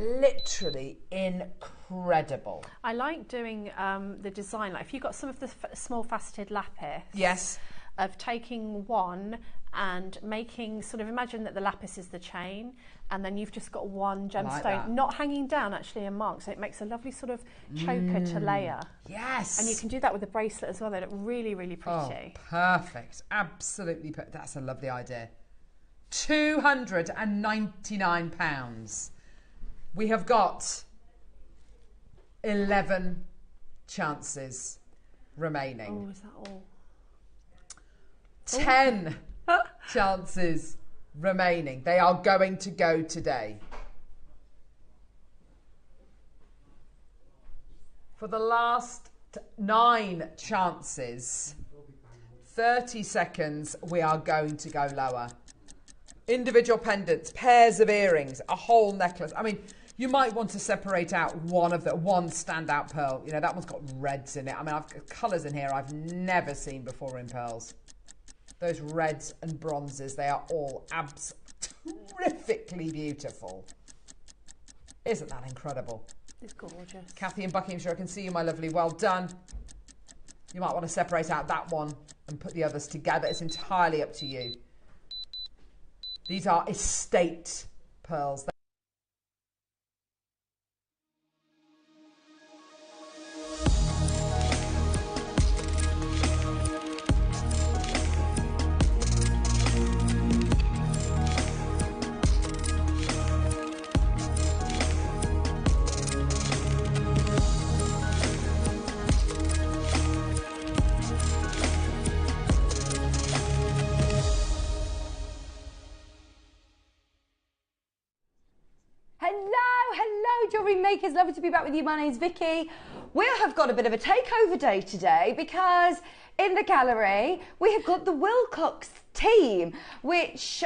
literally incredible. I like doing the design, like if you've got some of the small faceted lapis. Yes. Of taking one and making, sort of imagine that the lapis is the chain, and then you've just got one gemstone, not hanging down actually in mark, so it makes a lovely sort of choker to layer. Yes. And you can do that with a bracelet as well. They look really, really pretty. Oh, perfect. Absolutely. That's a lovely idea. £299. We have got 11 chances remaining. Oh, is that all? 10 chances remaining. They are going to go today. For the last 9 chances, 30 seconds, we are going to go lower. Individual pendants, pairs of earrings, a whole necklace. I mean, you might want to separate out one standout pearl. You know, that one's got reds in it. I mean, I've got colours in here I've never seen before in pearls. Those reds and bronzes, they are all terrifically beautiful. Isn't that incredible? It's gorgeous. Kathy in Buckinghamshire, I can see you, my lovely. Well done. You might want to separate out that one and put the others together. It's entirely up to you. These are estate pearls. Jewellery makers, lovely to be back with you. My name's Vicky. We have got a bit of a takeover day today because in the gallery we have got the Wilcox team, which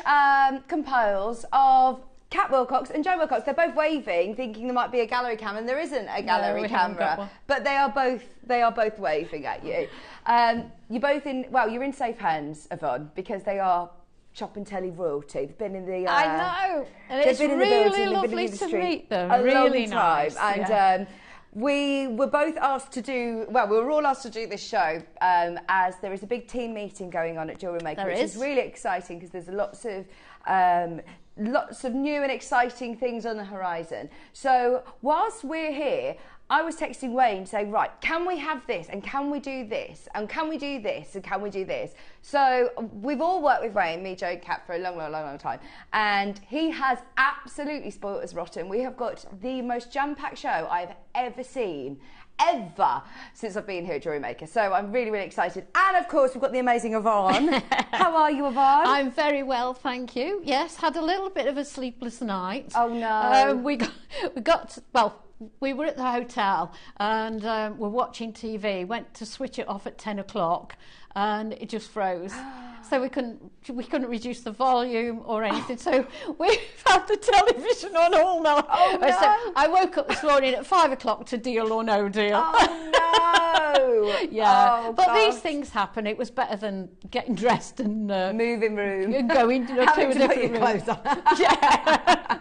compiles of Kat Wilcox and Jo Wilcox. They're both waving, thinking there might be a gallery cam, and there isn't a gallery camera, but they are both waving at you. You're both in, well, you're in safe hands, Yvonne, because they are Shop and Telly royalty. They've been in the I know, and it's really lovely to meet them. Really nice. And we were both asked to do, well, we were all asked to do this show as there is a big team meeting going on at JewelleryMaker, which is really exciting because there's lots of new and exciting things on the horizon. So whilst we're here, I was texting Wayne saying, right, can we have this, and can we do this, and can we do this, and can we do this? So we've all worked with Wayne, me, Jo, Kat, for a long time, and he has absolutely spoilt us rotten. We have got the most jam-packed show I've ever seen, ever, since I've been here at JewelleryMaker. So I'm really, really excited. And of course, we've got the amazing Yvonne. How are you, Yvonne? I'm very well, thank you. Yes, had a little bit of a sleepless night. Oh no. We were at the hotel and we're watching TV, went to switch it off at 10 o'clock and it just froze. So we couldn't reduce the volume or anything. So we've had the television on all night. Oh, no. So I woke up this morning at 5 o'clock to Deal or No Deal. Oh no. Yeah. Oh, but gosh. these things happen. It was better than getting dressed and moving room and going to a different room. Clothes on. Yeah.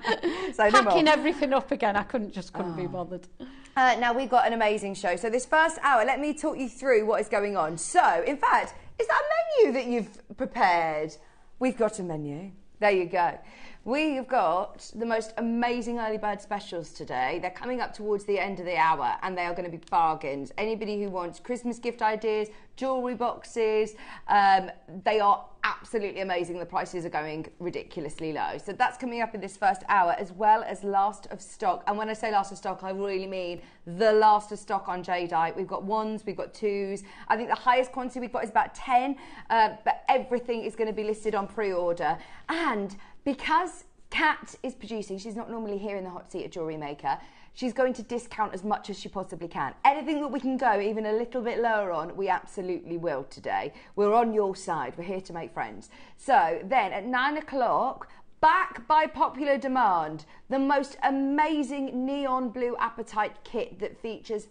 So packing everything up again. I couldn't be bothered. Now we've got an amazing show. So this first hour, let me talk you through what is going on. So, in fact, is that a menu that you've prepared? We've got a menu. There you go. We've got the most amazing early bird specials today. They're coming up towards the end of the hour and they are going to be bargains. Anybody who wants Christmas gift ideas, jewellery boxes, they are absolutely amazing. The prices are going ridiculously low. So that's coming up in this first hour, as well as last of stock. And when I say last of stock, I really mean the last of stock on jadeite. We've got ones, we've got twos. I think the highest quantity we've got is about 10, but everything is going to be listed on pre-order. And because Kat is producing, she's not normally here in the hot seat at JewelleryMaker, she's going to discount as much as she possibly can. Anything that we can go even a little bit lower on, we absolutely will today. We're on your side. We're here to make friends. So then at 9 o'clock, back by popular demand, the most amazing neon blue apatite kit that features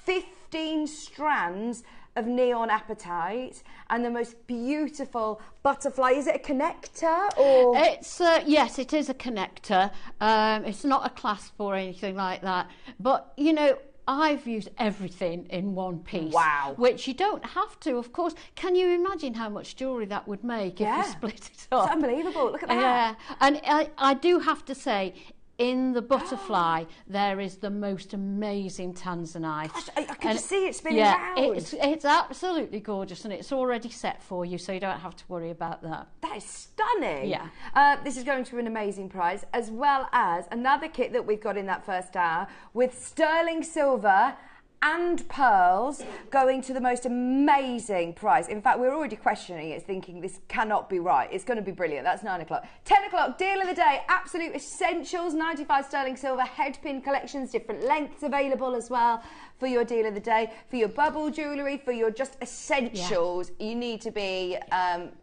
15 strands of neon apatite and the most beautiful butterfly. Is it a connector or? It's yes, it is a connector. It's not a clasp or anything like that. But you know, I've used everything in one piece. Wow. Which you don't have to, of course. Can you imagine how much jewellery that would make if you split it up? It's unbelievable. Look at that. Yeah, and I do have to say, in the butterfly, there is the most amazing tanzanite. Gosh, I can just see it spinning yeah, round. it's absolutely gorgeous, and it's already set for you, so you don't have to worry about that. That is stunning. Yeah. This is going to an amazing price, as well as another kit that we've got in that first hour with sterling silver and pearls, going to the most amazing price. In fact, we're already questioning it, thinking this cannot be right. It's going to be brilliant. That's 9 o'clock. 10 o'clock, deal of the day, absolute essentials, 95 sterling silver, headpin collections, different lengths available as well for your deal of the day. For your bubble jewellery, for your just essentials, you need to be,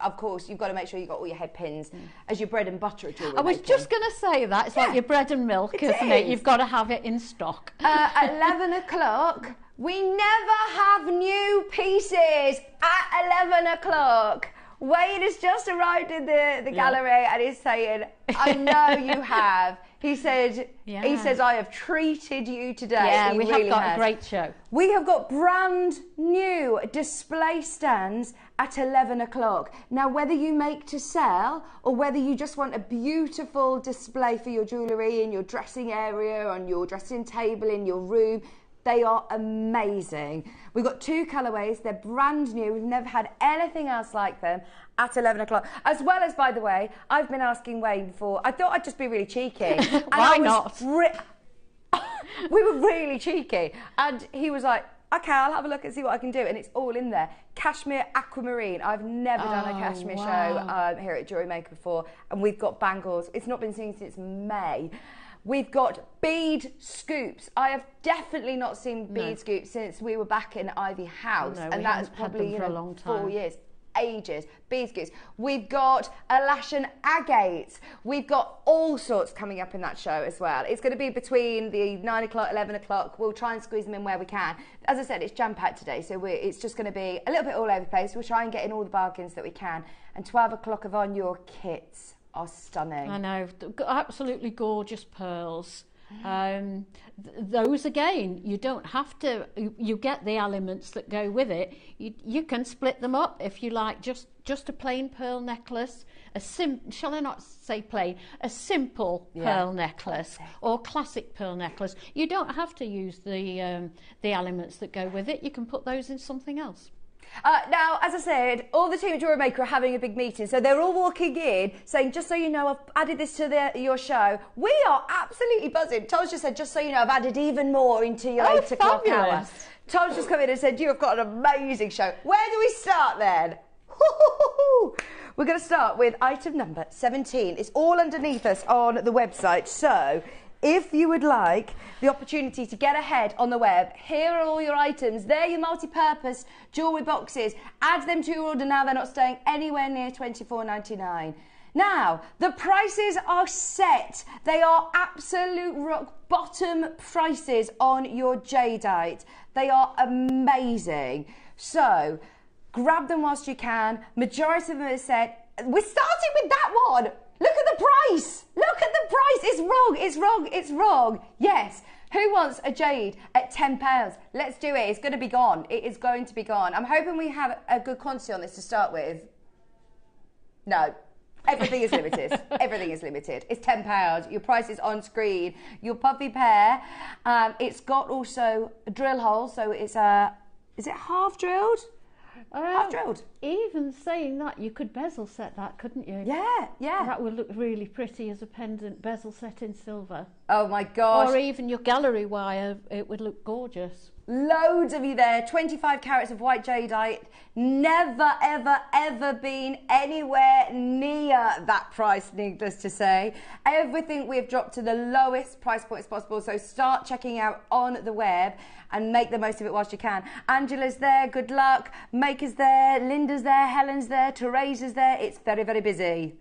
of course, you've got to make sure you've got all your headpins as your bread and butter at jewellery. I was just going to say that. It's like your bread and milk, isn't it? You've got to have it in stock. At 11 o'clock, we never have new pieces at 11 o'clock. Wade has just arrived in the gallery and is saying, I know you have. He said, he says, I have treated you today. Yeah, we really have got has. a great show. We have got brand new display stands at 11 o'clock. Now, whether you make to sell or whether you just want a beautiful display for your jewellery in your dressing area, on your dressing table, in your room, they are amazing. We've got 2 colourways. They're brand new. We've never had anything else like them at 11 o'clock. As well as, by the way, I've been asking Wayne for... I thought I'd just be really cheeky. And Why not? We were really cheeky. And he was like, OK, I'll have a look and see what I can do. And it's all in there. Cashmere aquamarine. I've never done a cashmere show here at JewelleryMaker before. And we've got bangles. It's not been seen since May. We've got bead scoops. I have definitely not seen bead scoops since we were back in Ivy House. No, and that's probably for a long time. 4 years. Ages. Bead scoops. We've got Alaskan agates. We've got all sorts coming up in that show as well. It's going to be between the 9 o'clock, 11 o'clock. We'll try and squeeze them in where we can. As I said, it's jam-packed today, so it's just going to be a little bit all over the place. We'll try and get in all the bargains that we can. And 12 o'clock of on your kits are stunning. I know, absolutely gorgeous pearls. Those again, you don't have to. You get the elements that go with it. You can split them up if you like. Just a plain pearl necklace. Shall I not say plain? A simple pearl necklace or classic pearl necklace. You don't have to use the elements that go with it. You can put those in something else. Now, as I said, all the team at JewelleryMaker are having a big meeting, so they're all walking in saying, just so you know, I've added this to your show. We are absolutely buzzing. Tom's just said, just so you know, I've added even more into your 8 o'clock hour. Tom's just come in and said, you have got an amazing show. Where do we start then? We're going to start with item number 17. It's all underneath us on the website, so... if you would like the opportunity to get ahead on the web, here are all your items. They're your multi-purpose jewellery boxes. Add them to your order now. They're not staying anywhere near $24.99. Now, the prices are set. They are absolute rock bottom prices on your jadeite. They are amazing. So, grab them whilst you can. Majority of them are set. We're starting with that one. Look at the price. Look at the price. It's wrong. It's wrong. It's wrong. Yes. Who wants a jade at £10? Let's do it. It's going to be gone. It is going to be gone. I'm hoping we have a good quantity on this to start with. No. Everything is limited. Everything is limited. It's £10. Your price is on screen. Your puffy pear. It's got also a drill hole. So it's is it half drilled? Half drilled. Even saying that, you could bezel set that, couldn't you? Yeah, yeah. That would look really pretty as a pendant bezel set in silver. Oh my gosh. Or even your gallery wire, it would look gorgeous. Loads of you there. 25 carats of white jadeite. Never, ever, ever been anywhere near that price, needless to say. Everything we've dropped to the lowest price points possible. So start checking out on the web and make the most of it whilst you can. Angela's there. Good luck. Maker's there. Linda's there. Helen's there. Teresa's there. It's very, very busy.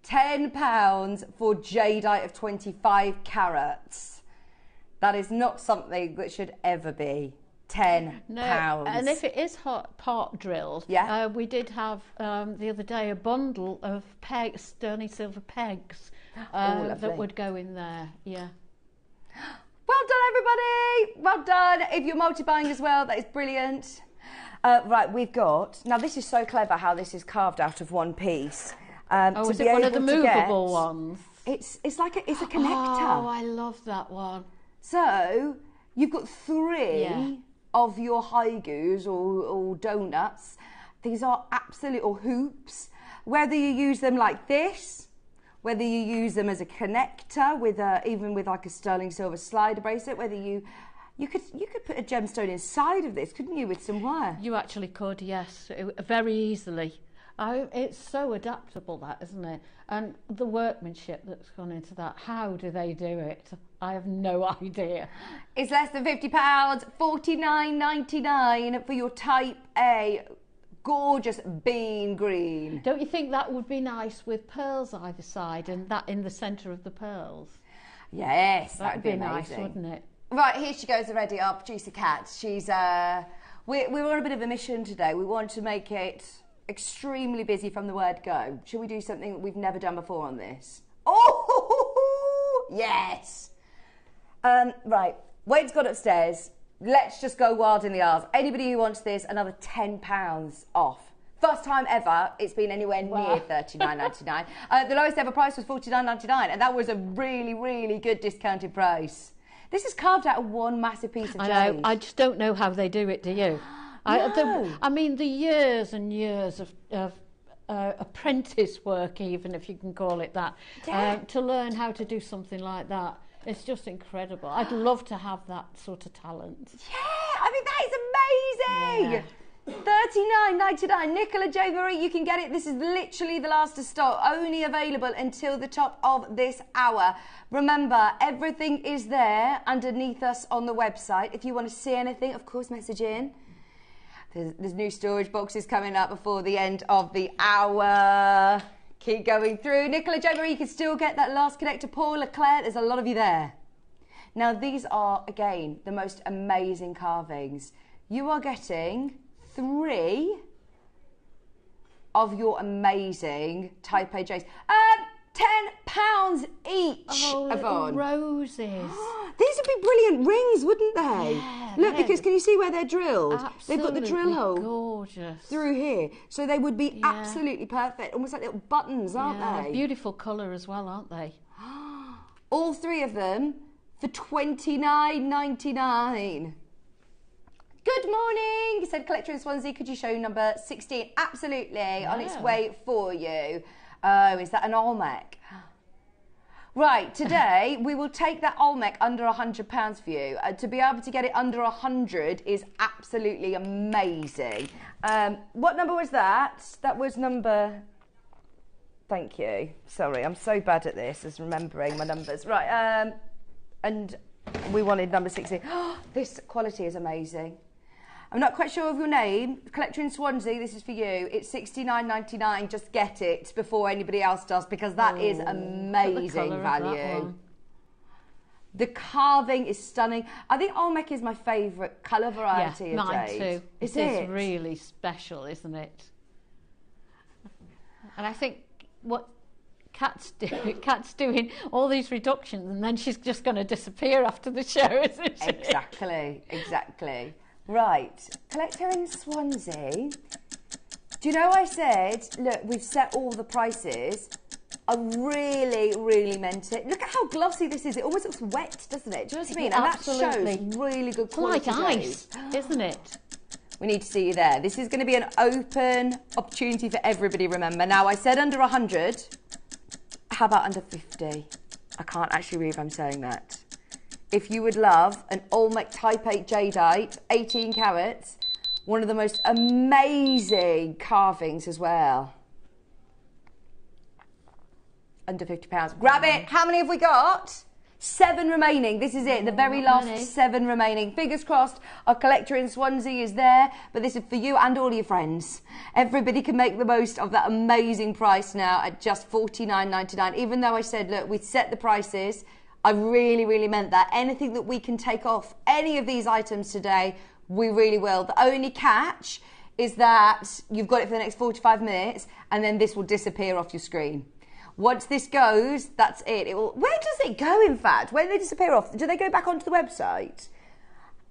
£10 for jadeite of 25 carats. That is not something that should ever be £10. No, and if it is part drilled, yeah, we did have the other day a bundle of sterling silver pegs that would go in there. Yeah. Well done, everybody. Well done. If you're multi-buying as well, that is brilliant. Right, we've got, now this is so clever how this is carved out of one piece. Is it one of the movable ones? It's like it's a connector. Oh, I love that one. So you've got 3 of your haigus or donuts. These are absolute, or hoops. Whether you use them like this, whether you use them as a connector with even with like a sterling silver slider bracelet, whether you could put a gemstone inside of this, couldn't you, with some wire? You actually could, yes, very easily. It's so adaptable, that, isn't it? And the workmanship that's gone into that, how do they do it? I have no idea. It's less than £50, $49.99 for your Type A gorgeous bean green. Don't you think that would be nice with pearls either side and that in the centre of the pearls? Yes, that would be nice, amazing. wouldn't it? Right, here she goes already, our producer Kat. She's, we're on a bit of a mission today. We want to make it extremely busy from the word go. Should we do something that we've never done before on this? Oh, yes. Right, Wade's got upstairs. Let's just go wild in the aisles. Anybody who wants this, another £10 off. First time ever it's been anywhere near $39.99. The lowest ever price was $49.99, and that was a really, really good discounted price. This is carved out of one massive piece of jade. I know. I just don't know how they do it, do you? No. I mean, the years and years of apprentice work, even if you can call it that, to learn how to do something like that. It's just incredible. I'd love to have that sort of talent. Yeah, I mean, that is amazing. Yeah. $39.99. Nicola JewelleryMaker, you can get it. This is literally the last of stock, only available until the top of this hour. Remember, everything is there underneath us on the website. If you want to see anything, of course, message in. There's new storage boxes coming up before the end of the hour. Keep going through. Nicola JewelleryMaker, you can still get that last connector. Paul Leclerc, there's a lot of you there. Now, these are, again, the most amazing carvings. You are getting 3 of your amazing Type A jades. £10 each, Yvonne. Roses. These would be brilliant rings, wouldn't they? Yeah, look, because can you see where they're drilled? Absolutely They've got the drill hole gorgeous through here. So they would be absolutely perfect. Almost like little buttons, aren't they? Beautiful colour as well, aren't they? All 3 of them for $29.99. Good morning, said Collector in Swansea. Could you show number 16? Absolutely, on its way for you. Oh, is that an Olmec? Right, today we will take that Olmec under £100 for you. To be able to get it under 100 is absolutely amazing. What number was that? That was number... Thank you. Sorry, I'm so bad at this, as remembering my numbers. Right, and we wanted number 16. This quality is amazing. I'm not quite sure of your name. Collector in Swansea, this is for you. It's $69.99. Just get it before anybody else does, because that is amazing value. The carving is stunning. I think Olmec is my favourite colour variety of mine jade. too. It is really special, isn't it? And I think what Kat's doing all these reductions, and then she's just going to disappear after the show, isn't she? Exactly. Right, Collector in Swansea. Do you know I said, look, we've set all the prices? I really, really meant it. Look at how glossy this is. It almost looks wet, doesn't it? Do you know what I mean? And that shows really good quality. It's like ice, isn't it? We need to see you there. This is going to be an open opportunity for everybody, remember. Now, I said under 100. How about under 50? I can't actually believe I'm saying that. If you would love an Olmec Type 8 jadeite, 18 carats, one of the most amazing carvings as well. Under £50. Grab it. How many have we got? 7 remaining. This is it. The very last 7 remaining. Fingers crossed. Our Collector in Swansea is there, but this is for you and all your friends. Everybody can make the most of that amazing price now at just $49.99. Even though I said, look, we set the prices, I really, really meant that. Anything that we can take off any of these items today, We really will. The only catch is that you've got it for the next 45 minutes and then this will disappear off your screen. Once this goes, that's it. Where does it go, in fact? Where do they disappear off? Do they go back onto the website?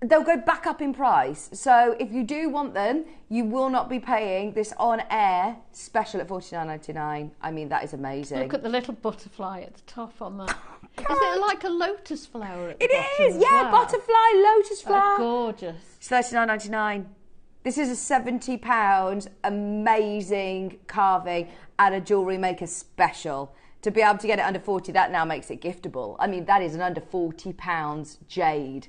They'll go back up in price. So if you do want them, you will not be paying this on-air special at $49.99. I mean, that is amazing. Look at the little butterfly at the top on that. Is it like a lotus flower at the It bottom is, as yeah, well? butterfly, lotus flower. Gorgeous. It's $39.99. This is a £70 amazing carving at a Jewellery Maker special. To be able to get it under 40, that now makes it giftable. I mean, that is an under £40 jade.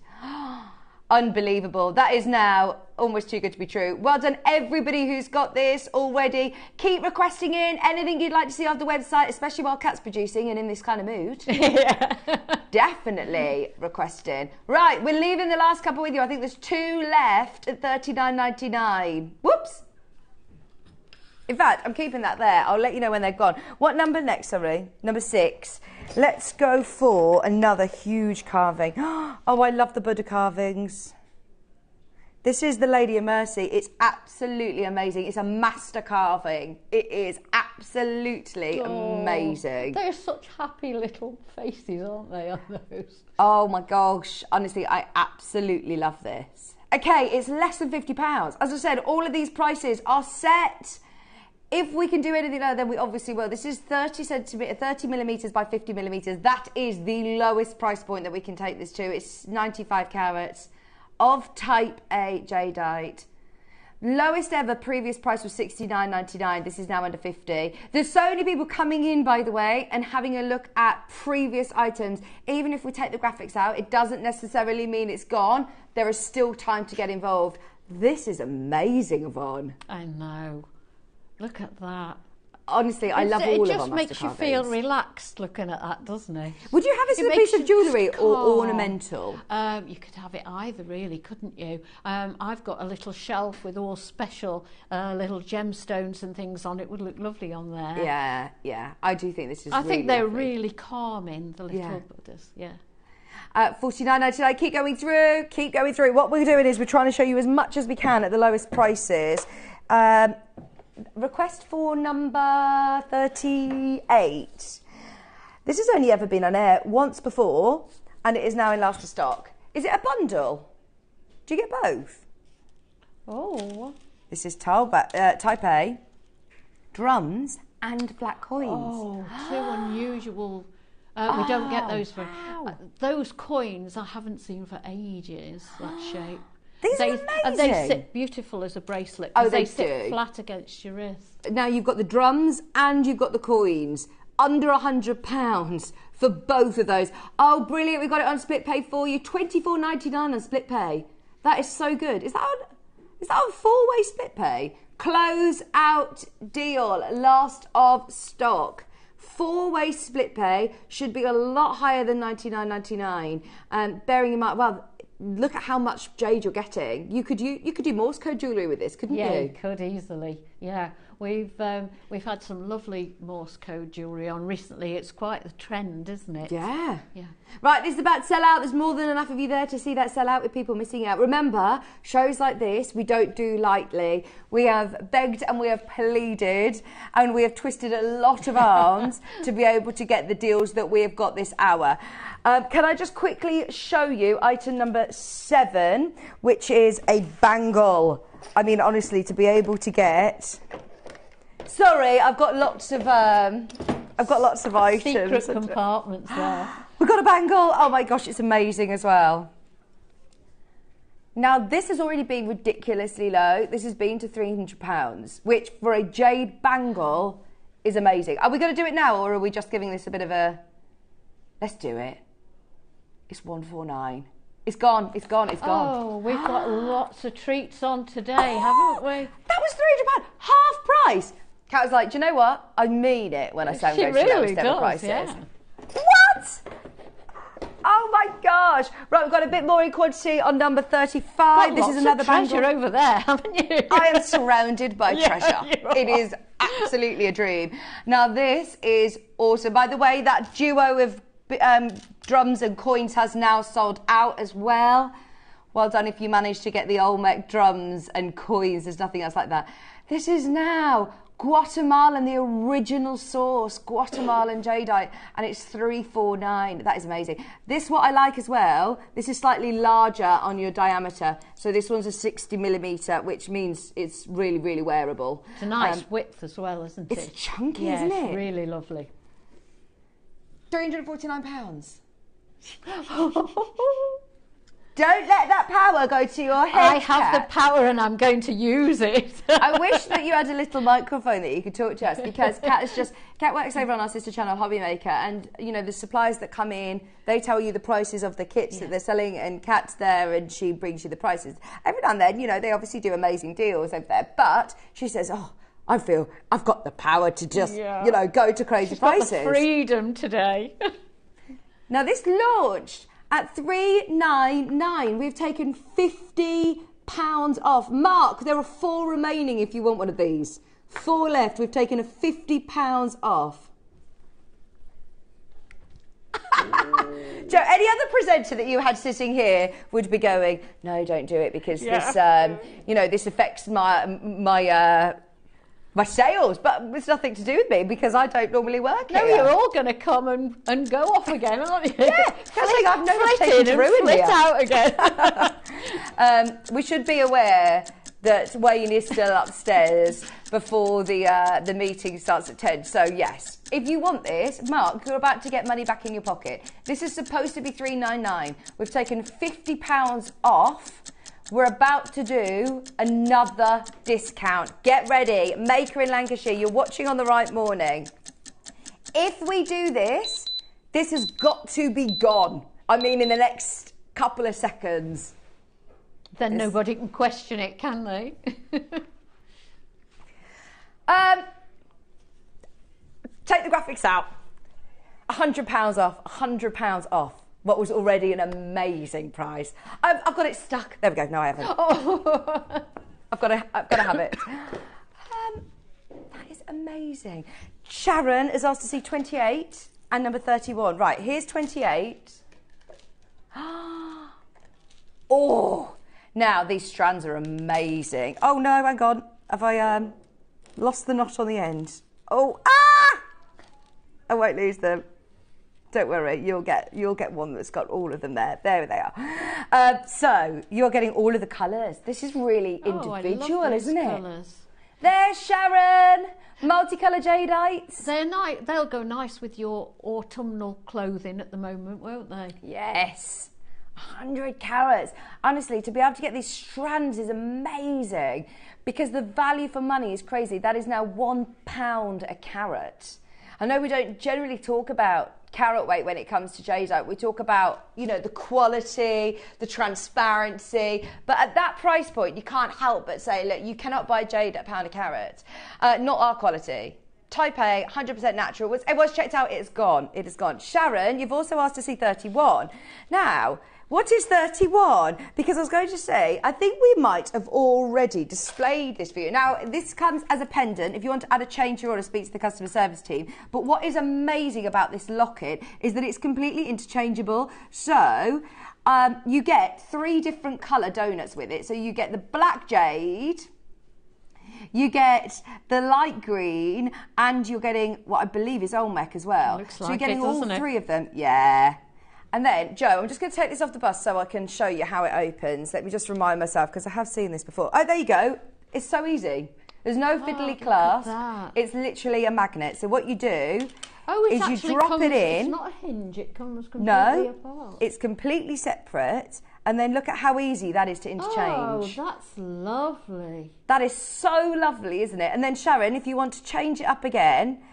Unbelievable. That is now almost too good to be true. Well done, everybody who's got this already. Keep requesting in anything you'd like to see on the website, especially while Kat's producing and in this kind of mood. Yeah. Definitely request in. Right, we're leaving the last couple with you. I think there's 2 left at $39.99. Whoops. In fact, I'm keeping that there. I'll let you know when they're gone. What number next, sorry? Number 6. Let's go for another huge carving. Oh, I love the Buddha carvings. This is the Lady of Mercy. It's absolutely amazing. It's a master carving. It is absolutely amazing. They're such happy little faces, aren't they, on those? Oh my gosh. Honestly, I absolutely love this. Okay, it's less than £50. As I said, all of these prices are set. If we can do anything lower, then we obviously will. This is 30 millimetres by 50 millimetres. That is the lowest price point that we can take this to. It's 95 carats of type A jadeite. Lowest ever previous price was $69.99. This is now under 50. There's so many people coming in, by the way, and having a look at previous items. Even if we take the graphics out, it doesn't necessarily mean it's gone. There is still time to get involved. This is amazing, Yvonne. I know. Look at that. Honestly, I love all of our master carvings. It just makes you feel relaxed looking at that, doesn't it? Would you have this as a piece of jewellery or ornamental? You could have it either, really, couldn't you? I've got a little shelf with all special little gemstones and things on it. Would look lovely on there. Yeah, yeah. I do think this is I think they're lovely. really calming, the little Buddhas. Yeah. $49.99. Keep going through. Keep going through. What we're doing is we're trying to show you as much as we can at the lowest prices. Request for number 38. This has only ever been on air once before, and it is now in last stock. Is it a bundle? Do you get both? Oh. This is type A, drums and black coins. Oh, two unusual. We don't get those for those coins. I haven't seen for ages. That shape. These are amazing. And they sit beautiful as a bracelet. Oh, they sit do. flat against your wrist. Now you've got the drums and you've got the coins. Under £100 for both of those. Oh, brilliant. We've got it on split pay for you. $24.99 on split pay. That is so good. Is that on 4-way split pay? Close out deal. Last of stock. 4-way split pay should be a lot higher than $99.99. Bearing in mind, well, look at how much jade you're getting. You could do Morse code jewellery with this, couldn't you? Yeah, you could easily. Yeah, we've had some lovely Morse code jewellery on recently. It's quite the trend, isn't it? Yeah. Yeah. Right, this is about to sell out. There's more than enough of you there to see that sell out with people missing out. Remember, shows like this we don't do lightly. We have begged and we have pleaded and we have twisted a lot of arms to be able to get the deals that we have got this hour. Can I just quickly show you item number 7, which is a bangle. I mean, honestly, to be able to get... Sorry, I've got lots of items. Secret compartments there. We've got a bangle. Oh my gosh, it's amazing as well. Now, this has already been ridiculously low. This has been to £300, which for a jade bangle is amazing. Are we going to do it now, or are we just giving this a bit of a... Let's do it. It's $149. It's gone. It's gone. It's gone. Oh, we've got lots of treats on today, haven't we? That was £300, half price. Kat was like, do you know what? I mean it when I say I'm going to lowest ever prices. Yeah. What? Oh my gosh. Right, we've got a bit more in quantity on number 35. This is another treasure bangle. over there, haven't you? I am surrounded by treasure. You are. It is absolutely a dream. Now, this is awesome. By the way, that duo of drums and coins has now sold out as well. Well done if you managed to get the Olmec drums and coins. There's nothing else like that. This is now Guatemalan, the original source, Guatemalan jadeite, and it's $349. That is amazing. This, what I like as well, this is slightly larger on your diameter. So this one's a 60mm, which means it's really, really wearable. It's a nice width as well, isn't it? It's chunky, yeah, isn't it? It's really lovely. £349. Don't let that power go to your head. I have the power and I'm going to use it. I wish that you had a little microphone that you could talk to us, because Kat works over on our sister channel JewelleryMaker, and you know the suppliers that come in, they tell you the prices of the kits that they're selling, and Kat's there and she brings you the prices. Every now and then, you know, they obviously do amazing deals over there, but she says, oh, I feel I've got the power to just, you know, go to crazy prices. Got the freedom today. Now this launched at $399. We've taken £50 off. Mark, there are 4 remaining if you want one of these. 4 left. We've taken a £50 off. Joe, any other presenter that you had sitting here would be going, no, don't do it, because this, you know, this affects my sales, but it's nothing to do with me because I don't normally work here. No, you're all going to come and go off again, aren't you? Yeah, I've never taken to ruin flit here. out again. We should be aware that Wayne is still upstairs before the meeting starts at 10. So yes, if you want this, Mark, you're about to get money back in your pocket. This is supposed to be $399. We've taken £50 off. We're about to do another discount. Get ready. Maker in Lancashire, you're watching on the right morning. If we do this, this has got to be gone. I mean, in the next couple of seconds. Then nobody can question it, can they? Take the graphics out. £100 off. £100 off. What was already an amazing price. I've got it stuck. There we go. No, I haven't. Oh. I've got to have it. That is amazing. Sharon has asked to see 28 and number 31. Right, here's 28. Oh, now these strands are amazing. Oh no, hang on. Have I lost the knot on the end? Oh, I won't lose them. Don't worry, you'll get one that's got all of them there. There they are. So you're getting all of the colours. This is really individual, I love isn't colours. it? There's Sharon, multicolour jadeites. They'll go nice with your autumnal clothing at the moment, won't they? Yes, 100 carats. Honestly, to be able to get these strands is amazing because the value for money is crazy. That is now £1 a carat. I know we don't generally talk about carat weight when it comes to jadeite. We talk about, you know, the quality, the transparency, but at that price point you can't help but say, look, you cannot buy jade at £1 a carat. Not our quality. Type A, 100% natural. It was checked out, it's gone. It is gone. Sharon, you've also asked to see 31. Now, what is 31? Because I was going to say, I think we might have already displayed this for you. Now, this comes as a pendant. If you want to add a chain to your order, speak to the customer service team. But what is amazing about this locket is that it's completely interchangeable. So you get 3 different colour donuts with it. So you get the black jade, you get the light green, and you're getting what I believe is Olmec as well. Looks so like you're getting it, all doesn't it? 3 of them. Yeah. And then, Joe, I'm just going to take this off the bus so I can show you how it opens. Let me just remind myself, because I have seen this before. Oh, there you go. It's so easy. There's no fiddly clasp. It's literally a magnet. So what you do is you drop it in. It's not a hinge, it comes completely apart. It's completely separate. And then look at how easy that is to interchange. Oh, that's lovely. That is so lovely, isn't it? And then, Sharon, if you want to change it up again,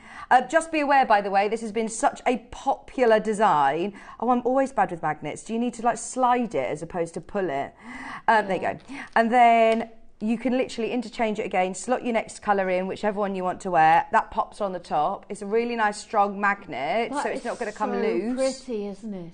just be aware, by the way, this has been such a popular design. Oh, I'm always bad with magnets. Do you need to like slide it as opposed to pull it? There you go. And then you can literally interchange it again, slot your next colour in, whichever one you want to wear. That pops on the top. It's a really nice strong magnet, so it's not going to come loose. It's so pretty, isn't it?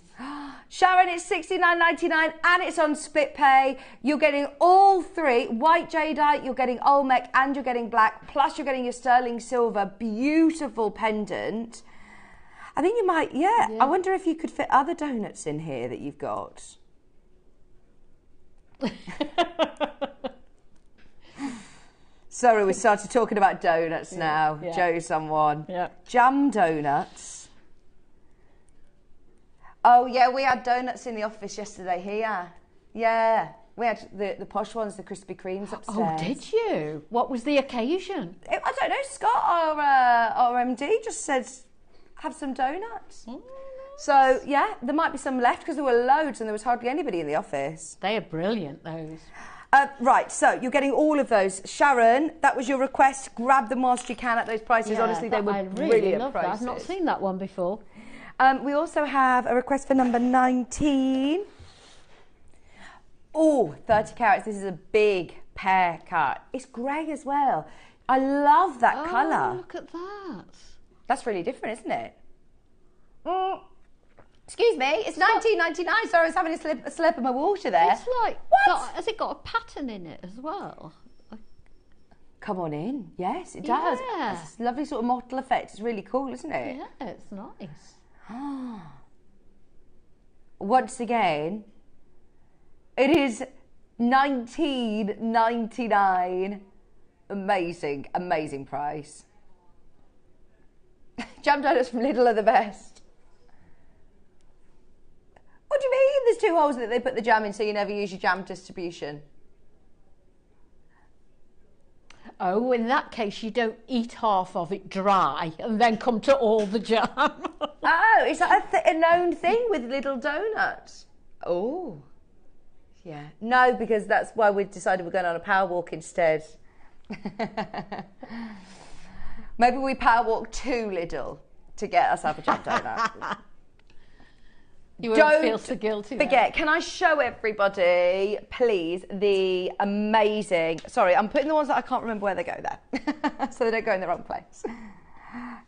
Sharon, it's $69.99 and it's on split pay. You're getting all 3, white jadeite, you're getting Olmec and you're getting black, plus you're getting your sterling silver, beautiful pendant. I think you might, I wonder if you could fit other donuts in here that you've got. Sorry, we started talking about donuts now. Yeah. Joe's on one. Yeah. Jam donuts. Oh, yeah, we had donuts in the office yesterday here. Yeah. We had the posh ones, the Krispy Kremes upstairs. Oh, did you? What was the occasion? I don't know. Scott, our MD, just said, have some donuts. Oh, nice. So, yeah, there might be some left because there were loads and there was hardly anybody in the office. They are brilliant, those. Right, so you're getting all of those. Sharon, that was your request. Grab them whilst you can at those prices. Yeah, Honestly, they were I really brilliant love prices. that. I've not seen that one before. We also have a request for number 19. Oh, 30 carats. This is a big pear cut. It's grey as well. I love that colour. Look at that. That's really different, isn't it? Excuse me, it's 19.99. Sorry, I was having a slurp of my water there. It's like, has it got a pattern in it as well? Come on in. Yes, it does. Yeah. It's a lovely sort of mottle effect. It's really cool, isn't it? Yeah, it's nice. Once again, it is 19.99. Amazing, amazing price. Jam donuts from Lidl are the best. What do you mean? There's 2 holes that they put the jam in, so you never use your jam distribution. Oh, in that case, you don't eat half of it dry and then come to all the jam. Oh, is that a known thing with Lidl donuts? Oh, yeah. No, because that's why we decided we're going on a power walk instead. Maybe we power walk to Lidl to get ourselves a jam donut. You won't feel so guilty. Forget. Can I show everybody, please, the amazing... Sorry, I'm putting the ones that I can't remember where they go there. So they don't go in the wrong place.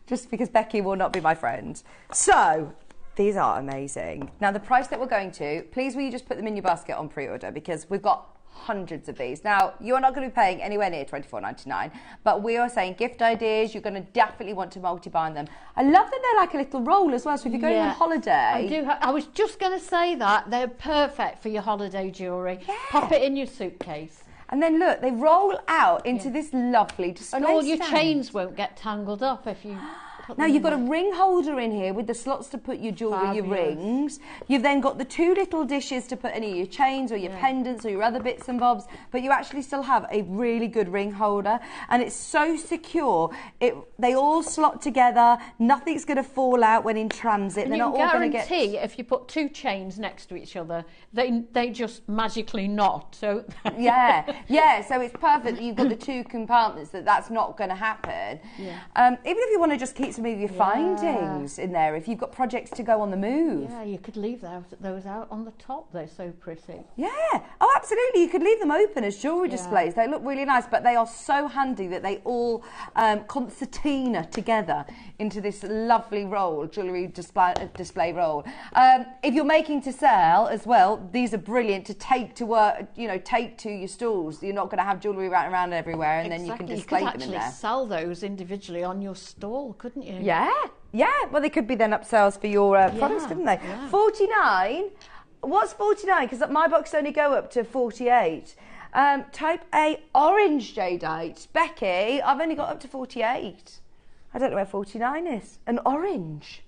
Just because Becky will not be my friend. So, these are amazing. Now, the price that we're going to, please will you just put them in your basket on pre-order because we've got hundreds of these. Now, you're not going to be paying anywhere near $24.99, but we are saying gift ideas, you're going to definitely want to multi-bind them. I love that they're like a little roll as well, so if you're going on holiday... I was just going to say that. They're perfect for your holiday jewellery. Yeah. Pop it in your suitcase. And then look, they roll out into this lovely display And all your stand. chains won't get tangled up if you... Now you've got a ring holder in here with the slots to put your jewellery, your rings. You've then got the 2 little dishes to put any of your chains or your pendants or your other bits and bobs, but you actually still have a really good ring holder and it's so secure. They all slot together, nothing's going to fall out when in transit. And They're you not all going to get... guarantee if you put 2 chains next to each other, they just magically knot. So yeah, so it's perfect that you've got the 2 compartments, that's not going to happen. Yeah. Even if you want to just keep some of your findings in there, if you've got projects to go on the move. Yeah, you could leave those out on the top. They're so pretty. Yeah, oh absolutely, you could leave them open as jewellery displays. They look really nice, but they are so handy that they all concertina together into this lovely roll, jewellery display roll. If you're making to sell as well, these are brilliant to take to work, take to your stalls. You're not going to have jewellery right around everywhere and then you can display them in there. You could actually sell those individually on your stall, couldn't you? Yeah. Well, they could be then upsells for your products, couldn't they? Yeah. 49. What's 49? Because my box only go up to 48. Type A orange jadeite. Becky, I've only got up to 48. I don't know where 49 is. An orange.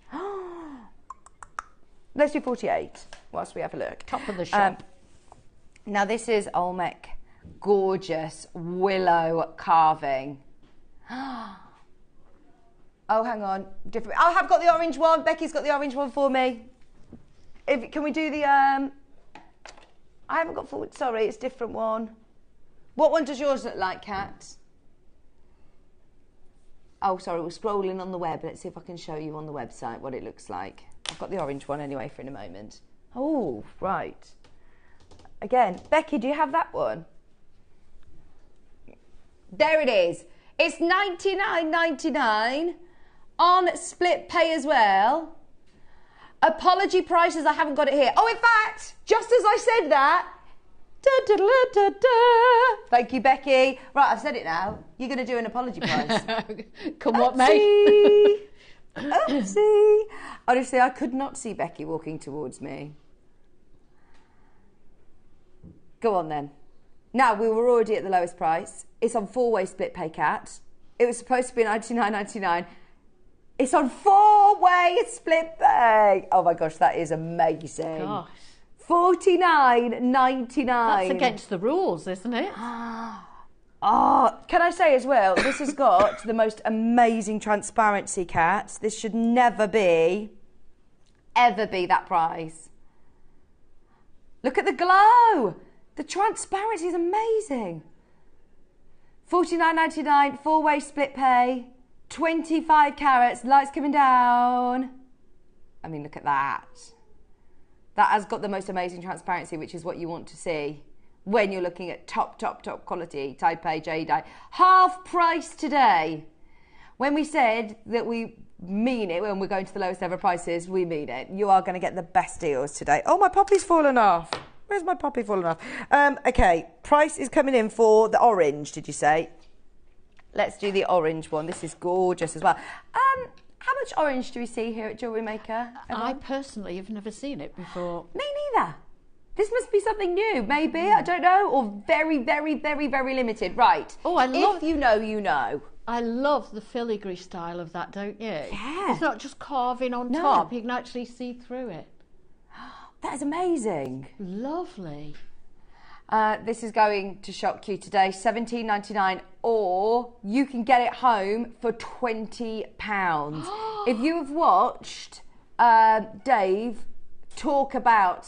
Let's do 48 whilst we have a look. Top of the shop. Now this is Olmec gorgeous willow carving. Oh, hang on. Different. I have got the orange one. Becky's got the orange one for me. Can we do the... I haven't got forward. Sorry, it's a different one. What one does yours look like, Kat? Oh, sorry, we're scrolling on the web. Let's see if I can show you on the website what it looks like. I've got the orange one anyway for in a moment. Oh, right. Again, Becky, do you have that one? There it is. It's $99.99 on split pay as well. Apology prices, I haven't got it here. Oh, in fact, just as I said that, thank you, Becky. Right, I've said it now. You're going to do an apology price. Come what may. Oopsie. Honestly, I could not see Becky walking towards me. Go on then. Now, we were already at the lowest price. It's on 4-way split pay, Cat. It was supposed to be $99.99. It's on 4-way split pay. Oh my gosh, that is amazing. Gosh. $49.99. That's against the rules, isn't it? Oh, can I say as well, this has got the most amazing transparency, Cat. This should never ever be that price. Look at the glow. The transparency is amazing. $49.99, 4-way split pay, 25 carats, lights coming down. I mean, look at that. That has got the most amazing transparency, which is what you want to see when you're looking at top quality Type A jadeite. Half price today. When we said that we mean it, when we're going to the lowest ever prices, we mean it. You are going to get the best deals today. Oh, my poppy's fallen off. Where's my poppy fallen off? Okay, price is coming in for the orange, did you say? Let's do the orange one. This is gorgeous as well. How much orange do we see here at JewelleryMaker? I personally have never seen it before. Me neither. This must be something new, maybe, I don't know, or very, very, very, very limited. Right. Oh, I love... If you know, you know. I love the filigree style of that, don't you? Yeah. It's not just carving on top, you can actually see through it. That is amazing. Lovely. This is going to shock you today, $17.99, or you can get it home for £20. If you have watched Dave talk about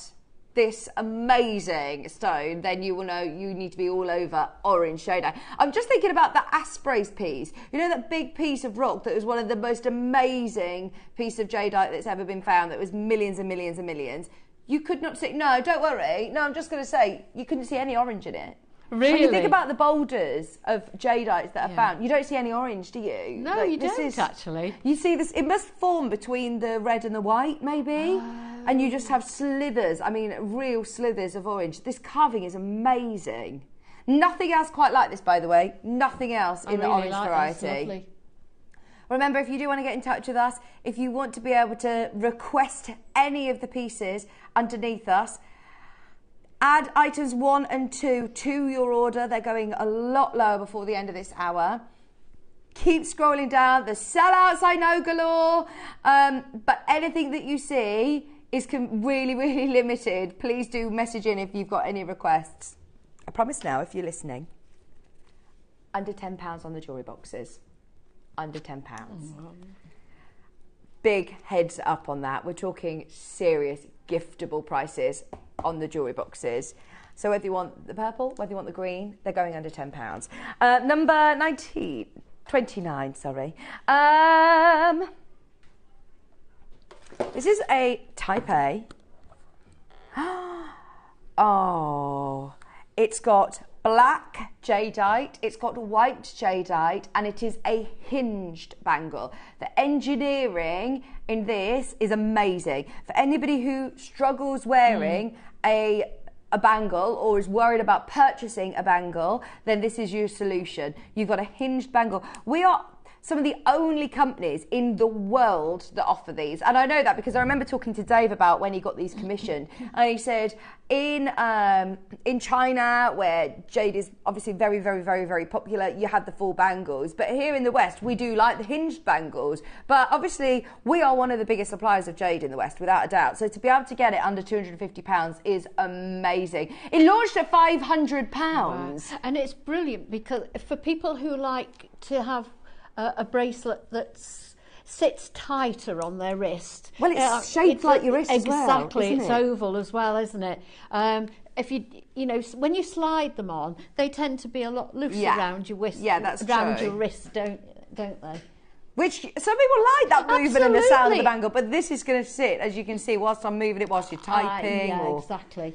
this amazing stone, then you will know you need to be all over orange jadeite. I'm just thinking about the Asprey's piece. You know that big piece of rock that was one of the most amazing pieces of jadeite that's ever been found, that was millions and millions and millions. You could not see, no, don't worry. No, I'm just going to say, you couldn't see any orange in it. Really? When you think about the boulders of jadeites that are found, you don't see any orange, do you? No, like, you don't actually. You see this, it must form between the red and the white, maybe. And you just have slithers, I mean, real slithers of orange. This carving is amazing. Nothing else quite like this, by the way. Nothing else in the orange variety. Remember, if you do want to get in touch with us, if you want to be able to request any of the pieces underneath us, add items 1 and 2 to your order. They're going a lot lower before the end of this hour. Keep scrolling down. The sellouts, I know, galore. But anything that you see is really, really limited. Please do message in if you've got any requests. I promise now, if you're listening, under £10 on the jewellery boxes. Under £10. Big heads up on that. We're talking serious giftable prices on the jewellery boxes. So whether you want the purple, whether you want the green, they're going under £10. Number 29, sorry. This is a Type A. Oh, it's got black jadeite, it's got white jadeite, and it is a hinged bangle. The engineering in this is amazing. For anybody who struggles wearing a bangle or is worried about purchasing a bangle, then this is your solution. You've got a hinged bangle. We are some of the only companies in the world that offer these. And I know that because I remember talking to Dave about when he got these commissioned. And he said in China, where jade is obviously very, very, very, very popular, you have the full bangles. But here in the West, we do like the hinged bangles. But obviously, we are one of the biggest suppliers of jade in the West, without a doubt. So to be able to get it under £250 is amazing. It launched at £500. Wow. And it's brilliant because for people who like to have a bracelet that sits tighter on their wrist. Well, it's shaped like your wrist as well. Exactly, it's oval as well, isn't it? If you know, when you slide them on, they tend to be a lot looser around your wrist. Yeah, that's around true. your wrist, don't they? Which some people like that movement and the sound of the bangle, but this is going to sit, as you can see, whilst I'm moving it, whilst you're typing. Yeah, exactly.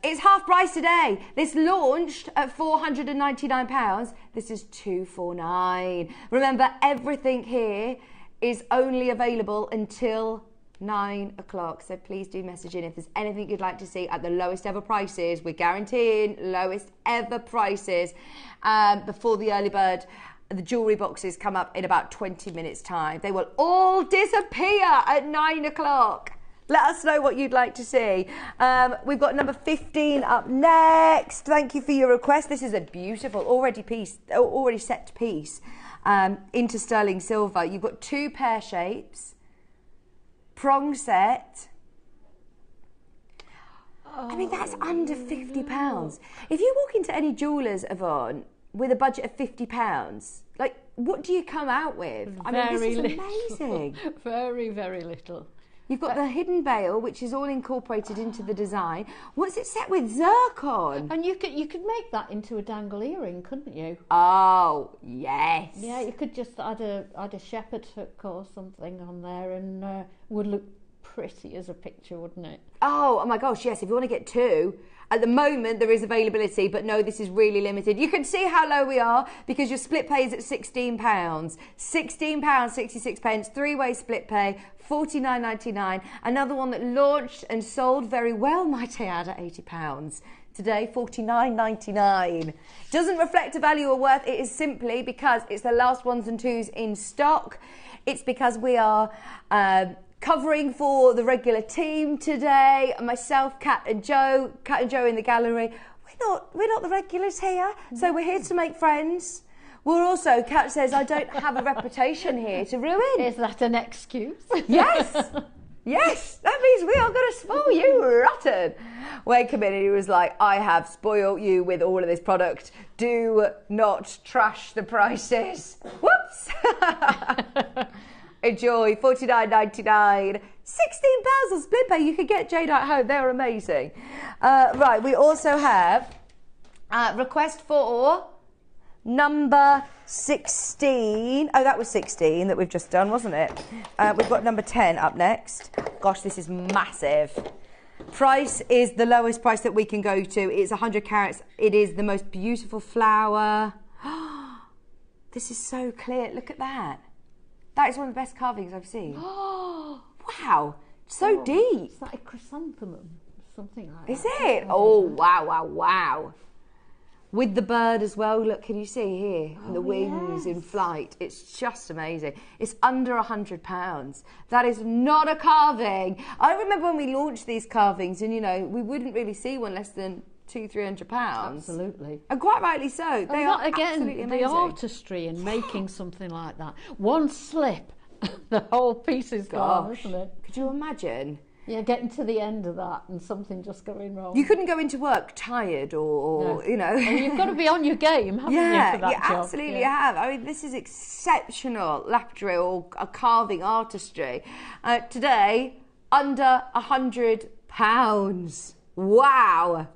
It's half price today. This launched at £499. This is £249. Remember, everything here is only available until 9 o'clock. So please do message in if there's anything you'd like to see at the lowest ever prices. We're guaranteeing lowest ever prices before the early bird. The jewellery boxes come up in about 20 minutes time. They will all disappear at 9 o'clock. Let us know what you'd like to see. We've got number 15 up next. Thank you for your request. This is a beautiful, already set piece into sterling silver. You've got 2 pear shapes, prong set. I mean, that's under £50. If you walk into any jewellers, Yvonne, with a budget of £50, like, what do you come out with? I mean, this is amazing. Very, very little. You've got the hidden bail, which is all incorporated into the design. What's it set with? Zircon. And you could make that into a dangle earring, couldn't you? Oh, yes. Yeah, you could just add a shepherd hook or something on there, and would look pretty as a picture, wouldn't it? Oh my gosh, yes. If you want to get 2, at the moment there is availability, but no, this is really limited. You can see how low we are because your split pay is at £16. £16.66, 3-way split pay, $49.99. Another one that launched and sold very well, might I add, at £80. Today, $49.99. Doesn't reflect a value or worth. It is simply because it's the last 1s and 2s in stock. It's because we are covering for the regular team today. Myself, Kat and Joe in the gallery. We're not the regulars here, so we're here to make friends. We're also, Kat says, I don't have a reputation here to ruin. Is that an excuse? Yes. Yes, that means we are going to spoil you rotten. Wayne Committee was like, I have spoiled you with all of this product. Do not trash the prices. Whoops. Enjoy, $49.99. £16 on split pay. You can get Jade at home. They're amazing. Right, we also have request for number 16. Oh, that was 16 that we've just done, wasn't it? We've got number 10 up next. Gosh, this is massive. Price is the lowest price that we can go to. It's 100 carats. It is the most beautiful flower. This is so clear. Look at that. That is one of the best carvings I've seen. Oh, wow. So deep. It's like a chrysanthemum, something like that. Is it? Oh, wow, wow, wow. With the bird as well. Look, can you see here? The wings in flight. It's just amazing. It's under £100. That is not a carving. I remember when we launched these carvings and, you know, we wouldn't really see one less than £200-300. Absolutely. And quite rightly so. They are absolutely amazing. The artistry in making something like that. One slip, the whole piece is gone, isn't it? Could you imagine? Yeah, getting to the end of that and something just going wrong. You couldn't go into work tired or you know. And you've got to be on your game, haven't you, for that job? You absolutely have. I mean, this is exceptional lapidary or a carving artistry. Today, under £100. Wow.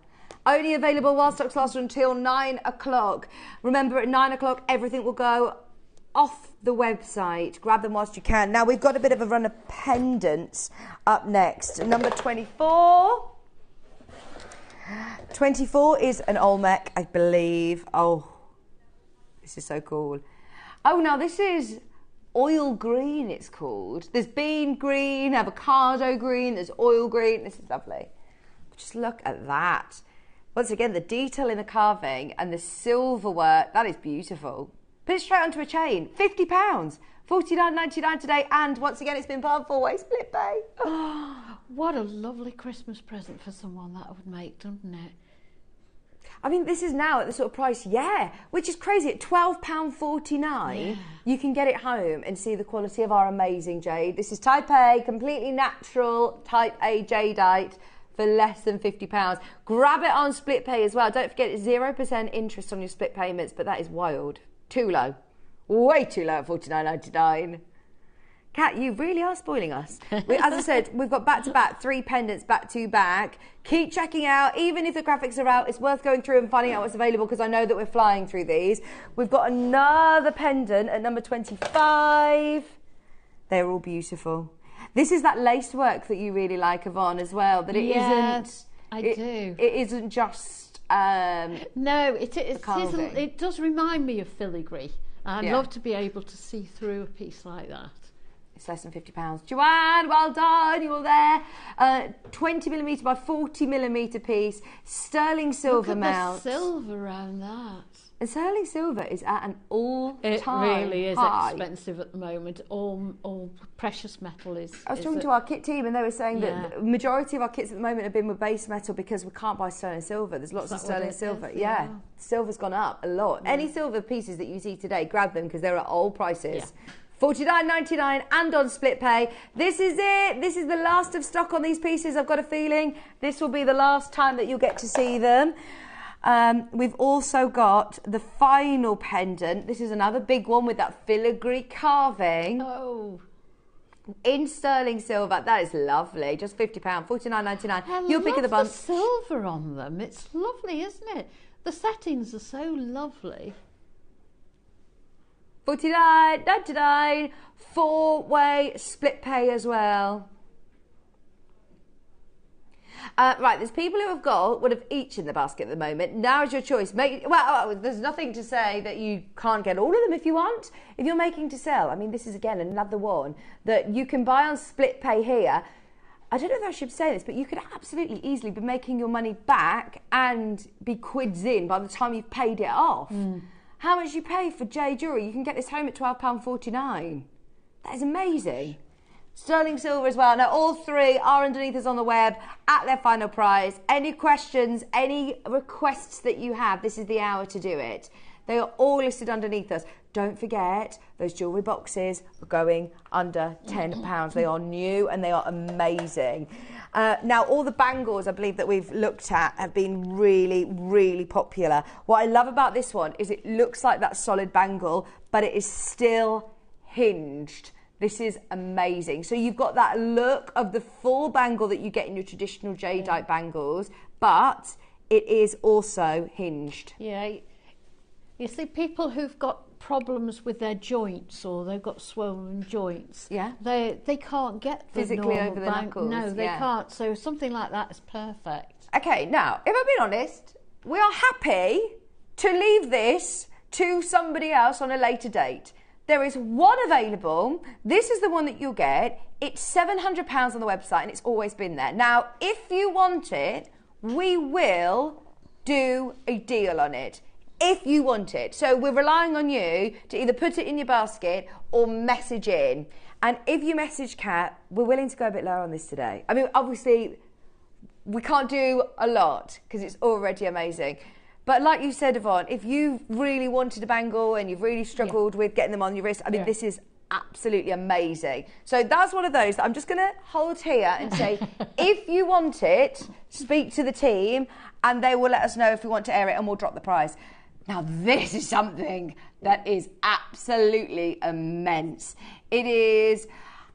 Only available while stocks last until 9 o'clock. Remember, at 9 o'clock, everything will go off the website. Grab them whilst you can. Now, we've got a bit of a run of pendants up next. Number 24. 24 is an Olmec, I believe. Oh, this is so cool. Oh, now this is oil green, it's called. There's bean green, avocado green, there's oil green. This is lovely. Just look at that. Once again, the detail in the carving and the silver work, that is beautiful. Put it straight onto a chain. £50, $49.99 today. And once again, it's been part of 4-way split pay. What a lovely Christmas present for someone that would make, doesn't it? I mean, this is now at the sort of price, which is crazy. At £12.49, you can get it home and see the quality of our amazing jade. This is Type A, completely natural Type A jadeite for less than £50. Grab it on split pay as well. Don't forget, it's 0% interest on your split payments, but that is wild. Too low. Way too low at $49.99. Kat, you really are spoiling us. As I said, we've got back-to-back, 3 pendants back-to-back. Keep checking out. Even if the graphics are out, it's worth going through and finding out what's available because I know that we're flying through these. We've got another pendant at number 25. They're all beautiful. This is that lace work that you really like, Yvonne, as well. That it isn't. I do. It isn't just. No, it isn't. It does remind me of filigree. I'd love to be able to see through a piece like that. It's less than £50. Joanne, well done, you're there. 20mm by 40mm piece, sterling silver mount. The silver around that. And sterling silver is at an all-time It really is high. expensive at the moment. All precious metal is. I was talking to our kit team and they were saying that the majority of our kits at the moment have been with base metal because we can't buy sterling silver. There's lots of sterling silver. Yeah, silver's gone up a lot. Yeah. Any silver pieces that you see today, grab them because they're at old prices. Yeah. $49.99 and on split pay. This is it. This is the last of stock on these pieces. I've got a feeling this will be the last time that you'll get to see them. We've also got the final pendant. This is another big one with that filigree carving. Oh. In sterling silver. That is lovely. Just £50, $49.99. You'll pick of the bunch. The silver on them. It's lovely, isn't it? The settings are so lovely. $49.99. 4-way split pay as well. Right, there's people who have got one of each in the basket at the moment. Now is your choice. There's nothing to say that you can't get all of them if you want. If you're making to sell, I mean, this is again another one that you can buy on split pay here. I don't know if I should say this, but you could absolutely easily be making your money back and be quids in by the time you've paid it off. How much you pay for J Jewellery? You can get this home at £12.49. That is amazing. Sterling silver as well. Now, all three are underneath us on the web at their final price. Any questions, any requests that you have, this is the hour to do it. They are all listed underneath us. Don't forget, those jewellery boxes are going under £10. They are new and they are amazing. Now, all the bangles, I believe, that we've looked at have been really, really popular. What I love about this one is it looks like that solid bangle, but it is still hinged. This is amazing. So you've got that look of the full bangle that you get in your traditional jadeite bangles, but it is also hinged. Yeah. You see, people who've got problems with their joints or they've got swollen joints, they can't get the physically normal over the knuckles. No, they can't. So something like that is perfect. Okay, now, if I'm being honest, we are happy to leave this to somebody else on a later date. There is one available. This is the one that you'll get. It's £700 on the website and it's always been there. Now, if you want it, we will do a deal on it. If you want it. So we're relying on you to either put it in your basket or message in. And if you message Kat, we're willing to go a bit lower on this today. I mean, obviously, we can't do a lot because it's already amazing. But like you said, Yvonne, if you really wanted a bangle and you've really struggled with getting them on your wrist, I mean, this is absolutely amazing. So that's one of those that I'm just going to hold here and say, if you want it, speak to the team and they will let us know if we want to air it and we'll drop the price. Now, this is something that is absolutely immense. It is...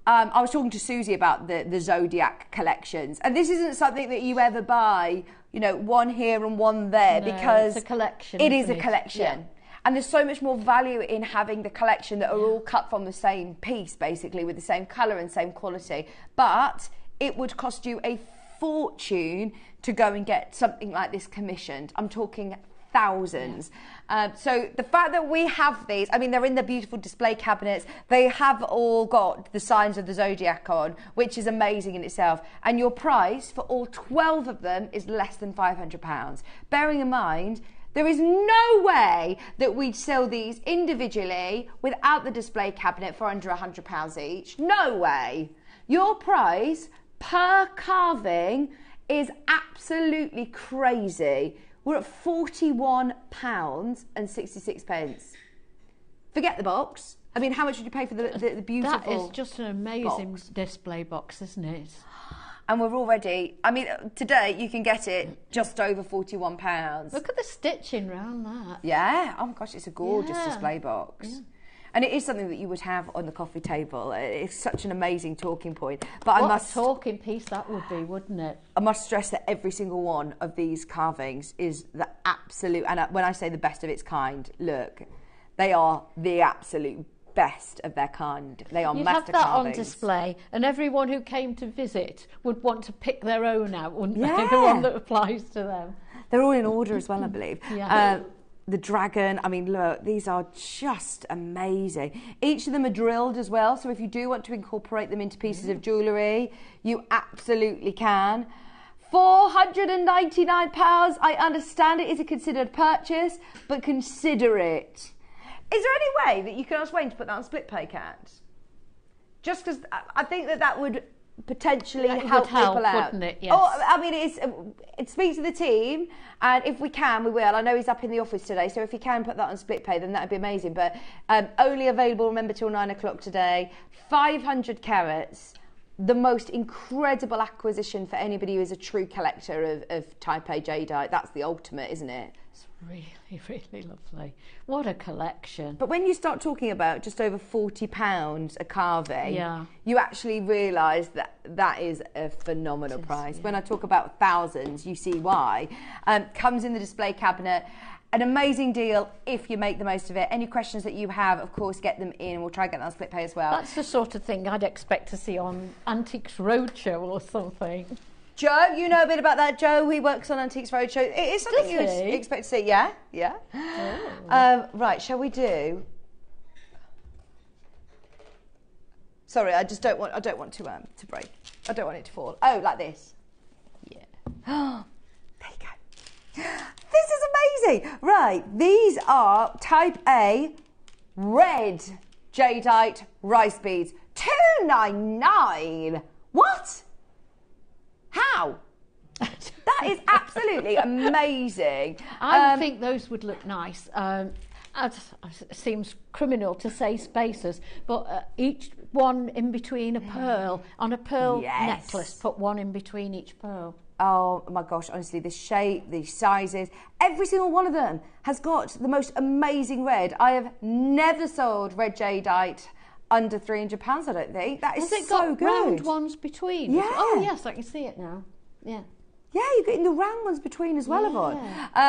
I was talking to Susie about the Zodiac collections, and this isn't something that you ever buy, you know, one here and one there, because it's a collection. It is a collection. Yeah. And there's so much more value in having the collection that are all cut from the same piece, basically, with the same colour and same quality. But it would cost you a fortune to go and get something like this commissioned. I'm talking thousands. So the fact that we have these, I mean, they're in the beautiful display cabinets. They have all got the signs of the Zodiac on, which is amazing in itself. And your price for all 12 of them is less than £500. Bearing in mind, there is no way that we'd sell these individually without the display cabinet for under £100 each. No way. Your price per carving is absolutely crazy. We're at £41.66. Forget the box. I mean, how much did you pay for the beautiful That is just an amazing display box, isn't it? And we're already, I mean, today you can get it just over £41. Look at the stitching around that. Yeah. Oh my gosh, it's a gorgeous display box. Yeah. And it is something that you would have on the coffee table. It's such an amazing talking point. But what a talking piece that would be, wouldn't it? I must stress that every single one of these carvings is the absolute, and when I say the best of its kind, look, they are the absolute best of their kind. They are master carvings. You'd have that on display, and everyone who came to visit would want to pick their own out, wouldn't they? The one that applies to them. They're all in order as well, I believe. Yeah. the dragon. I mean, look, these are just amazing. Each of them are drilled as well, so if you do want to incorporate them into pieces of jewellery, you absolutely can. £499. I understand it is a considered purchase, but consider it. Is there any way that you can ask Wayne to put that on split pay, Kat? Just because I think that would potentially help people out, wouldn't it? Yes. Oh, I mean, it speaks to the team, and if we can, we will. I know he's up in the office today, so if he can put that on split pay, then that would be amazing. But only available, remember, till 9 o'clock today. 500 carats. The most incredible acquisition for anybody who is a true collector of Type A jadeite. That's the ultimate, isn't it? It's really, really lovely. What a collection. But when you start talking about just over £40 a carving, you actually realise that that is a phenomenal price. When I talk about thousands, you see why. Comes in the display cabinet. An amazing deal if you make the most of it. Any questions that you have, of course, get them in, and we'll try and get that on split pay as well. That's the sort of thing I'd expect to see on Antiques Roadshow or something. Joe, you know a bit about that. Joe, he works on Antiques Roadshow. It is something you would expect to see, yeah? Yeah. Oh. Right, shall we do? Sorry, I don't want to break. I don't want it to fall. Oh, like this. Yeah. There you go. This is amazing. Right, these are Type A red jadeite rice beads. £299. What? How? That is absolutely amazing. I think those would look nice. It seems criminal to say spacers, but each one in between a pearl, on a pearl necklace, put one in between each pearl. Oh my gosh, honestly, the shape, the sizes, every single one of them has got the most amazing red. I have never sold red jadeite under £300, I don't think. That is so good. Has it got round ones between? Yeah. Oh yes, I can see it now. Yeah. Yeah, you're getting the round ones between as well, Yvonne.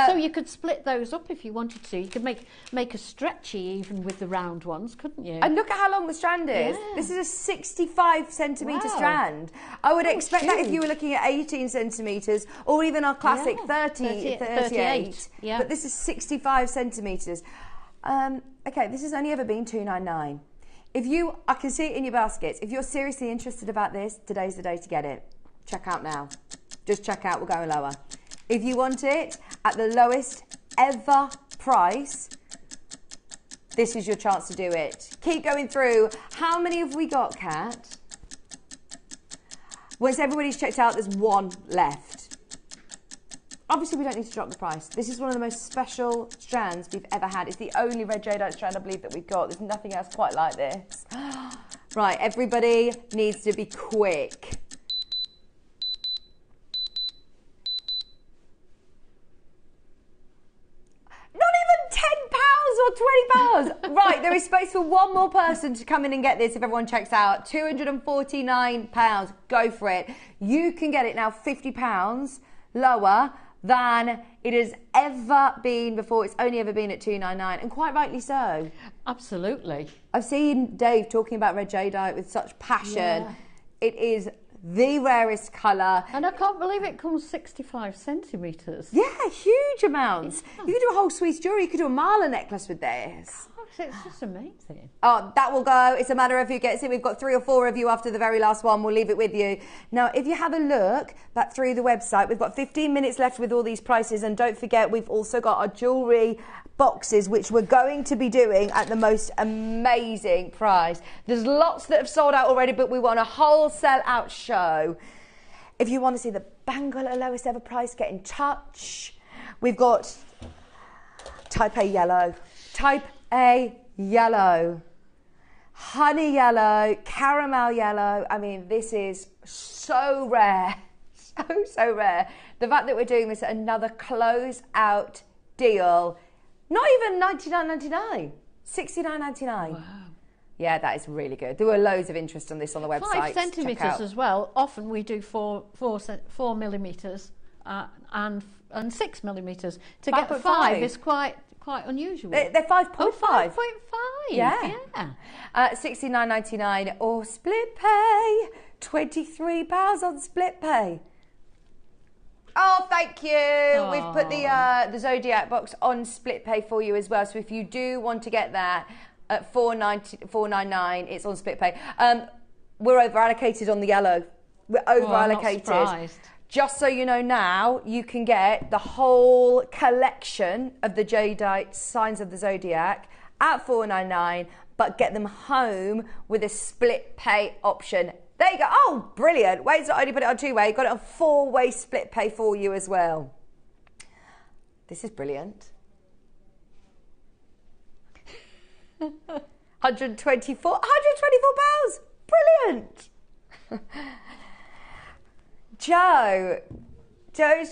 So you could split those up if you wanted to. You could make a stretchy even with the round ones, couldn't you? And look at how long the strand is. Yeah. This is a 65 centimetre strand. I would expect that if you were looking at 18 centimetres or even our classic 38. Yeah. But this is 65 centimetres. Okay, this has only ever been £299. I can see it in your baskets. If you're seriously interested about this, today's the day to get it. Check out now. Just check out, we're going lower. If you want it at the lowest ever price, this is your chance to do it. Keep going through. How many have we got, Kat? Once everybody's checked out, there's one left. Obviously, we don't need to drop the price. This is one of the most special strands we've ever had. It's the only red jadeite strand, I believe, that we've got. There's nothing else quite like this. Right, everybody needs to be quick. Or £20. Right, there is space for one more person to come in and get this if everyone checks out. £249. Go for it. You can get it now £50 lower than it has ever been before. It's only ever been at £299, and quite rightly so. Absolutely. I've seen Dave talking about red jadeite with such passion. Yeah. It is the rarest colour. And I can't believe it comes 65 centimetres. Yeah, huge amounts. Yeah. You could do a whole Swiss jewellery. You could do a mala necklace with this. Gosh, it's just amazing. Oh, that will go. It's a matter of who gets it. We've got 3 or 4 of you after the very last one. We'll leave it with you. Now, if you have a look back through the website, we've got 15 minutes left with all these prices. And don't forget, we've also got our jewellery boxes, which we're going to be doing at the most amazing price. There's lots that have sold out already, but we want a whole sell-out show. If you want to see the bangle at lowest ever price, get in touch. We've got Type A yellow, Type A yellow, honey yellow, caramel yellow. I mean, this is so rare, so rare. The fact that we're doing this at another close-out deal. Not even $99.99, $69.99. Wow. Yeah, that is really good. There were loads of interest on this on the website. 5 centimetres as well. Often we do 4 millimetres and 6 millimetres. To get 5 is quite unusual. They're 5.5. Oh, 5.5. Yeah. $69.99 or split pay. £23 on split pay. Oh, thank you. We've put the Zodiac box on split pay for you as well. So if you do want to get that at $4.99, it's on split pay. We're over allocated on the yellow. We're over allocated. I'm not surprised. Just so you know now, you can get the whole collection of the jadeite signs of the Zodiac at $4.99, but get them home with a split pay option. There you go. Oh, brilliant. Wade's not only put it on two-way, got it on four-way split pay for you as well. This is brilliant. 124 pounds. Brilliant. Joe's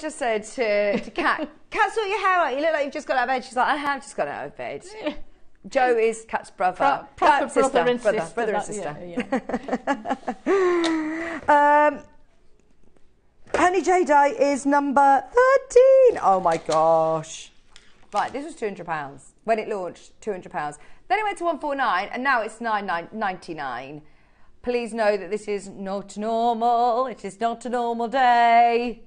just said to Kat, Kat, sort your hair out. You look like you've just got out of bed. She's like, I have just got out of bed. Joe is Kat's brother. Proper sister, brother and sister. Brother and sister. Yeah. Honey Jadeite is number 13. Oh my gosh. Right, this was £200 when it launched. £200. Then it went to 149, and now it's $9.99. Please know that this is not normal. It is not a normal day.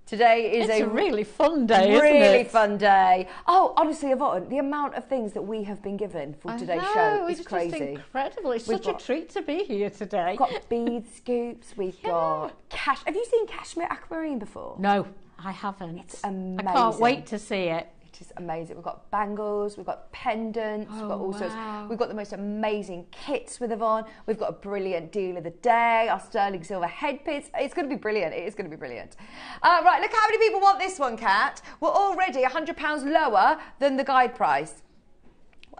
Today is a really fun day, isn't it? Really fun day. Oh, honestly, Yvonne, the amount of things that we have been given for today's show is crazy. It's just incredible. It's such a treat to be here today. We've got bead scoops. We've got cash. Have you seen cashmere aquamarine before? No, I haven't. It's amazing. I can't wait to see it. It is amazing. We've got bangles, we've got pendants, we've got all sorts. We've got the most amazing kits with Yvonne. We've got a brilliant deal of the day, our sterling silver headpins. It's going to be brilliant. It is going to be brilliant. Right, look how many people want this one, Kat. We're already £100 lower than the guide price.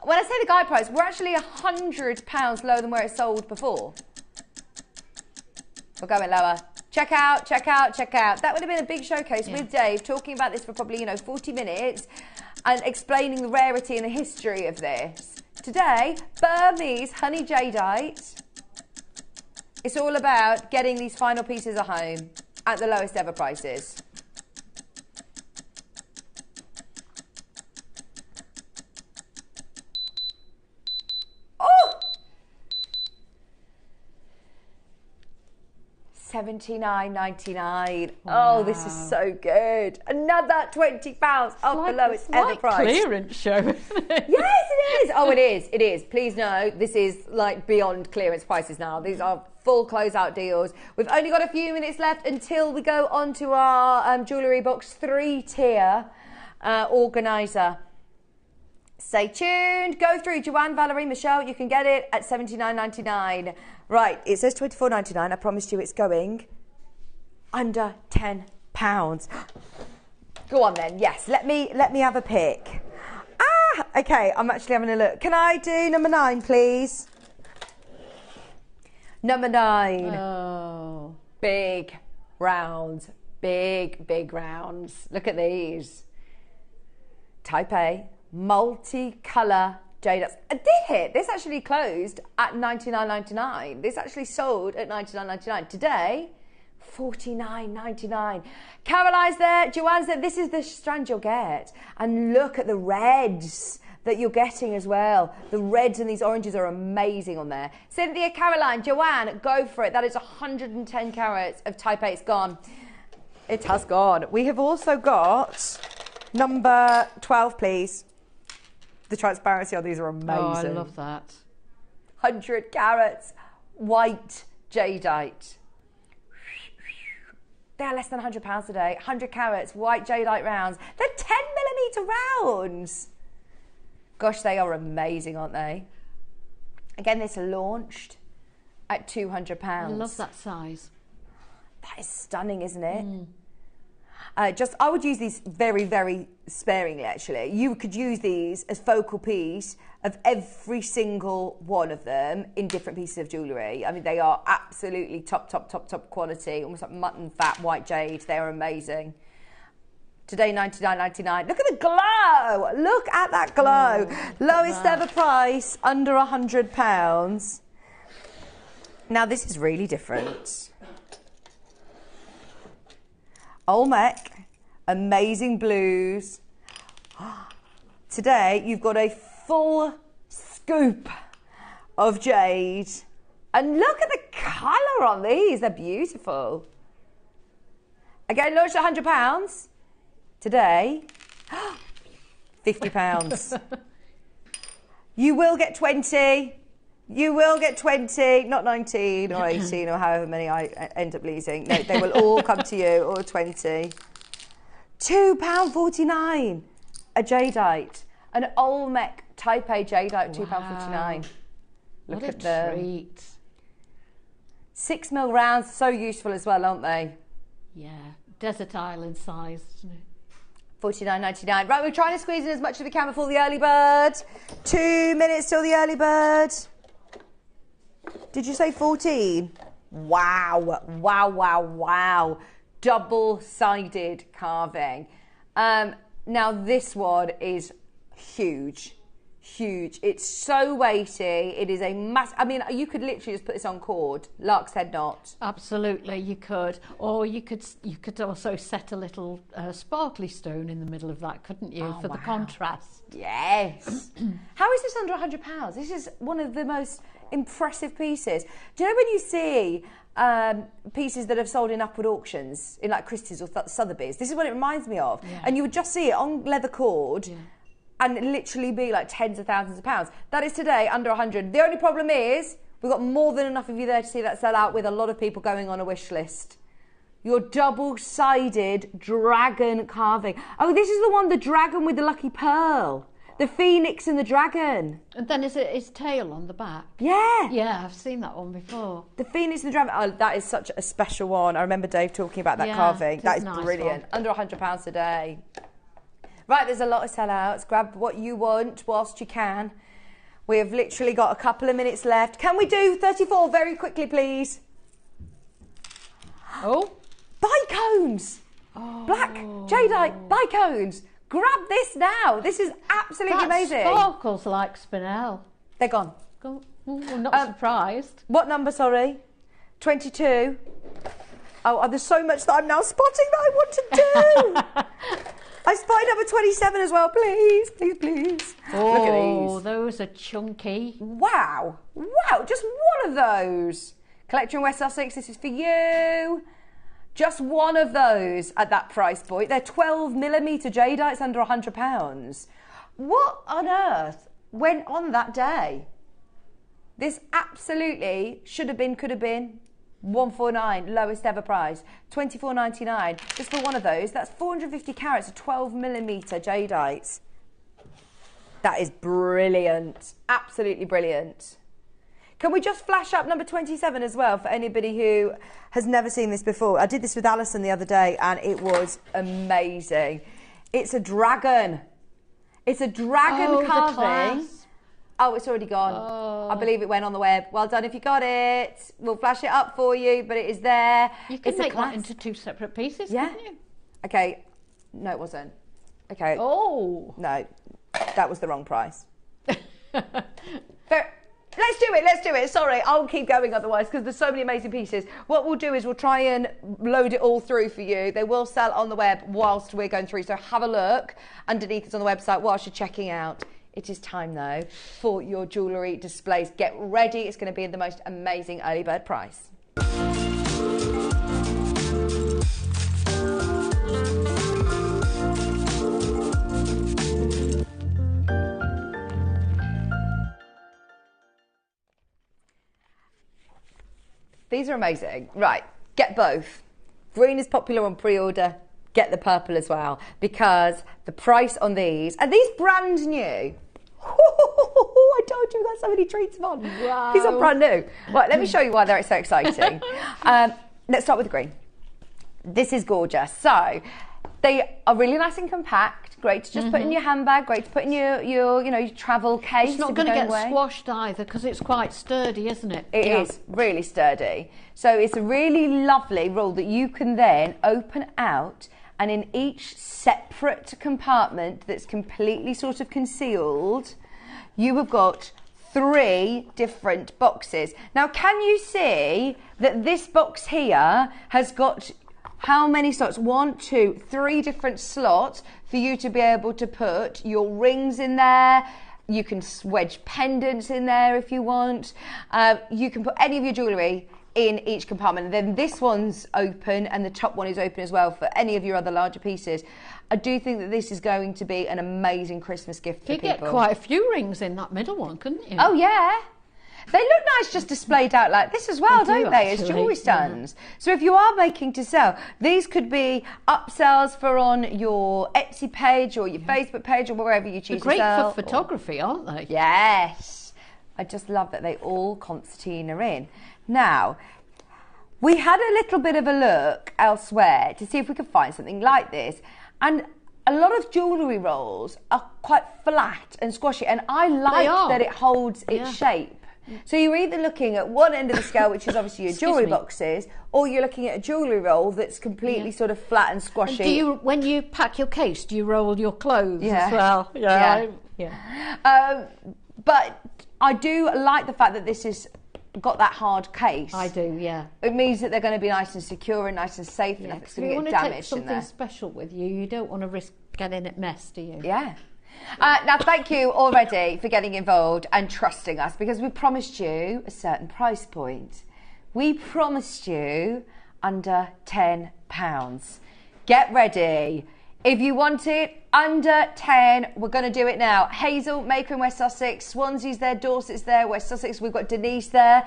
When I say the guide price, we're actually £100 lower than where it sold before. We're going lower. Check out, check out, check out. That would have been a big showcase with Dave, talking about this for probably, 40 minutes and explaining the rarity and the history of this. Today, Burmese honey jadeite. It's all about getting these final pieces at home at the lowest ever prices. $79.99. Wow. Oh, this is so good. Another £20 off the lowest ever price. Clearance show, isn't it? Yes, it is. Oh, it is. It is. Please know this is like beyond clearance prices now. These are full closeout deals. We've only got a few minutes left until we go on to our Jewellery Box 3-tier organiser. Stay tuned. Go through Joanne, Valerie, Michelle. You can get it at $79.99. Right, it says $24.99. I promised you it's going under £10. Go on then. Yes, let me have a pick. Okay, I'm actually having a look. Can I do number 9, please? Number 9. Oh. Big rounds. Big rounds. Look at these. Type A. Multicolour jade. Did hit. This actually closed at $99.99. This actually sold at $99.99. Today, $49.99. Caroline's there. Joanne's there. This is the strand you'll get. And look at the reds that you're getting as well. The reds and these oranges are amazing on there. Cynthia, Caroline, Joanne, go for it. That is 110 carats of type A. It's gone. It has gone. We have also got number 12, please. The transparency on these are amazing. Oh, I love that. 100 carats, white jadeite. They're less than £100 today. 100 carats, white jadeite rounds. They're 10mm rounds. Gosh, they are amazing, aren't they? Again, this launched at £200. I love that size. That is stunning, isn't it? I would use these very, very sparingly, actually. You could use these as focal piece of every single one of them in different pieces of jewellery. I mean, they are absolutely top quality, almost like mutton fat white jade. They are amazing. Today, $99.99. Look at the glow. Look at that glow. Lowest ever price, under £100. Now, this is really different. Olmec, amazing blues. Today, you've got a full scoop of jade. And look at the colour on these. They're beautiful. Again, launched at £100. Today, £50. You will get 20. You will get 20, not 19 or 18 or however many I end up losing. No, they will all come to you, or 20. £2.49 a jadeite. An Olmec Type A jadeite, £2.49. Look at them. Treat. 6mm rounds, so useful as well, aren't they? Yeah, desert island size, isn't it? $49.99. Right, we're trying to squeeze in as much as we can before the early bird. 2 minutes till the early bird. Did you say 14? Wow, wow, wow, wow. Double-sided carving. Now this one is huge. Huge. It's so weighty. It is a mass. I mean, you could literally just put this on cord, lark's head knot. Absolutely, you could. Or you could also set a little sparkly stone in the middle of that, couldn't you, for the contrast? Yes. How is this under £100? This is one of the most impressive pieces. Do you know when you see pieces that have sold in upward auctions, in like Christie's or Sotheby's? This is what it reminds me of. Yeah. And you would just see it on leather cord. Yeah. And literally be like tens of thousands of pounds. That is today under 100. The only problem is we've got more than enough of you there to see that sell out, with a lot of people going on a wish list. Your double-sided dragon carving. Oh, this is the one, the dragon with the lucky pearl. The phoenix and the dragon. And then is it his tail on the back? Yeah. Yeah, I've seen that one before. The phoenix and the dragon. Oh, that is such a special one. I remember Dave talking about that carving. That is nice, brilliant. One. Under £100 a day. Right, there's a lot of sellouts. Grab what you want whilst you can. We have literally got a couple of minutes left. Can we do 34 very quickly, please? Oh. Bicones. Oh. Black jadeite bicones. Grab this now. This is absolutely amazing. Sparkles like spinel. They're gone. I'm not surprised. What number, sorry? 22. Oh, there's so much that I'm now spotting that I want to do. I spotted number 27 as well, please, please, please. Oh, look at these. Those are chunky. Wow, wow, just one of those. Collector in West Sussex, this is for you. Just one of those at that price point. They're 12mm jadeites under £100. What on earth went on that day? This absolutely should have been, could have been. 149, lowest ever price. 24.99 just for one of those. That's 450 carats of 12mm jadeites. That is brilliant, absolutely brilliant. Can we just flash up number 27 as well for anybody who has never seen this before? I did this with Alison the other day and it was amazing. It's a dragon. It's a dragon carving. Oh, it's already gone. Oh. I believe it went on the web. Well done if you got it. We'll flash it up for you, but it is there. You can make that into two separate pieces, couldn't you? Okay. No, it wasn't. Okay. Oh. No, that was the wrong price. Let's do it. Sorry, I'll keep going otherwise because there's so many amazing pieces. What we'll do is we'll try and load it all through for you. They will sell on the web whilst we're going through, so have a look underneath us on the website whilst you're checking out. It is time, though, for your jewellery displays. Get ready. It's going to be the most amazing early bird price. These are amazing. Right, get both. Green is popular on pre-order. Get the purple as well, because the price on these, are these brand new? I told you we got so many treats on. Wow. These are brand new. Right, let me show you why they're so exciting. Let's start with the green. This is gorgeous. So they are really nice and compact. Great to just put in your handbag. Great to put in your travel case. It's not going to get squashed either because it's quite sturdy, isn't it? It is really sturdy. So it's a really lovely roll that you can then open out, and in each separate compartment that's completely sort of concealed, you have got 3 different boxes. Now, can you see that this box here has got how many slots? 1, 2, 3 different slots for you to be able to put your rings in there. You can wedge pendants in there if you want. You can put any of your jewellery in each compartment. And then this one's open and the top one is open as well for any of your other larger pieces. I do think that this is going to be an amazing Christmas gift for people. You get quite a few rings in that middle one, couldn't you? Oh, yeah. They look nice just displayed out like this as well, don't they, as jewellery stands? Yeah. So if you are making to sell, these could be upsells for on your Etsy page or your Facebook page or wherever you choose to sell. They're great for photography, aren't they? Yes. I just love that they all concertina are in. Now, we had a little bit of a look elsewhere to see if we could find something like this. And a lot of jewellery rolls are quite flat and squashy. And I like that it holds its shape. So you're either looking at one end of the scale, which is obviously your jewellery boxes, or you're looking at a jewellery roll that's completely sort of flat and squashy. And do you, when you pack your case, do you roll your clothes as well? But I do like the fact that this has got that hard case. I do, yeah. It means that they're going to be nice and secure and nice and safe, and nothing's going to get damaged in there. You want to take something special with you. You don't want to risk getting it messed, do you? Yeah. Now, thank you already for getting involved and trusting us, because we promised you a certain price point. We promised you under £10. Get ready. If you want it under 10, we're going to do it now. Hazel, Maker in West Sussex, Swansea's there, Dorset's there, West Sussex, we've got Denise there.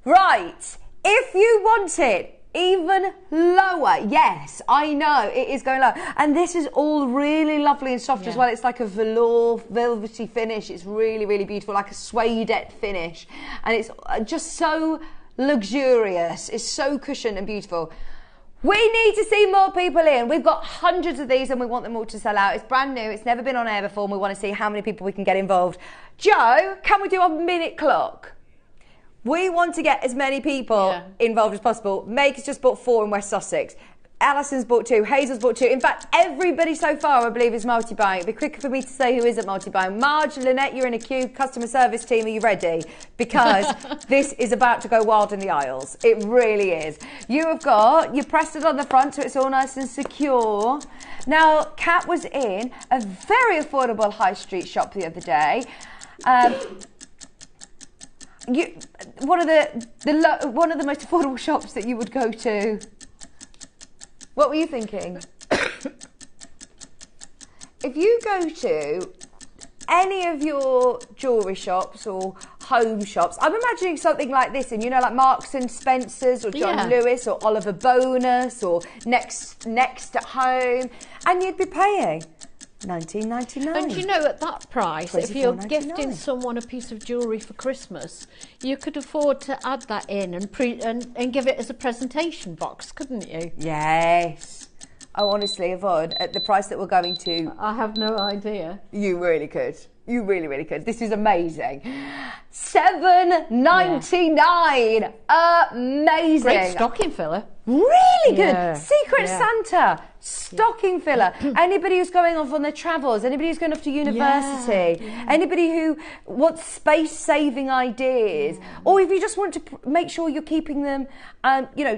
Right, if you want it even lower, yes, I know it is going low, and this is all really lovely and soft as well. It's like a velour velvety finish. It's really, really beautiful, like a suedette finish, and it's just so luxurious. It's so cushioned and beautiful. We need to see more people in. We've got hundreds of these and we want them all to sell out. It's brand new, it's never been on air before, and we want to see how many people we can get involved. Joe, can we do a minute clock? We want to get as many people involved as possible. Maker's just bought 4 in West Sussex. Alison's bought 2. Hazel's bought 2. In fact, everybody so far, I believe, is multi-buying. It'd be quicker for me to say who isn't multi-buying. Marge, Lynette, you're in a queue. Customer service team, are you ready? Because this is about to go wild in the aisles. It really is. You pressed it on the front so it's all nice and secure. Now, Kat was in a very affordable high street shop the other day. One of the most affordable shops that you would go to. What were you thinking? If you go to any of your jewellery shops or home shops, I'm imagining something like this, and like Marks and Spencer's or John Lewis or Oliver Bonus or Next at Home, and you'd be paying £19.99. And at that price, if you're gifting someone a piece of jewellery for Christmas, you could afford to add that in and give it as a presentation box, couldn't you? Yes. Oh, honestly, Yvonne, at the price that we're going to... I have no idea. You really could. You really, really could. This is amazing. £7.99. Amazing. Great stocking filler. Really good. Secret Santa. Stocking filler. Anybody who's going off on their travels, anybody who's going off to university, anybody who wants space-saving ideas, or if you just want to make sure you're keeping them,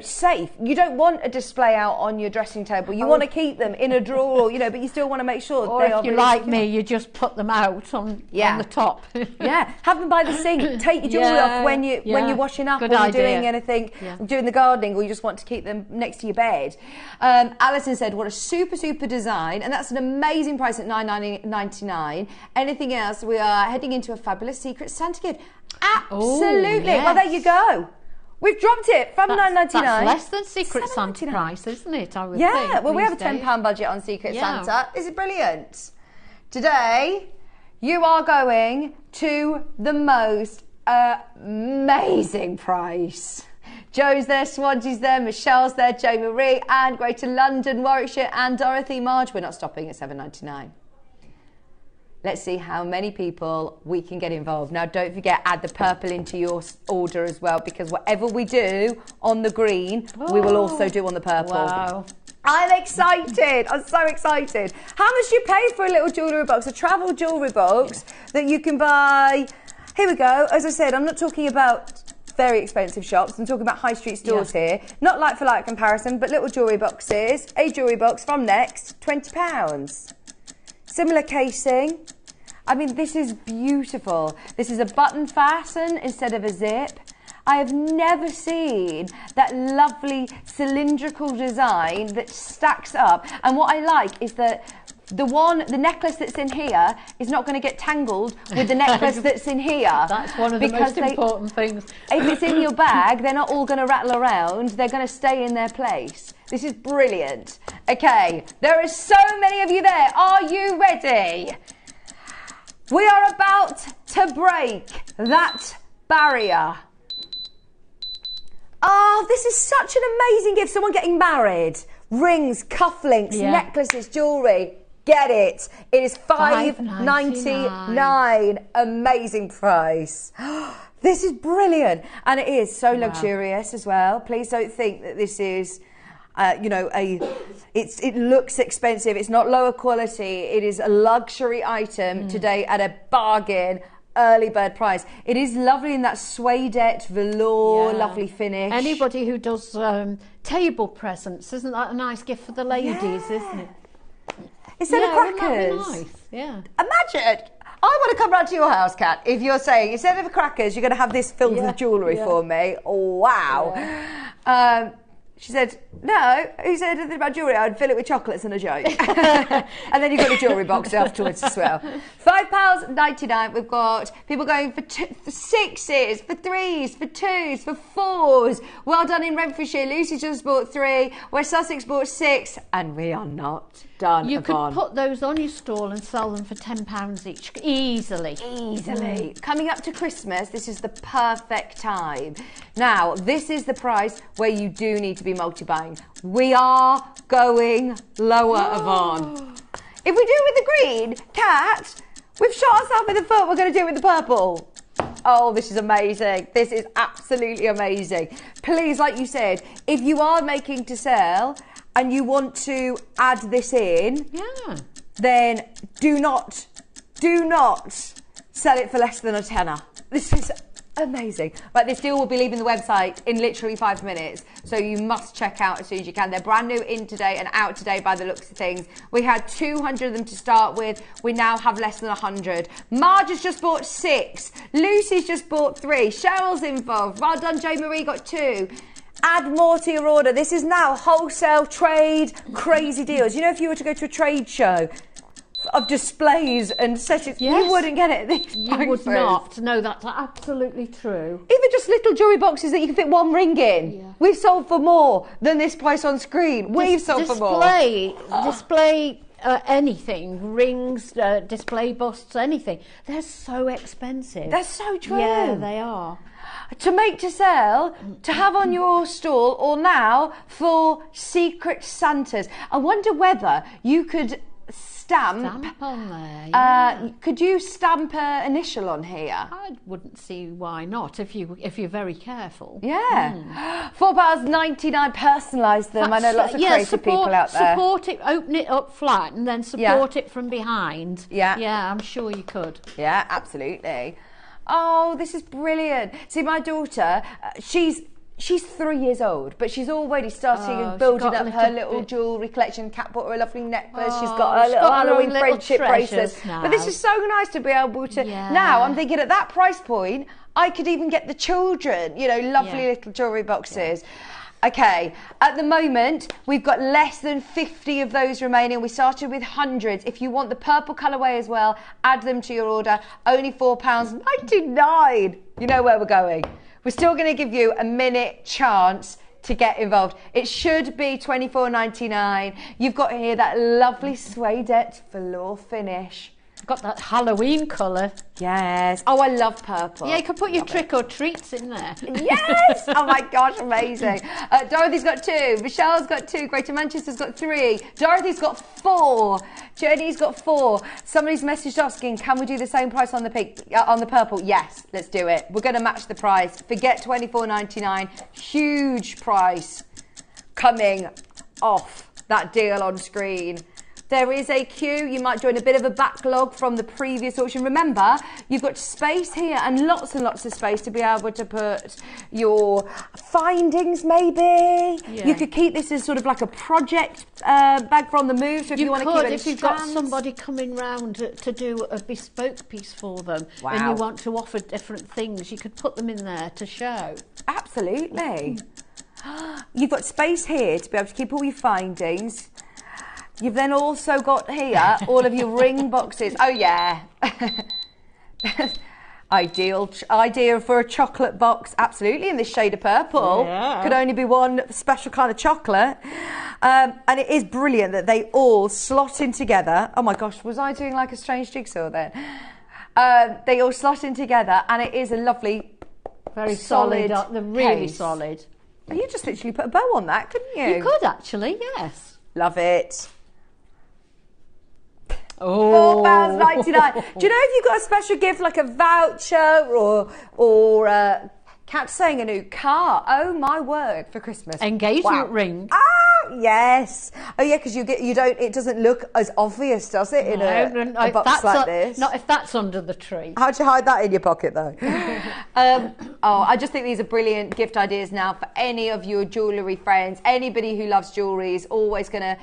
safe. You don't want a display out on your dressing table. You want to keep them in a drawer, but you still want to make sure or they are. Or if you like me, you just put them out on the top. Have them by the sink. Take your jewellery off when you're washing up, or you're doing anything, doing the gardening, or you just want to keep them next to your bed. Alison said, what a super, super design. And that's an amazing price at $9.99. Anything else, we are heading into a fabulous Secret Santa gift. Absolutely. Well, there you go. We've dropped it from $9.99. That's less than Secret Santa price, isn't it? I would think. Well, we have a £10 budget on Secret Santa. This is brilliant. Today, you are going to the most amazing price. Joe's there, Swansea's there, Michelle's there, Jo Marie, and Greater London, Warwickshire, and Dorothy. Marge, we're not stopping at $7.99. Let's see how many people we can get involved. Now, don't forget, add the purple into your order as well, because whatever we do on the green, we will also do on the purple. Wow. I'm excited. I'm so excited. How much do you pay for a little jewellery box, a travel jewellery box that you can buy? Here we go. As I said, I'm not talking about very expensive shops. I'm talking about high street stores here. Not like for like comparison, but little jewellery boxes. A jewellery box from Next, £20. Similar casing. I mean, this is beautiful. This is a button fasten instead of a zip. I have never seen that lovely cylindrical design that stacks up. And what I like is that the necklace that's in here is not going to get tangled with the necklace that's in here. That's one of the most important things. If it's in your bag, they're not all going to rattle around. They're going to stay in their place. This is brilliant. Okay, there are so many of you there. Are you ready? We are about to break that barrier. Oh, this is such an amazing gift. Someone getting married. Rings, cufflinks, necklaces, jewellery. Get it. It is $5.99. Amazing price. This is brilliant. And it is so luxurious as well. Please don't think that this is, it looks expensive. It's not lower quality. It is a luxury item today at a bargain. Early bird price. It is lovely in that suedette velour, lovely finish. Anybody who does table presents, isn't that a nice gift for the ladies, isn't it? Instead of crackers. Wouldn't that be nice? Yeah. Imagine. I want to come round to your house, Kat, if you're saying instead of crackers, you're going to have this filled with jewellery for me. Oh, wow. Yeah. She said, no. Who said anything about jewellery? I'd fill it with chocolates and a joke. And then you've got a jewellery box afterwards as well. £5.99. We've got people going for sixes, for threes, for twos, for fours. Well done in Renfrewshire. Lucy just bought 3. West Sussex bought 6. And we are not done. You could put those on your stall and sell them for £10 each. Easily. Coming up to Christmas, this is the perfect time. Now, this is the price where you do need to be multi-buying. We are going lower, Yvonne. If we do it with the green, Kat, we've shot ourselves in the foot. We're going to do it with the purple. Oh, this is amazing. This is absolutely amazing. Please, like you said, if you are making to sell and you want to add this in, then do not sell it for less than a tenner. This is amazing. But this deal will be leaving the website in literally 5 minutes, so you must check out as soon as you can. They're brand new in today and out today by the looks of things. We had 200 of them to start with. We now have less than 100. Marge has just bought 6. Lucy's just bought 3. Cheryl's involved. Well done, Jo Marie got 2. Add more to your order. This is now wholesale trade crazy deals. You know, if you were to go to a trade show of displays and settings, you wouldn't get it at these prices. You would not. No, that's absolutely true. Even just little jewellery boxes that you can fit 1 ring in. Yeah. We've sold for more than this price on screen. We've sold for more. Display anything, rings, display busts, anything. They're so expensive. They're so true. Yeah, they are. To make to sell, to have on your stall, or now for Secret Santas. I wonder whether you could stamp on there. Could you stamp an initial on here? I wouldn't see why not if you're very careful. Yeah. £4.99. Personalise them. I know lots of crazy people out there. Support it. Open it up flat and then support it from behind. Yeah, I'm sure you could. Yeah, absolutely. Oh, this is brilliant. See, my daughter, she's 3 years old, but she's already starting building up her little jewellery collection. Kat bought her a lovely necklace. She's got her little Halloween friendship bracelet. But this is so nice to be able to... Now, I'm thinking at that price point, I could even get the children, lovely little jewellery boxes. Okay, at the moment, we've got less than 50 of those remaining. We started with hundreds. If you want the purple colourway as well, add them to your order. Only £4.99. You know where we're going. We're still going to give you a minute chance to get involved. It should be $24.99. You've got here that lovely suedette velour finish. Got that Halloween colour. Yes. Oh, I love purple. Yeah, you can put your trick or treats in there. Yes. Oh my gosh, amazing. Dorothy's got 2. Michelle's got 2. Greater Manchester's got 3. Dorothy's got 4. Jenny's got 4. Somebody's messaged asking, can we do the same price on the pink, on the purple? Yes, let's do it. We're going to match the price. Forget $24.99. Huge price coming off that deal on screen. There is a queue. You might join a bit of a backlog from the previous auction. Remember, you've got space here and lots of space to be able to put your findings, maybe. Yeah. You could keep this as sort of like a project bag from the move. So if you want to keep it, if you've got somebody coming round to do a bespoke piece for them, and you want to offer different things, you could put them in there to show. Absolutely. You've got space here to be able to keep all your findings. You've then also got here all of your ring boxes. Oh yeah. Idea for a chocolate box, absolutely, in this shade of purple. Yeah. Could only be one special kind of chocolate. And it is brilliant that they all slot in together. Oh my gosh, was I doing like a strange jigsaw then? They all slot in together, and it is a lovely, very solid. They're really case. solid. You just literally put a bow on that, couldn't you? You could actually, yes. Love it. Oh. £4.99. Do you know if you've got a special gift like a voucher or Kat saying a new car? Oh my word, for Christmas. Engagement ring. Ah, yes. Oh yeah, because it doesn't look as obvious, does it, in a box like this? Not if that's under the tree. How'd you hide that in your pocket though? I just think these are brilliant gift ideas now for any of your jewellery friends. Anybody who loves jewellery is always going to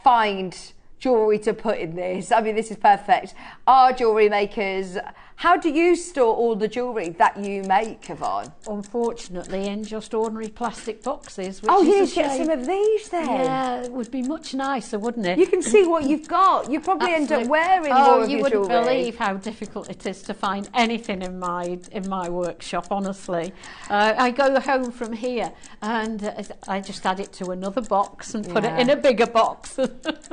find jewellery to put in this. I mean, this is perfect. Our jewellery makers, how do you store all the jewellery that you make, Yvonne? Unfortunately, in just ordinary plastic boxes. Oh, you need to get some of these then. Yeah, it would be much nicer, wouldn't it? You can see what you've got. You probably end up wearing more of your jewellery. You wouldn't believe how difficult it is to find anything in my workshop, honestly. I go home from here and I just add it to another box and put it in a bigger box.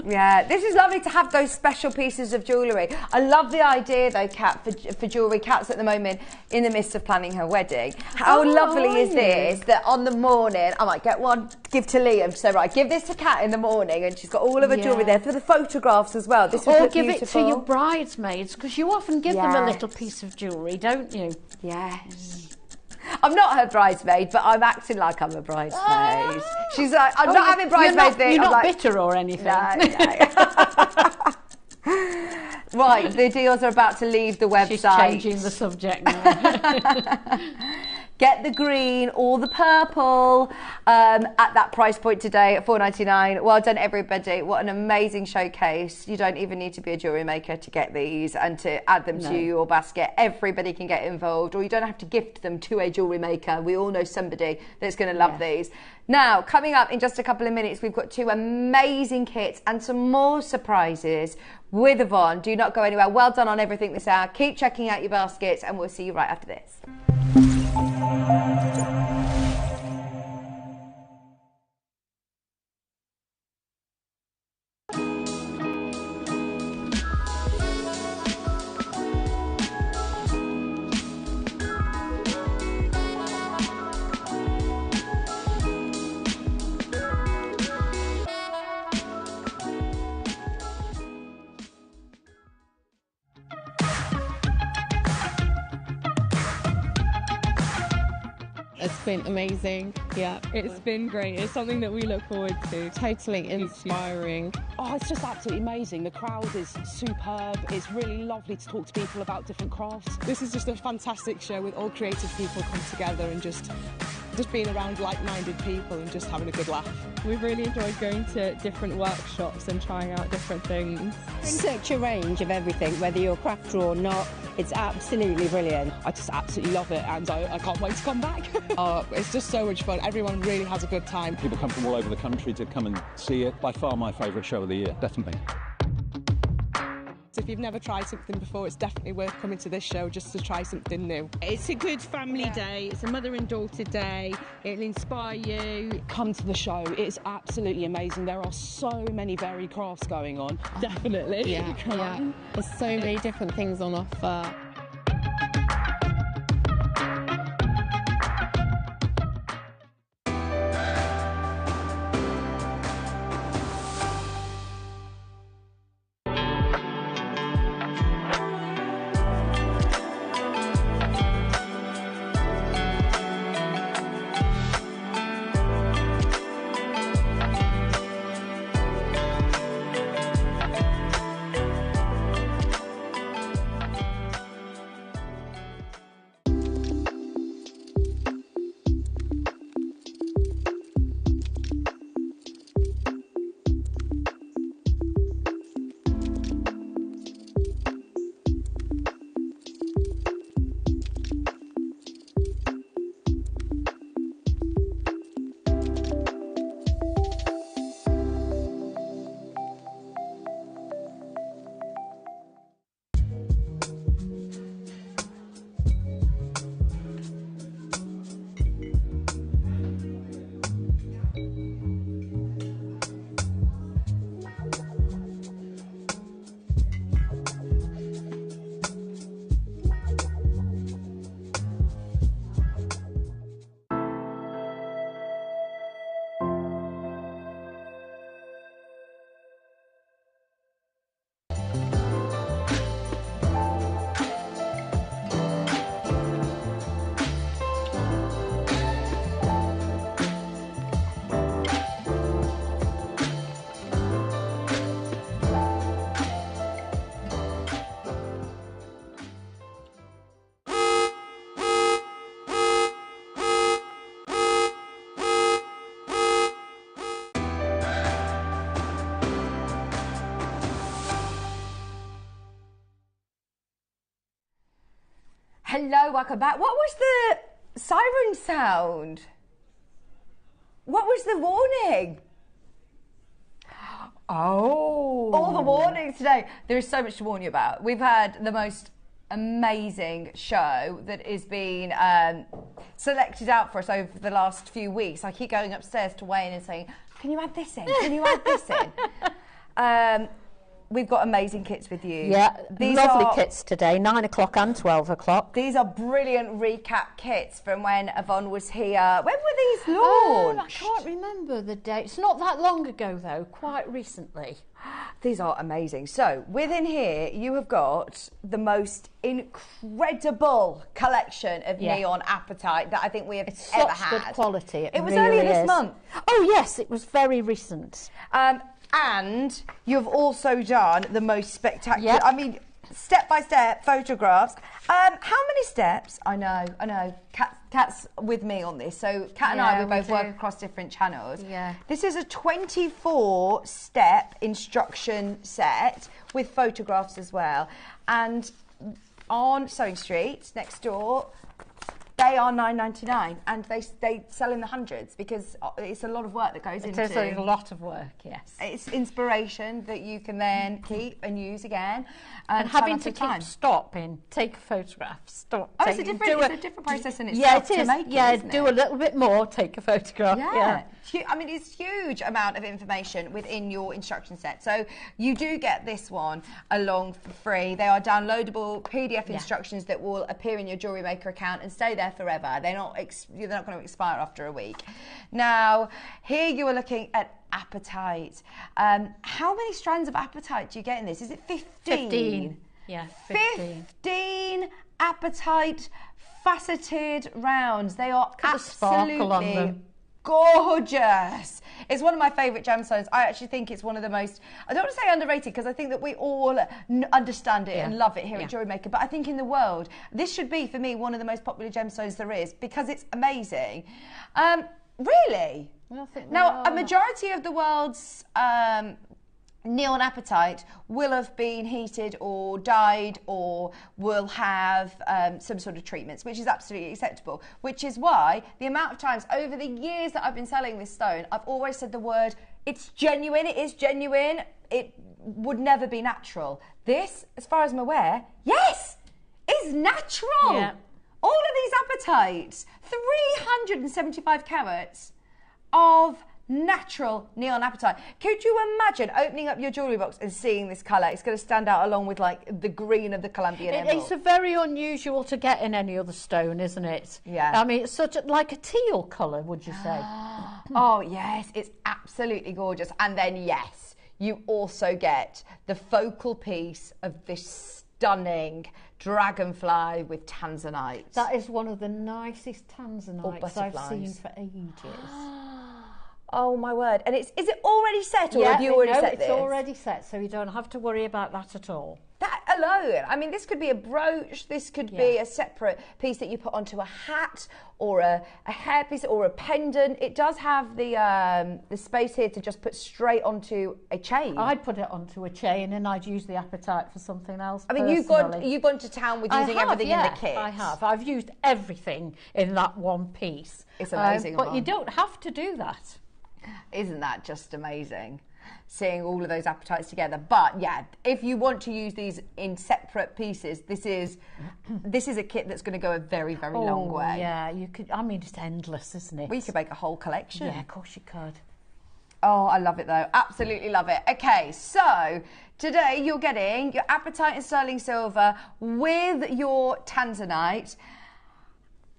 Yeah, this is lovely to have those special pieces of jewellery. I love the idea though, Kat, for jewellery. Kat's at the moment in the midst of planning her wedding. How lovely is this that on the morning, I might get one, give to Liam, so right, give this to Kat in the morning, and she's got all of her jewellery there for the photographs as well. This would look give beautiful. it to your bridesmaids, because you often give them a little piece of jewellery, don't you? Yes. I'm not her bridesmaid, but I'm acting like I'm a bridesmaid. She's like, I'm not having bridesmaids. You're not bitter or anything. No. Right, the deals are about to leave the website. She's changing the subject now. Get the green or the purple at that price point today at $4.99. Well done, everybody. What an amazing showcase. You don't even need to be a jewellery maker to get these and to add them to your basket. Everybody can get involved, or you don't have to gift them to a jewellery maker. We all know somebody that's going to love these. Now, coming up in just a couple of minutes, we've got 2 amazing kits and some more surprises with Yvonne. Do not go anywhere. Well done on everything this hour. Keep checking out your baskets, and we'll see you right after this. It's been amazing. Yeah, it's been great. It's something that we look forward to. Totally inspiring. Oh, it's just absolutely amazing. The crowd is superb. It's really lovely to talk to people about different crafts. This is just a fantastic show with all creative people come together and just being around like-minded people and just having a good laugh. We've really enjoyed going to different workshops and trying out different things. Such a range of everything, whether you're a crafter or not. It's absolutely brilliant. I just absolutely love it, and I can't wait to come back. It's just so much fun. Everyone really has a good time. People come from all over the country to come and see it. By far my favourite show of the year, definitely. So if you've never tried something before, it's definitely worth coming to this show just to try something new. It's a good family day. It's a mother and daughter day. It'll inspire you. Come to the show. It's absolutely amazing. There are so many varied crafts going on. Definitely. Yeah. There's so many different things on offer. Hello, welcome back. What was the siren sound? What was the warning? Oh. All the warnings today. There is so much to warn you about. We've had the most amazing show that is being selected out for us over the last few weeks. I keep going upstairs to Wayne and saying, can you add this in? Can you add this in? We've got amazing kits with you. Yeah, these lovely kits today, 9 o'clock and 12 o'clock. These are brilliant recap kits from when Yvonne was here. When were these launched? I can't remember the date. It's not that long ago, though, quite recently. These are amazing. So, within here, you have got the most incredible collection of neon apatite that I think we have ever had. Such good quality. It was really earlier this month. Oh, yes, it was very recent. And you've also done the most spectacular, Yep. I mean, step-by-step photographs. How many steps? I know. Kat's with me on this. So Kat and I, we both work across different channels. Yeah. This is a 24-step instruction set with photographs as well. And on Sewing Street, next door, they are $9.99, and they sell in the hundreds because it's a lot of work that goes into it. It's a lot of work, yes. It's inspiration that you can then keep and use again. And having to keep stopping, take a photograph, stop. Oh, it's a different process in itself. Yeah, it is. To make it, do a little bit more, take a photograph. Yeah. I mean, it's huge amount of information within your instruction set. So you do get this one along for free. They are downloadable PDF instructions that will appear in your JewelleryMaker account and stay there forever. They're not going to expire after a week. Now, here you are looking at apatite. How many strands of apatite do you get in this? Is it 15? 15. Yeah, 15 apatite faceted rounds. They are sparkle on absolutely them. Gorgeous. It's one of my favourite gemstones. I actually think it's one of the most, I don't want to say underrated because I think that we all understand it and love it here at JewelleryMaker, but I think in the world, this should be for me one of the most popular gemstones there is because it's amazing. Really? Now, a majority of the world's neon apatite will have been heated or dyed or will have some sort of treatments, which is absolutely acceptable, which is why the amount of times over the years that I've been selling this stone, I've always said the word, it's genuine, it is genuine, it would never be natural. This, as far as I'm aware, yes, is natural. Yeah. All of these apatites, 375 carats of natural neon apatite. Could you imagine opening up your jewellery box and seeing this colour? It's going to stand out along with like the green of the Colombian emerald. It's a very unusual to get in any other stone, isn't it? Yeah. I mean, it's like a teal colour, would you say? Oh yes, it's absolutely gorgeous. And then yes, you also get the focal piece of this stunning dragonfly with tanzanite. That is one of the nicest tanzanites I've seen for ages. Oh my word. And is it already set or have you already set this? It's already set, so you don't have to worry about that at all. That alone, I mean, this could be a brooch, this could be a separate piece that you put onto a hat or a hairpiece or a pendant. It does have the space here to just put straight onto a chain. I'd put it onto a chain and I'd use the apatite for something else. I mean, you've gone to town with using everything in the kit. I have. I've used everything in that one piece. It's amazing. But you don't have to do that. Isn't that just amazing? Seeing all of those apatites together. But yeah, if you want to use these in separate pieces, this is a kit that's going to go a very, very long way. Yeah, you could. I mean, it's endless, isn't it? We could make a whole collection. Yeah, of course you could. Oh, I love it though. Absolutely love it. Okay, so today you're getting your apatite and sterling silver with your tanzanite,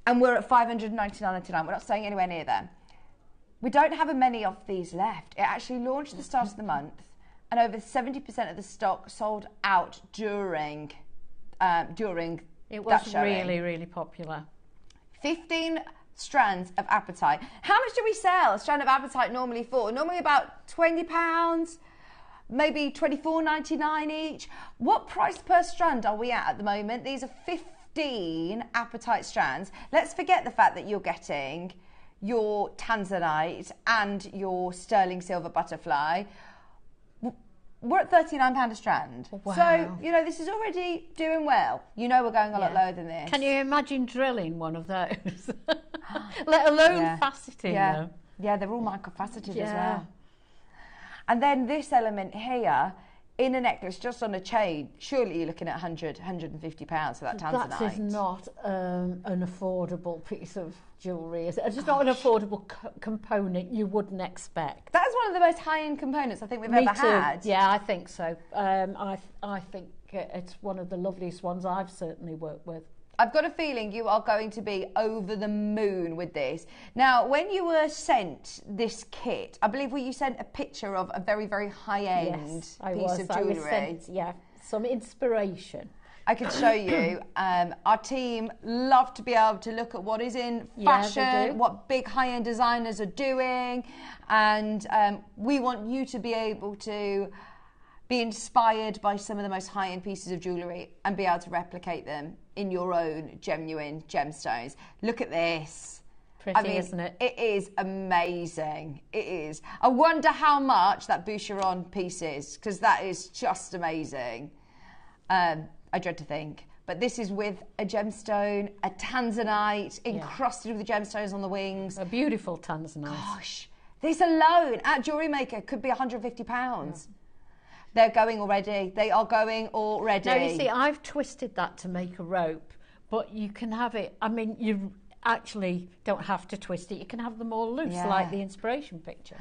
and we're at $599.99. We're not staying anywhere near them. We don't have many of these left. It actually launched at the start of the month, and over 70% of the stock sold out during It was really, really popular. 15 strands of apatite. How much do we sell a strand of apatite normally for? Normally about £20, maybe $24.99 each. What price per strand are we at the moment? These are 15 apatite strands. Let's forget the fact that you're getting your tanzanite and your sterling silver butterfly. we're at £39 a strand. Wow. So, you know, this is already doing well. You know we're going a lot lower than this. Can you imagine drilling one of those? Let alone faceting them. Yeah, they're all microfaceted as well. And then this element here, in a necklace, just on a chain, surely you're looking at £100, £150 for that tanzanite. That is not an affordable piece of jewellery. It's just not an affordable component you wouldn't expect. That is one of the most high-end components I think we've ever had. Yeah, I think so. I think it's one of the loveliest ones I've certainly worked with. I've got a feeling you are going to be over the moon with this. Now, when you were sent this kit, I believe you sent a picture of a very, very high-end piece of jewellery. I was sent, some inspiration. I could show you. Our team love to be able to look at what is in fashion, what big high-end designers are doing, and we want you to be able to be inspired by some of the most high-end pieces of jewellery and be able to replicate them in your own genuine gemstones. Look at this. Pretty, isn't it? It is amazing. It is. I wonder how much that Boucheron piece is, because that is just amazing. I dread to think. But this is with a gemstone, a tanzanite, encrusted with the gemstones on the wings. A beautiful tanzanite. Gosh, this alone at JewelleryMaker could be £150. Yeah. They're going already. They are going already. Now, you see, I've twisted that to make a rope, but you can have it, I mean, you actually don't have to twist it. You can have them all loose, like the inspiration picture.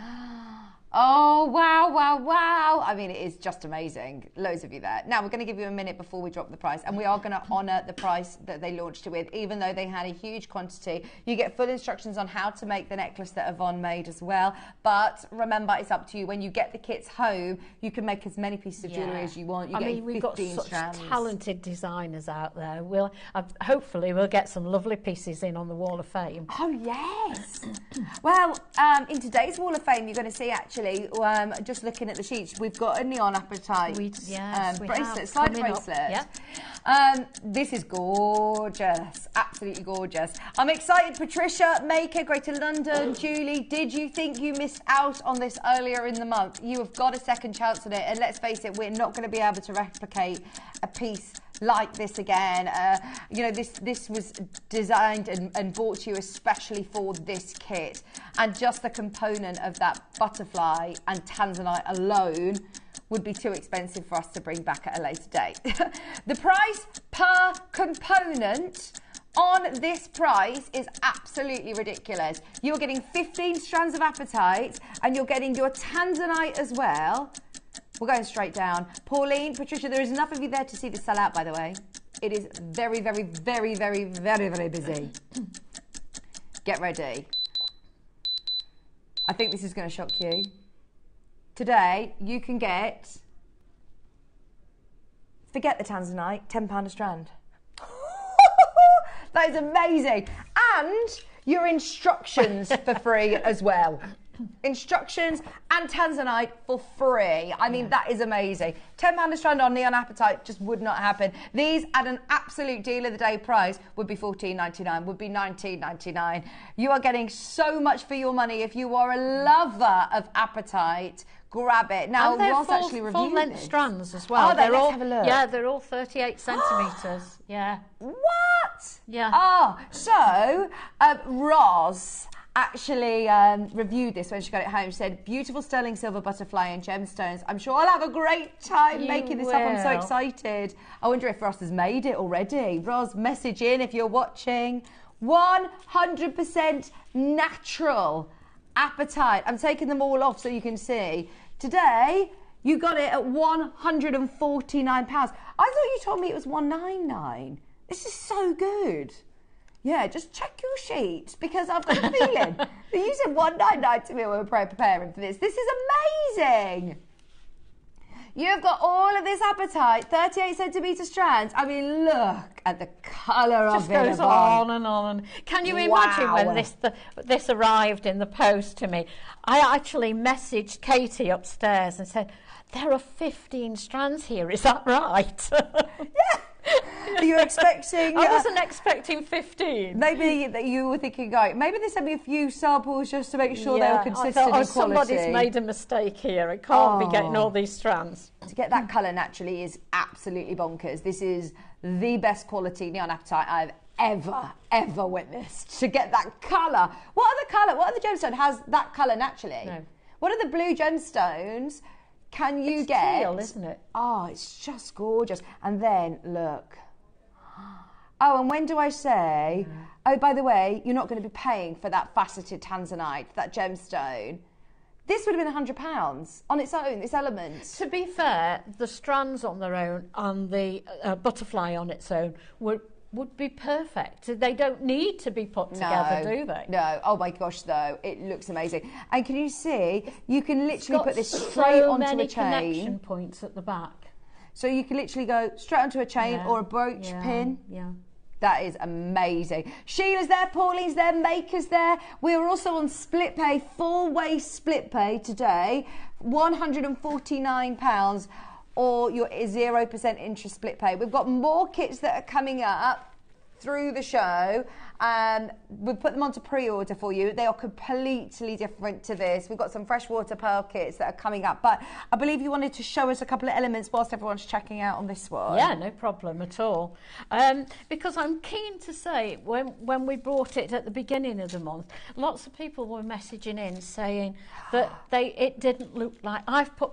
Oh, wow, wow, wow. I mean, it is just amazing. Loads of you there. Now, we're going to give you a minute before we drop the price, and we are going to honour the price that they launched it with, even though they had a huge quantity. You get full instructions on how to make the necklace that Yvonne made as well. But remember, it's up to you. When you get the kits home, you can make as many pieces of jewellery as you want. You get we've got 15 such strands. Talented designers out there. Hopefully, we'll get some lovely pieces in on the Wall of Fame. Oh, yes. Well, in today's Wall of Fame, you're going to see, actually, just looking at the sheets, we've got a neon apatite bracelet, slide bracelet. This is gorgeous, absolutely gorgeous. I'm excited. Patricia, Maker, Greater London, Julie, did you think you missed out on this earlier in the month? You have got a second chance at it, and let's face it, we're not going to be able to replicate a piece like this again. You know, this was designed and bought to you especially for this kit, and just the component of that butterfly and tanzanite alone would be too expensive for us to bring back at a later date. The price per component on this price is absolutely ridiculous. You're getting 15 strands of apatite, and you're getting your tanzanite as well. We're going straight down. Pauline, Patricia, there is enough of you there to see this sell out, by the way. It is very, very, very, very, very, very busy. Get ready. I think this is going to shock you. Today, you can get, forget the tanzanite, £10 a strand. That is amazing. And your instructions for free as well. Instructions and tanzanite for free. I mean, that is amazing. £10 a strand on neon apatite just would not happen. These at an absolute deal of the day price would be $14.99, would be $19.99. You are getting so much for your money. If you are a lover of apatite, grab it. Now, Ross actually reviewed full length strands as well. Oh, let's have a look. Yeah, they're all 38 centimetres. Yeah. What? Yeah. Oh, so Roz actually reviewed this when she got it home. She said, beautiful sterling silver butterfly and gemstones. I'm sure I'll have a great time making this up. I'm so excited. I wonder if Ross has made it already. Roz, message in if you're watching. 100% natural apatite. I'm taking them all off so you can see. Today, you got it at £149. I thought you told me it was £199. This is so good. Yeah, just check your sheet, because I've got a feeling that you said $199 to me when we were preparing for this. This is amazing. You've got all of this apatite, 38 centimetre strands. I mean, look at the colour of it. It just goes on and on. Can you imagine when this arrived in the post to me? I actually messaged Katie upstairs and said, there are 15 strands here, is that right? Yeah. You expecting... I wasn't expecting 15. Maybe that you were thinking, right, maybe they sent me a few samples just to make sure they were consistent in quality. Somebody's made a mistake here. It can't be getting all these strands. To get that colour naturally is absolutely bonkers. This is the best quality neon apatite I've ever witnessed. To get that colour. What other gemstone has that colour naturally? No. What are the blue gemstones can you get? Teal, isn't it? Oh, it's just gorgeous. And then, look. Oh, and when do I say, oh, by the way, you're not going to be paying for that faceted tanzanite, that gemstone. This would have been £100 on its own, this element. To be fair, the strands on their own and the butterfly on its own would be perfect. They don't need to be put together, do they? No. Oh my gosh, though, it looks amazing. And can you see? You can literally put this straight onto a chain. It's got so many connection points at the back. So you can literally go straight onto a chain or a brooch pin. Yeah. That is amazing. Sheila's there, Pauline's there, Maker's there. We're also on split pay, full-way split pay today, £149, or your 0% interest split pay. We've got more kits that are coming up through the show. We've put them onto pre-order for you. They are completely different to this. We've got some freshwater pearl kits that are coming up, but I believe you wanted to show us a couple of elements whilst everyone's checking out on this one. Yeah, no problem at all. Because I'm keen to say, when we brought it at the beginning of the month, lots of people were messaging in saying that it didn't look like... I've put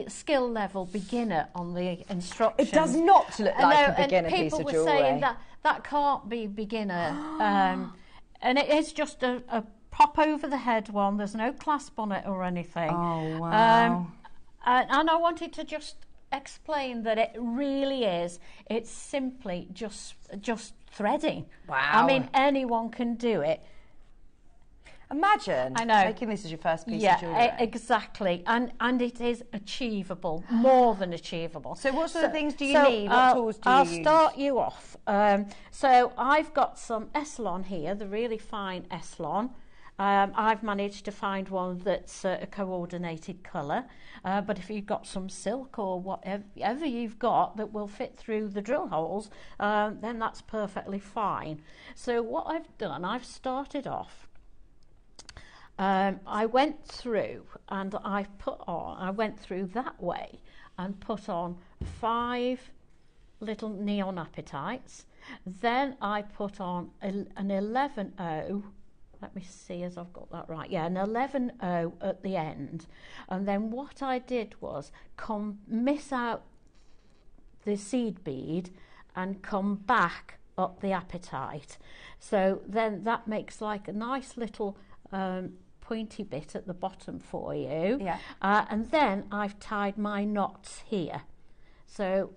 skill level beginner on the instructions. It does not look like a beginner piece of jewellery. People were saying that can't be beginner. And it is just a pop over the head one. There's no clasp on it or anything. Oh, wow. And I wanted to just explain that it really is. It's simply just threading. Wow. I mean, anyone can do it. Imagine making this as your first piece of jewellery. Yeah, exactly. And it is achievable, more than achievable. So what sort of things do you need? What tools do you use? I'll start you off. So I've got some Eslon here, the really fine Eslon. I've managed to find one that's a coordinated colour. But if you've got some silk or whatever you've got that will fit through the drill holes, then that's perfectly fine. So what I've done, I've started off. I went through and I went through that way and put on 5 little neon apatites. Then I put on an 11O. Let me see as I've got that right. Yeah, an 11O at the end. And then what I did was miss out the seed bead and come back up the apatite. So then that makes like a nice little pointy bit at the bottom for you. Yeah. And then I've tied my knots here. So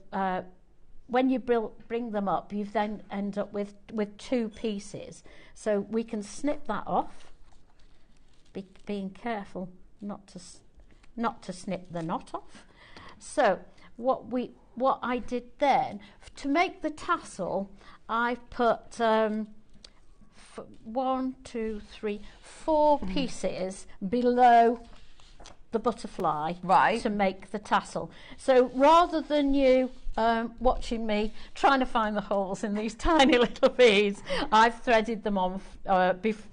when you bring them up, you then end up with 2 pieces. So we can snip that off, being careful not to snip the knot off. So what I did then, to make the tassel, I put 1, 2, 3, 4 pieces below the butterfly to make the tassel. So rather than you watching me trying to find the holes in these tiny little beads, I've threaded them on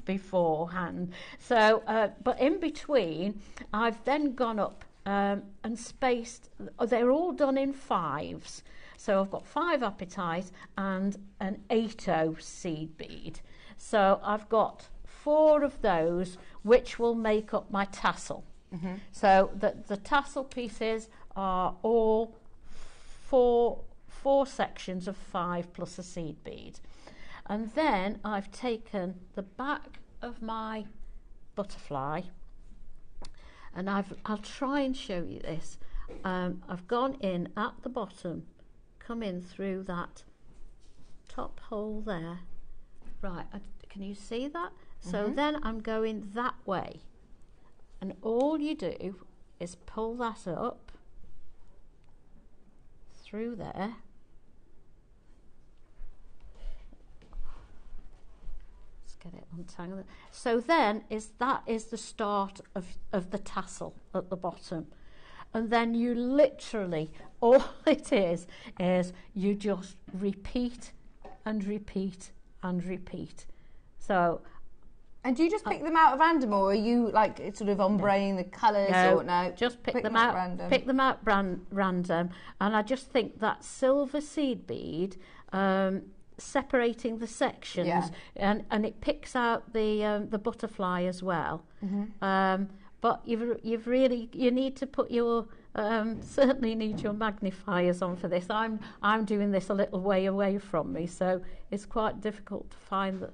beforehand. So, but in between, I've then gone up and spaced. They're all done in 5s. So I've got 5 apatites and an 8O seed bead. So I've got 4 of those, which will make up my tassel. Mm-hmm. So the tassel pieces are all 4 sections of 5 plus a seed bead. And then I've taken the back of my butterfly, and I'll try and show you this. I've gone in at the bottom, come in through that top hole there. Right, can you see that? Mm-hmm. So then I'm going that way, and all you do is pull that up through there. Let's get it untangled. So then that is the start of the tassel at the bottom. and then you literally, all it is you just repeat and repeat and repeat. So. And do you just pick them out at random, or are you like sort of ombreing the colours? No, or no, just pick them out random. Pick them out random, and I just think that silver seed bead, separating the sections, and it picks out the butterfly as well. But you need to put your certainly need your magnifiers on for this. I'm doing this a little way away from me, so it's quite difficult to find the.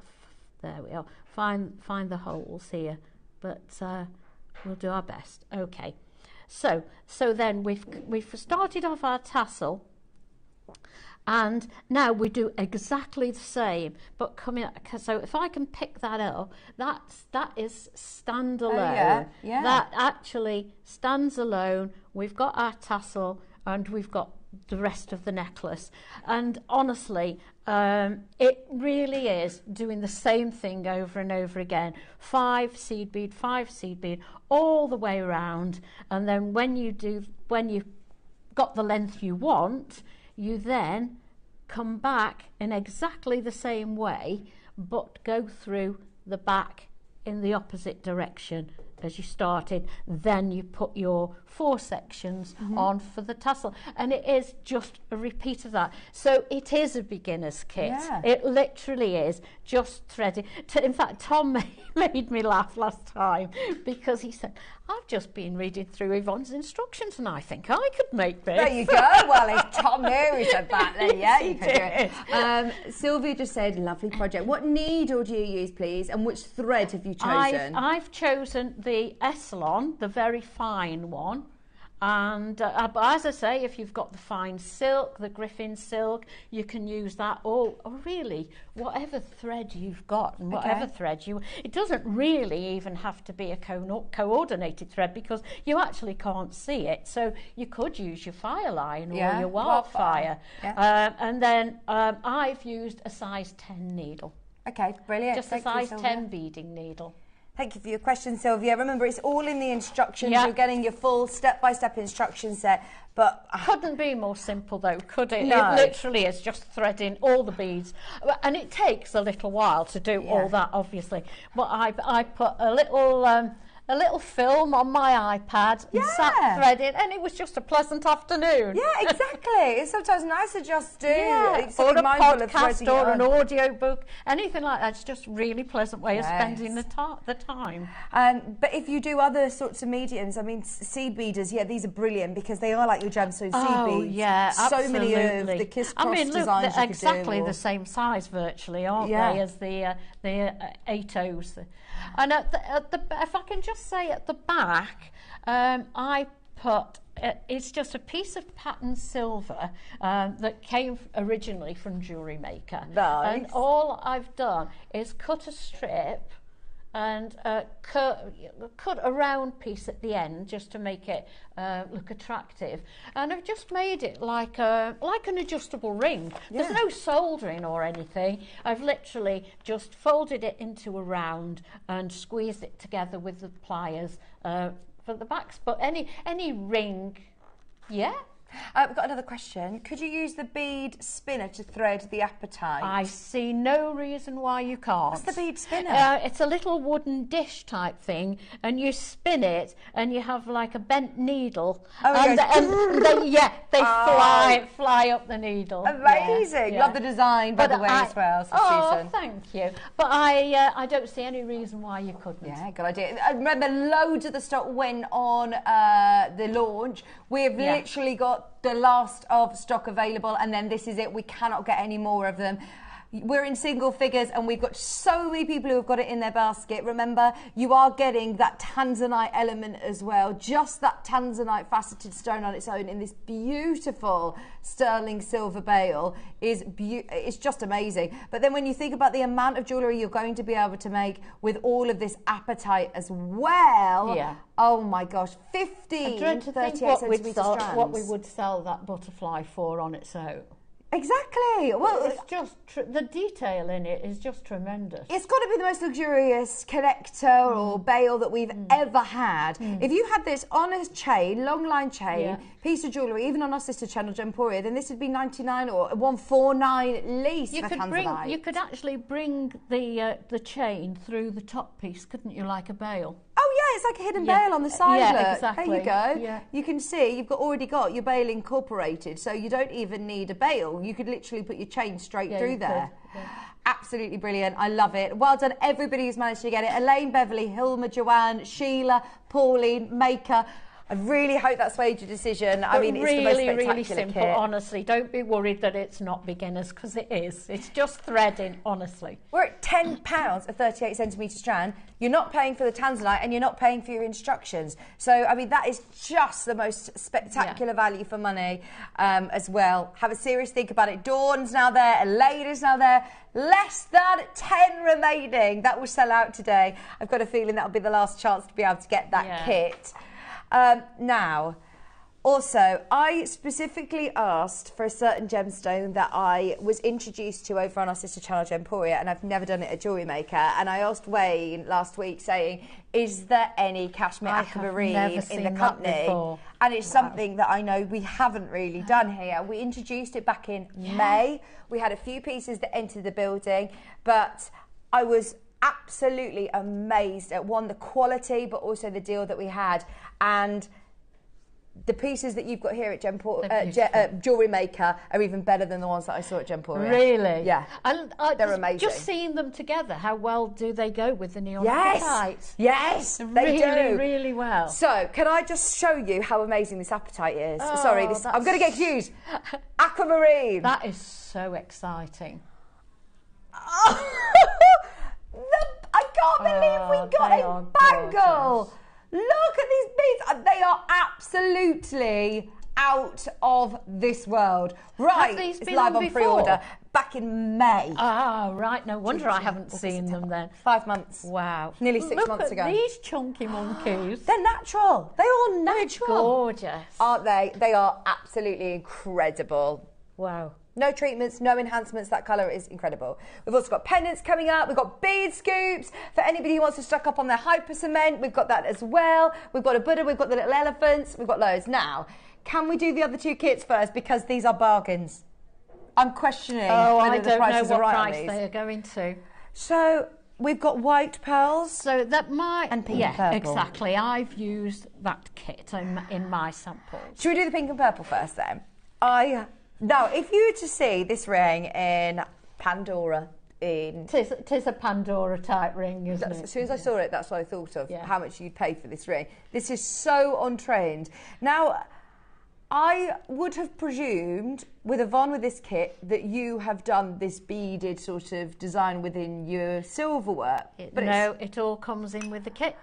There we are. Find the holes here, but we'll do our best. Okay, so then we've started off our tassel, and now we do exactly the same, but coming. So if I can pick that up, that is standalone. That actually stands alone. We've got our tassel, and we've got the rest of the necklace, and honestly it really is doing the same thing over and over again. 5 seed bead, 5 seed bead all the way around, and then when you've got the length you want, you then come back in exactly the same way, but go through the back in the opposite direction as you started. Then you put your 4 sections on for the tassel, and it is just a repeat of that. So it is a beginner's kit. It literally is just threading. In fact, Tom made me laugh last time because he said, I've just been reading through Yvonne's instructions and I think I could make this. There you go. Well, it's Tom here who said that, then you could do it. Sylvia just said, lovely project. What needle do you use, please, and which thread have you chosen? I've chosen the Essilon, the very fine one. And as I say, if you've got the fine silk, the Griffin silk, you can use that, or really whatever thread you've got, and whatever thread it doesn't really even have to be a coordinated thread, because you actually can't see it. So you could use your Fireline or your Wildfire. And then I've used a size 10 needle. Okay, brilliant. Just a size 10 beading needle. Thank you for your question, Sylvia. Remember, it's all in the instructions. You're getting your full step-by-step instruction set. But couldn't be more simple, though, could it? No. It literally is just threading all the beads, and it takes a little while to do all that, obviously. But I put a little film on my iPad and sat threading, and it was just a pleasant afternoon. Yeah, exactly. It's sometimes nice to just do or a podcast or an audio book, anything like that. It's just a really pleasant way of spending the time. But if you do other sorts of mediums, I mean, seed beaders, these are brilliant because they are like your gemstone seed beads. So many of the kiss-cross designs you exactly could do, the same size virtually, aren't they, as the 8Os. And if I can just say at the back, I put, it's just a piece of patterned silver that came originally from JewelleryMaker. Nice. And all I've done is cut a strip and cut a round piece at the end just to make it look attractive, and I've just made it like an adjustable ring. There's no soldering or anything. I've literally just folded it into a round and squeezed it together with the pliers for the backs. But any ring, We've got another question. Could you use the bead spinner to thread the apatite? I see no reason why you can't. What's the bead spinner? It's a little wooden dish type thing, and you spin it, and you have like a bent needle. And they fly up the needel. Amazing. Love the design, by the way, as well. So Susan. Thank you. But I don't see any reason why you couldn't. Yeah, good idea. I remember loads of the stock went on the launch. We've literally got the last of stock available, and then this is it. We cannot get any more of them. We're in single figures, and we've got so many people who have got it in their basket. Remember, you are getting that tanzanite element as well. Just that tanzanite faceted stone on its own in this beautiful sterling silver bail it's just amazing. But then when you think about the amount of jewellery you're going to be able to make with all of this apatite as well, oh my gosh, 15 to 38 centimetre strands. What we would sell that butterfly for on its own. Exactly. Well, it's just the detail in it is just tremendous. It's got to be the most luxurious connector or bail that we've ever had. If you had this on a chain, long line chain, piece of jewellery, even on our sister channel, Gemporia, then this would be 99 or 149 at least. You could actually bring the chain through the top piece, couldn't you, like a bail? Oh yeah, it's like a hidden bail on the side. Yeah, look. exactly. There you go. Yeah. You can see you've already got your bail incorporated, so you don't even need a bail. You could literally put your chain straight through there. Yeah. Absolutely brilliant. I love it. Well done, everybody who's managed to get it. Elaine, Beverly, Hilma, Joanne, Sheila, Pauline, Maker. I really hope that swayed your decision. I mean, it's the most spectacular really simple, kit. honestly. Don't be worried that it's not beginners, because it is. It's just threading, honestly. We're at £10 a 38 centimetre strand. You're not paying for the tanzanite and you're not paying for your instructions. So, I mean, that is just the most spectacular value for money as well. Have a serious think about it. Dawn's now there, Elaine is now there. Less than 10 remaining. That will sell out today. I've got a feeling that'll be the last chance to be able to get that kit. Now, also, I specifically asked for a certain gemstone that I was introduced to over on our sister channel, Gemporia, and I've never done it at JewelleryMaker. And I asked Wayne last week saying, is there any cashmere aquamarine in the company? And it's something that I know we haven't really done here. We introduced it back in May. We had a few pieces that entered the building, but I was absolutely amazed at, one, the quality, but also the deal that we had. And the pieces that you've got here at JewelleryMaker are even better than the ones that I saw at Gemporia. Really? Yeah. And they're amazing. Just seeing them together, how well do they go with the neon apatite? Yes, they do. Really well. So, can I just show you how amazing this apatite is? Sorry, I'm going to get confused. Aquamarine. That is so exciting. I can't believe we got a bangle. Look at these beads. They are absolutely out of this world. Right, Have these it's been live on before? pre-order. Back in May. Ah, right. No wonder I haven't seen them then. 5 months. Wow. Nearly 6 months ago. Look at these chunky monkeys. They're natural. They're all natural. They're gorgeous. Aren't they? They are absolutely incredible. Wow. No treatments, no enhancements. That colour is incredible. We've also got pendants coming up. We've got bead scoops for anybody who wants to stock up on their hyper cement. We've got that as well. We've got a Buddha. We've got the little elephants. We've got loads. Now, can we do the other two kits first, because these are bargains? I'm questioning whether the prices are right on these. I don't know what price they are going to. So we've got white pearls. So that might... And pink and purple. Exactly. I've used that kit in my samples. Should we do the pink and purple first then? Now, if you were to see this ring in Pandora, Tis a Pandora type ring, isn't it? As soon as I saw it, that's what I thought of, how much you'd pay for this ring. This is so on trend. Now, I would have presumed, with Yvonne with this kit, that you have done this beaded sort of design within your silver work. No, it all comes in with the kit.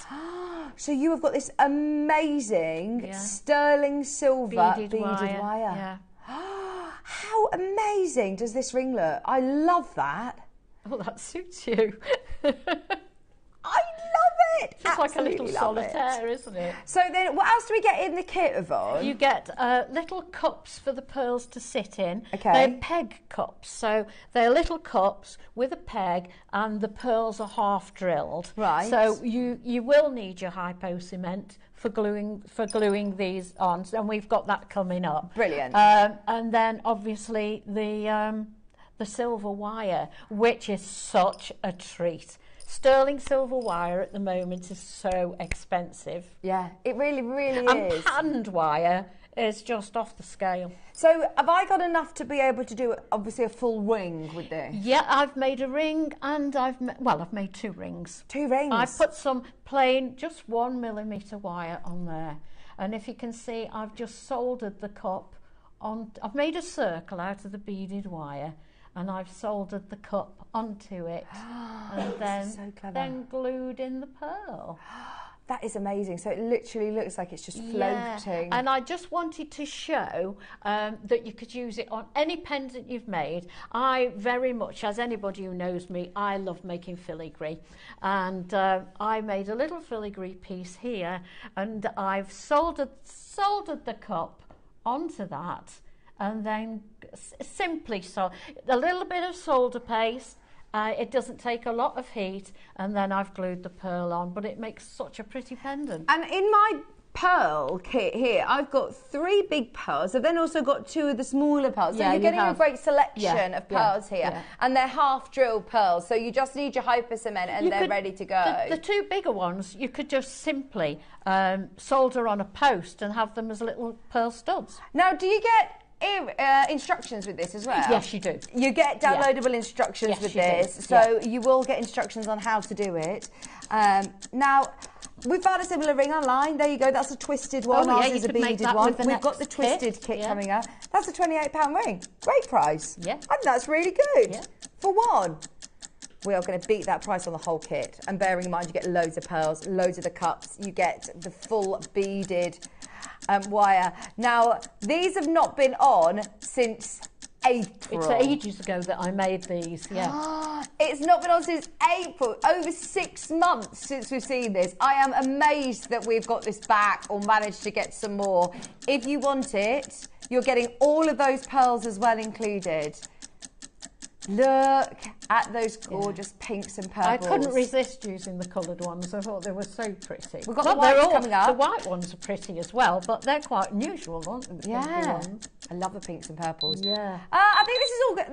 So you have got this amazing sterling silver beaded wire. Yeah. How amazing does this ring look? I love that. Oh, that suits you. I love it. It's like a little solitaire, isn't it? So then, what else do we get in the kit, Yvonne? You get little cups for the pearls to sit in. Okay. They're peg cups, so they're little cups with a peg, and the pearls are half drilled. Right. So you will need your hypo cement for gluing these on, and we've got that coming up. Brilliant. And then obviously the silver wire, which is such a treat. Sterling silver wire at the moment is so expensive. Yeah, it really, really and is. And wire is just off the scale. So have I got enough to be able to do, obviously, a full ring with this? Yeah, I've made a ring, and I've made 2 rings. 2 rings? I've put some plain, just 1mm wire on there. And if you can see, I've just soldered the cup on. I've made a circle out of the beaded wire, and I've soldered the cup onto it, and then glued in the pearl. That is amazing. So it literally looks like it's just floating. And I just wanted to show that you could use it on any pendant you've made. I very much, as anybody who knows me, I love making filigree. And I made a little filigree piece here, and I've soldered the cup onto that. and then simply a little bit of solder paste. It doesn't take a lot of heat, and then I've glued the pearl on, but it makes such a pretty pendant. And in my pearl kit here, I've got 3 big pearls. I've then also got 2 of the smaller pearls. So you're getting a great selection of pearls here. And they're half drilled pearls. So you just need your hyper cement and they're ready to go. The 2 bigger ones, you could just simply solder on a post and have them as little pearl studs. Now, do you get instructions with this as well? Yes, you do. You get downloadable instructions with this. So you will get instructions on how to do it. Now, we found a similar ring online. There you go. That's a twisted one. Ours is a beaded one. We've got the twisted kit coming up. That's a £28 ring. Great price. Yeah. I think that's really good. Yeah. For one. We are going to beat that price on the whole kit. And bearing in mind, you get loads of pearls, loads of the cups. You get the full beaded wire. Now, these have not been on since April. It's ages ago that I made these, yeah. It's not been on since April. Over 6 months since we've seen this. I am amazed that we've got this back or managed to get some more. If you want it, you're getting all of those pearls as well included. Look at those gorgeous pinks and purples. I couldn't resist using the coloured ones. I thought they were so pretty. We've got the whites coming up. The white ones are pretty as well, but they're quite unusual, aren't they? Yeah. I love the pinks and purples. Yeah. I think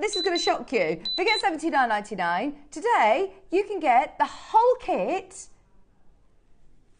this is going to shock you. Forget $79.99. Today, you can get the whole kit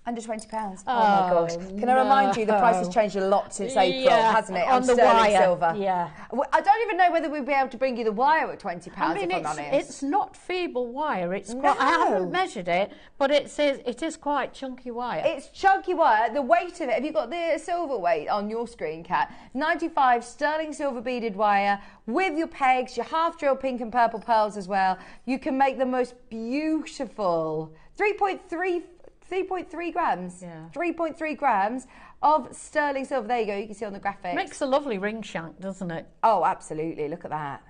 under £20. Oh my gosh. Can I remind you, the price has changed a lot since April, hasn't it? On the sterling wire. silver. Yeah. I don't even know whether we'd be able to bring you the wire at £20, I mean, if I'm honest. It's not feeble wire. It's quite, I haven't measured it, but it is quite chunky wire. It's chunky wire. The weight of it, have you got the silver weight on your screen, Kat? 95 sterling silver beaded wire with your pegs, your half drilled pink and purple pearls as well. You can make the most beautiful 3.3 grams. Yeah. 3.3 grams of sterling silver. There you go. You can see on the graphics. Makes a lovely ring shank, doesn't it? Oh, absolutely. Look at that.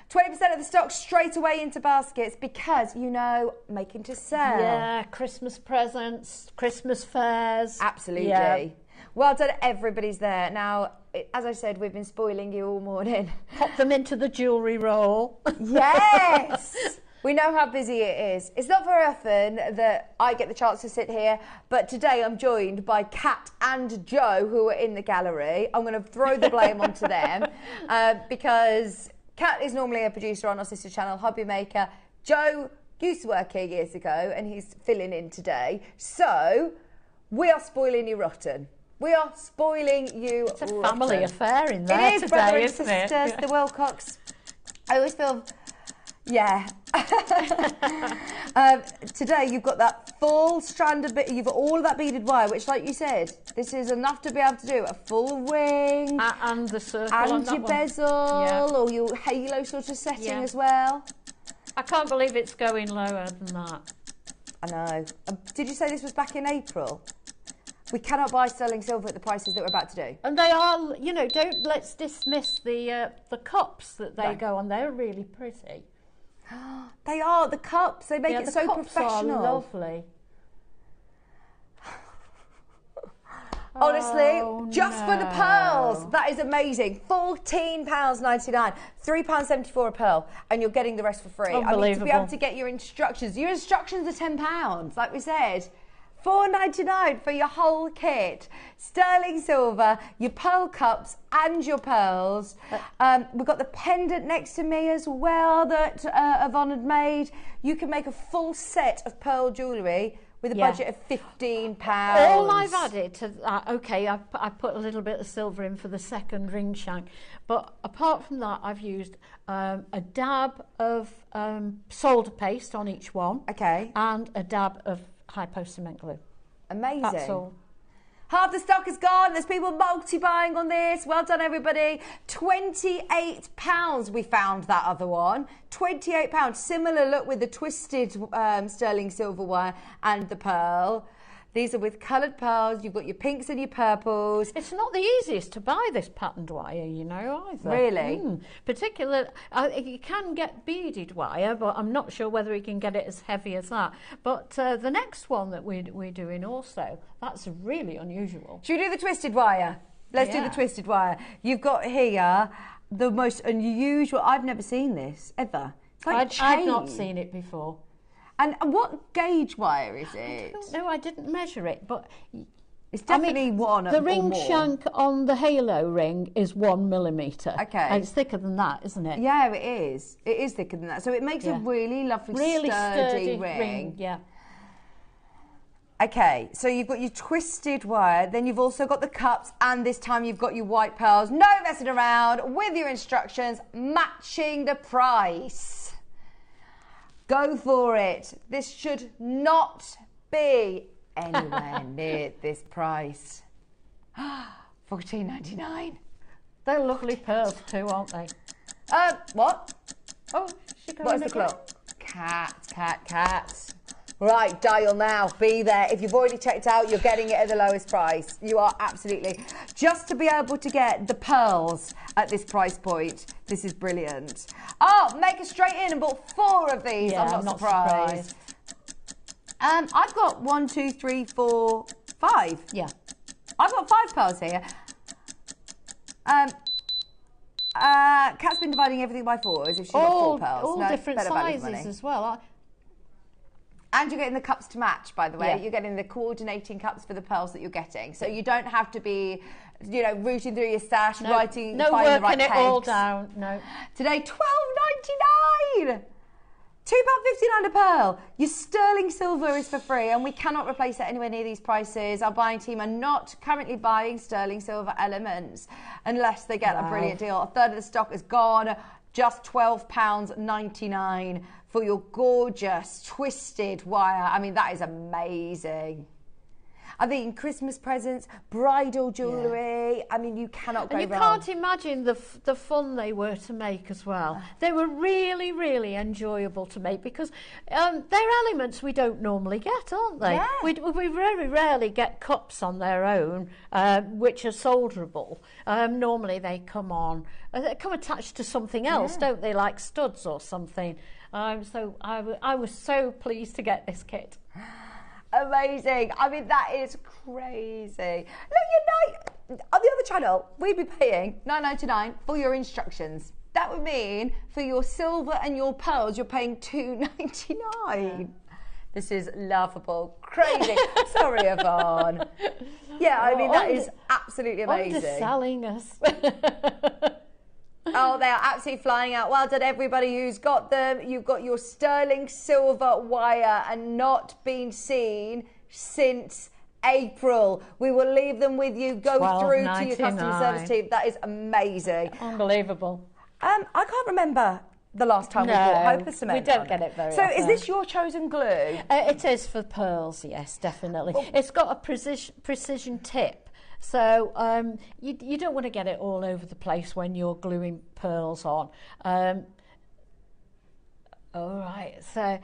20% of the stock straight away into baskets because, you know, making to sell. Yeah, Christmas presents, Christmas fairs. Absolutely. Yeah. Well done, everybody's there. Now, as I said, we've been spoiling you all morning. Pop them into the jewellery roll. Yes! We know how busy it is. It's not very often that I get the chance to sit here, but today I'm joined by Kat and Joe, who are in the gallery. I'm going to throw the blame onto them because Kat is normally a producer on our sister channel, JewelleryMaker. Joe used to work here years ago, and he's filling in today. So we are spoiling you rotten. We are spoiling you rotten. It's a family affair in there today, brother and sisters, the Wilcox. I always feel... Yeah. Today you've got that full strand of you've got all of that beaded wire, which, like you said, this is enough to be able to do a full ring and the circle and your bezel or your halo sort of setting as well. I can't believe it's going lower than that. I know. Did you say this was back in April? We cannot buy sterling silver at the prices that we're about to do. And they are, you know, let's dismiss the cups that they go on. They're really pretty. They are, the cups. They make it so professional. Are lovely. Honestly, just for the pearls, that is amazing. £14.99, £3.74 a pearl, and you're getting the rest for free. Unbelievable. I mean, to be able to get your instructions are £10, like we said. £4.99 for your whole kit. Sterling silver, your pearl cups and your pearls. We've got the pendant next to me as well that Yvonne had made. You can make a full set of pearl jewellery with a budget of £15. All I've added to that, okay, I put a little bit of silver in for the second ring shank, but apart from that, I've used a dab of solder paste on each one. Okay. And a dab of hypo cement glue. Amazing. That's all. Half the stock is gone. There's people multi-buying on this. Well done, everybody. £28 we found that other one. £28. Similar look with the twisted sterling silver wire and the pearl. These are with coloured pearls. You've got your pinks and your purples. It's not the easiest to buy this patterned wire, you know, either. Really? Particularly, you can get beaded wire, but I'm not sure whether you can get it as heavy as that. But the next one that we're doing also, that's really unusual. Should we do the twisted wire? Let's do the twisted wire. You've got here the most unusual. I've never seen this ever. It's like I've not seen it before. And what gauge wire is it? No, I didn't measure it, but it's definitely one or more. The ring shank on the halo ring is 1 millimetre. Okay. And it's thicker than that, isn't it? Yeah, it is. It is thicker than that. So it makes a really lovely, sturdy ring. Yeah. Okay, so you've got your twisted wire, then you've also got the cups, and this time you've got your white pearls. No messing around with your instructions, matching the price. Go for it. This should not be anywhere near this price. $14.99. They're lovely pearls too, aren't they? What? Oh, she got What's the clock? Cat. Right, dial now. Be there. If you've already checked out, you're getting it at the lowest price. You are absolutely. Just to be able to get the pearls at this price point, this is brilliant. Oh, Maker straight in and bought 4 of these. Yeah, I'm not surprised. I've got 1, 2, 3, 4, 5. Yeah. I've got 5 pearls here. Kat's been dividing everything by 4 as if she's got 4 pearls. All different sizes as well. And you're getting the cups to match, by the way. Yeah. You're getting the coordinating cups for the pearls that you're getting. So you don't have to be, rooting through your stash, finding the right working it pegs. all down. No. Today, £12.99. £2.59 a pearl. Your sterling silver is for free, and we cannot replace it anywhere near these prices. Our buying team are not currently buying sterling silver elements unless they get a brilliant deal. A third of the stock is gone. Just £12.99 for your gorgeous twisted wire. I mean, that is amazing. I think Christmas presents, bridal jewellery. I mean, you cannot go wrong. And you can't imagine the fun they were to make as well. They were really, really enjoyable to make because they're elements we don't normally get, aren't they? Yeah. We very rarely get cups on their own, which are solderable. Normally they come attached to something else, don't they, like studs or something. So I was so pleased to get this kit. Amazing. I mean, that is crazy. Look, on the other channel, we'd be paying $9.99 for your instructions. That would mean for your silver and your pearls, you're paying $2.99. This is laughable. Crazy. Sorry, Yvonne. Yeah, I mean, that is absolutely amazing. Underselling us. Oh, they are absolutely flying out. Well done, everybody who's got them. You've got your sterling silver wire and not been seen since April. We will leave them with you. Go through to your customer service team. That is amazing. Unbelievable. I can't remember the last time we bought Hyper Cement. We don't get it very often. often. So is this your chosen glue? It is for pearls, yes, definitely. Oh. It's got a precision tip. So you don't want to get it all over the place when you're gluing pearls on. All right, so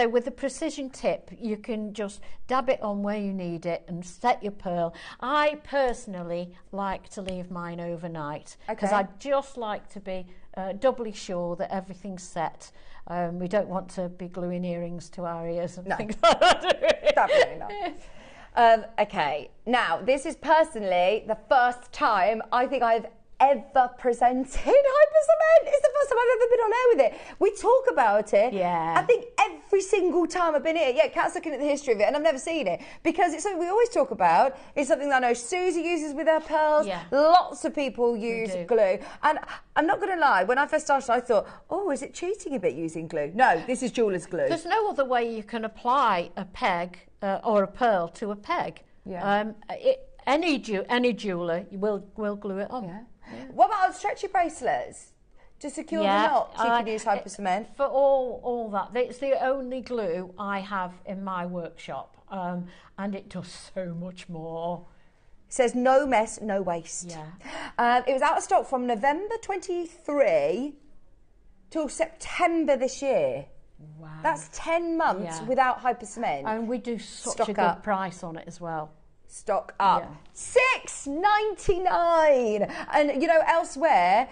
with the precision tip, you can just dab it on where you need it and set your pearl. I personally like to leave mine overnight because I just like to be doubly sure that everything's set. We don't want to be gluing earrings to our ears and things like that. Definitely not. Okay, now this is personally the first time I think I've ever presented Hyper Cement. It's the first time I've ever been on air with it. We talk about it. Yeah. I think every single time I've been here. Yeah, Kat's looking at the history of it and I've never seen it because it's something we always talk about. It's something that I know Susie uses with her pearls. Yeah. Lots of people use glue. And I'm not going to lie, when I first started I thought, oh, is it cheating a bit using glue? No, this is jeweller's glue. There's no other way you can apply a peg or a pearl to a peg. Yeah. Any jeweller will glue it on. Yeah. What about stretchy bracelets? To secure the knot, you can use Hyper Cement. For all that. It's the only glue I have in my workshop, and it does so much more. It says no mess, no waste. Yeah. It was out of stock from November 23 till September this year. Wow. That's 10 months without Hyper Cement. And we do such a good price on it as well. Stock up. $6.99. And, elsewhere,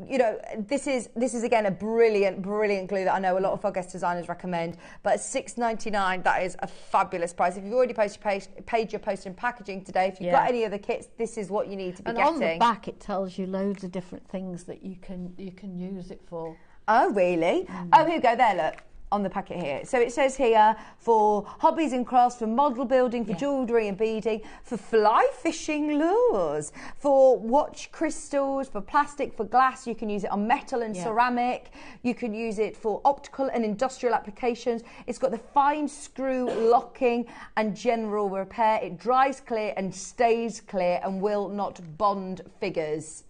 you know, this is again a brilliant glue that I know a lot of our guest designers recommend. But at $6.99, that is a fabulous price. If you've already paid your post and packaging today, if you've got any other kits, this is what you need to be getting. And on the back, it tells you loads of different things that you can use it for. Oh, really? Oh, here we go. There, look. On the packet here. So it says here for hobbies and crafts, for model building, for jewellery and beading, for fly fishing lures, for watch crystals, for plastic, for glass. You can use it on metal and ceramic. You can use it for optical and industrial applications. It's got the fine screw locking and general repair. It dries clear and stays clear and will not bond figures.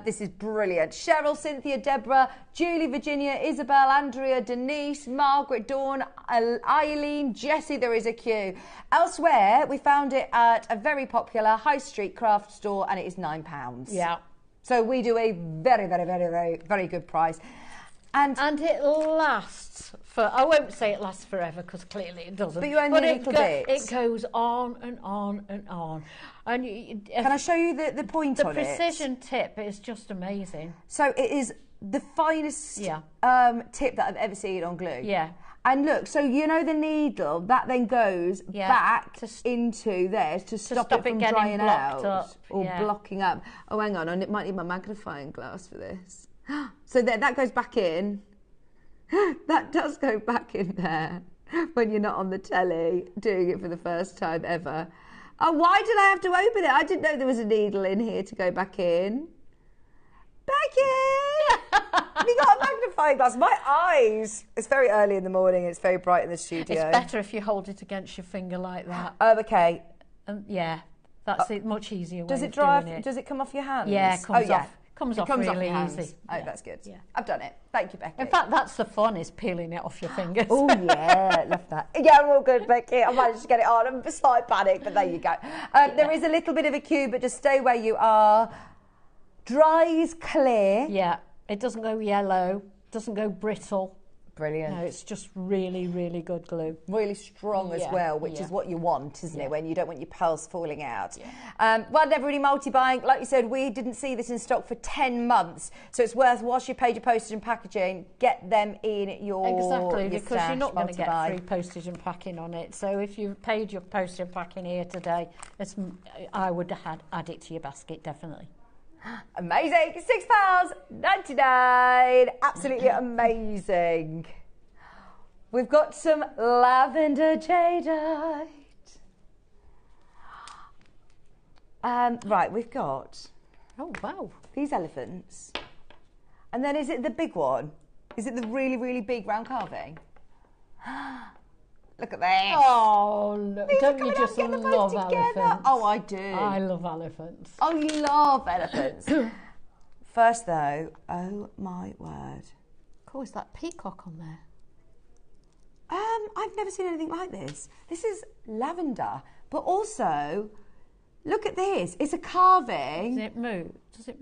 This is brilliant. Cheryl, Cynthia, Deborah, Julie, Virginia, Isabel, Andrea, Denise, Margaret, Dawn, Eileen, Jessie, there is a queue. Elsewhere, we found it at a very popular high street craft store and it is £9. Yeah. So we do a very, very, very, very, very good price. And it lasts for, I won't say it lasts forever because clearly it doesn't. But you only a little bit. It goes on and on and on. And can I show you the point on it? The precision tip is just amazing. So it is the finest tip that I've ever seen on glue. Yeah. And look, so you know the needle, that then goes back into there to stop it from drying out or blocking up. Oh, hang on, I might need my magnifying glass for this. So that goes back in. That does go back in there when you're not on the telly doing it for the first time ever. Oh, why did I have to open it? I didn't know there was a needle in here to go back in. Becky! Have you got a magnifying glass? My eyes! It's very early in the morning and it's very bright in the studio. It's better if you hold it against your finger like that. Oh, okay. Yeah, that's a much easier way does it of dry doing it. Does it come off your hands? Yeah, it comes off. Comes off really easy. Oh, that's good. Yeah. I've done it. Thank you, Becky. In fact, that's the fun, is peeling it off your fingers. Oh, yeah. Love that. Yeah, I'm all good, Becky. I managed to get it on. I'm a slight panic, but there you go. There is a little bit of a queue, but just stay where you are. Dries clear. Yeah. It doesn't go yellow. Doesn't go brittle. Brilliant. No, it's just really, really good glue. Really strong as well, which is what you want, isn't it? When you don't want your pearls falling out. Well, never really multi-buying. Like you said, we didn't see this in stock for 10 months. So it's worth, whilst you paid your postage and packaging, get them in your because you're not going to get multi-buy. free postage and packing on it. So if you've paid your postage and packing here today, I would add it to your basket, definitely. Amazing. £6.99. Absolutely amazing. We've got some lavender jadeite. Right, we've got these elephants. And then is it the big one? Is it the really, really big round carving? Look at this. Oh, look. Don't you just love elephants? Oh, I do. I love elephants. Oh, you love elephants. First, though, oh my word. Cool, is that peacock on there? I've never seen anything like this. This is lavender, but also, look at this. It's a carving. Does it move?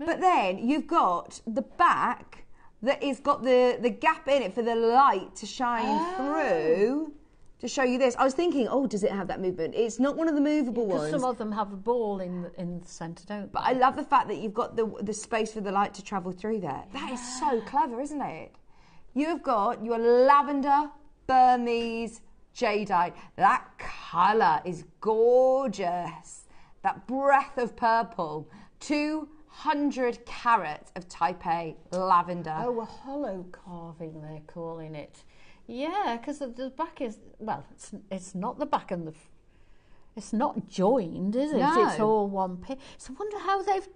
But then you've got the back that has got the gap in it for the light to shine through. To show you this, I was thinking, oh, does it have that movement? It's not one of the movable ones. Some of them have a ball in the centre, don't they? But I love the fact that you've got the space for the light to travel through there. That is so clever, isn't it? You've got your lavender Burmese jadeite. That colour is gorgeous. That breath of purple. 200 carats of Type A lavender. Oh, a hollow carving, they're calling it. Yeah, because the back is, well, it's not the back and it's not joined, is it? No. It's all one piece. So wonder how they've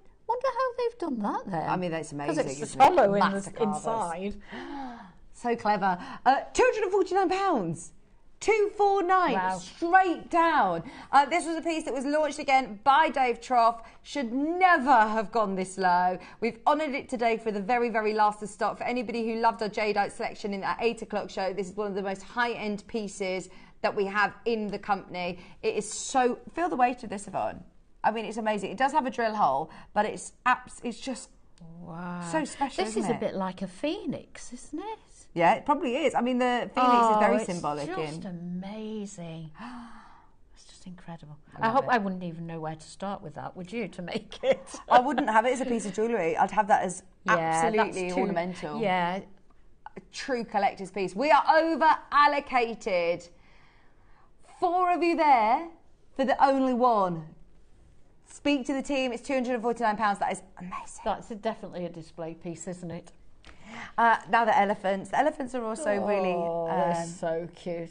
done that then. I mean, that's amazing. Because it's hollow inside. So clever. £249. 249, wow. Straight down. This was a piece that was launched again by Dave Trough. Should never have gone this low. We've honoured it today for the very, very last of stock. For anybody who loved our jadeite selection in that 8 o'clock show, this is one of the most high-end pieces that we have in the company. It is so... Feel the weight of this, Yvonne. I mean, it's amazing. It does have a drill hole, but it's just so special, This is a bit like a phoenix, isn't it? Yeah, it probably is. I mean, the phoenix is very symbolic. It's just amazing. It's just incredible. I hope I wouldn't even know where to start with that, would you, to make it? I wouldn't have it as a piece of jewellery. I'd have that as absolutely that's too, ornamental. Yeah. A true collector's piece. We are over allocated. 4 of you there for the only one. Speak to the team. It's £249. That is amazing. That's definitely a display piece, isn't it? Now the elephants. The elephants are also really... they're so cute.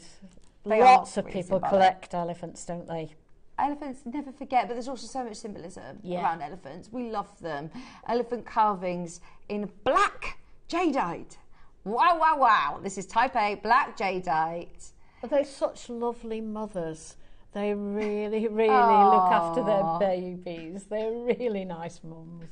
They Lots are of really people symbolic. collect elephants, don't they? Elephants never forget, but there's also so much symbolism Yeah. around elephants. We love them. Elephant carvings in black jadeite. Wow, wow, wow. This is type A, black jadeite. But they're such lovely mothers. They really, really look after their babies. They're really nice mums.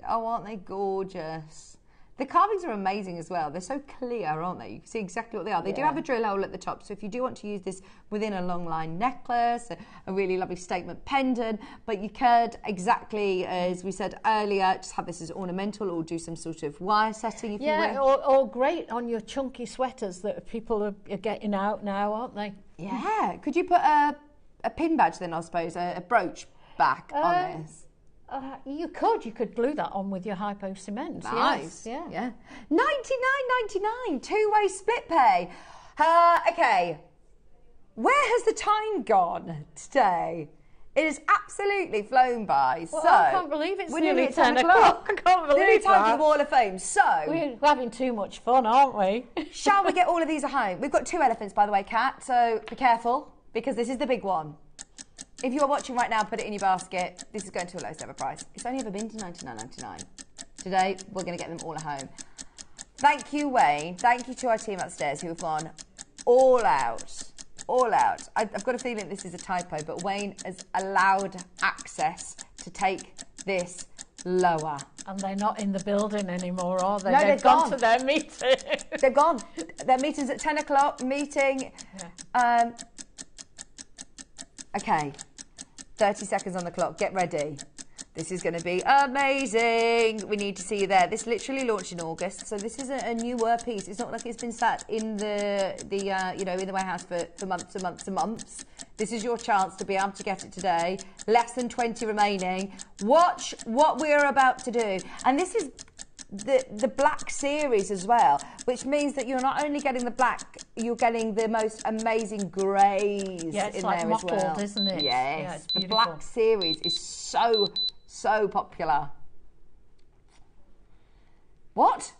Oh, aren't they gorgeous? The carvings are amazing as well. They're so clear, aren't they? You can see exactly what they are. They do have a drill hole at the top, so if you do want to use this within a long line necklace, a really lovely statement pendant, but you could, exactly as we said earlier, just have this as ornamental or do some sort of wire setting if you will. or great on your chunky sweaters that people are getting out now, aren't they? Yeah. Could you put a pin badge then, I suppose, a brooch back on this? You could glue that on with your hypo cement. Nice. Yes, yeah. £99.99, two-way split pay. Okay. Where has the time gone today? It has absolutely flown by. Well, so I can't believe it's we're nearly at 10 o'clock. I can't believe Nearly time for that. the Wall of Fame. So We're having too much fun, aren't we? shall we get all of these at home? We've got 2 elephants, by the way, Kat. So be careful because this is the big one. If you are watching right now, put it in your basket. This is going to a lowest ever price. It's only ever been to £99.99. Today, we're going to get them all at home. Thank you, Wayne. Thank you to our team upstairs who have gone all out. All out. I've got a feeling this is a typo, but Wayne has allowed access to take this lower. And they're not in the building anymore, are they? No, They've they've gone gone to their meeting. They've gone. Their meeting's at 10 o'clock. Meeting. Yeah. Okay. 30 seconds on the clock. Get ready. This is going to be amazing. We need to see you there. This literally launched in August, so this is a newer piece. It's not like it's been sat in the in the warehouse for months and months and months. This is your chance to be able to get it today. Less than 20 remaining. Watch what we're about to do. And this is the black series as well, which means that you're not only getting the black, you're getting the most amazing greys in there as well. It's like mottled, isn't it? Yes, Yeah, it's the beautiful. black series is so popular. What?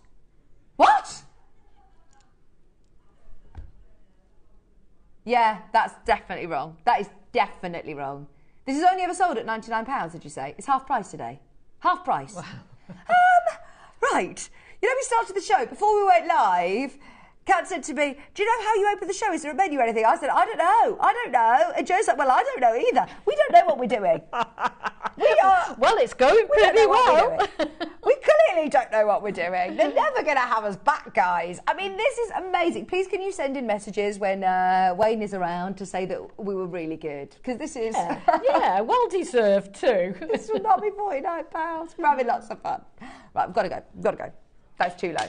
Yeah, that's definitely wrong. That is definitely wrong. This is only ever sold at £99, did you say? It's half price today. Half price. Wow. Right. You know, we started the show, before we went live, Kat said to me, do you know how you open the show? Is there a menu or anything? I said, I don't know. And Joe's like, well, I don't know either. We don't know what we're doing. Well, it's going pretty well. We clearly don't know what we're doing. They're never going to have us back, guys. I mean, this is amazing. Please, can you send in messages when Wayne is around to say that we were really good? Because this is... Yeah, well deserved too. This will not be £49. We're having lots of fun. Right, we've got to go. That's too low.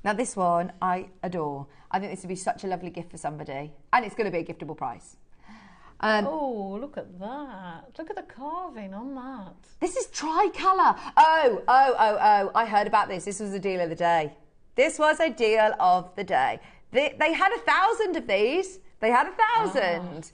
Now, this one I adore. I think this would be such a lovely gift for somebody. And it's going to be a giftable price. Oh, look at that. Look at the carving on that. This is tricolour. Oh. I heard about this. This was the deal of the day. This was a deal of the day. They had 1,000 of these. They had 1,000.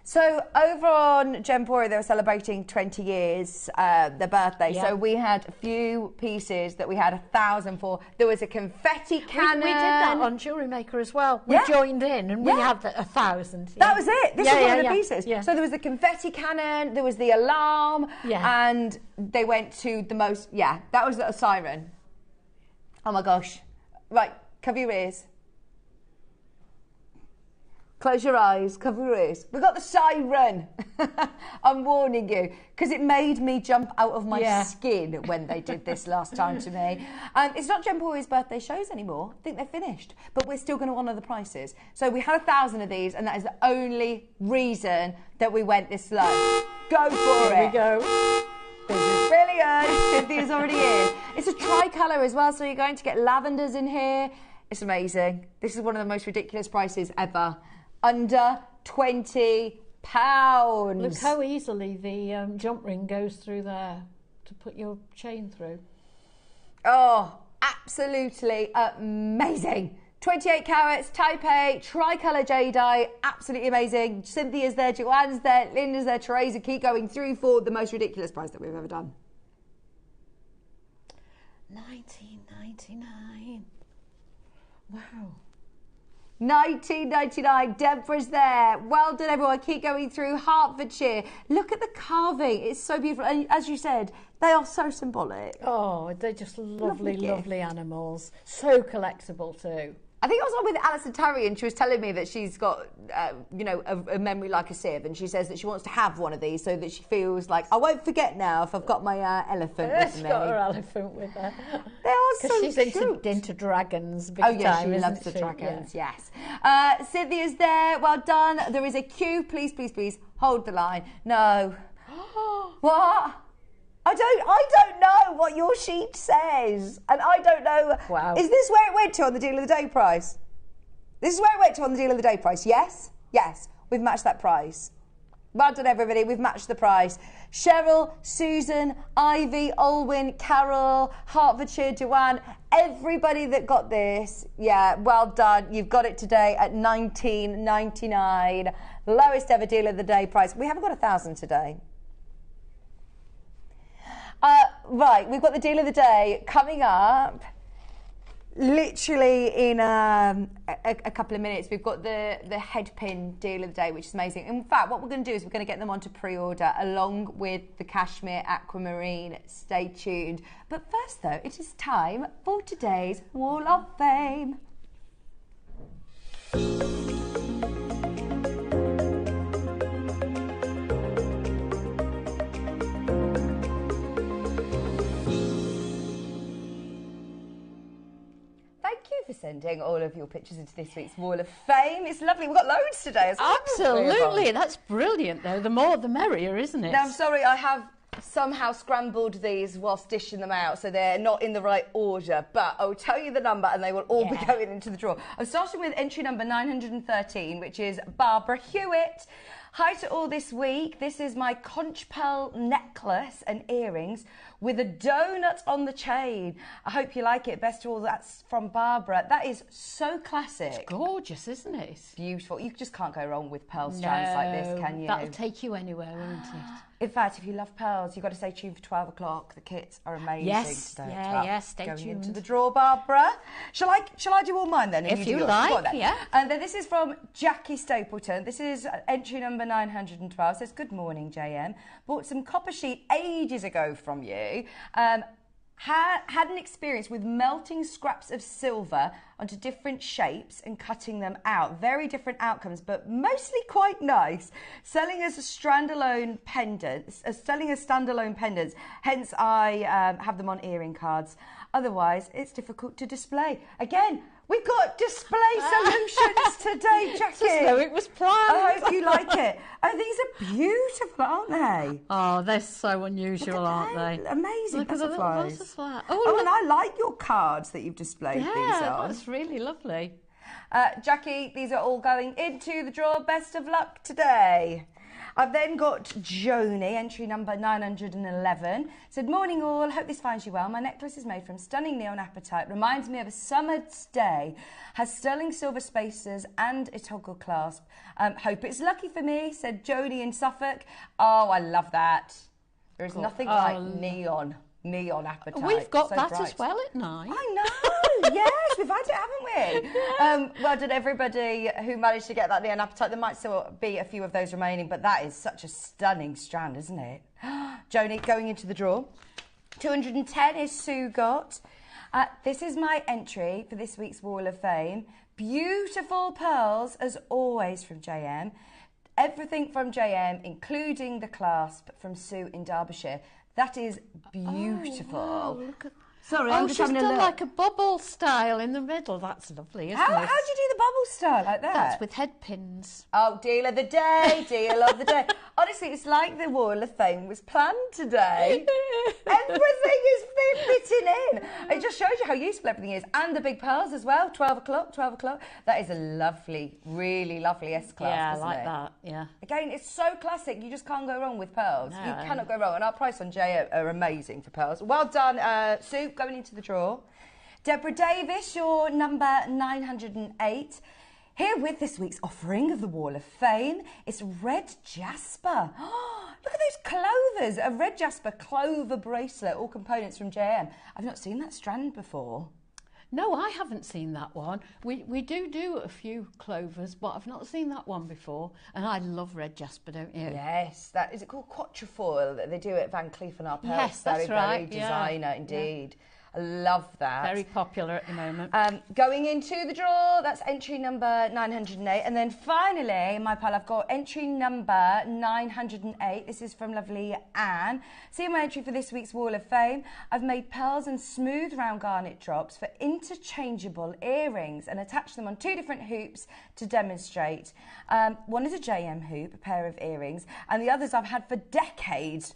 So over on Gempori, they were celebrating 20 years, their birthday. Yeah. So we had a few pieces that we had 1,000 for. There was a confetti cannon. We did that on JewelleryMaker as well. We joined in and we had 1,000. That was it. This was one of the pieces. Yeah. So there was the confetti cannon, there was the alarm, and they went to the most, that was a siren. Oh my gosh. Right, cover your ears. Close your eyes, cover your ears. We got the siren. I'm warning you, because it made me jump out of my skin when they did this last time to me. It's not Gempori's birthday shows anymore. I think they're finished. But we're still going to honour the prices. So we had 1,000 of these, and that is the only reason that we went this low. Go for it. Here we go. This is brilliant. Cynthia's already in. It's a tricolour as well, so you're going to get lavenders in here. It's amazing. This is one of the most ridiculous prices ever. under £20. Look how easily the jump ring goes through there to put your chain through. Oh, absolutely amazing. 28 carats, type A, tricolour jadeite, absolutely amazing. Cynthia's there, Joanne's there, Linda's there, Teresa, keep going through for the most ridiculous price that we've ever done. $19.99. Wow. $19.99. Deborah's there. Well done, everyone. Keep going through. Hertfordshire. Look at the carving. It's so beautiful. And as you said, they are so symbolic. Oh, they're just lovely, lovely animals. So collectible too. I think I was on with Alison Tarry and she was telling me that she's got, you know, a memory like a sieve, and she says that she wants to have one of these so that she feels like, I won't forget now if I've got my elephant with me. She's got her elephant with her. They are so she's cute. into dragons big Oh, yeah, time, she loves isn't the she? dragons, Yeah. yes. Cynthia's there. Well done. There is a queue. Please, please, please hold the line. No. What? I don't know what your sheet says. And I don't know. Wow. Is this where it went to on the deal of the day price? This is where it went to on the deal of the day price. Yes? Yes. We've matched that price. Well done, everybody. We've matched the price. Cheryl, Susan, Ivy, Olwyn, Carol, Hertfordshire, Joanne, everybody that got this, yeah, well done. You've got it today at $19.99. Lowest ever deal of the day price. We haven't got 1,000 today. Right, we've got the deal of the day coming up. Literally in a couple of minutes, we've got the head pin deal of the day, which is amazing. In fact, what we're going to do is we're going to get them onto pre-order along with the cashmere aquamarine. Stay tuned. But first, though, it is time for today's Wall of Fame. For sending all of your pictures into this week's Wall of Fame. It's lovely. We've got loads today. Absolutely. That's brilliant, though. The more, the merrier, isn't it? Now, I'm sorry, I have somehow scrambled these whilst dishing them out, so they're not in the right order, but I'll tell you the number and they will all be going into the draw. I'm starting with entry number 913, which is Barbara Hewitt. Hi to all this week. This is my conch pearl necklace and earrings with a donut on the chain. I hope you like it. Best of all, that's from Barbara. That is so classic. It's gorgeous, isn't it? It's beautiful. You just can't go wrong with pearl strands like this, can you? That'll take you anywhere, won't it? In fact, if you love pearls, you've got to stay tuned for 12 o'clock. The kits are amazing. Yes, today. stay Going tuned. into the draw, Barbara. Shall I do all mine then? If you do yours? like, yeah. And then this is from Jackie Stapleton. This is entry number 912. It says, good morning, JM. Bought some copper sheet ages ago from you. Had an experience with melting scraps of silver onto different shapes and cutting them out. Very different outcomes, but mostly quite nice. Selling as a standalone pendants. Hence, I have them on earring cards. Otherwise, it's difficult to display. Again, we've got display solutions today, Jackie. Just so it was planned. I hope you like it. Oh, these are beautiful, aren't they? Oh, they're so unusual, aren't they? Amazing Look at the little butterflies. butterfly. Oh, and I like your cards that you've displayed these on. That's really lovely. Jackie, these are all going into the draw. Best of luck today. I've then got Joni, entry number 911. Said, morning all, hope this finds you well. My necklace is made from stunning neon apatite. Reminds me of a summer's day. Has sterling silver spacers and a toggle clasp. Hope it's lucky for me, said Joni in Suffolk. Oh, I love that. There is nothing like neon apatite. We've got so that bright. as well at night. I know, yes, we've had it, haven't we? Well done, everybody who managed to get that neon apatite. There might still be a few of those remaining, but that is such a stunning strand, isn't it? Joni, going into the draw. 210 is Sue got. This is my entry for this week's Wall of Fame. Beautiful pearls, as always, from JM. Everything from JM, including the clasp from Sue in Derbyshire. That is beautiful. Oh, wow, look at... Sorry, oh, I'm just she's having a done look. like a bubble style in the middle. That's lovely, isn't How it? do you do the bubble style like that? That's with head pins. Oh, deal of the day, deal of the day. Honestly, it's like the Wall of Fame was planned today. Everything is fitting in. It just shows you how useful everything is. And the big pearls as well, 12 o'clock, 12 o'clock. That is a lovely, really lovely S-Class, Yeah, I isn't like it? that, yeah. Again, it's so classic. You just can't go wrong with pearls. No. You cannot go wrong. And our price on J are amazing for pearls. Well done, Sue, going into the draw. Deborah Davis, your number 908. Here with this week's offering of the Wall of Fame, it's red jasper. Oh, look at those clovers. A red jasper clover bracelet, all components from JM. I've not seen that strand before. No, I haven't seen that one. We do a few clovers, but I've not seen that one before. And I love red jasper, don't you? Yes, that is it called quatrefoil that they do at Van Cleef & Arpels. Yes, that's very, right. very designer indeed. Yeah. I love that. Very popular at the moment. Going into the draw, that's entry number 908. And then finally, in my pile, I've got entry number 908. This is from lovely Anne. See my entry for this week's Wall of Fame. I've made pearls and smooth round garnet drops for interchangeable earrings and attached them on 2 different hoops to demonstrate. One is a JM hoop, a pair of earrings, and the others I've had for decades,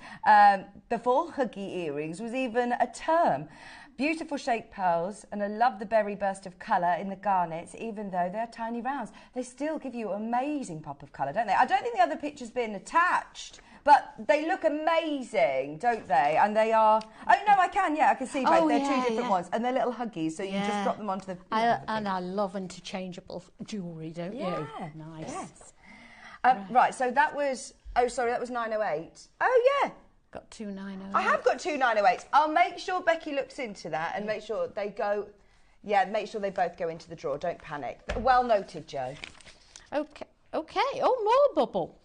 before huggy earrings was even a term. Beautiful shaped pearls, and I love the berry burst of colour in the garnets, even though they're tiny rounds. They still give you amazing pop of colour, don't they? I don't think the other picture's been attached, but they look amazing, don't they? And they are... Oh, no, I can see both. They're 2 different ones, and they're little huggies, so you just drop them onto the... And I love interchangeable jewellery, don't you? Nice. Yes. Right, so that was... Oh, sorry, that was 908. Oh, yeah. Got 2 908s. I have got 2 908s. I'll make sure Becky looks into that and make sure they go... Yeah, make sure they both go into the drawer. Don't panic. Well noted, Jo. Okay. Oh, more bubble.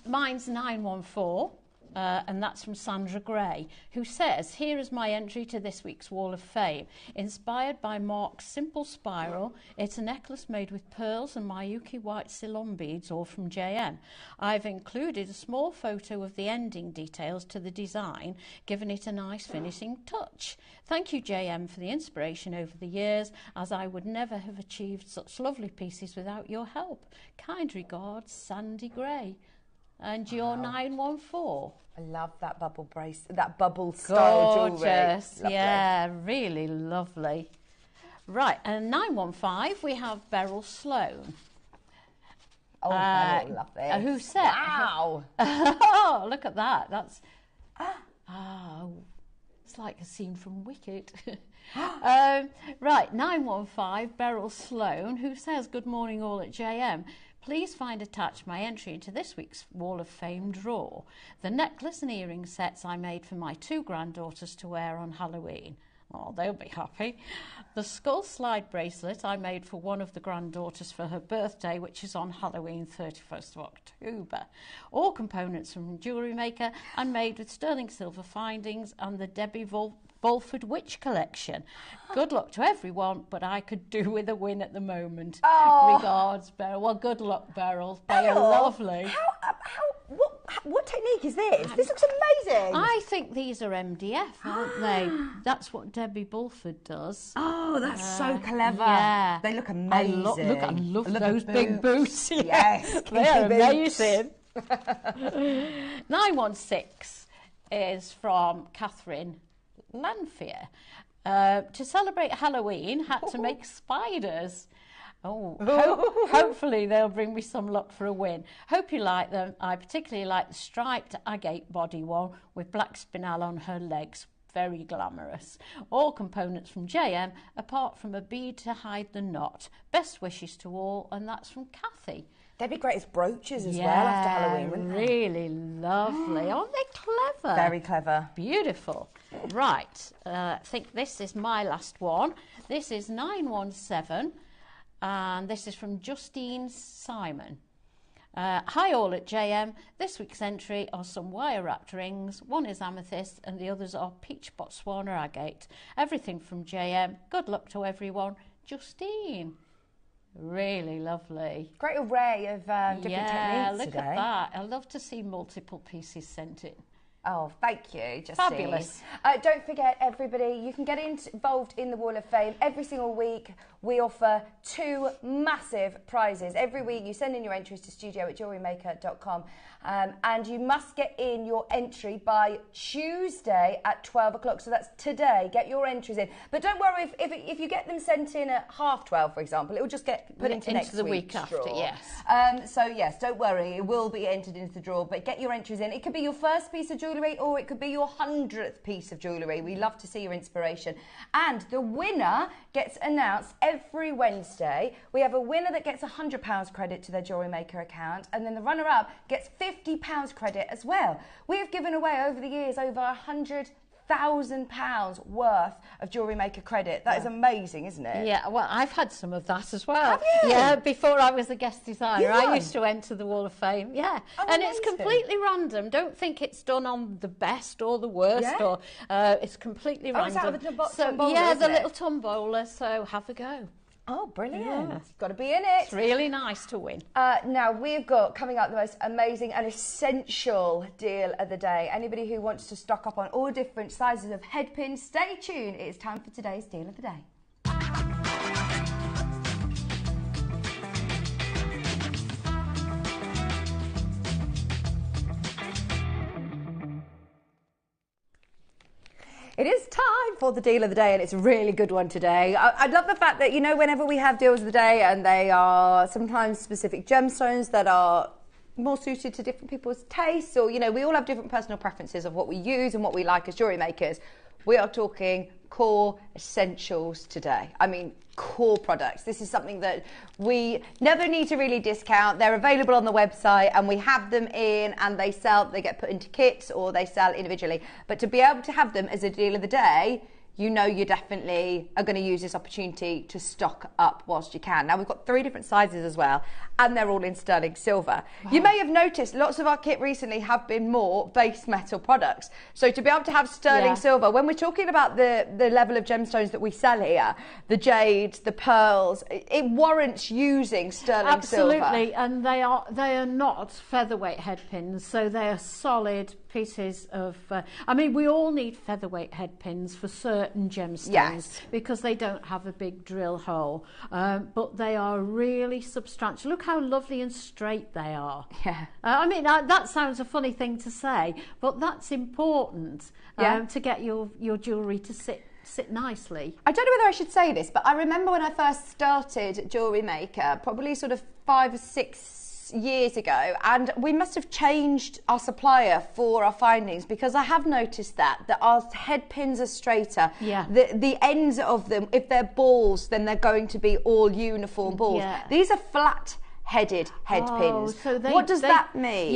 Mine's 914. And that's from Sandra Gray, who says, here is my entry to this week's Wall of Fame. Inspired by Mark's simple spiral, it's a necklace made with pearls and Miyuki white Ceylon beads, all from JM. I've included a small photo of the ending details to the design, giving it a nice finishing touch. Thank you, JM, for the inspiration over the years, as I would never have achieved such lovely pieces without your help. Kind regards, Sandy Gray. And your 914. I love that bubble bracelet, that bubble style jewellery. Gorgeous, yeah, really lovely. Right, and 915 we have Beryl Sloan. Oh, Beryl, lovely. Who said? Wow. Oh, look at that. That's it's like a scene from Wicked. Right, 915 Beryl Sloan, who says, good morning all at JM. Please find attached my entry into this week's Wall of Fame draw. The necklace and earring sets I made for my 2 granddaughters to wear on Halloween. Oh, they'll be happy. The skull slide bracelet I made for one of the granddaughters for her birthday, which is on Halloween, 31st of October. All components from JewelleryMaker and made with sterling silver findings and the Debbie Bulford Witch collection. Good luck to everyone, but I could do with a win at the moment. Oh. Regards, Beryl. Well, good luck, Beryl. They are lovely. What technique is this? This looks amazing. I think these are MDF, aren't they? That's what Debbie Bulford does. Oh, that's so clever. Yeah. They look amazing. I love those big boots. Yes. They're amazing. 916 is from Catherine Lanfear. To celebrate Halloween, had to make spiders. Hopefully they'll bring me some luck for a win. Hope you like them. I particularly like the striped agate body one with black spinel on her legs. Very glamorous. All components from JM, apart from a bead to hide the knot. Best wishes to all, and that's from Kathy. They'd be great as brooches as well after Halloween, wouldn't they? Really lovely. Aren't they clever? Very clever. Beautiful. Right, I think this is my last one. This is 917, and this is from Justine Simon. Hi all at JM. This week's entry are some wire-wrapped rings. One is amethyst and the others are peach Botswana agate. Everything from JM. Good luck to everyone. Justine. Really lovely. Great array of different techniques look today. at that. I love to see multiple pieces sent in. Oh, thank you, Justine. Fabulous. Don't forget, everybody, you can get involved in the Wall of Fame. Every single week, we offer 2 massive prizes. Every week, you send in your entries to studio@JewelleryMaker.com. And you must get in your entry by Tuesday at 12 o'clock. So that's today. Get your entries in. But don't worry if you get them sent in at 12:30, for example. It will just get put into next the week's week after, draw. yes. So yes, don't worry. It will be entered into the draw. But get your entries in. It could be your first piece of jewellery or it could be your 100th piece of jewellery. We love to see your inspiration. And the winner gets announced every Wednesday. We have a winner that gets £100 credit to their Jewellery Maker account. And then the runner-up gets £50 credit as well. We have given away over the years over £100,000 worth of Jewellery Maker credit. That is amazing, isn't it? Yeah, well, I've had some of that as well. Have you? Yeah, before I was a guest designer, You won? I used to enter the Wall of Fame. Yeah, Oh, and amazing. it's completely random. Don't think it's done on the best or the worst, Yeah. or it's completely Oh, is random. that with the So tombola, yeah, isn't the it? little tombola. So have a go. Oh, brilliant. Yeah. Got to be in it. It's really nice to win. Now, we've got coming up the most amazing and essential deal of the day. Anybody who wants to stock up on all different sizes of head pins, stay tuned. It's time for today's deal of the day. It is time for the deal of the day, and it's a really good one today. I love the fact that, you know, whenever we have deals of the day, and they are sometimes specific gemstones that are more suited to different people's tastes, or, you know, we all have different personal preferences of what we use and what we like as jewellery makers. We are talking core essentials today. I mean, core products. This is something that we never need to really discount. They're available on the website and we have them in, and they get put into kits or they sell individually. But to be able to have them as a deal of the day, you know you definitely are going to use this opportunity to stock up whilst you can. Now, we've got 3 different sizes as well, and they're all in sterling silver. Wow. You may have noticed lots of our kit recently have been more base metal products. So to be able to have sterling silver, when we're talking about the level of gemstones that we sell here, the jades, the pearls, it warrants using sterling silver. Absolutely, and they are not featherweight head pins, so they are solid pieces of I mean, we all need featherweight head pins for certain gemstones because they don't have a big drill hole, but they are really substantial. Look how lovely and straight they are. I mean, that sounds a funny thing to say, but that's important to get your jewellery to sit nicely. I don't know whether I should say this, but I remember when I first started Jewellery Maker, probably sort of 5 or 6 years ago, and we must have changed our supplier for our findings, because I have noticed that our head pins are straighter. The ends of them, if they're balls, then they're going to be all uniform balls. These are flat-headed head pins. So what does that mean?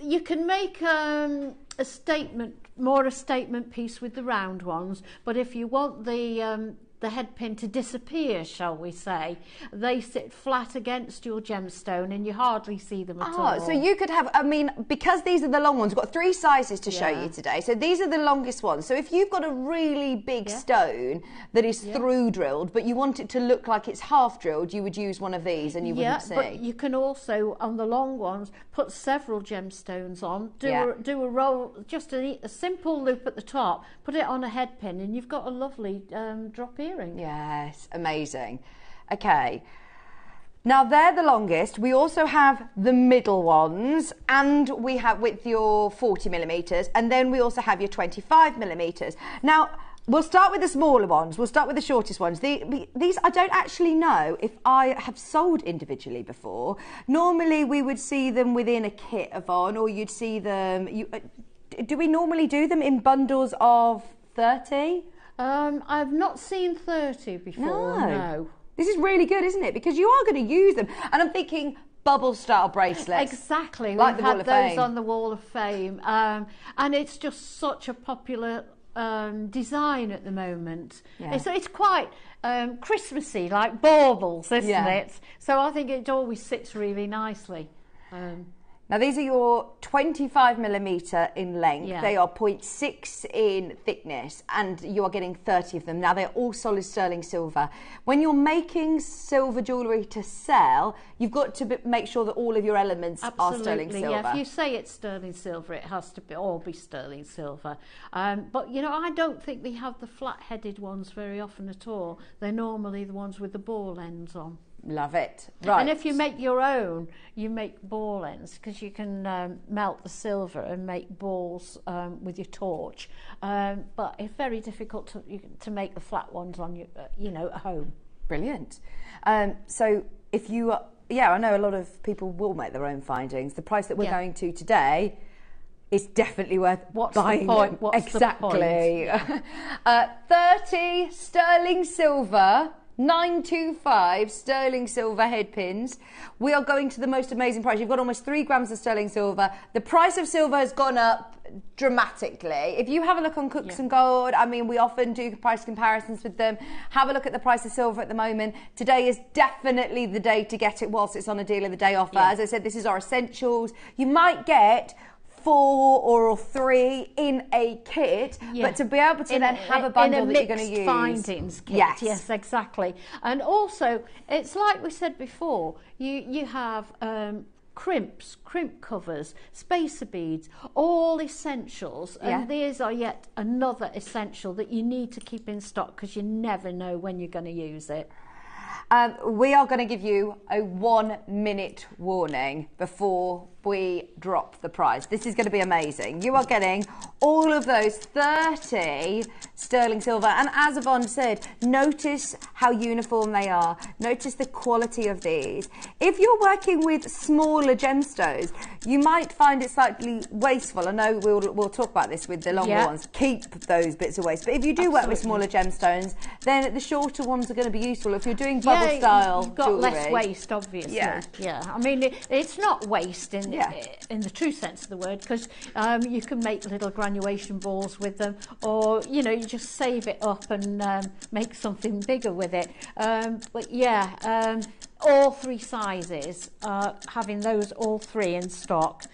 You can make a statement piece with the round ones, but if you want the head pin to disappear, shall we say, they sit flat against your gemstone and you hardly see them at all. So you could have, I mean, because these are the long ones, we've got 3 sizes to show you today. So these are the longest ones. So if you've got a really big stone that is through drilled, but you want it to look like it's half drilled, you would use one of these and you wouldn't see. But you can also, on the long ones, put several gemstones on, do a roll, just a simple loop at the top, put it on a head pin, and you've got a lovely drop earring. Yes, amazing. Okay, now they're the longest. We also have the middle ones, and we have with your 40 millimeters, and then we also have your 25 millimeters. Now, we'll start with the smaller ones. We'll start with the shortest ones. These, I don't actually know if I have sold individually before. Normally, we would see them within a kit of on, or you'd see them. Do we normally do them in bundles of 30? I've not seen 30 before, no. This is really good, isn't it? Because you are going to use them. And I'm thinking bubble-style bracelets. Exactly. Like We've had those on the Wall of Fame. And it's just such a popular design at the moment. It's quite Christmassy, like baubles, isn't it? So I think it always sits really nicely. Now, these are your 25mm in length. Yeah. They are 0.6 in thickness, and you are getting 30 of them. Now, they're all solid sterling silver. When you're making silver jewellery to sell, you've got to make sure that all of your elements are sterling silver. Yeah, if you say it's sterling silver, it has to all be sterling silver. But, you know, I don't think they have the flat-headed ones very often at all. They're normally the ones with the ball ends on. Love it. Right. And if you make your own, you make ball ends, because you can melt the silver and make balls with your torch. But it's very difficult to make the flat ones on your, you know, at home. Brilliant. So if you, I know a lot of people will make their own findings. The price that we're going to today is definitely worth buying them. Exactly. 30 sterling silver. 925 sterling silver head pins. We are going to the most amazing price. You've got almost 3 grams of sterling silver. The price of silver has gone up dramatically. If you have a look on Cooks and Gold, I mean, we often do price comparisons with them. Have a look at the price of silver at the moment. Today is definitely the day to get it whilst it's on a deal of the day offer. As I said, this is our essentials. You might get 4 or 3 in a kit, but to be able to then have a bundle that you're going to use. Findings kit. Yes, exactly. And also, it's like we said before, you have crimp covers, spacer beads, all essentials, and these are yet another essential that you need to keep in stock, because you never know when you're going to use it. We are going to give you a 1-minute warning before we drop the price. This is going to be amazing. You are getting all of those 30 sterling silver, and as Yvonne said, notice how uniform they are. Notice the quality of these. If you're working with smaller gemstones, you might find it slightly wasteful. I know we'll talk about this with the longer ones. Keep those bits of waste. But if you do work with smaller gemstones, then the shorter ones are going to be useful. If you're doing bubble style you've got jewellery, less waste, obviously. Yeah. I mean, it's not waste in the true sense of the word, because you can make little granulation balls with them, or you know, you just save it up and make something bigger with it. All 3 sizes, having those all 3 in stock,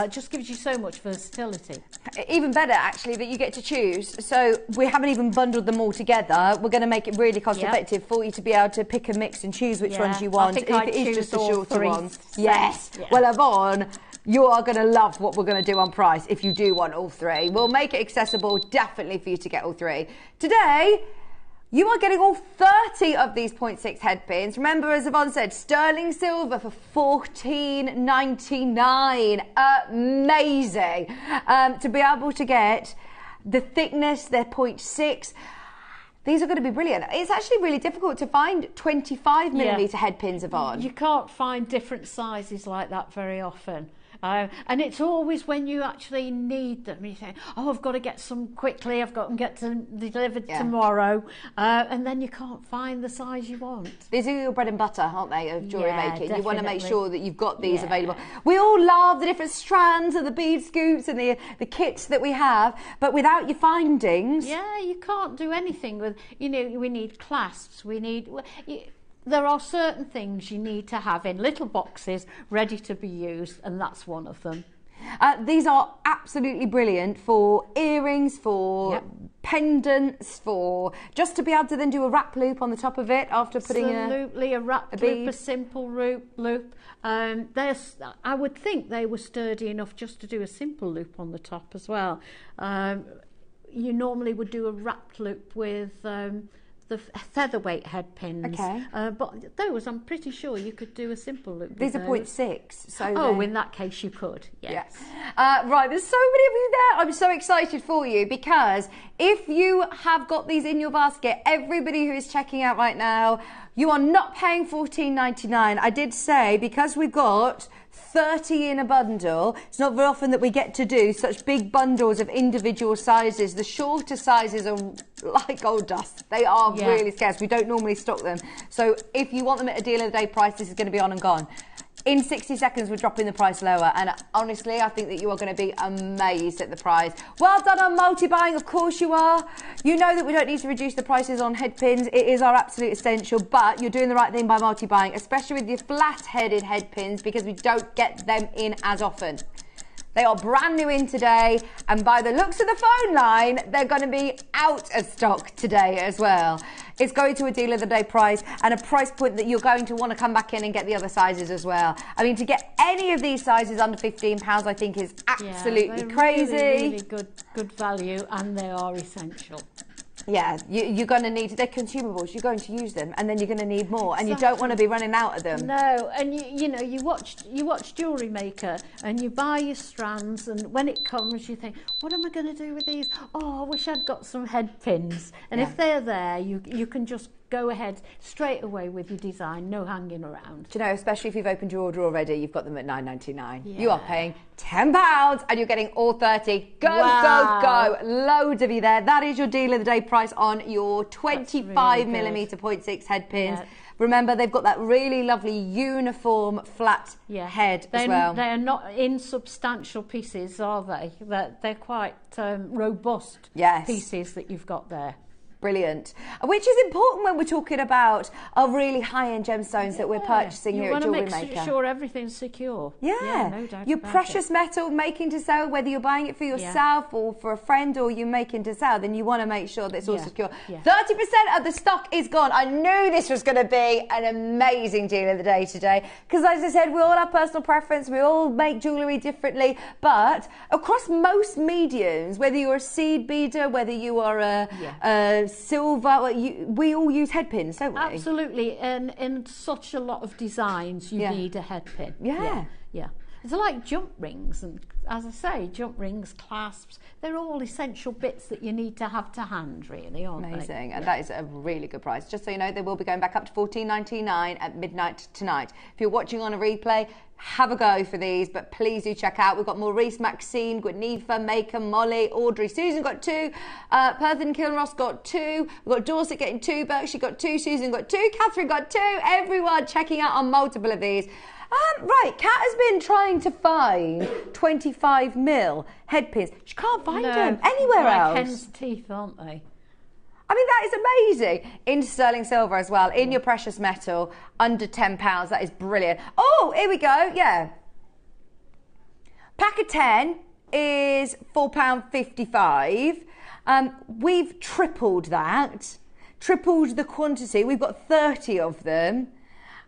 just gives you so much versatility. Even better, actually, that you get to choose. So we haven't even bundled them all together. We're going to make it really cost effective for you to be able to pick and mix and choose which ones you want. I think if it is just the shorter ones. Yes. Well, Yvonne, you are going to love what we're going to do on price if you do want all 3. We'll make it accessible, definitely, for you to get all 3. Today, you are getting all 30 of these 0.6 head pins. Remember, as Yvonne said, sterling silver for $14.99. Amazing. To be able to get the thickness, they're 0.6. These are going to be brilliant. It's actually really difficult to find 25mm head pins, Yvonne. You can't find different sizes like that very often. And it's always when you actually need them. You say, oh, I've got to get some quickly, I've got to get them delivered tomorrow. And then you can't find the size you want. These are your bread and butter, aren't they, of jewellery making? Definitely. You want to make sure that you've got these available. We all love the different strands of the bead scoops and the kits that we have, but without your findings... Yeah, you can't do anything with, you know, we need clasps, we need... There are certain things you need to have in little boxes ready to be used, and that's one of them. These are absolutely brilliant for earrings, for pendants, for just to be able to then do a wrap loop on the top of it after putting a wrap loop, a simple loop. I would think they were sturdy enough just to do a simple loop on the top as well. You normally would do a wrapped loop with the featherweight head pins. But those, I'm pretty sure you could do a simple loop. These are 0.6. So in that case you could, yes. Right, there's so many of you there. I'm so excited for you, because if you have got these in your basket, everybody who is checking out right now, you are not paying $14.99. I did say, because we've got 30 in a bundle, it's not very often that we get to do such big bundles of individual sizes. The shorter sizes are like gold dust. They are really scarce. We don't normally stock them. So if you want them at a deal of the day price, this is going to be on and gone. In 60 seconds, we're dropping the price lower, and honestly, I think that you are going to be amazed at the price. Well done on multi-buying, of course you are. You know that we don't need to reduce the prices on head pins. It is our absolute essential, but you're doing the right thing by multi-buying, especially with your flat-headed head pins, because we don't get them in as often. They are brand new in today, and by the looks of the phone line, they're going to be out of stock today as well. It's going to a deal of the day price, and a price point that you're going to want to come back in and get the other sizes as well. I mean, to get any of these sizes under £15, I think is absolutely crazy. Really good value, and they are essential. Yeah, you're going to need, they're consumables, you're going to use them, and then you're going to need more, and you don't want to be running out of them. No, and you watch JewelleryMaker, and you buy your strands, and when it comes you think, what am I going to do with these? Oh, I wish I'd got some head pins. And if they're there, you can just go ahead straight away with your design, no hanging around. Do you know, especially if you've opened your order already, you've got them at £9.99. Yeah. You are paying £10 and you're getting all 30. Go, go, go. Loads of you there. That is your deal of the day price on your 25mm 0.6 head pins. Yeah. Remember, they've got that really lovely uniform flat head as well. They are not insubstantial pieces, are they? They're quite robust pieces that you've got there. Brilliant. Which is important when we're talking about our really high-end gemstones that we're purchasing here at JewelleryMaker. You want to make sure everything's secure. Yeah, no doubt your about precious it. metal making to sell, whether you're buying it for yourself or for a friend, or you're making to sell, then you want to make sure that it's all secure. 30% of the stock is gone. I knew this was going to be an amazing deal of the day today, because as I said, we all have personal preference, we all make jewellery differently, but across most mediums, whether you're a seed beader, whether you are a silver, we all use head pins, don't we? Absolutely, and in such a lot of designs you need a head pin. Yeah. It's like jump rings, and as I say, jump rings, clasps, they're all essential bits that you need to have to hand, really, aren't they? Amazing, and that is a really good price. Just so you know, they will be going back up to $14.99 at midnight tonight. If you're watching on a replay, have a go for these, but please do check out. We've got Maurice, Maxine, Gwenifa, Maker, Molly, Audrey, Susan got 2, Perth and Kilross got 2, we've got Dorset getting 2, Berkshire got 2, Susan got 2, Catherine got 2, everyone checking out on multiple of these. Right, Kat has been trying to find 25mm head pins. She can't find them anywhere else. Like hen's teeth, aren't they? I mean, that is amazing. In sterling silver as well, in your precious metal, under £10. That is brilliant. Oh, here we go. Yeah. Pack of 10 is £4.55. We've tripled that, tripled the quantity. We've got 30 of them.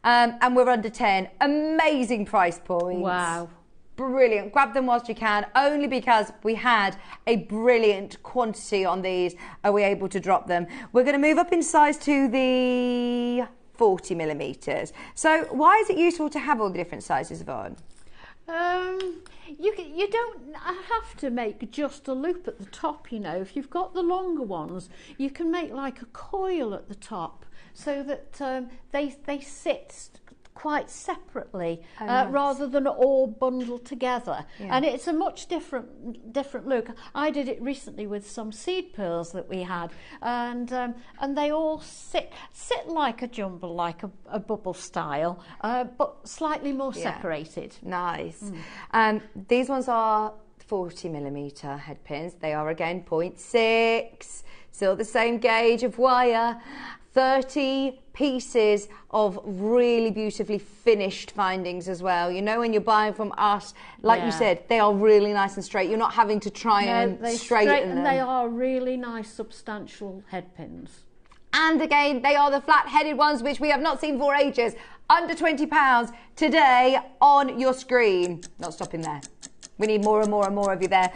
And we're under 10. Amazing price points. Wow. Brilliant. Grab them whilst you can, only because we had a brilliant quantity on these. Are we able to drop them? We're going to move up in size to the 40mm. So why is it useful to have all the different sizes, Yvonne? You don't have to make just a loop at the top, you know. If you've got the longer ones, you can make like a coil at the top, so that they sit quite separately, rather than all bundled together. And it's a much different look. I did it recently with some seed pearls that we had, and they all sit like a jumble, like a bubble style, but slightly more separated. Nice. These ones are 40mm head pins. They are again 0.6, still the same gauge of wire. 30 pieces of really beautifully finished findings as well. You know, when you're buying from us, like you said, they are really nice and straight. You're not having to try and straighten them. They are really nice, substantial head pins. And again, they are the flat-headed ones, which we have not seen for ages. Under £20 today on your screen. Not stopping there. We need more and more and more of you there.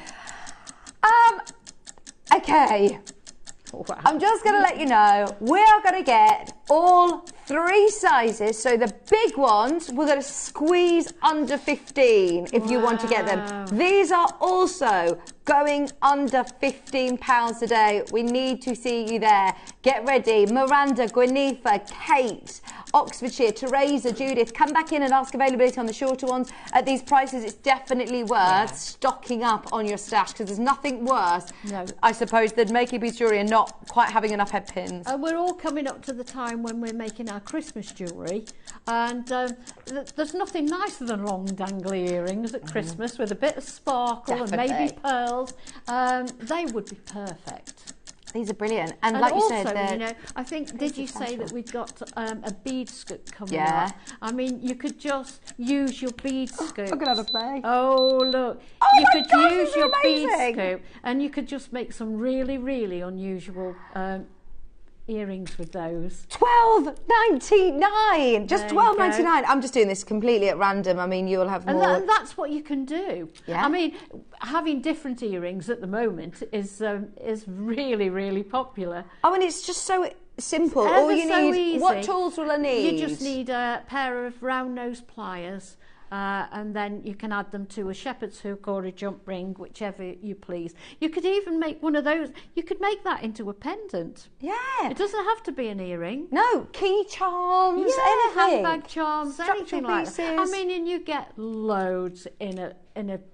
Okay. Wow. I'm just going to let you know, we are going to get all 3 sizes. So the big ones, we're going to squeeze under 15 if you want to get them. These are also going under £15 today. We need to see you there. Get ready. Miranda, Gwenifa, Kate, Oxfordshire, Teresa, Judith, come back in and ask availability on the shorter ones. At these prices, it's definitely worth stocking up on your stash, because there's nothing worse, I suppose, than making beads jewellery and not quite having enough head pins. We're all coming up to the time when we're making our Christmas jewellery, and there's nothing nicer than long dangly earrings at Christmas with a bit of sparkle and maybe pearls. They would be perfect. These are brilliant, and like also, you said, you know, I think, did you say that we've got a bead scoop coming up? I mean, you could just use your bead scoop. I'm gonna have a play. Oh look, you could use your bead scoop, and you could just make some really, really unusual earrings with those. $12.99, just $12.99. I'm just doing this completely at random. I mean, you'll have more. And that's what you can do. I mean, having different earrings at the moment is really, really popular. Oh, and it's just so simple. All you need. Easy. What tools will I need? You just need a pair of round nose pliers. And then you can add them to a shepherd's hook or a jump ring, whichever you please. You could even make one of those. You could make that into a pendant. Yeah. It doesn't have to be an earring. No, key charms, anything. Handbag charms, anything like that. I mean, and you get loads in a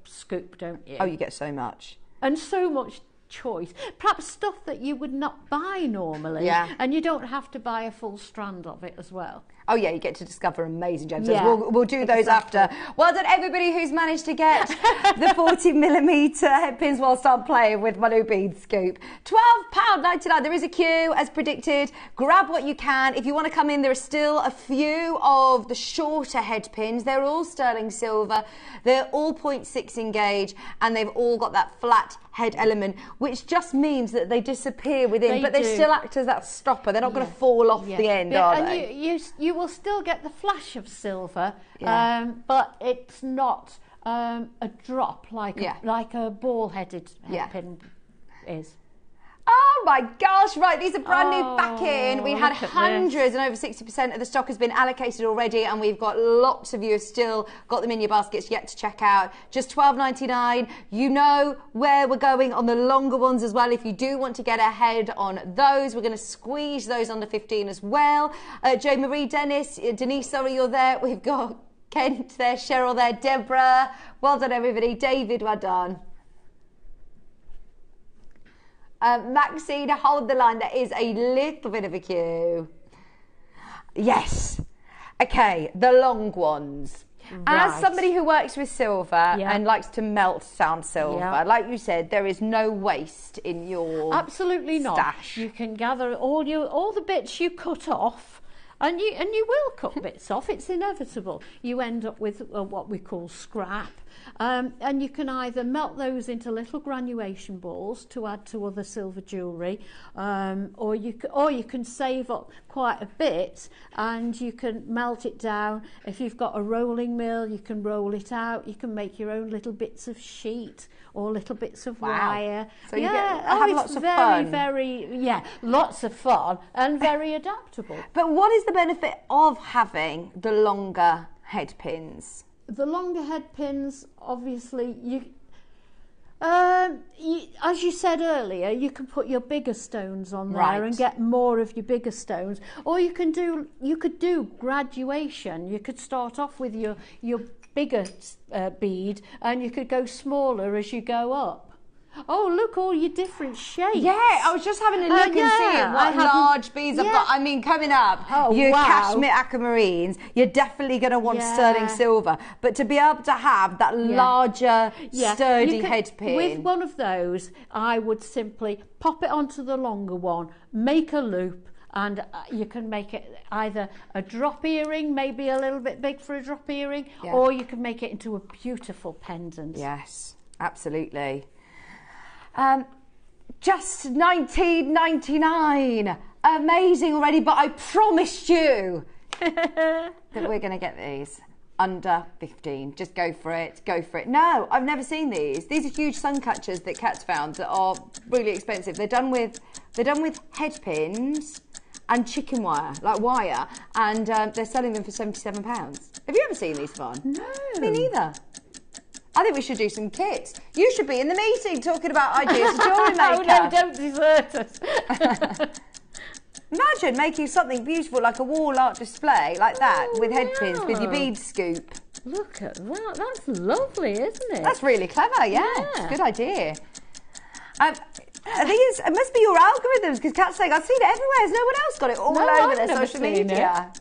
scoop, don't you? Oh, you get so much. And so much choice. Perhaps stuff that you would not buy normally. And you don't have to buy a full strand of it as well. Oh yeah, you get to discover amazing gemstones. We'll do those after. Well done everybody who's managed to get the 40mm head pins whilst I'm playing with my new bead scoop. £12.99. There is a queue as predicted. Grab what you can. If you want to come in, there are still a few of the shorter head pins. They're all sterling silver. They're all 0.6 in gauge, and they've all got that flat head element, which just means that they disappear within, but they still act as that stopper. They're not going to fall off the end, are they? You will still get the flash of silver, but it's not a drop like a ball-headed head pin is. Oh my gosh, right, these are brand new back in. We had hundreds, and over 60% of the stock has been allocated already, and we've got lots of you have still got them in your baskets yet to check out. Just $12.99. You know where we're going on the longer ones as well. If you do want to get ahead on those, we're going to squeeze those under 15 as well. Jo Marie, Denise, sorry, you're there. We've got Kent there, Cheryl there, Deborah. Well done, everybody. David, well done. Maxine, hold the line. There is a little bit of a queue. Yes. Okay, the long ones. As somebody who works with silver and likes to melt sound silver, like you said, there is no waste in your absolutely not. Stash. You can gather all the bits you cut off. And you will cut bits off. It's inevitable. You end up with what we call scrap. And you can either melt those into little granulation balls to add to other silver jewellery, or you can save up quite a bit and you can melt it down. If you've got a rolling mill, you can roll it out. You can make your own little bits of sheet or little bits of wire. So you have lots of fun. Lots of fun and very adaptable. But what is the benefit of having the longer head pins? The longer head pins, obviously, as you said earlier, you can put your bigger stones on there and get more of your bigger stones. Or you could do graduation. You could start off with your bigger bead, and you could go smaller as you go up. Oh, look, all your different shapes. Yeah, I was just having a look and seeing what large beads I've got. I mean, coming up, your cashmere aquamarines, you're definitely going to want sterling silver. But to be able to have that larger, sturdy head pin. With one of those, I would simply pop it onto the longer one, make a loop, and you can make it either a drop earring, maybe a little bit big for a drop earring, or you can make it into a beautiful pendant. Yes, absolutely. Just $19.99. Amazing already, but I promised you that we're going to get these under 15. Just go for it. Go for it. No, I've never seen these. These are huge sun catchers that Kat's found that are really expensive. They're done with head pins and chicken wire, like wire, and they're selling them for £77. Have you ever seen these, Yvonne? No. Me neither. I think we should do some kits. You should be in the meeting talking about ideas for JewelleryMaker. Oh no, don't desert us. Imagine imagine making something beautiful like a wall art display like that with head pins with your bead scoop. Look at that. That's lovely, isn't it? That's really clever, yeah. It's a good idea. I think it must be your algorithms, because Kat's saying, I've seen it everywhere. Has no one else got it all over their social media?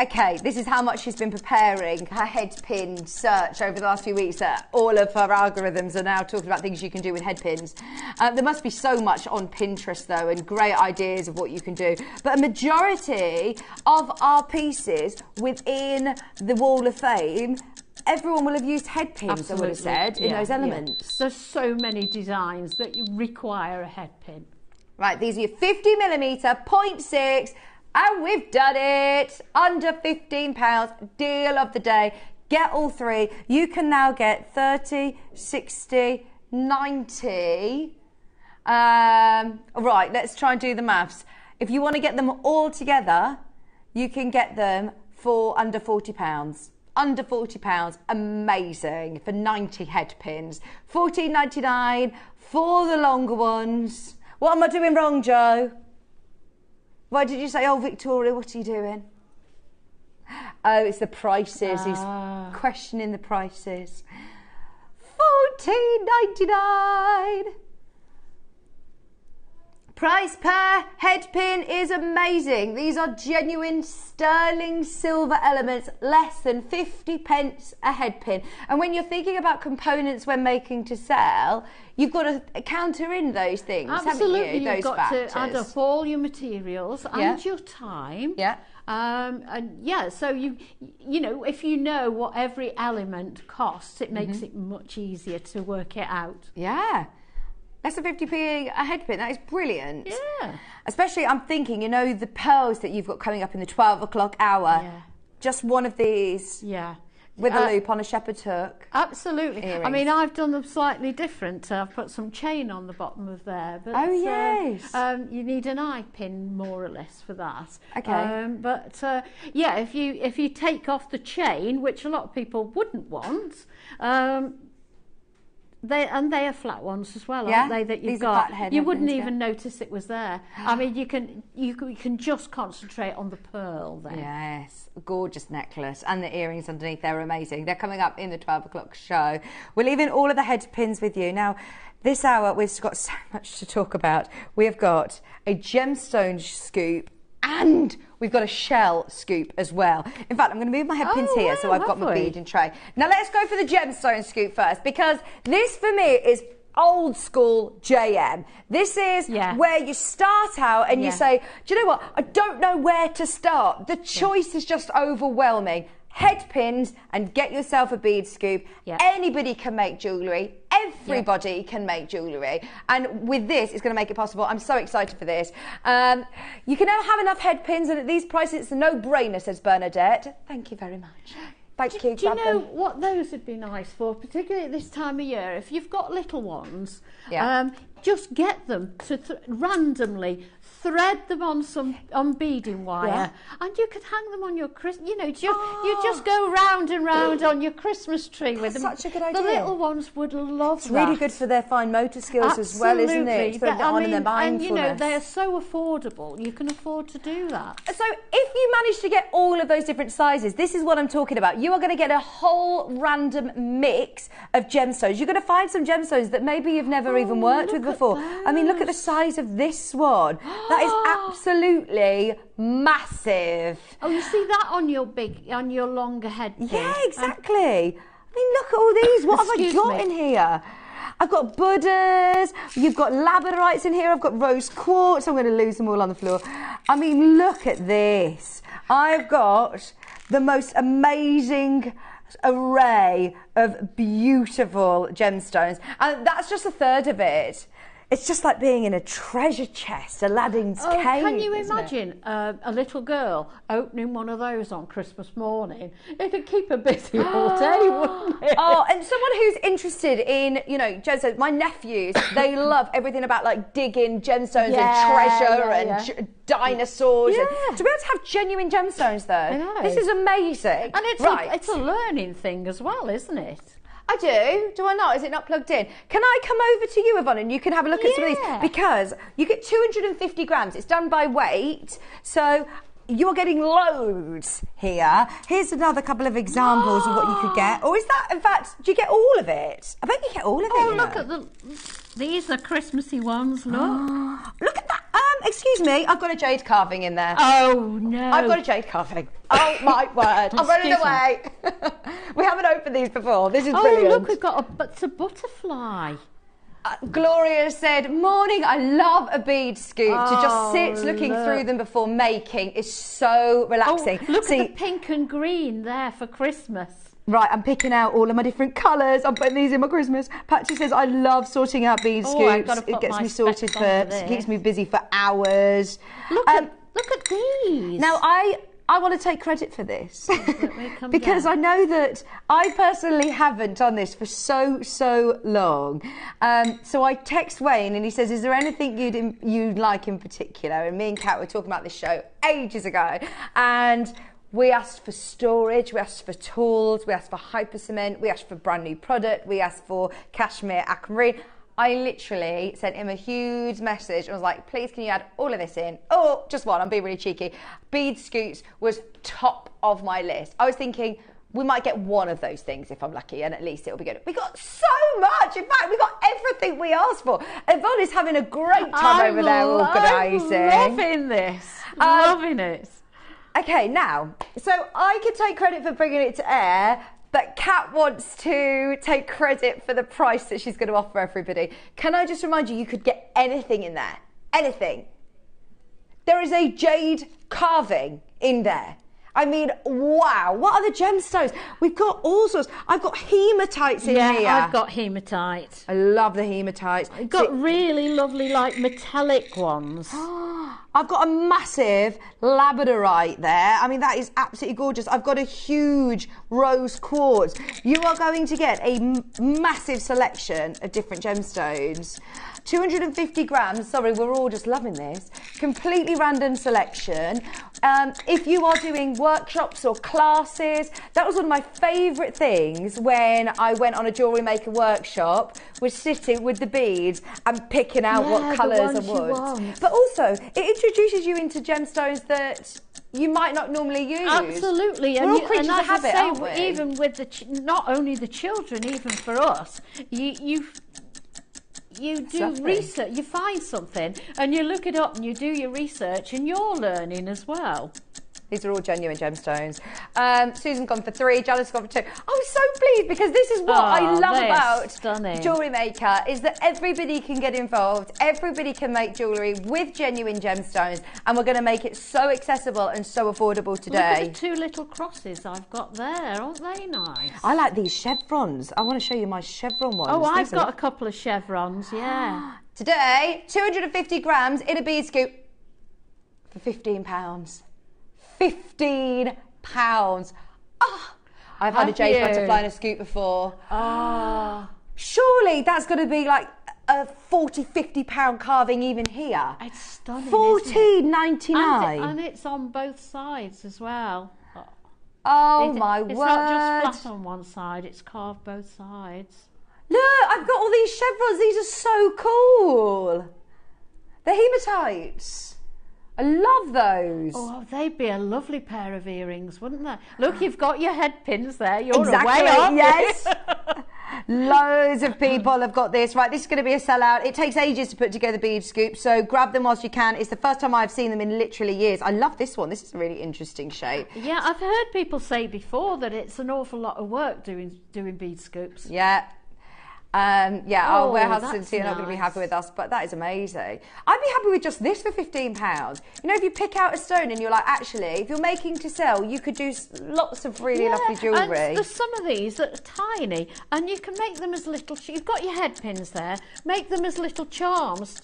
Okay, this is how much she's been preparing her head pin search over the last few weeks. All of her algorithms are now talking about things you can do with head pins. There must be so much on Pinterest, though, and great ideas of what you can do. But a majority of our pieces within the Wall of Fame, everyone will have used head pins, Absolutely. I would have said, in those elements. There's so many designs that you require a head pin. Right, these are your 50mm, 0.6, and we've done it. Under £15, deal of the day. Get all three. You can now get 30, 60, 90. Right, let's try and do the maths. If you want to get them all together, you can get them for under £40. Under £40, amazing, for 90 head pins. $14.99 for the longer ones. What am I doing wrong, Joe? Why did you say, oh, Victoria, what are you doing? Oh, it's the prices. He's questioning the prices. $14.99. Price per head pin is amazing. These are genuine sterling silver elements, less than 50p a head pin. And when you're thinking about components when making to sell, you've got to counter in those things, Absolutely, haven't you? you've got factors. to add up all your materials and your time. Yeah. And yeah, so you know, if you know what every element costs, it makes it much easier to work it out. Yeah. Less than 50p a head pin, that is brilliant. Yeah. Especially, I'm thinking, you know, the pearls that you've got coming up in the 12 o'clock hour. Yeah. Just one of these. Yeah. With a loop on a shepherd's hook. Absolutely. Earrings. I mean, I've done them slightly different. I've put some chain on the bottom of there. But, oh, yes. You need an eye pin, more or less, for that. Okay. Yeah, if you take off the chain, which a lot of people wouldn't want, they are flat ones as well, aren't they? That you've got. You wouldn't even notice it was there. I mean, you can just concentrate on the pearl there. Yes, gorgeous necklace, and the earrings underneath. They're amazing. They're coming up in the 12 o'clock show. We're leaving all of the head pins with you now. This hour we've got so much to talk about. We have got a gemstone scoop. And we've got a shell scoop as well. In fact, I'm going to move my head pins here, so I've got my beading tray. Now let's go for the gemstone scoop first, because this for me is old school JM. This is where you start out and you say, do you know what? I don't know where to start. The choice is just overwhelming. Head pins and get yourself a bead scoop. Anybody can make jewellery. Everybody can make jewellery. And with this, it's going to make it possible. I'm so excited for this. You can now have enough head pins, and at these prices, it's a no-brainer, says Bernadette. Thank you very much. Thank you. Do you know what those would be nice for, particularly at this time of year? If you've got little ones, just get them to randomly thread them on beading wire, and you could hang them on your you just go round and round on your Christmas tree with them. Such a good idea. The little ones would love that. It's really good for their fine motor skills as well, isn't it? For their mindfulness. And you know, they're so affordable. You can afford to do that. So if you manage to get all of those different sizes, this is what I'm talking about. You are going to get a whole random mix of gemstones. You're going to find some gemstones that maybe you've never even worked with before. I mean, look at the size of this one. That is absolutely massive. Oh, you see that on your longer head pin? Yeah, exactly. I mean, look at all these. What have I got in here? I've got Buddhas, you've got labradorites in here, I've got rose quartz, I'm going to lose them all on the floor. I mean, look at this. I've got the most amazing array of beautiful gemstones, and that's just a third of it. It's just like being in a treasure chest, Aladdin's cave. Can you imagine a little girl opening one of those on Christmas morning? It'd keep her busy all day, wouldn't it? Oh, and someone who's interested in, you know, gemstones, my nephews, they love everything about like digging gemstones and treasure and dinosaurs. Yeah. And to be able to have genuine gemstones, though, this is amazing. And it's a learning thing as well, isn't it? I do. Do I not? Is it not plugged in? Can I come over to you, Yvonne, and you can have a look at some of these? Because you get 250 grams. It's done by weight. So you're getting loads here. Here's another couple of examples of what you could get. Or is that, in fact, do you get all of it? I bet you get all of it. Oh, look at these are Christmassy ones, look. Look at that. Excuse me, I've got a jade carving in there. Oh, no. I've got a jade carving. Oh, my word. I'm running away. We haven't opened these before. This is brilliant. Oh, look, we've got a butterfly. Gloria said, morning, I love a bead scoop. To just sit looking through them before making is so relaxing. Oh, look at the pink and green there for Christmas. Right, I'm picking out all of my different colours. I'm putting these in my Christmas. Patsy says, I love sorting out bead scoops. It gets me sorted it keeps me busy for hours. Look at these. Now, I want to take credit for this because I know that I personally haven't done this for so long. So I text Wayne and he says, is there anything you'd like in particular? And me and Kat were talking about this show ages ago, and we asked for storage, we asked for tools, we asked for hyper cement, we asked for brand new product, we asked for cashmere aquamarine. I literally sent him a huge message and was like, please can you add all of this in? Oh, just one, I'm being really cheeky. Bead scoops was top of my list. I was thinking, we might get one of those things if I'm lucky, and at least it'll be good. We got so much. In fact, we got everything we asked for. Yvonne is having a great time over there organising. I'm loving this. Loving it. Okay, now, so I could take credit for bringing it to air, but Kat wants to take credit for the price that she's going to offer everybody. Can I just remind you, you could get anything in there. Anything. There is a jade carving in there. I mean, wow. What are the gemstones? We've got all sorts. I've got hematites in here. Yeah, I've got hematite. I love the hematites. I've got really lovely, like, metallic ones. I've got a massive labradorite there. I mean, that is absolutely gorgeous. I've got a huge rose quartz. You are going to get a massive selection of different gemstones. 250 grams, sorry, we're all just loving this. Completely random selection. If you are doing workshops or classes, that was one of my favourite things when I went on a JewelleryMaker workshop, was sitting with the beads and picking out what colours and woods. But also, it introduces you into gemstones that you might not normally use. Absolutely. We're all creatures of habit, aren't we? Even with not only the children, even for us, you do research, you find something and you look it up and you do your research and you're learning as well. These are all genuine gemstones. Susan's gone for 3, Janice's gone for 2. I'm so pleased because this is what I love about JewelleryMaker, is that everybody can get involved, everybody can make jewellery with genuine gemstones, and we're going to make it so accessible and so affordable today. Look at the 2 little crosses I've got there, aren't they nice? I like these chevrons. I want to show you my chevron ones. Oh, I've got a couple of chevrons, yeah. Today, 250 grams in a bead scoop for £15. £15. Oh, I've had a jade butterfly in a scoop before. Oh. Surely that's going to be like a £40–50 carving even here. It's stunning. $14.99. And it's on both sides as well. Oh my word. It's not just flat on one side, it's carved both sides. Look, I've got all these chevrons. These are so cool. They're hematites. I love those. Oh, they'd be a lovely pair of earrings, wouldn't they? Look, you've got your head pins there. You're away, aren't yes. Loads of people have got this. Right, this is going to be a sellout. It takes ages to put together bead scoops, so grab them whilst you can. It's the first time I've seen them in literally years. I love this one. This is a really interesting shape. Yeah, I've heard people say before that it's an awful lot of work doing bead scoops. Yeah. Our warehouse assistants are not going to be happy with us, but that is amazing. I'd be happy with just this for £15. You know, if you pick out a stone and you're like, actually, if you're making to sell, you could do lots of really lovely jewellery. And there's some of these that are tiny, and you can make them as little. You've got your head pins there. Make them as little charms.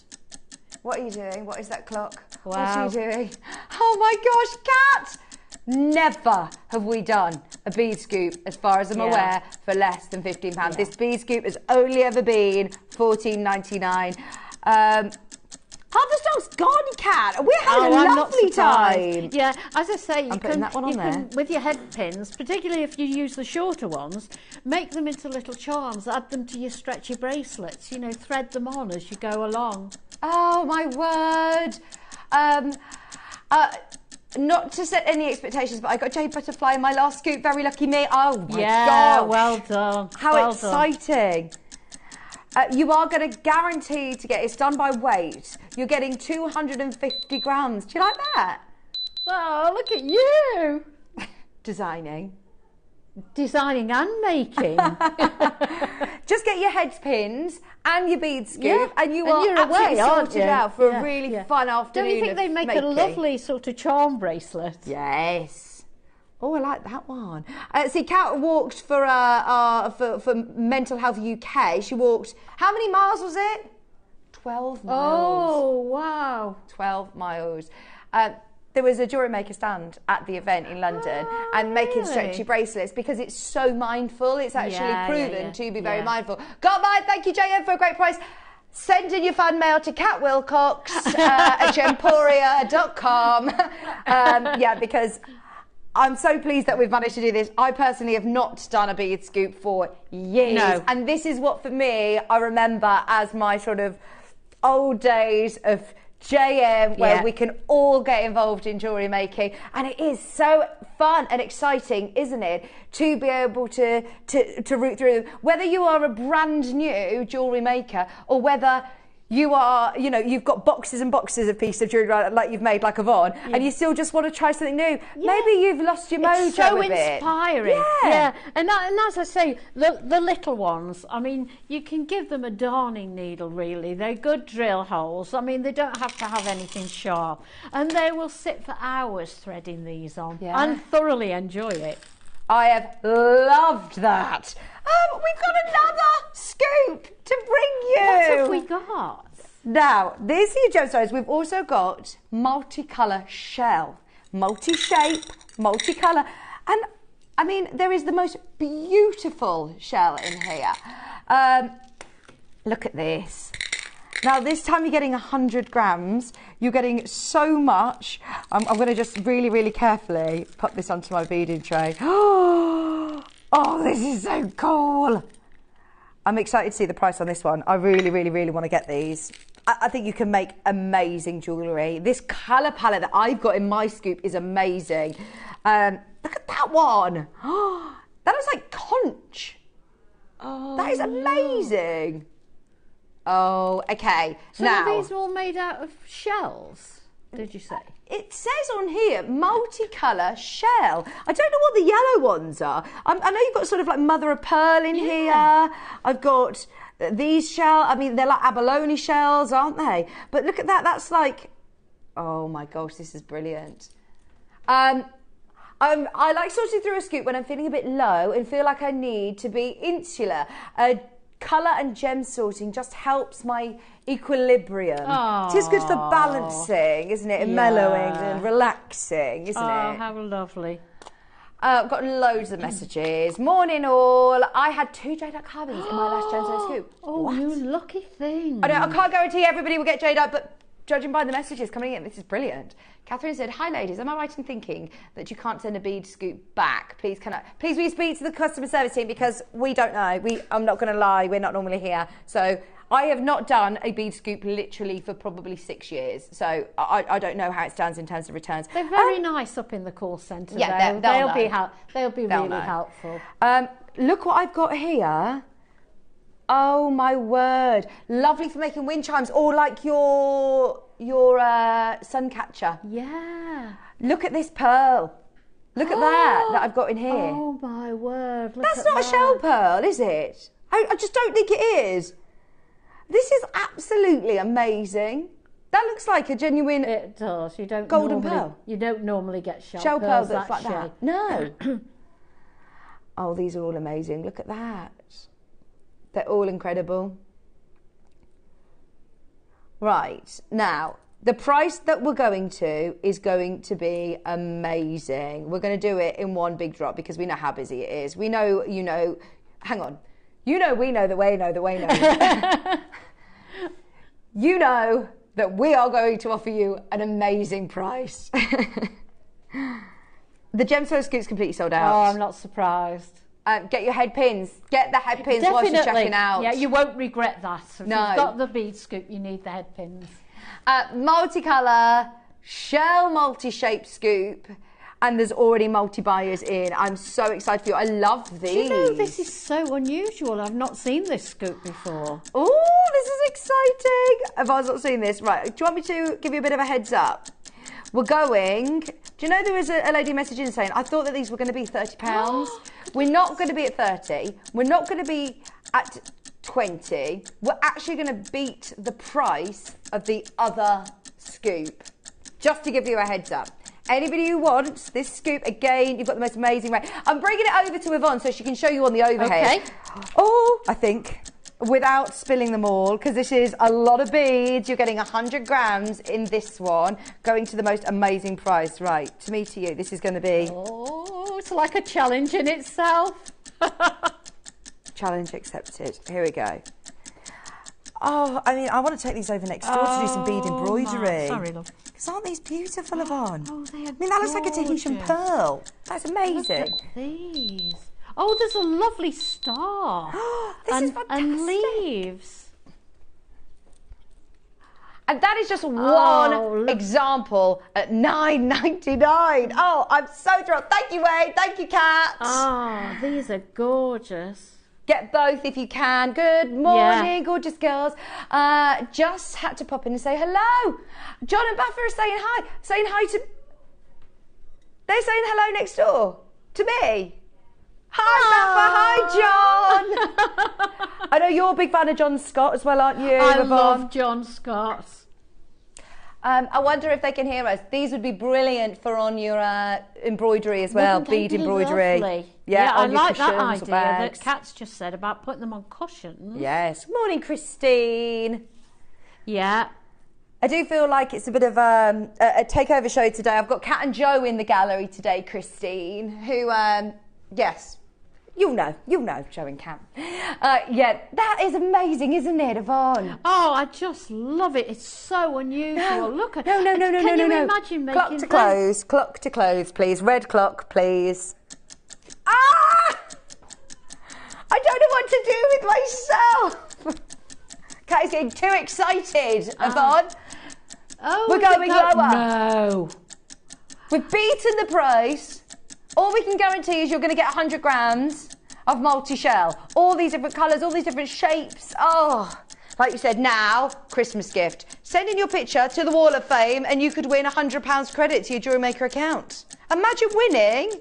What are you doing? What is that clock? Wow. What are you doing? Oh my gosh, Kat! Never have we done a bead scoop, as far as I'm aware, for less than £15. Yeah. This bead scoop has only ever been $14.99. Half the stock's gone, Kat. We had a I'm not lovely surprised. time. Yeah, as I say, you putting that one on there. with your head pins, particularly if you use the shorter ones, make them into little charms, add them to your stretchy bracelets, you know, thread them on as you go along. Oh, my word. Not to set any expectations, but I got Jade Butterfly in my last scoop. Very lucky me. Oh, my God. Well done. How well exciting. You are going to guarantee to get, it's done by weight. You're getting 250 grams. Do you like that? Oh, look at you. Designing And making. Just get your head pins and your bead scoop, and you're away, sorted out for a really fun afternoon. Don't you think they make a lovely sort of charm bracelet? Yes. Oh, I like that one. See, Kat walked for Mental Health UK. She walked, how many miles was it? 12 miles. Oh, wow. 12 miles. There was a JewelleryMaker stand at the event in London and making stretchy bracelets because it's so mindful. It's actually proven to be very mindful. Got mine. Thank you, JM, for a great price. Send in your fan mail to Kat Wilcox at gemporia.com. Because I'm so pleased that we've managed to do this. I personally have not done a bead scoop for years. No. And this is what, for me, I remember as my sort of old days of JM, where we can all get involved in jewellery making. And it is so fun and exciting, isn't it, to be able to root through them. Whether you are a brand new jewellery maker or whether you are, you know, you've got boxes and boxes of pieces of jewellery like you've made like Yvonne, and you still just want to try something new. Maybe you've lost your mojo It's so a bit. inspiring. And as I say, the little ones, I mean, you can give them a darning needle, really. They're good drill holes. I mean, they don't have to have anything sharp. And they will sit for hours threading these on and thoroughly enjoy it. I have loved that. We've got another scoop to bring you. What have we got? Now, these are your gemstones. We've also got multicolour shell, multi-shape, multicolour. And, I mean, there is the most beautiful shell in here. Look at this. Now, this time you're getting 100 grams. You're getting so much. I'm going to just really, really carefully put this onto my beading tray. Oh, this is so cool. I'm excited to see the price on this one. I really, really, really want to get these. I think you can make amazing jewellery. This colour palette that I've got in my scoop is amazing. Look at that one. That looks like conch. Oh, that is amazing. Oh, okay. So now, are these all made out of shells, did you say? It says on here, multicolour shell. I don't know what the yellow ones are. I know you've got sort of like mother of pearl in here. I've got these shells. I mean, they're like abalone shells, aren't they? But look at that. That's like, oh my gosh, this is brilliant. I like sorting through a scoop when I'm feeling a bit low and feel like I need to be insular. Colour and gem sorting just helps my equilibrium. It is good for balancing, isn't it? And mellowing and relaxing, isn't it? Oh, how lovely. I've got loads of messages. Morning all. I had 2 jadeite carbons in my last gemstone scoop. Oh, what? You lucky thing. I know, I can't guarantee everybody will get jadeite, but judging by the messages coming in, this is brilliant. Catherine said, "Hi ladies, am I right in thinking that you can't send a bead scoop back? Please will you speak to the customer service team, because we don't know. I'm not going to lie, we're not normally here. So I have not done a bead scoop literally for probably 6 years. So I don't know how it stands in terms of returns. They're very nice up in the call centre. Yeah, they'll be really helpful. Look what I've got here. Oh my word. Lovely for making wind chimes, or like your sun catcher. Yeah. Look at this pearl. Look at that I've got in here. Oh my word. That's not a shell pearl, is it? I just don't think it is. This is absolutely amazing. That looks like a genuine It does. You don't golden normally, pearl. You don't normally get shell pearl pearls that's like shape. that. No. Oh, these are all amazing. Look at that. They're all incredible. Right, now, the price that we're going to is going to be amazing. We're going to do it in one big drop because we know how busy it is. We know, you know, hang on. You know, we know that we know that we know. You know that we are going to offer you an amazing price. The gemstone scoop's completely sold out. Oh, I'm not surprised. Get your head pins. Get the head pins whilst you're checking out. Yeah, you won't regret that. If No. you've got the bead scoop, you need the head pins. Multicolour, shell multi-shape scoop, and there's already multi-buyers in. I'm so excited for you. I love these. Do you know, this is so unusual. I've not seen this scoop before. Oh, this is exciting. Have I not seen this? Right, do you want me to give you a bit of a heads up? We're going... Do you know there was a lady messaging saying, I thought that these were going to be £30. We're not going to be at 30. We're not going to be at 20. We're actually going to beat the price of the other scoop. Just to give you a heads up. Anybody who wants this scoop, again, you've got the most amazing range. I'm bringing it over to Yvonne so she can show you on the overhead. Okay. Oh, I think, without spilling them all, because this is a lot of beads. You're getting 100 grams in this one, going to the most amazing price. Right, to me, to you, this is going to be... Oh, it's like a challenge in itself. Challenge accepted. Here we go. Oh, I mean, I want to take these over next door to do some bead embroidery. Sorry, love. Because aren't these beautiful, Yvonne? Oh, they are I mean, that looks like a Tahitian gorgeous. pearl. That's amazing. Look at these. Oh, there's a lovely star. This is and fantastic. leaves. And that is just one look. example at $9.99. Oh, I'm so thrilled. Thank you, Wade. Thank you, Kat. Oh, these are gorgeous. Get both if you can. Good morning, gorgeous girls. Just had to pop in and say hello. John and Buffer are saying hi. Saying hi to... They're saying hello next door to me. Hi, Buffer. Hi, John. I know you're a big fan of John Scott as well, aren't you, I Yvonne? love John Scott. I wonder if they can hear us. These would be brilliant for on your embroidery as well, Wouldn't they bead be embroidery. lovely? Yeah, I on your like that cushions or idea that bags. Kat's just said about putting them on cushions. Yes. Morning, Christine. Yeah. I do feel like it's a bit of a takeover show today. I've got Kat and Joe in the gallery today, Christine, who, yes, you'll know, Joe and Kat. Yeah, that is amazing, isn't it, Yvonne? Oh, I just love it. It's so unusual. Look at No. Can you imagine making Clock to close. Clock to close, please. Red clock, please. Ah! I don't know what to do with myself. Kat is getting too excited, Yvonne. Oh, We're going lower. No. We've beaten the price. All we can guarantee is you're going to get 100 grams of multi-shell. All these different colours, all these different shapes. Oh, like you said, now, Christmas gift. Send in your picture to the Wall of Fame and you could win £100 credit to your JewelleryMaker account. Imagine winning.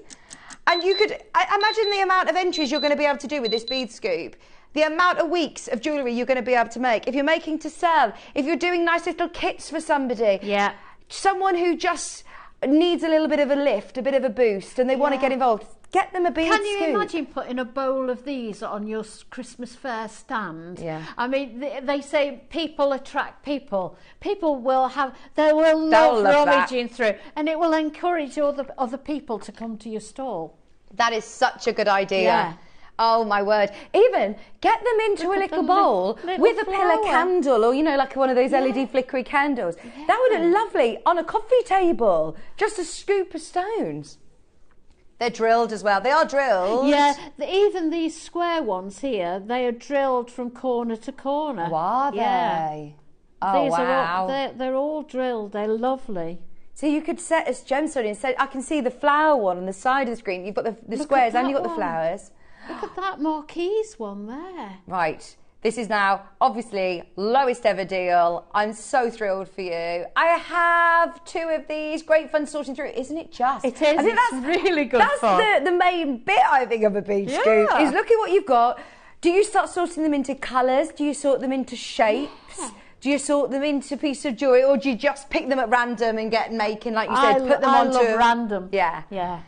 And you could, imagine the amount of entries you're going to be able to do with this bead scoop. The amount of weeks of jewellery you're going to be able to make. If you're making to sell, if you're doing nice little kits for somebody. Yeah. Someone who just needs a little bit of a lift, a bit of a boost, and they want to get involved. Get them a bead Can you scoop. imagine putting a bowl of these on your Christmas fair stand? Yeah. I mean, they say people attract people. People will have, they will love rummaging through, and it will encourage other people to come to your stall. That is such a good idea. Yeah. Oh my word. Even get them into Look a at little the bowl little with a pillar flower. candle, or, you know, like one of those LED flickery candles. Yeah. That would look lovely on a coffee table. Just a scoop of stones. They're drilled as well. They are drilled. Yeah, even these square ones here, they are drilled from corner to corner. Oh, are they? Yeah. Oh, These wow. are all, they're all drilled. They're lovely. So you could set a gemstone instead. I can see the flower one on the side of the screen. You've got the Look squares at and you've got that the one. flowers. Look at that Marquise one there. Right. This is now, obviously, lowest ever deal. I'm so thrilled for you. I have 2 of these. Great fun sorting through. Isn't it just? It is. I think It's really good fun. That's the main bit, I think, of a bead scoop, Yeah. is look at what you've got. Do you start sorting them into colours? Do you sort them into shapes? Yeah. Do you sort them into pieces of jewellery, or do you just pick them at random and get making, like you said, put them I onto... love random. Yeah. Yeah.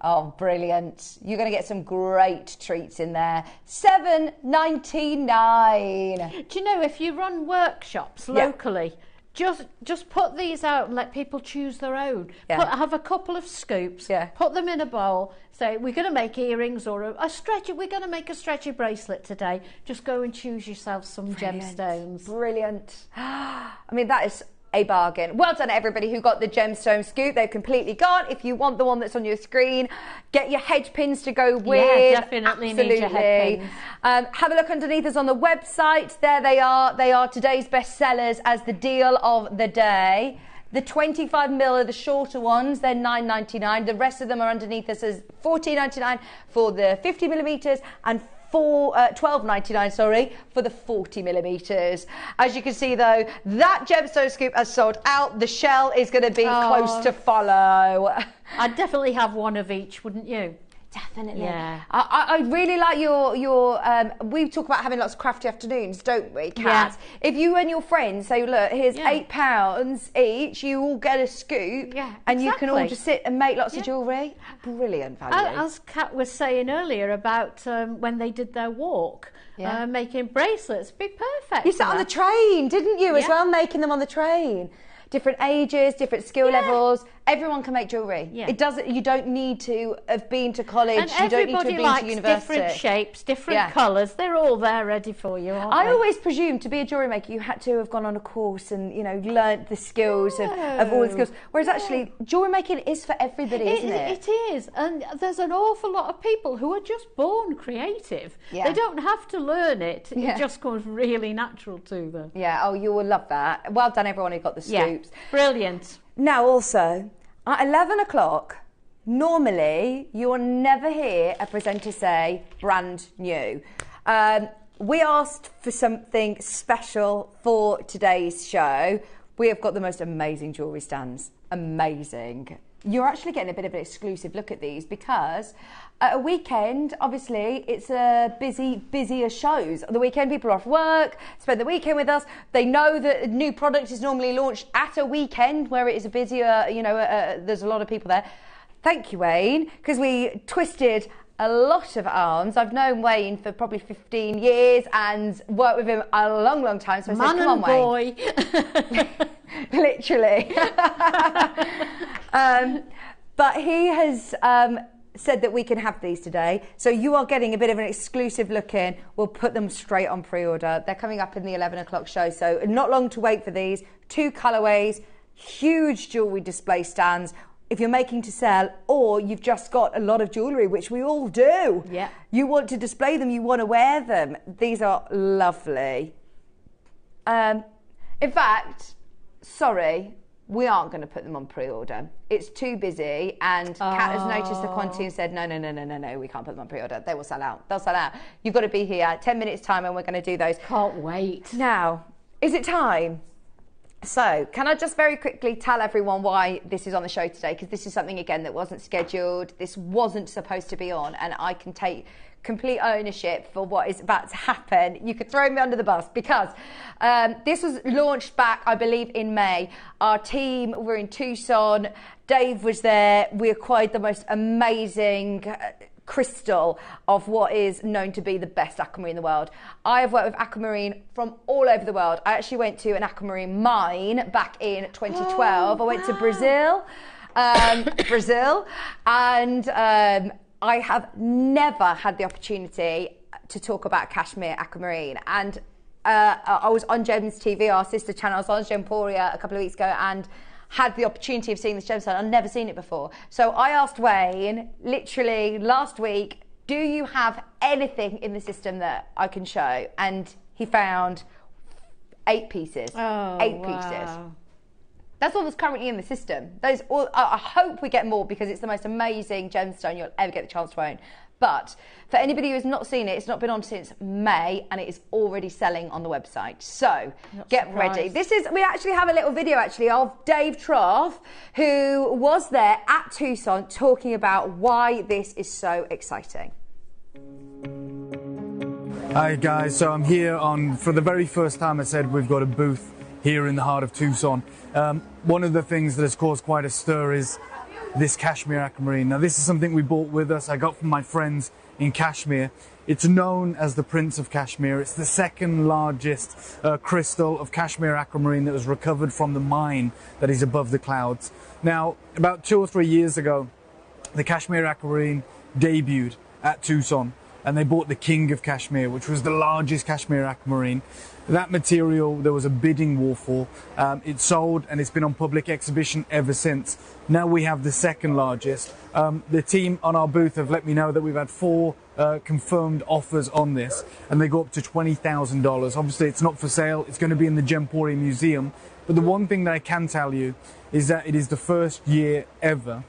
Oh, brilliant. You're going to get some great treats in there. $7.99. Do you know, if you run workshops locally, just put these out and let people choose their own. Yeah. Have a couple of scoops, Yeah. put them in a bowl, say, we're going to make earrings or a stretchy, we're going to make a stretchy bracelet today. Just go and choose yourself some gemstones. Brilliant. I mean, that is a bargain. Well done everybody who got the gemstone scoop. They've completely gone. If you want the one that's on your screen, get your hedge pins to go with. Yeah, definitely need your head pins. Have a look underneath us on the website. There they are. They are today's best sellers as the deal of the day. The 25mm are the shorter ones. They're $9.99. The rest of them are underneath us as $14.99 for the 50mm and $12.99, sorry, for the 40mm. As you can see, though, that gemstone scoop has sold out. The shell is going to be close to follow. I'd definitely have one of each, wouldn't you? Definitely. Yeah. I really like your we talk about having lots of crafty afternoons, don't we, Kat? Yeah. If you and your friends say, look, here's £8 each, you all get a scoop, and you can all just sit and make lots of jewellery. Brilliant value. As Kat was saying earlier about when they did their walk, making bracelets, be perfect. You sat on the train, didn't you, as well, making them on the train? Different ages, different skill levels. Everyone can make jewellery. Yeah. It doesn't. You don't need to have been to college. And you don't need to have been to university. Different shapes, different colours. They're all there ready for you, aren't I they? always presumed to be a jewellery maker, you had to have gone on a course and learnt the skills of all the skills. Whereas actually, jewellery making is for everybody, isn't it? It is, and there's an awful lot of people who are just born creative. Yeah. They don't have to learn it. It just comes really natural to them. Yeah. Oh, you will love that. Well done, everyone who got the scoops. Yeah. Brilliant. Now, also, at 11 o'clock, normally you will never hear a presenter say brand new. We asked for something special for today's show. We have got the most amazing jewellery stands. Amazing. You're actually getting a bit of an exclusive look at these because at a weekend, obviously, it's a busier shows. The weekend, people are off work, spend the weekend with us. They know that a new product is normally launched at a weekend where it is a busier, there's a lot of people there. Thank you, Wayne, because we twisted a lot of arms. I've known Wayne for probably 15 years and worked with him a long, long time. So I said, come on, Wayne. Literally. But he has said that we can have these today. So you are getting a bit of an exclusive look in. We'll put them straight on pre-order. They're coming up in the 11 o'clock show. So not long to wait for these. 2 colourways, huge jewellery display stands. If you're making to sell or you've just got a lot of jewellery, which we all do. Yeah. You want to display them, you want to wear them. These are lovely. In fact, sorry, we aren't going to put them on pre-order. It's too busy, and Kat has noticed the quantity and said, no, we can't put them on pre-order. They will sell out. They'll sell out. You've got to be here 10 minutes time and we're going to do those. Can't wait. Now, is it time? So, can I just very quickly tell everyone why this is on the show today? Because this is something, again, that wasn't scheduled. This wasn't supposed to be on, and I can take complete ownership for what is about to happen. You could throw me under the bus because this was launched back, I believe, in May. Our team were in Tucson. Dave was there. We acquired the most amazing crystal of what is known to be the best aquamarine in the world. I have worked with aquamarine from all over the world. I actually went to an aquamarine mine back in 2012. I went to Brazil, and I have never had the opportunity to talk about cashmere aquamarine. And I was on Gem's TV, our sister channel. I was on Gemporia a couple of weeks ago and had the opportunity of seeing this gemstone. I'd never seen it before. So I asked Wayne, literally last week, do you have anything in the system that I can show? And he found 8 pieces. Oh, 8 pieces. That's all that's currently in the system. Those all, I hope we get more because it's the most amazing gemstone you'll ever get the chance to own. But for anybody who has not seen it, it's not been on since May and it is already selling on the website. So get ready. We actually have a little video actually of Dave Trough, who was there at Tucson talking about why this is so exciting. Hi guys, so I'm here for the very first time. I said we've got a booth here in the heart of Tucson. One of the things that has caused quite a stir is this cashmere aquamarine. Now this is something we brought with us. I got from my friends in Kashmir. It's known as the Prince of Kashmir. It's the second largest crystal of cashmere aquamarine that was recovered from the mine that is above the clouds. Now, about 2 or 3 years ago, the cashmere aquamarine debuted at Tucson. and they bought the king of cashmere, which was the largest cashmere aquamarine. That material, there was a bidding war for. It sold, and it's been on public exhibition ever since. Now we have the second largest. The team on our booth have let me know that we've had 4 confirmed offers on this, and they go up to $20,000. Obviously, it's not for sale. It's going to be in the Gemporium Museum. But the one thing that I can tell you is that it is the first year ever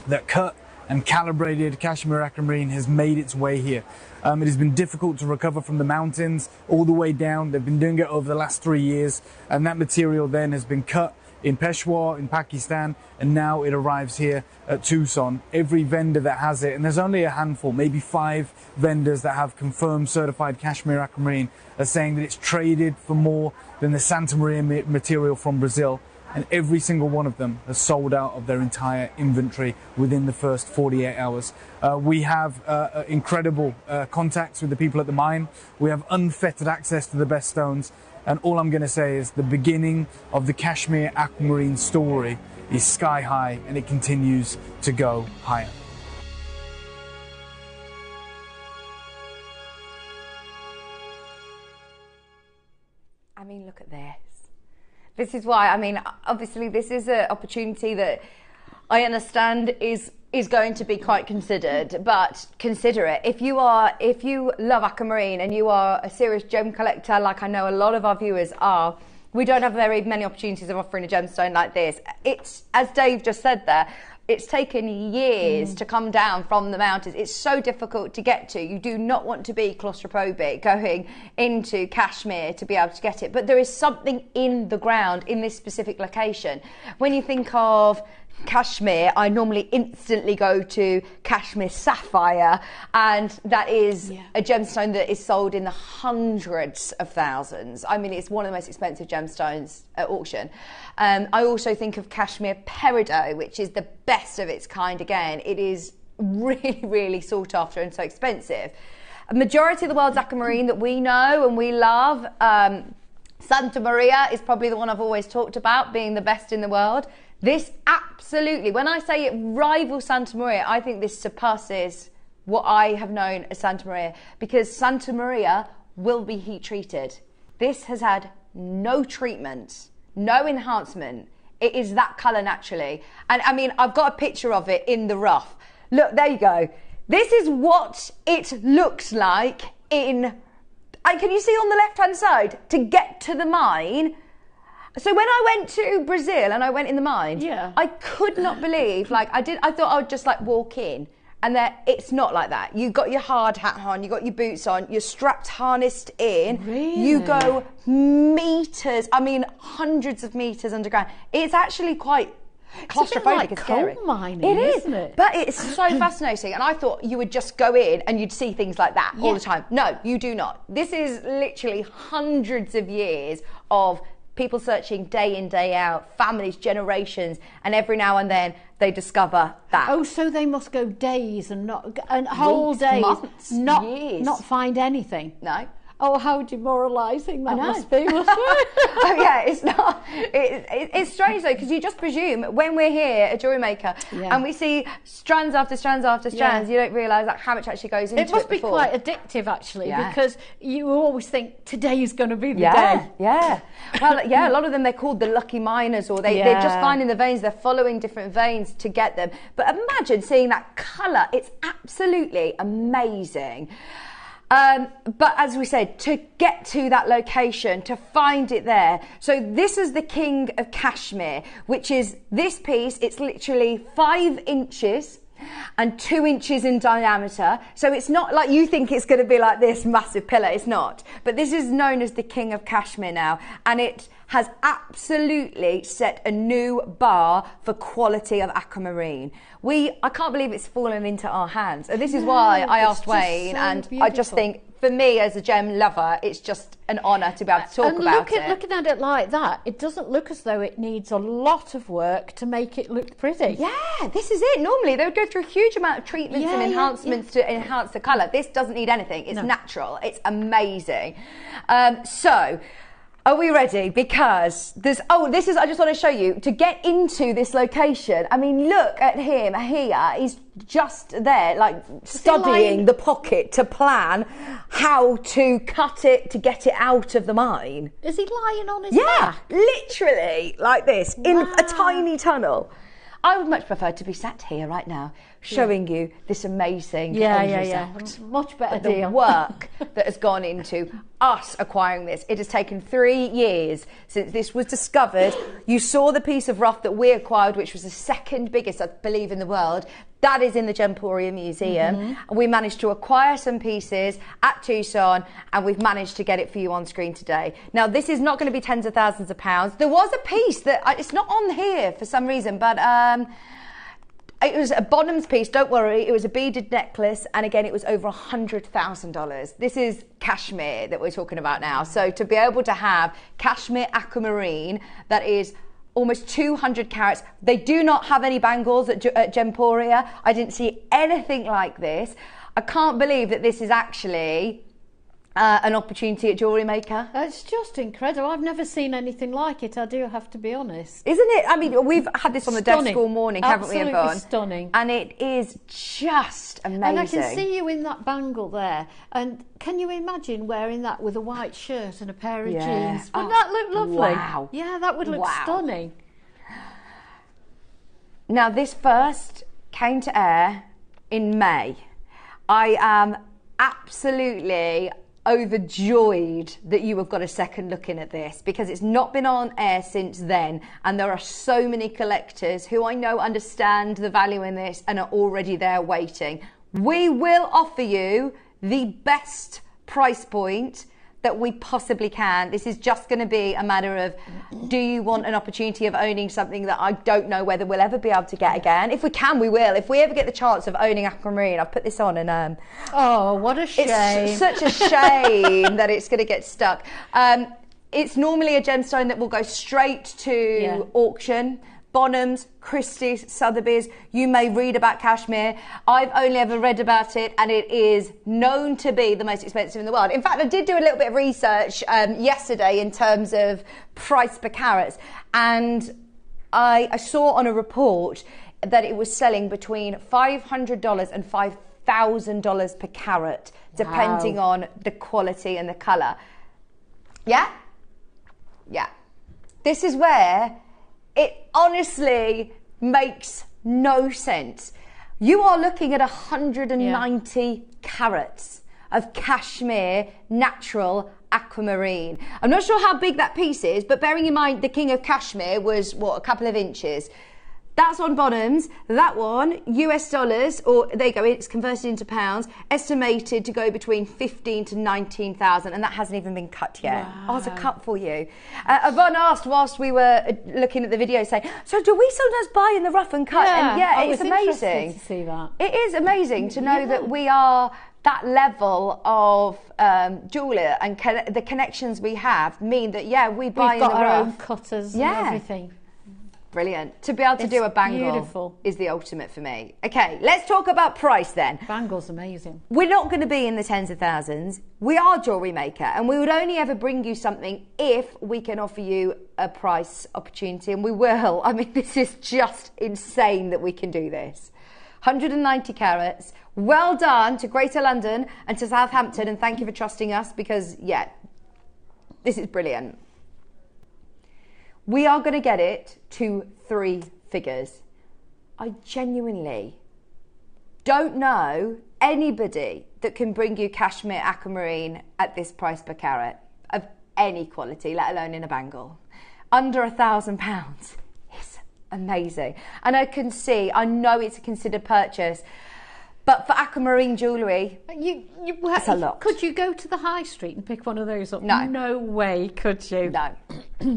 that cut and calibrated cashmere aquamarine has made its way here. It has been difficult to recover from the mountains all the way down. They've been doing it over the last 3 years, and that material then has been cut in Peshawar, in Pakistan, and now it arrives here at Tucson. Every vendor that has it, and there's only a handful, maybe 5 vendors that have confirmed certified cashmere aquamarine, are saying that it's traded for more than the Santa Maria material from Brazil. And every single one of them has sold out of their entire inventory within the first 48 hours. We have incredible contacts with the people at the mine. We have unfettered access to the best stones. And all I'm going to say is the beginning of the cashmere aquamarine story is sky high, and it continues to go higher. I mean, look at this. This is why, I mean, obviously this is an opportunity that I understand is going to be quite considered, but consider it. If you love aquamarine and you are a serious gem collector, like I know a lot of our viewers are, we don't have very many opportunities of offering a gemstone like this. It's, as Dave just said there, it's taken years to come down from the mountains. It's so difficult to get to. You do not want to be claustrophobic going into Kashmir to be able to get it. But there is something in the ground in this specific location. When you think of Kashmir, I normally instantly go to Kashmir Sapphire, and that is a gemstone that is sold in the hundreds of thousands. I mean, it's one of the most expensive gemstones at auction. I also think of Kashmir Peridot, which is the best of its kind again. It is really, really sought after and so expensive. A majority of the world's aquamarine that we know and we love, Santa Maria is probably the one I've always talked about being the best in the world. This absolutely, when I say it rivals Santa Maria, I think this surpasses what I have known as Santa Maria, because Santa Maria will be heat treated. This has had no treatment, no enhancement. It is that colour naturally. And I mean, I've got a picture of it in the rough. Look, there you go. This is what it looks like in, and can you see on the left-hand side, to get to the mine? So when I went to Brazil and I went in the mine, I could not believe, like I thought I would just like walk in, and it's not like that. You got your hard hat on, you got your boots on, you're strapped, harnessed in. Really? You go meters, I mean hundreds of meters underground. It's actually quite claustrophobic and scary. Coal mining, it is, isn't it? But it's so fascinating. And I thought you would just go in and you'd see things like that all the time. No, you do not. This is literally hundreds of years of people searching day in, day out, families, generations, and every now and then they discover that. Oh, so they must go days and whole days, months, years. Not find anything. No. Oh, how demoralising that must be. Oh yeah, it's not. It's strange though, because you just presume when we're here at JewelleryMaker and we see strands after strands after strands, you don't realise like how much actually goes into it. It must be quite addictive actually, because you always think today is going to be the day. Yeah. Well, a lot of them they're called the lucky miners, or they're just finding the veins. They're following different veins to get them. But imagine seeing that colour. It's absolutely amazing. But as we said, to get to that location, to find it there. So this is the king of Kashmir, which is this piece. It's literally 5 inches and 2 inches in diameter. So it's not like you think it's going to be like this massive pillar. It's not. But this is known as the king of Kashmir now. And it has absolutely set a new bar for quality of aquamarine. I can't believe it's fallen into our hands. And this is why I asked Wayne, and beautiful. I just think, for me as a gem lover, it's just an honour to be able to talk about it. Looking at it like that, it doesn't look as though it needs a lot of work to make it look pretty. Yeah, this is it. Normally they would go through a huge amount of treatments and enhancements to enhance the colour. This doesn't need anything. It's natural. It's amazing. So Are we ready? Because there's, I just want to show you, to get into this location, I mean, look at him here. He's just there, like, studying the pocket to plan how to cut it to get it out of the mine. Is he lying on his back? Yeah, literally, like this, in a tiny tunnel. I would much prefer to be sat here right now, showing you this amazing end result. Much better but the work that has gone into us acquiring this. It has taken 3 years since this was discovered. You saw the piece of rough that we acquired, which was the second biggest, I believe, in the world. That is in the Gemporia Museum. And we managed to acquire some pieces at Tucson, and we've managed to get it for you on screen today. Now, this is not going to be tens of thousands of pounds. There was a piece that, it's not on here for some reason, but it was a Bonham's piece, don't worry. It was a beaded necklace, and again, it was over $100,000. This is cashmere that we're talking about now. So to be able to have cashmere aquamarine that is almost 200 carats. They do not have any bangles at Gemporia. I didn't see anything like this. I can't believe that this is actually an opportunity at JewelleryMaker. It's just incredible. I've never seen anything like it, I do have to be honest. Isn't it? I mean, we've had this on the desk all morning, haven't we, Yvonne? Absolutely stunning. And it is just amazing. And I can see you in that bangle there. And can you imagine wearing that with a white shirt and a pair of jeans? Wouldn't that look lovely? Wow. Yeah, that would look stunning. Now, this first came to air in May. I am absolutely overjoyed that you have got a second look in at this, because it's not been on air since then, and there are so many collectors who I know understand the value in this and are already there waiting. We will offer you the best price point that we possibly can. This is just going to be a matter of, do you want an opportunity of owning something that I don't know whether we'll ever be able to get again? If we can, we will. If we ever get the chance of owning aquamarine, I've put this on and oh, what a shame. It's such a shame that it's going to get stuck. It's normally a gemstone that will go straight to auction. Bonhams, Christie's, Sotheby's, you may read about cashmere. I've only ever read about it, and it is known to be the most expensive in the world. In fact, I did do a little bit of research yesterday in terms of price per carats, and I saw on a report that it was selling between $500 and $5,000 per carat, depending on the quality and the colour. Yeah? Yeah. This is where it honestly makes no sense. You are looking at 190 carats of cashmere natural aquamarine. I'm not sure how big that piece is, but bearing in mind the king of cashmere was, what, a couple of inches. That's on Bonhams. That one, US dollars, or there you go, it's converted into pounds, estimated to go between 15 to 19,000, and that hasn't even been cut yet. Wow. Oh, it's a cut for you. Yvonne asked whilst we were looking at the video, saying, so do we sometimes buy in the rough and cut? Yeah, and it's amazing to see that. It is amazing to know that we are that level of jeweller, and the connections we have mean that, we buy in the rough. We've got our own cutters and everything. Brilliant. To be able to do a bangle is the ultimate for me. Okay, let's talk about price then. Bangle's amazing. We're not going to be in the tens of thousands. We are JewelleryMaker, and we would only ever bring you something if we can offer you a price opportunity, and we will. I mean, this is just insane that we can do this. 190 carats. Well done to Greater London and to Southampton, and thank you for trusting us, because, this is brilliant. We are going to get it to 3 figures. I genuinely don't know anybody that can bring you cashmere aquamarine at this price per carat of any quality, let alone in a bangle. Under £1,000 is amazing. And I know it's a considered purchase, but for aquamarine jewellery, that's a lot. Could you go to the high street and pick one of those up? No. No way, could you? No.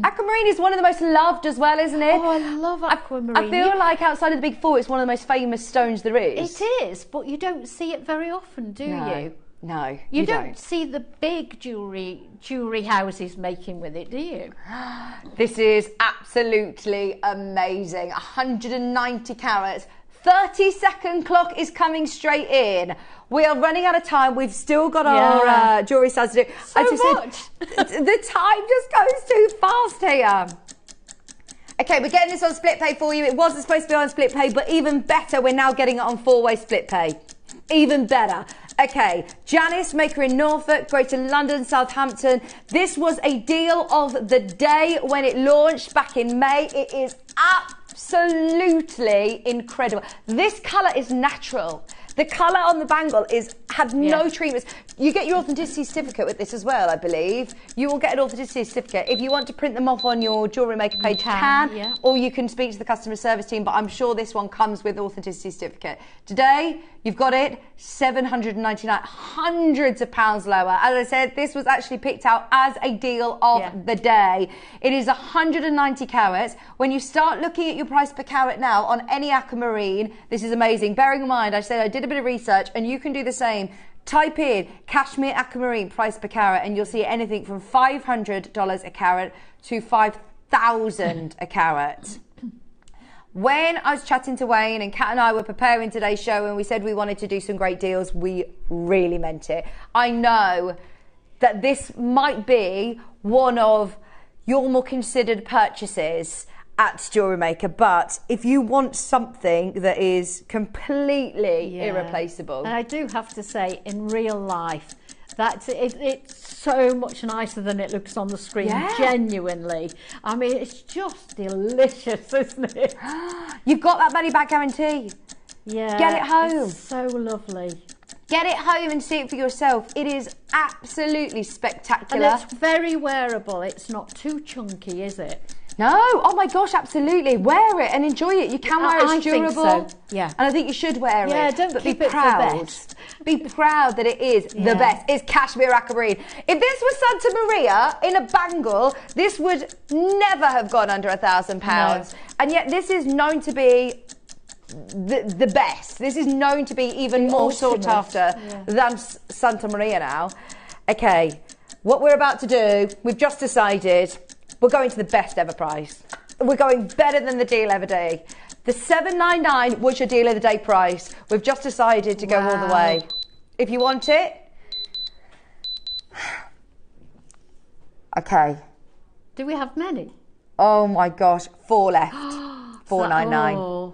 Aquamarine is one of the most loved as well, isn't it? Oh, I love aquamarine. I feel like outside of the big four, it's one of the most famous stones there is. It is, but you don't see it very often, do you? No, you don't see the big jewellery houses making with it, do you? This is absolutely amazing. 190 carats, 30-second clock is coming straight in. We are running out of time. We've still got our jewellery sales to do. So much. The time just goes too fast here. Okay, we're getting this on split pay for you. It wasn't supposed to be on split pay, but even better, we're now getting it on 4-way split pay. Even better. Okay, Janice, maker in Norfolk, Greater London, Southampton. This was a deal of the day when it launched back in May. It is absolutely incredible. This colour is natural. The colour on the bangle had no treatments. You get your authenticity certificate with this as well, I believe. You will get an authenticity certificate. If you want to print them off on your JewelleryMaker page, you can, or you can speak to the customer service team, but I'm sure this one comes with authenticity certificate. Today, you've got it, $799, hundreds of pounds lower. As I said, this was actually picked out as a deal of the day. It is 190 carats. When you start looking at your price per carat now on any aquamarine, this is amazing. Bearing in mind, I said I did a bit of research, and you can do the same. Type in cashmere aquamarine price per carat, and you'll see anything from $500 a carat to $5,000 a carat. When I was chatting to Wayne and Kat and I were preparing today's show and we said we wanted to do some great deals, we really meant it. I know that this might be one of your more considered purchases at JewelleryMaker, but if you want something that is completely irreplaceable. And I do have to say, in real life, it's so much nicer than it looks on the screen, genuinely. I mean, it's just delicious, isn't it? You've got that money back guarantee. Yeah. Get it home. It's so lovely. Get it home and see it for yourself. It is absolutely spectacular. And it's very wearable. It's not too chunky, is it? No, oh my gosh, absolutely. Wear it and enjoy it. You can wear it, it's durable. I think so. Yeah. And I think you should wear it. Yeah, don't but keep be it proud. for best. Be proud that it is the best. It's cashmere aquamarine. If this was Santa Maria in a bangle, this would never have gone under £1,000. No. And yet this is known to be the best. This is known to be even more sought after than Santa Maria now. Okay, what we're about to do, we've just decided we're going to the best ever price. We're going better than the deal ever day. The $799 was your deal of the day price. We've just decided to go all the way. If you want it. Okay. Do we have many? Oh my gosh, 4 left. $499.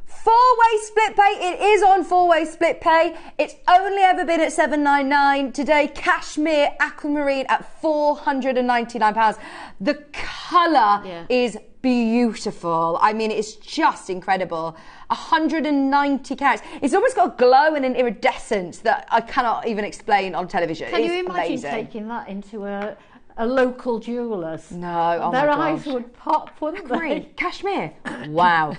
4-way split pay. It is on 4-way split pay. It's only ever been at $799. Today, cashmere aquamarine at £499. The colour is beautiful. I mean, it's just incredible. 190 carats. It's almost got a glow and an iridescence that I cannot even explain on television. Can you imagine taking that into a local jeweller's? No, oh Their my eyes gosh. would pop, wouldn't they? Cashmere. Wow.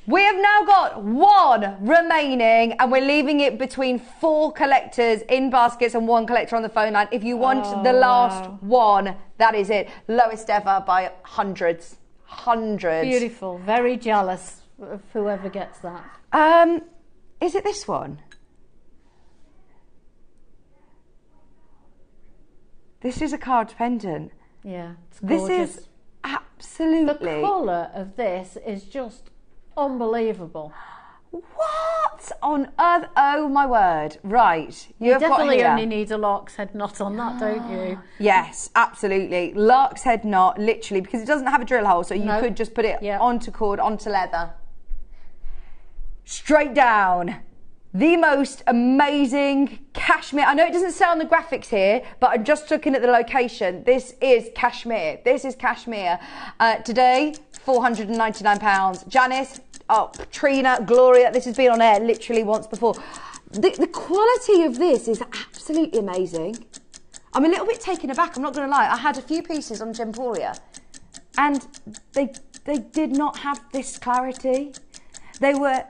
We have now got 1 remaining, and we're leaving it between 4 collectors in baskets and 1 collector on the phone line. If you want the last one, that is it. Lowest ever by hundreds. Beautiful. Very jealous of whoever gets that. Is it this one? This is a card pendant. Yeah, it's gorgeous. This is absolutely... The colour of this is just unbelievable. What on earth? Oh my word. Right. You definitely only need a lark's head knot on that, don't you? Yes, absolutely. Lark's head knot, literally, because it doesn't have a drill hole, so you could just put it onto cord, onto leather. Straight down. The most amazing cashmere. I know it doesn't say on the graphics here, but I'm just looking at the location. This is cashmere. This is cashmere. Today, £499. Janice, Trina, Gloria, this has been on air literally once before. The quality of this is absolutely amazing. I'm a little bit taken aback, I'm not going to lie. I had a few pieces on Gemporia and they did not have this clarity. They were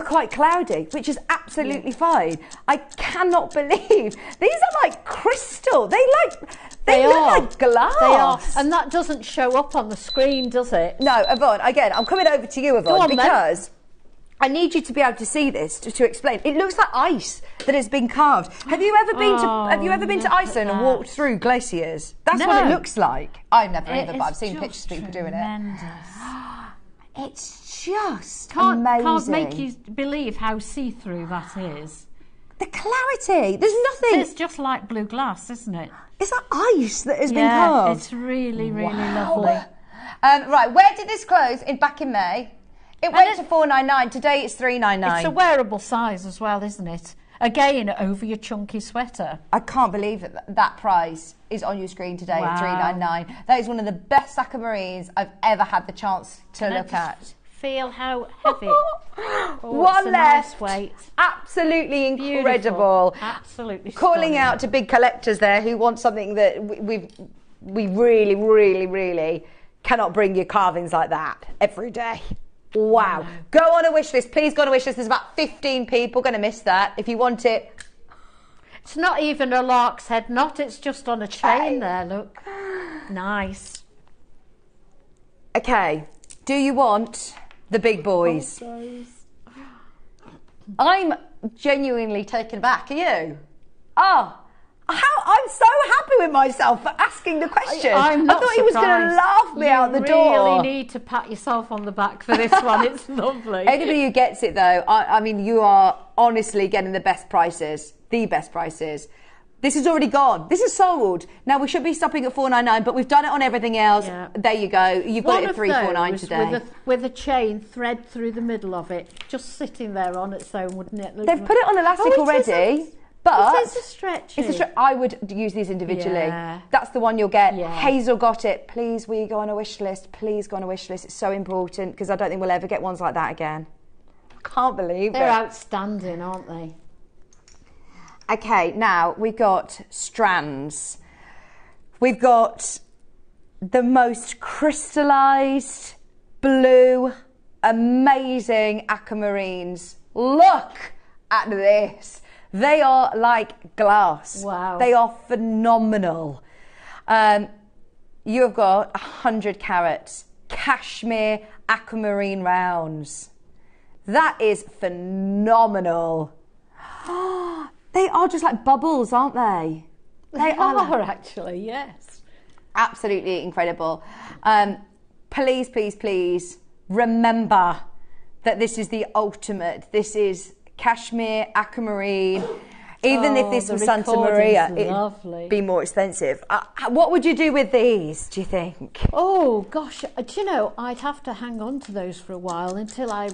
quite cloudy, which is absolutely fine. I cannot believe these are like crystal. They look like glass. They are, and that doesn't show up on the screen, does it? No, Yvonne. Again, I'm coming over to you, Yvonne, because I need you to be able to see this to explain. It looks like ice that has been carved. Have you ever been to Iceland and walked through glaciers? That's what it looks like. I've never either, but I've seen pictures of people doing it. It's just Can't amazing. make you believe how see-through that is. The clarity. There's nothing. It's just like blue glass, isn't it? It's like ice that has been carved. It's really, really lovely. Right, where did this close? Back in May. It went to $4.99. Today it's $3.99. It's a wearable size as well, isn't it? Again, over your chunky sweater. I can't believe that price is on your screen today at Wow. $3.99. That is one of the best aquamarines I've ever had the chance to look at. Feel how heavy. One left. Nice weight. Absolutely incredible. Beautiful. Absolutely Calling stunning. out to big collectors there who want something that we really, really, really cannot bring you carvings like that every day. Wow. Go on a wish list. Please go on a wish list. There's about 15 people going to miss that. If you want it. It's not even a lark's head knot. It's just on a chain there, look. Nice. Okay. Do you want the big boys? I'm genuinely taken aback. Are you? Oh, I'm so happy with myself for asking the question. I'm not I thought he was going to laugh me out the door. You really need to pat yourself on the back for this one. It's lovely. Anybody who gets it, though, I mean, you are honestly getting the best prices. The best prices. This is already gone. This is sold. Now, we should be stopping at $4.99, but we've done it on everything else. Yeah. There you go. You've got it at $3.49 today. With a chain thread through the middle of it, just sitting there on its own, wouldn't it? They've put it on elastic already. But it is a stretchy. I would use these individually. Yeah. That's the one you'll get. Yeah. Hazel got it. Please, will you go on a wish list? Please go on a wish list. It's so important because I don't think we'll ever get ones like that again. I can't believe They're it. outstanding, aren't they? Okay, now we've got strands. We've got the most crystallised blue, amazing aquamarines. Look at this. They are like glass. Wow. They are phenomenal. You have got 100 carats, cashmere aquamarine rounds. That is phenomenal. They are just like bubbles, aren't they? They are actually, yes. Absolutely incredible. Please, please, please remember that this is the ultimate. This is cashmere, aquamarine. Even if this was Santa Maria, it'd be more expensive. What would you do with these, do you think? Oh, gosh. Do you know, I'd have to hang on to those for a while until I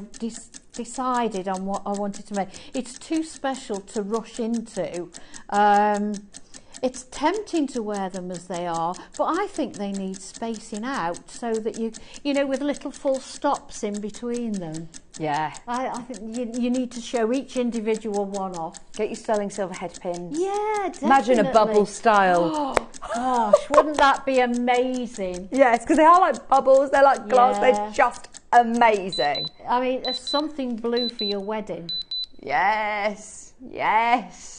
decided on what I wanted to make. It's too special to rush into. It's tempting to wear them as they are, but I think they need spacing out so that you know, with little full stops in between them. Yeah. I think you need to show each individual one off. Get your sterling silver head pins. Yeah, definitely. Imagine a bubble style. Oh, gosh, wouldn't that be amazing? Yes, because they are like bubbles, they're like glass, Yeah. they're just amazing. I mean, there's something blue for your wedding. Yes, yes.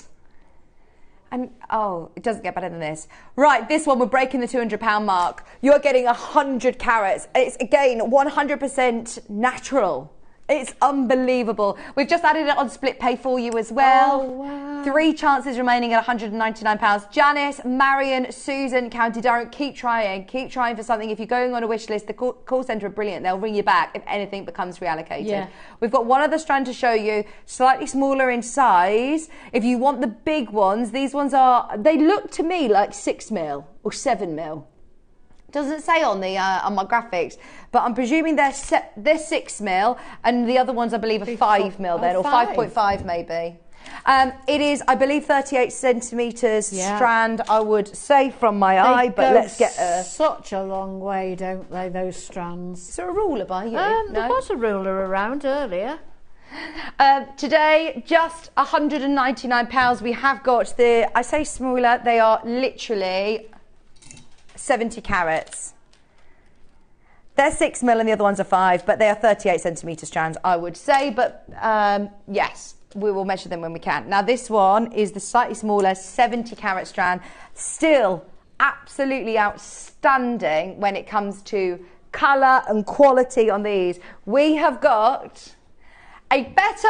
And, oh, it doesn't get better than this. Right, this one, we're breaking the £200 mark. You're getting 100 carats. It's, again, 100% natural. It's unbelievable. We've just added it on split pay for you as well. Oh, wow. 3 chances remaining at £199. Janice, Marion, Susan, County Durham, keep trying for something. If you're going on a wish list, the call centre are brilliant. They'll ring you back if anything becomes reallocated. Yeah. We've got one other strand to show you, slightly smaller in size. If you want the big ones, these ones they look to me like 6mm or 7mm. Doesn't say on the on my graphics, but I'm presuming they're 6mm, and the other ones I believe are 5mm then, or 5.5 maybe. It is, I believe, 38 centimetres strand, I would say from my eye, but let's get such a long way, don't they, those strands? Is there a ruler by you? There was a ruler around earlier. Today, just £199. We have got I say smaller, they are literally 70 carats. They're 6mm and the other ones are 5, but they are 38 centimetre strands, I would say. But yes, we will measure them when we can. Now, this one is the slightly smaller 70 carat strand. Still absolutely outstanding when it comes to colour and quality on these. We have got a better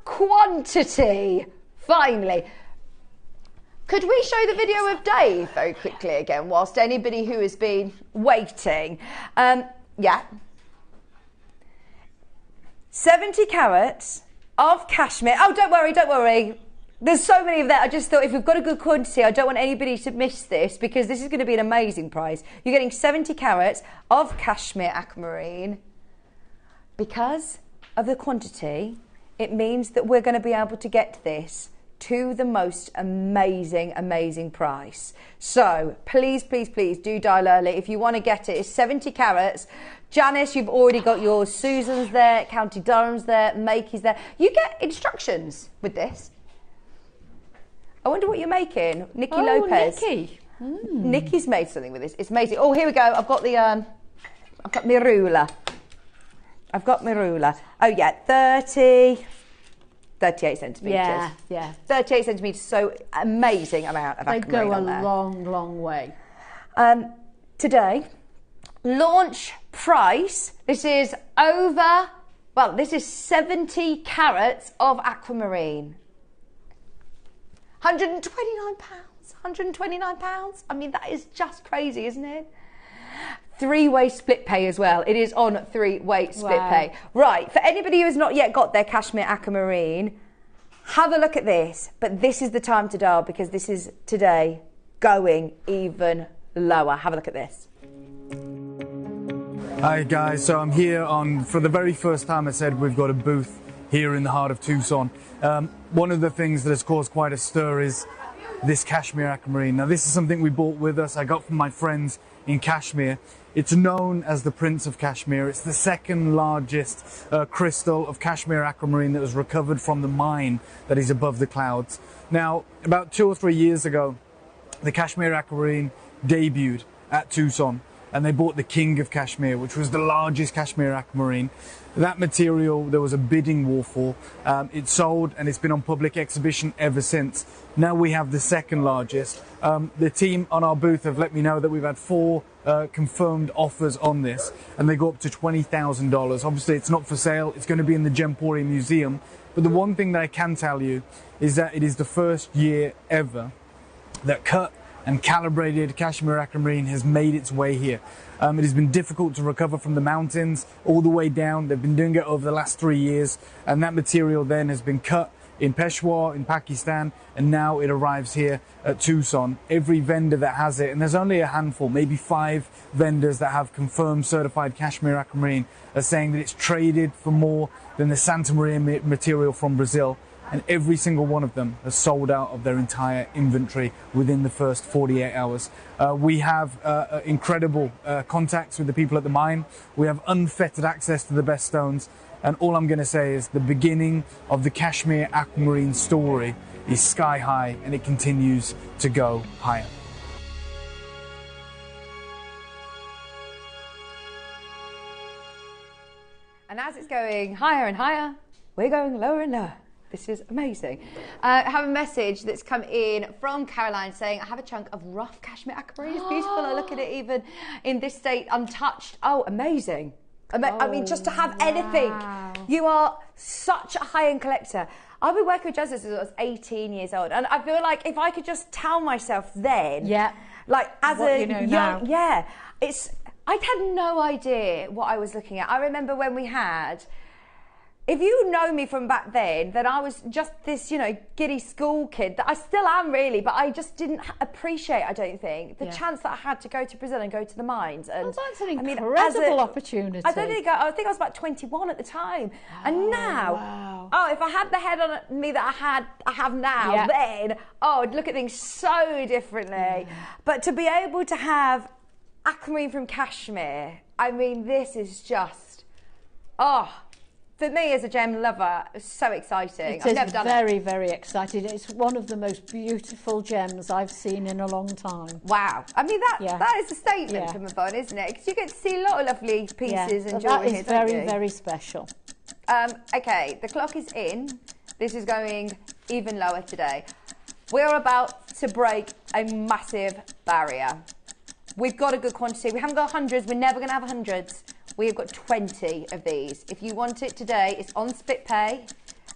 quantity, finally. Could we show the video of Dave very quickly again, whilst anybody who has been waiting? Yeah. 70 carats of cashmere. Oh, don't worry, don't worry. There's so many of that. I just thought if we've got a good quantity, I don't want anybody to miss this because this is going to be an amazing price. You're getting 70 carats of cashmere aquamarine. Because of the quantity, it means that we're going to be able to get this to the most amazing price. So please, please, please do dial early. If you want to get it, it's 70 carats. Janice, you've already got yours. Susan's there, County Durham's there, Makey's there. You get instructions with this. I wonder what you're making. Nikki Lopez. Nikki. Nikki's made something with this. It's amazing. Oh, here we go. I've got my ruler. I've got my ruler. Oh yeah, 38 centimetres. Yeah, yeah. 38 centimetres, so amazing amount of aquamarine. They go on a there. long way. Today, launch price, this is this is 70 carats of aquamarine. £129. £129. I mean, that is just crazy, isn't it? 3-way split pay as well. It is on 3-way split pay. Right, for anybody who has not yet got their cashmere aquamarine, have a look at this. But this is the time to dial because this is today going even lower. Have a look at this. Hi guys, so I'm here for the very first time I said we've got a booth here in the heart of Tucson. One of the things that has caused quite a stir is this cashmere aquamarine. Now this is something we brought with us. I got from my friends in Kashmir. It's known as the Prince of Kashmir. It's the second largest crystal of cashmere aquamarine that was recovered from the mine that is above the clouds. Now, about 2 or 3 years ago, the cashmere aquamarine debuted at Tucson, and they bought the King of Kashmir, which was the largest cashmere aquamarine. That material, there was a bidding war for. It sold, and it's been on public exhibition ever since. Now we have the second largest. The team on our booth have let me know that we've had 4 confirmed offers on this, and they go up to $20,000. Obviously, it's not for sale. It's going to be in the Gemporium Museum. But the one thing that I can tell you is that it is the first year ever that cut and calibrated cashmere aquamarine has made its way here. It has been difficult to recover from the mountains all the way down. They've been doing it over the last 3 years, and that material then has been cut in Peshawar, in Pakistan, and now it arrives here at Tucson. Every vendor that has it, and there's only a handful, maybe 5 vendors that have confirmed certified cashmere aquamarine, are saying that it's traded for more than the Santa Maria material from Brazil. And every single one of them has sold out of their entire inventory within the first 48 hours. We have incredible contacts with the people at the mine. We have unfettered access to the best stones. And all I'm going to say is the beginning of the cashmere aquamarine story is sky high, and it continues to go higher. And as it's going higher and higher, we're going lower and lower. This is amazing. I have a message that's come in from Caroline saying, I have a chunk of rough cashmere aquamarine. It's beautiful. I look at it even in this state, untouched. Oh, amazing. I mean, just to have anything. You are such a high-end collector. I've been working with Jazz since I was 18 years old. And I feel like if I could just tell myself then, like as a young, I'd had no idea what I was looking at. I remember when we had, if you know me from back then, then I was just this, giddy school kid that I still am really, but I just didn't appreciate, I don't think, the chance that I had to go to Brazil and go to the mines. And that's an incredible opportunity. I think I was about 21 at the time. And now, if I had the head on me that I have now, then, I'd look at things so differently. But to be able to have aquamarine from Kashmir, I mean, this is just, for me as a gem lover, it's so exciting. I've never done it. Very, very exciting. It's one of the most beautiful gems I've seen in a long time. Wow. I mean, that is a statement from Yvonne, isn't it? Because you get to see a lot of lovely pieces and jewellery here, don't you? That is very, very special. Okay, the clock is in. This is going even lower today. We're about to break a massive barrier. We've got a good quantity. We haven't got hundreds. We're never going to have hundreds. We've got 20 of these. If you want it today, it's on split pay,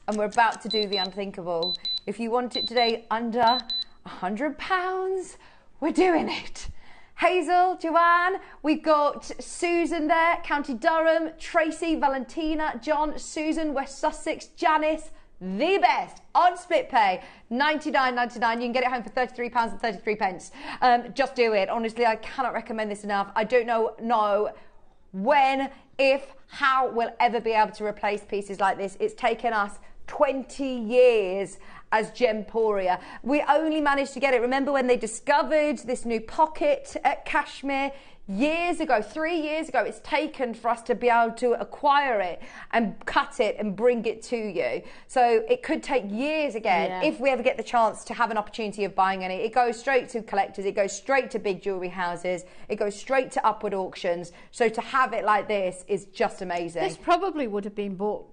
and we're about to do the unthinkable. If you want it today under £100, we're doing it. Hazel, Joanne, we've got Susan there, County Durham, Tracy, Valentina, John, Susan, West Sussex, Janice, the best on split pay, $99.99. You can get it home for £33.33. Just do it. Honestly, I cannot recommend this enough. I don't know when, if, how we'll ever be able to replace pieces like this. It's taken us 20 years as Gemporia. We only managed to get it. Remember when they discovered this new pocket at Cashmere? Years ago, 3 years ago, it's taken for us to be able to acquire it and cut it and bring it to you. So it could take years again if we ever get the chance to have an opportunity of buying any. It goes straight to collectors, it goes straight to big jewellery houses, it goes straight to upward auctions. So to have it like this is just amazing. This probably would have been bought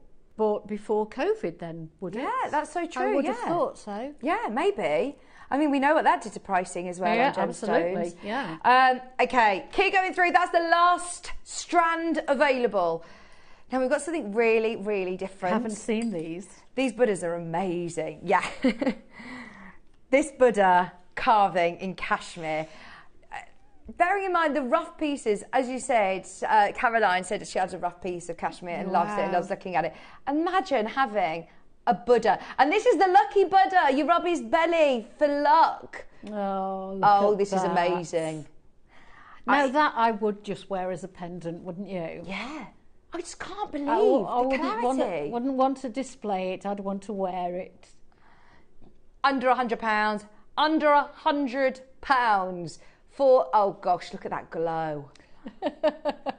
before COVID then, would it? Yeah, that's so true. I would have thought so. Yeah, maybe. I mean, we know what that did to pricing as well on gemstones. Absolutely. Yeah. Okay, keep going through. That's the last strand available. Now we've got something really, really different. I haven't seen these. These Buddhas are amazing. Yeah. This Buddha carving in cashmere. Bearing in mind the rough pieces, as you said, Caroline said that she had a rough piece of cashmere and loves it and loves looking at it. Imagine having a Buddha. And this is the lucky Buddha. You rub his belly for luck. Oh, this is amazing. Now that I would just wear as a pendant, wouldn't you? Yeah. I just can't believe I the clarity. wouldn't want to display it. I'd want to wear it. Under £100. Under £100 for, oh gosh, look at that glow.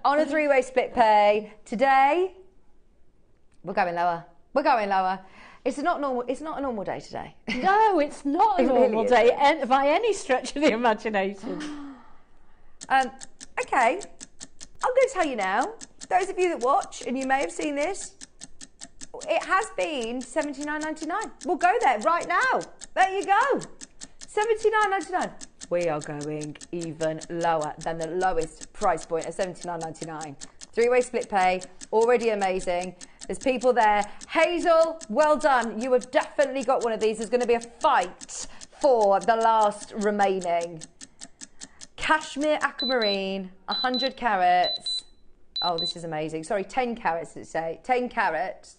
On a three-way split pay. Today, we're going lower. We're going lower. It's not normal. It's not a normal day today. No, it's not a normal day by any stretch of the imagination. Okay, I'm going to tell you now. Those of you that watch, and you may have seen this, it has been $79.99. We'll go there right now. There you go. $79.99. We are going even lower than the lowest price point at $79.99. Three-way split pay, already amazing. There's people there. Hazel, well done. You have definitely got one of these. There's going to be a fight for the last remaining. Cashmere aquamarine, 100 carats. Oh, this is amazing. Sorry, 10 carats, let's say. 10 carats.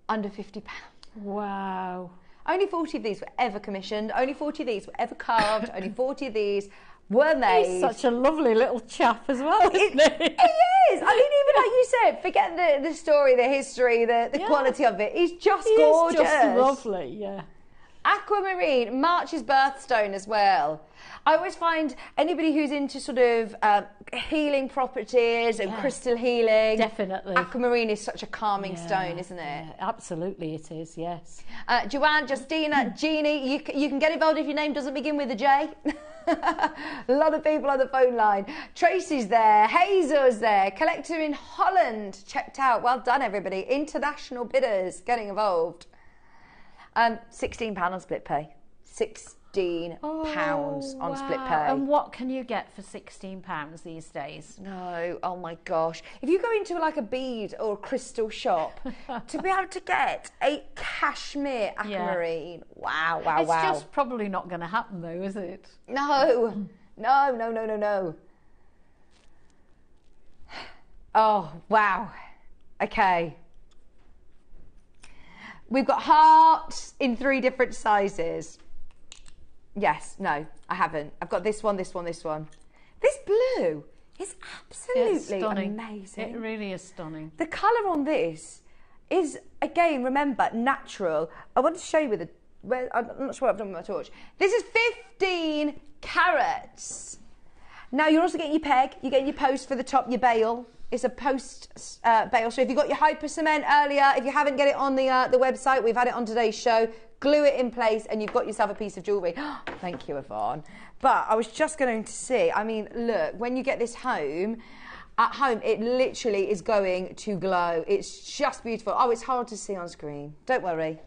Under £50. Wow. Only 40 of these were ever commissioned. Only 40 of these were ever carved. Only 40 of these were made. He's such a lovely little chap as well, isn't he? He is. I mean, even like you said, forget the story, the history, the quality of it. He's just gorgeous. He's just lovely, yeah. Aquamarine, March's birthstone as well. I always find anybody who's into sort of healing properties and crystal healing. Definitely. Aquamarine is such a calming stone, isn't it? Yeah, absolutely it is, yes. Joanne, Justina, Jeannie, you can get involved if your name doesn't begin with a J. A lot of people on the phone line. Tracy's there, Hazel's there, collector in Holland checked out. Well done, everybody. International bidders getting involved. £16 on split pay. £16 on split pay. And what can you get for £16 these days? No, oh my gosh. If you go into like a bead or a crystal shop, to be able to get a cashmere aquamarine, wow. It's just probably not going to happen though, is it? No. Oh, wow. Okay. We've got hearts in 3 different sizes. Yes, no, I haven't. I've got this one, this one, this one. This blue is absolutely amazing. It really is stunning. The colour on this is, again, remember, natural. I want to show you I'm not sure what I've done with my torch. This is 15 carats. Now, you're also getting your peg, you're getting your post for the top, your bail. It's a post bail. So if you got your hyper cement earlier, if you haven't got it on the website, we've had it on today's show. Glue it in place, and you've got yourself a piece of jewellery. Thank you, Yvonne. But I was just going to see. I mean, look, when you get this home, at home, it literally is going to glow. It's just beautiful. Oh, it's hard to see on screen. Don't worry.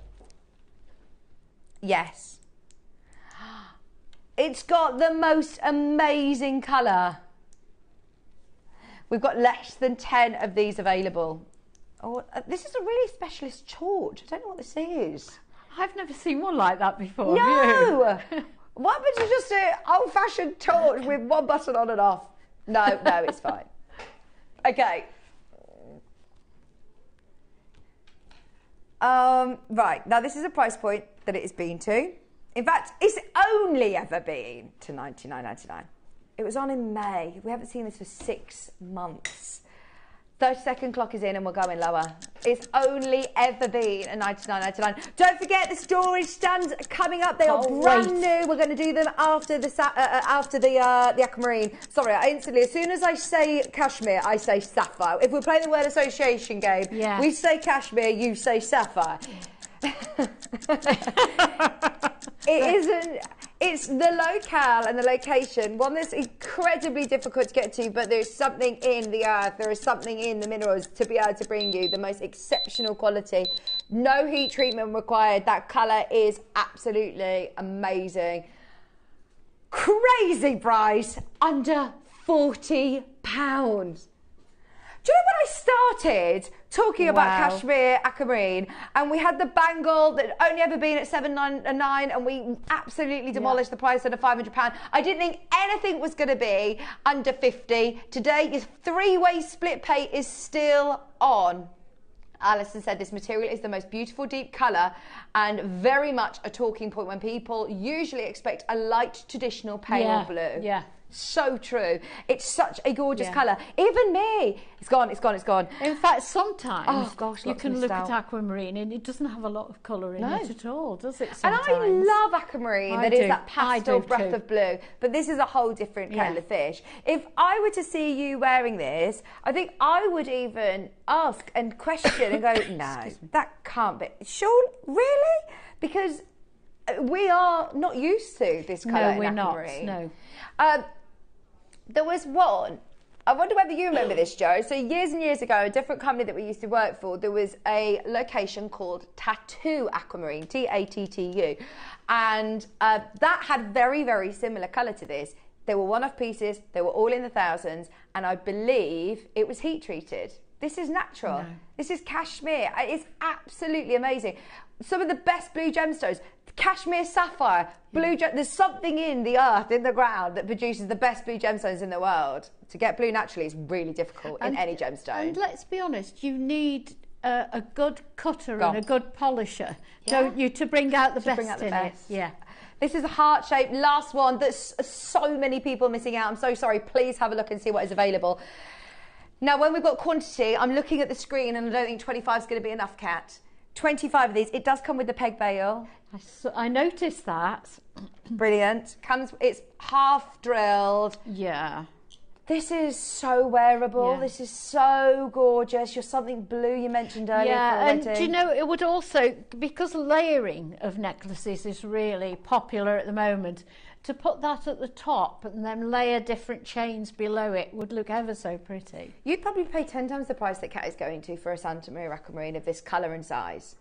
Yes. It's got the most amazing colour. We've got less than 10 of these available. Oh, this is a really specialist torch. I don't know what this is. I've never seen one like that before. No! What happened to just an old-fashioned torch with one button on and off? No, it's fine. Okay. Right, now this is a price point that it has been to. In fact, it's only ever been to $99.99. It was on in May. We haven't seen this for 6 months. 30-second clock is in and we're going lower. It's only ever been a $99.99. Don't forget the storage stands coming up. They are brand new. We're going to do them after the aquamarine. Sorry, I instantly, as soon as I say cashmere, I say sapphire. If we're playing the word association game, we say cashmere, you say sapphire. It isn't. It's the locale and the location, one that's incredibly difficult to get to, but there's something in the earth, there is something in the minerals to be able to bring you the most exceptional quality. No heat treatment required. That colour is absolutely amazing. Crazy price, under £40. Do you know when I started talking about cashmere aquamarine and we had the bangle that only ever been at $7.99 and we absolutely demolished the price at £500? I didn't think anything was going to be under 50. Today, your three-way split pay is still on. Alison said this material is the most beautiful deep colour and very much a talking point when people usually expect a light traditional pale blue. Yeah. So true. It's such a gorgeous colour. Even me. It's gone, it's gone, it's gone. In fact, sometimes you can look at aquamarine and it doesn't have a lot of colour in it at all, does it sometimes? And I love aquamarine. That is that pastel breath of blue. But this is a whole different kettle of fish. If I were to see you wearing this, I think I would even ask and question and go, no, that can't be. Sure, really? Because we are not used to this colour in aquamarine. No, we're not, no. There was one, I wonder whether you remember this, Jo. So years and years ago, a different company that we used to work for, there was a location called Tattoo Aquamarine, T-A-T-T-U. And that had very, very similar colour to this. They were one-off pieces, they were all in the thousands, and I believe it was heat treated. This is natural. No. This is cashmere. It's absolutely amazing. Some of the best blue gemstones. Cashmere sapphire, blue there's something in the earth, in the ground, that produces the best blue gemstones in the world. To get blue naturally is really difficult in any gemstone. And let's be honest, you need a good cutter and a good polisher, don't you, to bring out the best in it. Yeah. This is a heart-shaped last one that's so many people missing out. I'm so sorry. Please have a look and see what is available. Now, when we've got quantity, I'm looking at the screen and I don't think 25 is going to be enough, Kat. 25 of these. It does come with the peg bail. I noticed that. Brilliant. It's half drilled. Yeah. This is so wearable. Yeah. This is so gorgeous. You're something blue you mentioned earlier. Yeah, and do you know, it would also, because layering of necklaces is really popular at the moment, to put that at the top and then layer different chains below it would look ever so pretty. You'd probably pay 10 times the price that Kat is going to for a Santa Maria aquamarine of this colour and size.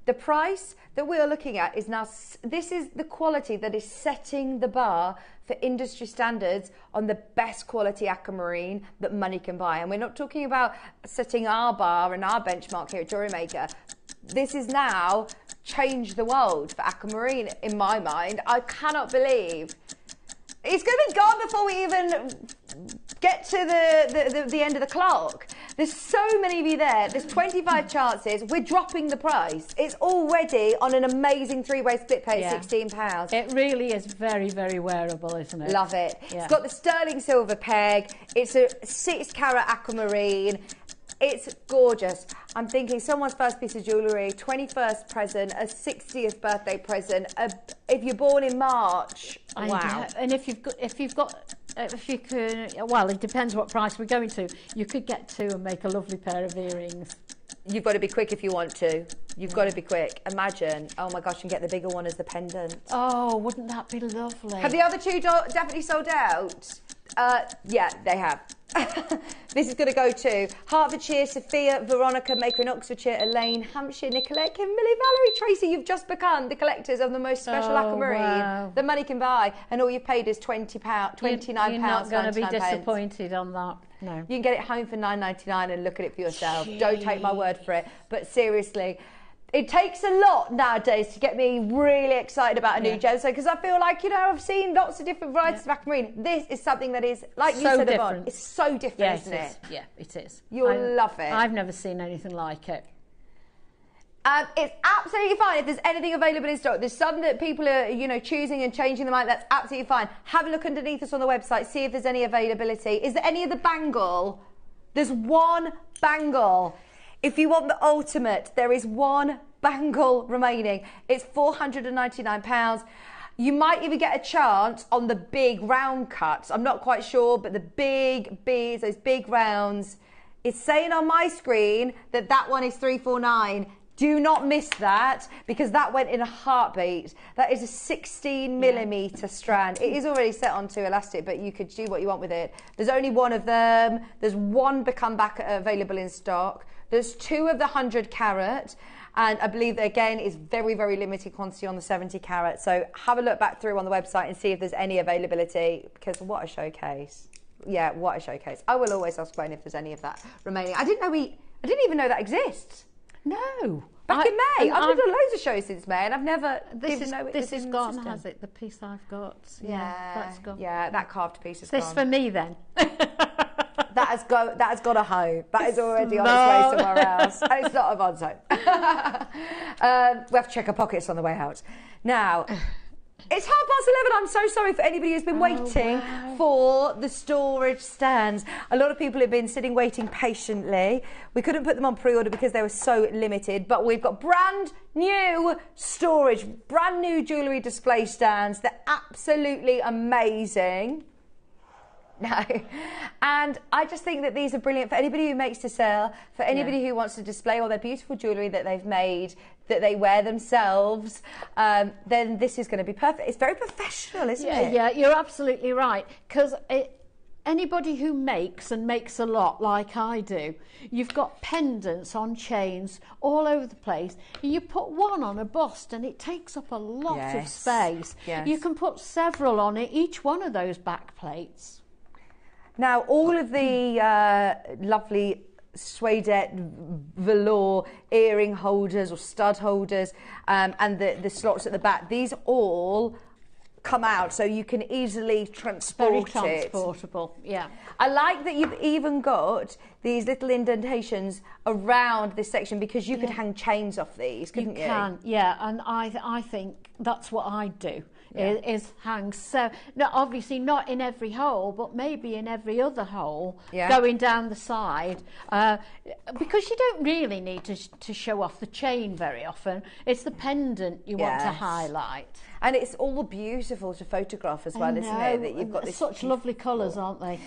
The price that we are looking at is now, this is the quality that is setting the bar for industry standards on the best quality aquamarine that money can buy. And we're not talking about setting our bar and our benchmark here at JewelleryMaker. This is now changed the world for aquamarine in my mind. I cannot believe it's going to be gone before we even get to the end of the clock. There's so many of you there. There's 25 chances. We're dropping the price. It's already on an amazing three-way split pay at £16. It really is very, very wearable, isn't it? Love it. Yeah. It's got the sterling silver peg. It's a 6-carat aquamarine. It's gorgeous. I'm thinking someone's first piece of jewellery, 21st present, a 60th birthday present. If you're born in March, wow. And if you can, well, it depends what price we're going to. You could get two and make a lovely pair of earrings. You've got to be quick if you want to. You've got to be quick. Imagine, oh my gosh, and get the bigger one as the pendant. Oh, wouldn't that be lovely? Have the other two definitely sold out? Yeah, they have. This is going to go to Hertfordshire, Sophia, Veronica, Maker in Oxfordshire, Elaine, Hampshire, Nicolette, Kimberly, Valerie, Tracy. You've just become the collectors of the most special aquamarine that money can buy, and all you've paid is £29. You're not going to be disappointed on that. No. You can get it home for $9.99 and look at it for yourself. Don't take my word for it. But seriously, It takes a lot nowadays to get me really excited about a new gemstone, because I feel like, you know, I've seen lots of different varieties of aquamarine. This is something that is, like you said, Yvonne, it's so different, isn't it? Yeah, it is. You'll love it. I've never seen anything like it. It's absolutely fine if there's anything available in stock. There's some that people are, you know, choosing and changing them out. That's absolutely fine. Have a look underneath us on the website, see if there's any availability. Is there any of the bangle? There's one bangle. If you want the ultimate, there is one bangle remaining. It's £499. You might even get a chance on the big round cuts. I'm not quite sure, but the big beads, those big rounds, it's saying on my screen that that one is £349. Do not miss that, because that went in a heartbeat. That is a 16mm strand. It is already set onto elastic, but you could do what you want with it. There's only one of them. There's one become back available in stock. There's 2 of the 100 carat, and I believe that, again, is very, very limited quantity on the 70 carat. So have a look back through on the website and see if there's any availability, because what a showcase. Yeah, what a showcase. I will always ask Wayne if there's any of that remaining. I didn't even know that exists. No. Back in May. I've done loads of shows since May, and I've never This is gone, has it? The piece I've got. Yeah, that's gone. Yeah, that carved piece is gone. This for me then. That has got a home. That is already on its way somewhere else. And it's not Yvonne's home. We have to check our pockets on the way out. Now, it's 11:30. I'm so sorry for anybody who's been waiting for the storage stands. A lot of people have been sitting waiting patiently. We couldn't put them on pre-order because they were so limited, but we've got brand new storage, brand new jewellery display stands. They're absolutely amazing. No. And I just think that these are brilliant for anybody who makes to sell, for anybody who wants to display all their beautiful jewellery that they've made, that they wear themselves, then this is going to be perfect. It's very professional, isn't it? Yeah, you're absolutely right. Because anybody who makes a lot like I do, you've got pendants on chains all over the place. You put one on a bust and it takes up a lot of space. Yes. You can put several on it, each one of those back plates. Now, all of the lovely suede velour earring holders or stud holders and the slots at the back, these all come out, so you can easily transport it. Very transportable, yeah. I like that you've even got these little indentations around this section, because you could hang chains off these, couldn't you? You can, yeah, and I think that's what I do. Is hang, so no, obviously not in every hole, but maybe in every other hole, going down the side, because you don't really need to show off the chain very often. It's the pendant you want to highlight, and it's all beautiful to photograph as well, isn't it? That you've got this such lovely colours, aren't they?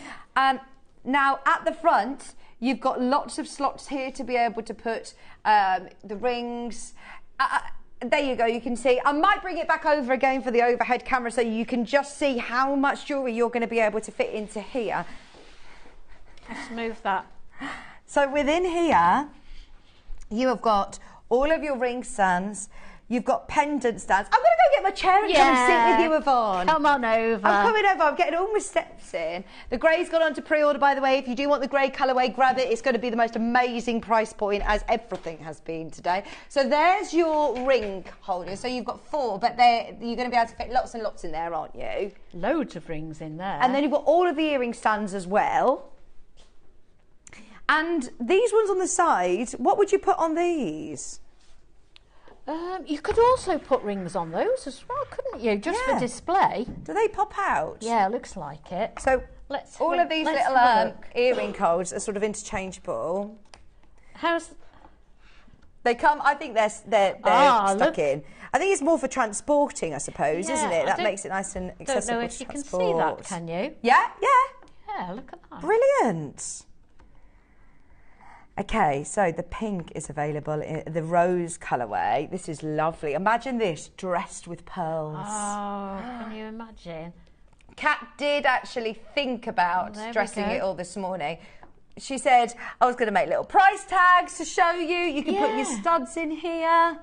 Now at the front, you've got lots of slots here to be able to put the rings. There you go, you can see. I might bring it back over again for the overhead camera so you can just see how much jewellery you're going to be able to fit into here. Let's move that. So within here, you have got all of your ring stands. You've got pendant stands. I'm going to go get my chair and come and sit with you, Yvonne. Come on over. I'm coming over. I'm getting all my steps in. The grey's gone on to pre-order, by the way. If you do want the grey colourway, grab it. It's going to be the most amazing price point, as everything has been today. So there's your ring holder. So you've got 4, but you're going to be able to fit lots and lots in there, aren't you? Loads of rings in there. And then you've got all of the earring stands as well. And these ones on the side, what would you put on these? You could also put rings on those as well, couldn't you? Just for display. Do they pop out? Yeah, looks like it. So all of these little earring codes are sort of interchangeable. They come? I think they're stuck in. I think it's more for transporting, I suppose, isn't it? That makes it nice and accessible. Don't know if you can see that, can you? Yeah. Yeah, look at that. Brilliant. Okay, so the pink is available in the rose colourway. This is lovely. Imagine this dressed with pearls. Oh, can you imagine? Kat did actually think about dressing it all this morning. She said, I was going to make little price tags to show you. You can put your studs in here.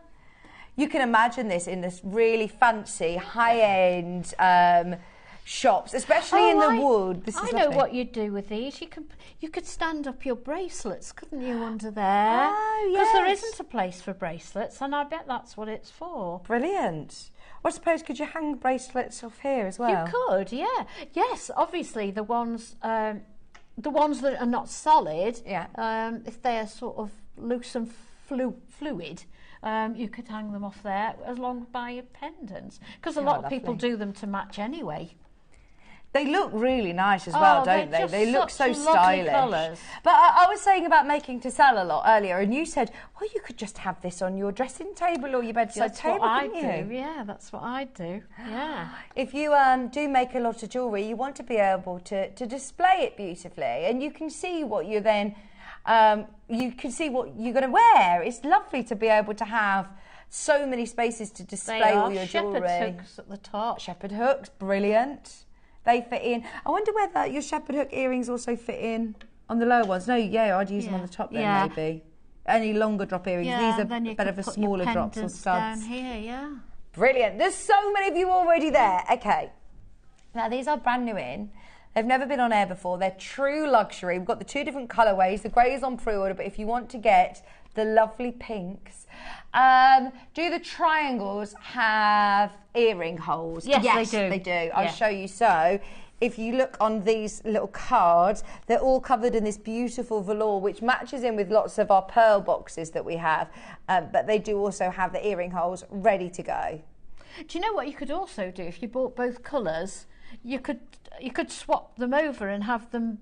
You can imagine this in this really fancy, high-end shops, especially in the wood. This is I know lovely. what you'd do with these. You could stand up your bracelets, couldn't you, under there? Oh, Because there yes. isn't a place for bracelets, and I bet that's what it's for. Brilliant. Well, I suppose could you hang bracelets off here as well? You could, yeah. Yes, obviously the ones that are not solid, if they are sort of loose and fluid, you could hang them off there as long by your pendants. Because a lot of people do them to match anyway. They look really nice as well, don't they? They look so stylish. Colours. But I was saying about making to sell a lot earlier, and you said, well, you could just have this on your dressing table or your bedside table, couldn't you? That's what I do, yeah, that's what I do, yeah. If you do make a lot of jewellery, you want to be able to display it beautifully, and you can see what you're then, you can see what you're going to wear. It's lovely to be able to have so many spaces to display all your jewellery. Shepherd hooks at the top. Shepherd hooks, brilliant. They fit in. I wonder whether your shepherd hook earrings also fit in on the lower ones. No, yeah, I'd use them on the top then, maybe. Any longer drop earrings. These are better for smaller drops or studs. Down here, yeah. Brilliant. There's so many of you already there. Okay. Now, these are brand new in. They've never been on air before. They're true luxury. We've got the 2 different colourways. The grey is on pre-order, but if you want to get the lovely pinks, do the triangles have earring holes? Yes, they do. They do. I'll show you. So, if you look on these little cards, they're all covered in this beautiful velour, which matches in with lots of our pearl boxes that we have. But they do also have the earring holes ready to go. Do you know what you could also do if you bought both colours? You could swap them over and have them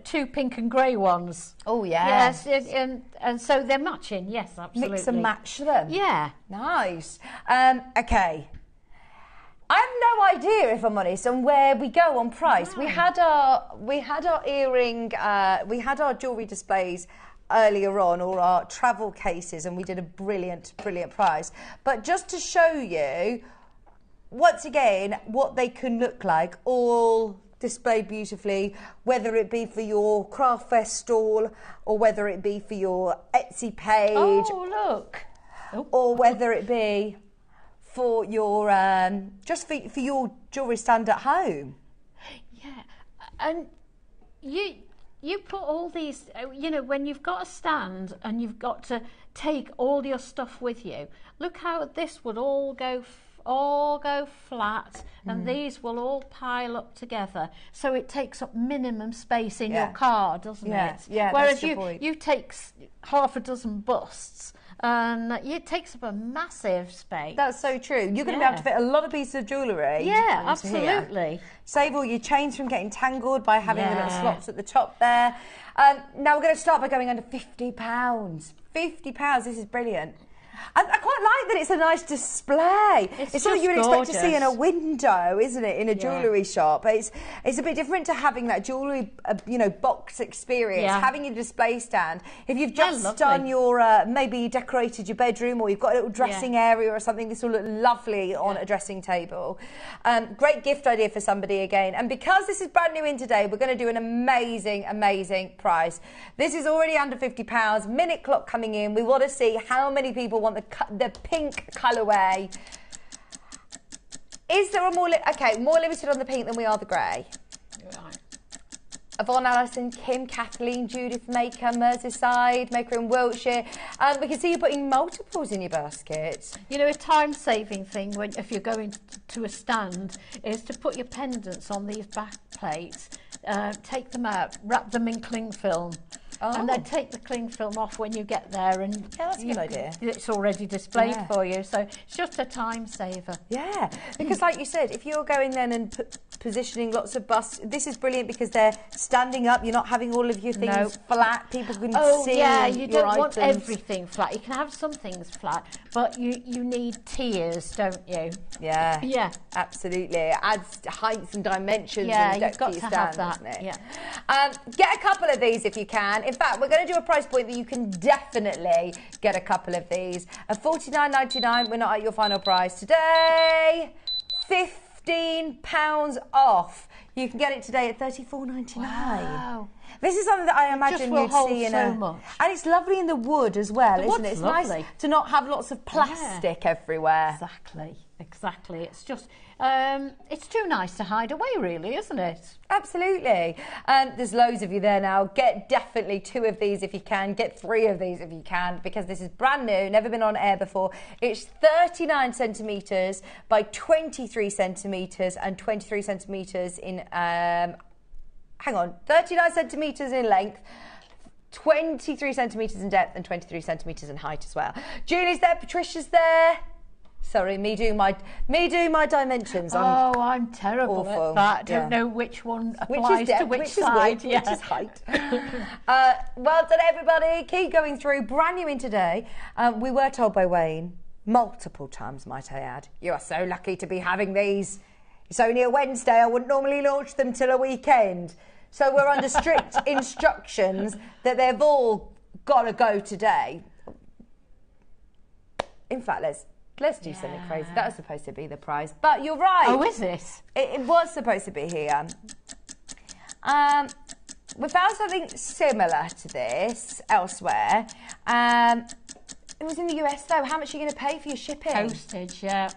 two pink and grey ones. Oh yes. Yes, and so they're matching. Yes, absolutely. Mix and match them. Yeah. Nice. Okay. I have no idea, if I'm honest, on where we go on price. No. We had our earring, we had our jewellery displays earlier on, or our travel cases, and we did a brilliant price. But just to show you, once again, what they can look like, all displayed beautifully, whether it be for your craft fest stall or whether it be for your Etsy page. Oh, look. Or whether it be for your just for your jewellery stand at home. Yeah, and you put all these, you know, when you've got a stand and you've got to take all your stuff with you. Look how this would all go flat, and these will all pile up together, so it takes up minimum space in your car, doesn't it? Yeah. Whereas you take half a dozen busts, and it takes up a massive space. That's so true. You're going to be able to fit a lot of pieces of jewellery. Yeah, absolutely. Here. Save all your chains from getting tangled by having the little slots at the top there. Now we're going to start by going under £50. £50. This is brilliant. I quite like that it's a nice display. It's something you would expect to see in a window, isn't it, in a jewellery shop. It's a bit different to having that jewellery, box experience, having a display stand. If you've just done your, maybe you decorated your bedroom or you've got a little dressing area or something, this will look lovely on a dressing table. Great gift idea for somebody again. And because this is brand new in today, we're going to do an amazing, amazing price. This is already under £50. Minute clock coming in. We want to see how many people want the pink colourway. Is there a more limited on the pink than we are the grey? Right. Yvonne, Alison, Kim, Kathleen, Judith, Maker, Merseyside, Maker in Wiltshire. We can see you putting multiples in your basket. You know, a time-saving thing if you're going to a stand is to put your pendants on these back plates, take them out, wrap them in cling film. And then take the cling film off when you get there, and that's a good idea. It's already displayed for you, so it's just a time saver. Yeah, because like you said, if you're going then and positioning lots of busts, this is brilliant because they're standing up. You're not having all of your things flat. People can see. Yeah, you don't want items. everything flat. You can have some things flat, but you need tiers, don't you? Yeah. Yeah. Absolutely. It adds heights and dimensions. Yeah, and you've got to have that. Doesn't it? Yeah. Get a couple of these if you can. In fact, we're going to do a price point that you can definitely get a couple of these. At $49.99, we're not at your final price today. £15 off. You can get it today at $34.99. Wow. This is something that I imagine you'd see in much. And it's lovely in the wood as well, isn't it? It's lovely. nice to not have lots of plastic everywhere. Exactly. Exactly. It's just, it's too nice to hide away, really, isn't it? Absolutely. There's loads of you there now. Get definitely 2 of these if you can. Get 3 of these if you can, because this is brand new, never been on air before. It's 39 centimetres by 23 centimetres and 23 centimetres in, 39 centimetres in length, 23 centimetres in depth and 23 centimetres in height as well. Julie's there, Patricia's there. Sorry, me doing my dimensions. I'm terrible awful. at that. I don't know which one applies to which side. Which is height. Well done, everybody. Keep going through. Brand new in today. We were told by Wayne, multiple times might I add, you are so lucky to be having these. It's only a Wednesday. I wouldn't normally launch them till a weekend. So we're under strict instructions that they've all got to go today. In fact, let's do something crazy. That was supposed to be the prize, but you're right. Oh, is it? It was supposed to be here. We found something similar to this elsewhere. It was in the US though. How much are you going to pay for your shipping? Postage, yeah.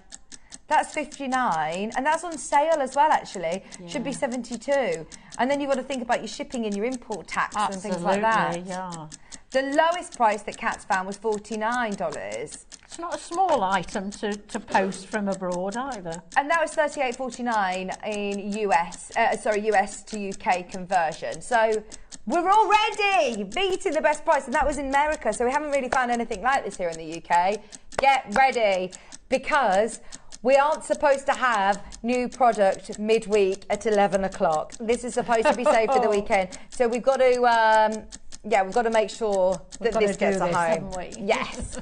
That's $59, and that's on sale as well, actually. Yeah. Should be $72. And then you've got to think about your shipping and your import tax and things like that. Yeah. The lowest price that Kat's found was $49. It's not a small item to post from abroad either. And that was $38.49 in US to UK conversion. So we're already beating the best price, and that was in America. So we haven't really found anything like this here in the UK. Get ready, because we aren't supposed to have new product midweek at 11 o'clock. This is supposed to be saved for the weekend. So we've got to, we've got to make sure that this gets a home. Yes.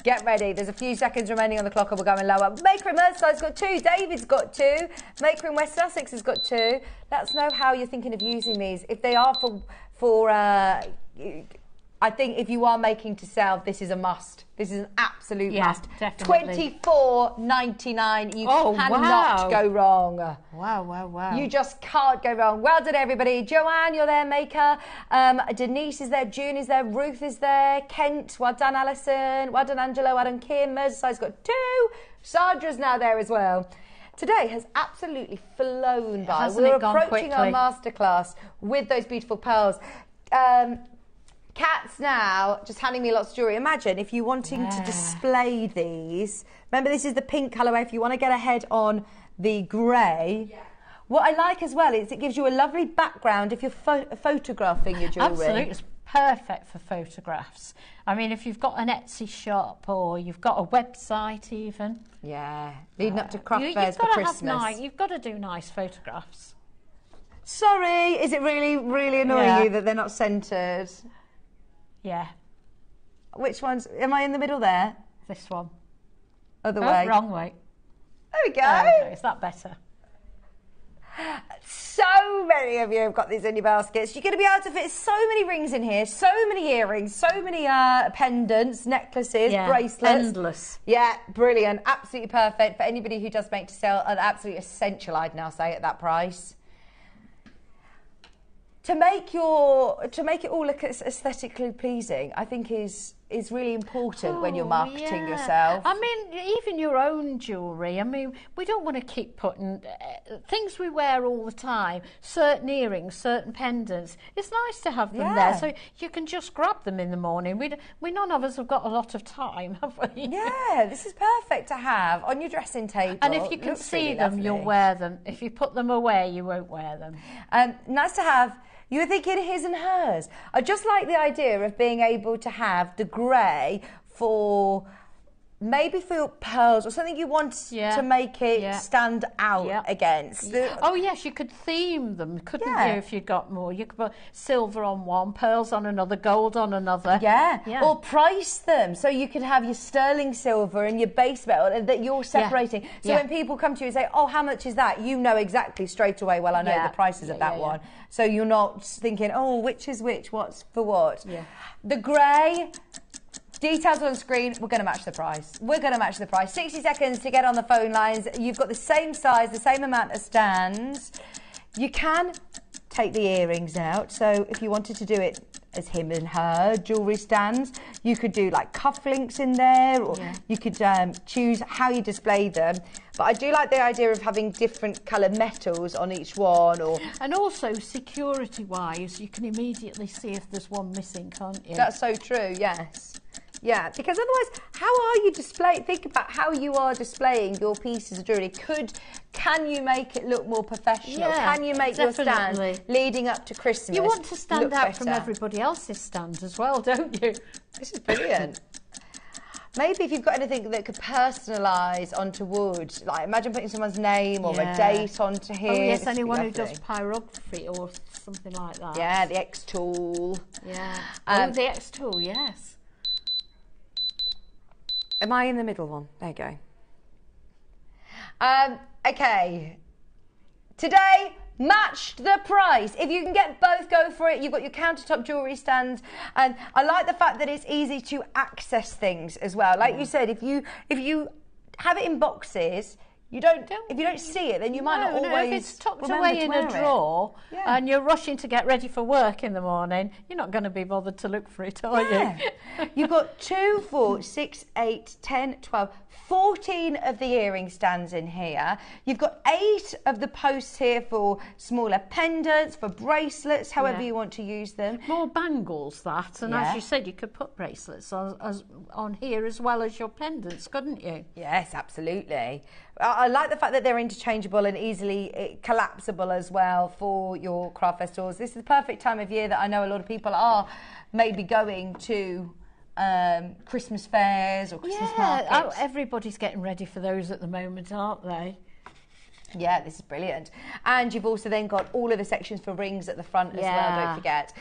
Get ready. There's a few seconds remaining on the clock and we're going lower. Maker in Merseyside's got 2. David's got 2. Maker in West Sussex has got 2. Let us know how you're thinking of using these. If they are for I think if you are making to sell, this is a must. This is an absolute must. Definitely. $24.99. You cannot go wrong. Wow. You just can't go wrong. Well done, everybody. Joanne, you're there, Maker. Denise is there. June is there. Ruth is there. Kent, well done, Alison. Well done, Angelo. Well done, Kim. Merseyside's got 2. Sandra's now there as well. Today has absolutely flown by. We're approaching our masterclass with those beautiful pearls. Kat's now just handing me lots of jewellery. Imagine if you're wanting to display these. Remember, this is the pink colourway. If you want to get ahead on the grey. Yeah. What I like as well is it gives you a lovely background if you're photographing your jewellery. Absolutely. It's perfect for photographs. I mean, if you've got an Etsy shop or you've got a website even. Yeah. Leading up to craft fairs for Christmas. You've got to do nice photographs. Sorry, is it really, really annoying you that they're not centred? Yeah. Which ones? Am I in the middle there? This one. Other way. Wrong way. There we go. Is that better? So many of you have got these in your baskets. You're going to be able to fit so many rings in here, so many earrings, so many pendants, necklaces, bracelets. Endless. Yeah, brilliant. Absolutely perfect for anybody who does make to sell. An absolute essential, I'd now say, at that price. To make it all look aesthetically pleasing, I think is really important when you're marketing yourself. I mean, even your own jewellery. I mean, we don't want to keep putting things we wear all the time, certain earrings, certain pendants. It's nice to have them there, so you can just grab them in the morning. We none of us have got a lot of time, have we? Yeah, this is perfect to have on your dressing table. And if you can see them, you'll wear them. If you put them away, you won't wear them. Nice to have. You were thinking his and hers. I just like the idea of being able to have the grey for maybe for pearls or something you want to make it stand out against. Oh yes, you could theme them, couldn't you, if you got more? You could put silver on one, pearls on another, gold on another. Yeah. Or price them so you could have your sterling silver and your base metal that you're separating. So when people come to you and say, oh, how much is that? You know exactly straight away, well, I know the prices of that one. So you're not thinking, oh, which is which, what's for what. Yeah. The grey, details on screen, we're going to match the price. We're going to match the price. 60 seconds to get on the phone lines. You've got the same size, the same amount of stands. You can take the earrings out. So if you wanted to do it as him and her jewellery stands. You could do like cufflinks in there, or you could choose how you display them. But I do like the idea of having different coloured metals on each one. And also, security-wise, you can immediately see if there's one missing, can't you? That's so true, yes. Yeah, because otherwise, how are you displaying? Think about how you are displaying your pieces of jewellery. Can you make it look more professional? Yeah, can you make definitely. your stand leading up to Christmas? You want to stand out from better? everybody else's stand as well, don't you? This is brilliant. Maybe if you've got anything that could personalise onto wood, like imagine putting someone's name or a date onto here. Oh This yes, would be anyone who lovely. does pyrography or something like that. Yeah, the X tool. Yeah. Oh, the X tool, yes. Am I in the middle one? There you go. Okay. Today, matched the price. If you can get both, go for it. You've got your countertop jewellery stands, and I like the fact that it's easy to access things as well. Like you said, if you have it in boxes, if you don't see it, then you might not always. If it's tucked remember away to in wear a it. drawer Yeah. and you're rushing to get ready for work in the morning, you're not going to be bothered to look for it, are you? You've got 2, 4, 6, 8, 10, 12, 14 of the earring stands in here. You've got 8 of the posts here for smaller pendants, for bracelets, however you want to use them. More bangles, that, and as you said, you could put bracelets on here as well as your pendants, couldn't you? Yes, absolutely. I like the fact that they're interchangeable and easily collapsible as well for your craft fair stores. This is the perfect time of year that I know a lot of people are maybe going to Christmas fairs or Christmas markets. Everybody's getting ready for those at the moment, aren't they? Yeah, this is brilliant. And you've also then got all of the sections for rings at the front as well, don't forget.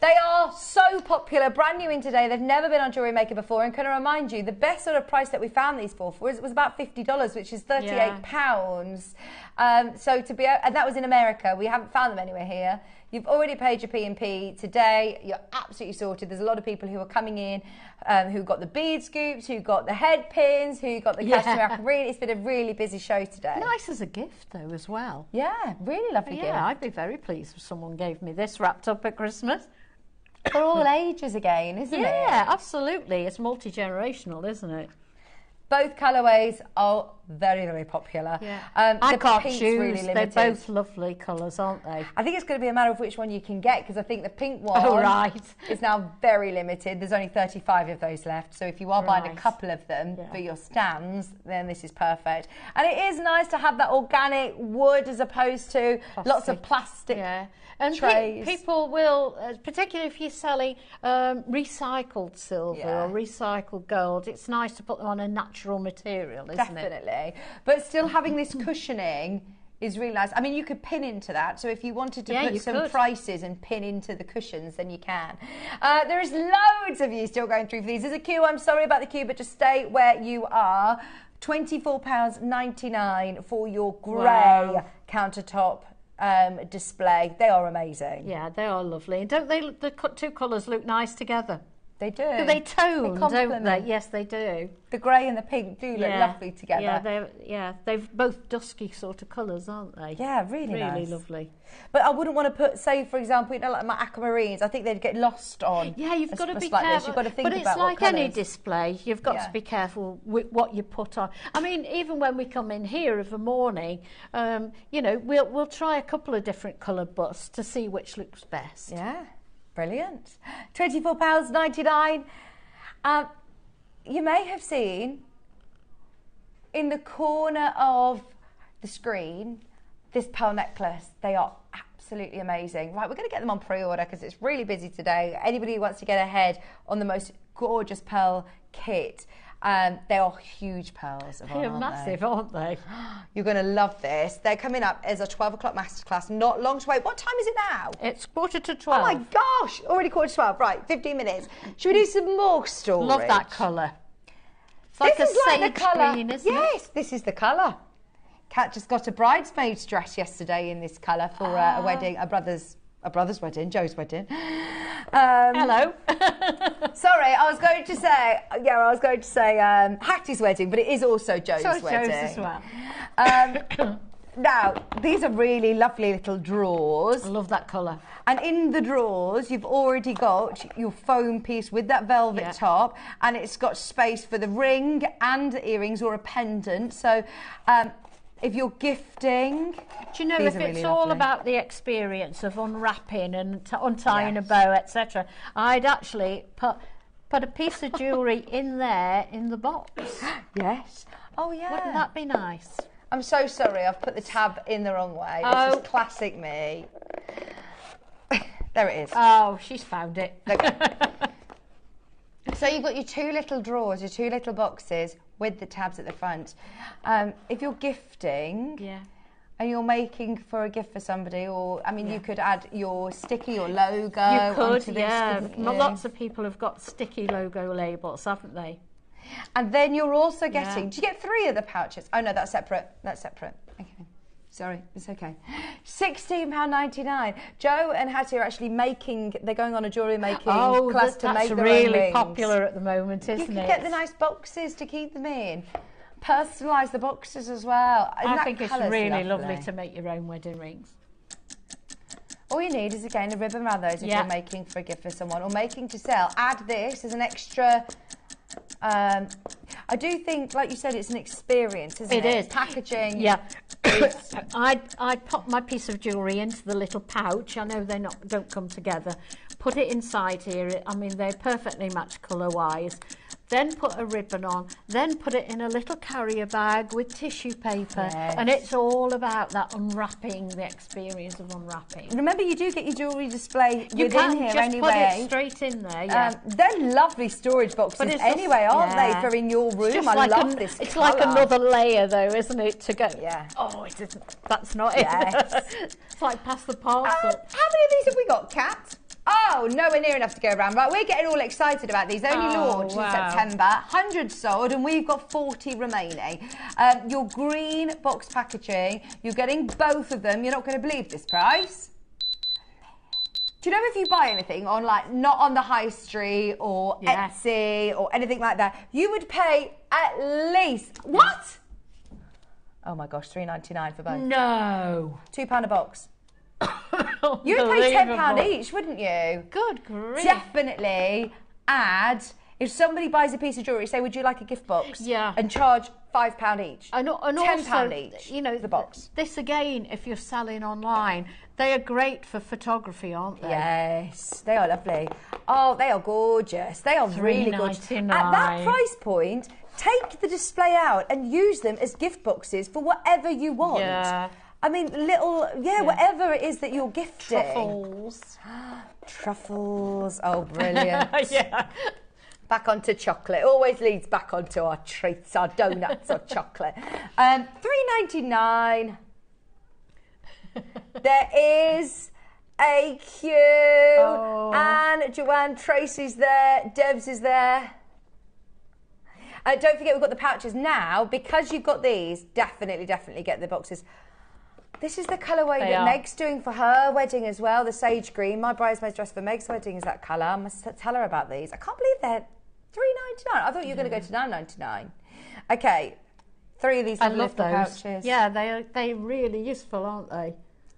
They are so popular, brand new in today. They've never been on JewelleryMaker before. And can I remind you, the best sort of price that we found these for was about $50, which is £38. And that was in America. We haven't found them anywhere here. You've already paid your P&P today. You're absolutely sorted. There's a lot of people who are coming in who got the bead scoops, who got the head pins, who got the cashmere. Really, it's been a really busy show today. Nice as a gift, though, as well. Yeah, really lovely gift. Yeah, I'd be very pleased if someone gave me this wrapped up at Christmas. For all ages again, isn't it? Yeah, absolutely. It's multi-generational, isn't it? Both colourways are very, very popular. Yeah. The I can't pink's choose. really They're limited. both lovely colours, aren't they? I think it's going to be a matter of which one you can get, because I think the pink one is now very limited. There's only 35 of those left. So if you are buying a couple of them for your stands, then this is perfect. And it is nice to have that organic wood as opposed to lots of plastic. Yeah. And trays. people will, particularly if you're selling recycled silver or recycled gold, it's nice to put them on a natural material, isn't it? Definitely. But still having this cushioning is really nice. I mean, you could pin into that. So if you wanted to put some prices and pin into the cushions, then you can. There is loads of you still going through for these. There's a queue. I'm sorry about the queue, but just stay where you are. £24.99 for your grey countertop display. They are amazing. Yeah, they are lovely. And don't they? The two colours look nice together. They do. They tone, don't they? Yes, they do. The grey and the pink do look lovely together. They're both dusky sort of colours, aren't they? Yeah, really nice. Really lovely. But I wouldn't want to put, say, for example, like my aquamarines. I think they'd get lost on. Yeah, you've got to be like careful. this. You've got to think but about it's like what any colours. display. You've got to be careful with what you put on. I mean, even when we come in here of a morning, you know, we'll try a couple of different coloured busts to see which looks best. Yeah, brilliant. £24.99. You may have seen in the corner of the screen this pearl necklace. They are absolutely amazing. Right, we're going to get them on pre-order because it's really busy today. Anybody who wants to get ahead on the most gorgeous pearl kit, they are huge pearls. They're massive, aren't they? You're going to love this. They're coming up as a 12 o'clock masterclass. Not long to wait. What time is it now? It's 11:45. Oh my gosh, already 11:45. Right, 15 minutes. Should we do some more storage? Love that colour. It's This like a is like the sage colour. green, isn't it? Yes, this is the colour. Kat just got a bridesmaid's dress yesterday in this colour for a wedding, a brother's wedding, Joe's wedding. Hello. Sorry, I was going to say Hattie's wedding, but it is also Joe's wedding. Joe's as well. Now, these are really lovely little drawers. I love that colour. And in the drawers, you've already got your foam piece with that velvet top, and it's got space for the ring and the earrings or a pendant. So if you're gifting... Do you know, if it's all about the experience of unwrapping and untying a bow, etc., I'd actually put a piece of jewellery in there in the box. Yes. Oh, yeah. Wouldn't that be nice? I'm so sorry, I've put the tab in the wrong way. Oh. This is classic me. There it is. Oh, she's found it. Okay. So you've got your two little drawers, your two little boxes with the tabs at the front. If you're gifting and you're making for a gift for somebody, or, I mean, you could add your sticky or logo. You could, onto this, Lots of people have got sticky logo labels, haven't they? And then you're also getting, do you get 3 of the pouches? Oh no, that's separate. That's separate. Okay. Sorry, it's okay. £16.99. Joe and Hattie are actually making, they're going on a jewellery making class to make their own rings. That's really popular at the moment, isn't it? You can get the nice boxes to keep them in. Personalise the boxes as well. I think it's really lovely to make your own wedding rings. All you need is, again, a ribbon around those if you're making for a gift for someone or making to sell. Add this as an extra... I do think, like you said, it's an experience, isn't it? It is. Packaging. Yeah. I'd pop my piece of jewellery into the little pouch. I know they don't come together. Put it inside here. I mean, they perfectly match colour-wise. Then put a ribbon on. Then put it in a little carrier bag with tissue paper. Yes. And it's all about that unwrapping, the experience of unwrapping. Remember, you do get your jewellery display you within can here just anyway. Put it straight in there, they're lovely storage boxes anyway, aren't they, for in your room? I love this It's colour. like another layer, though, isn't it, to go? Yeah. Oh, it isn't. That's not it. It's like pass the parcel. How many of these have we got, Kat? Oh, nowhere near enough to go around. Right, we're getting all excited about these. They only launched in September. 100 sold, and we've got 40 remaining. Your green box packaging, you're getting both of them. You're not going to believe this price. Do you know, if you buy anything on, like, not on the high street or Etsy or anything like that, you would pay at least... What? Oh, my gosh, £3.99 for both. No. £2 a box. You would pay £10 each, wouldn't you? Good grief. Definitely add, if somebody buys a piece of jewellery, say, would you like a gift box? Yeah. And charge £5 each. And £10 also, each, you know, the box. This, again, if you're selling online, they are great for photography, aren't they? Yes, they are lovely. Oh, they are gorgeous. They are really gorgeous. At that price point, take the display out and use them as gift boxes for whatever you want. Yeah. I mean, whatever it is that you're gifting. Truffles. Truffles. Oh, brilliant. Yeah. Back onto chocolate. Always leads back onto our treats, our donuts or chocolate. £3.99. There is a queue. Oh. And Joanne, Tracy's there. Debs is there. Don't forget, we've got the pouches now. Because you've got these, definitely get the boxes. This is the colourway that Meg's doing for her wedding as well, the sage green. My bridesmaid's dress for Meg's wedding is that colour. I must tell her about these. I can't believe they're £3.99. I thought you were going to go to £9.99. Okay, 3 of these I love little those. pouches. Yeah, they're really useful, aren't they?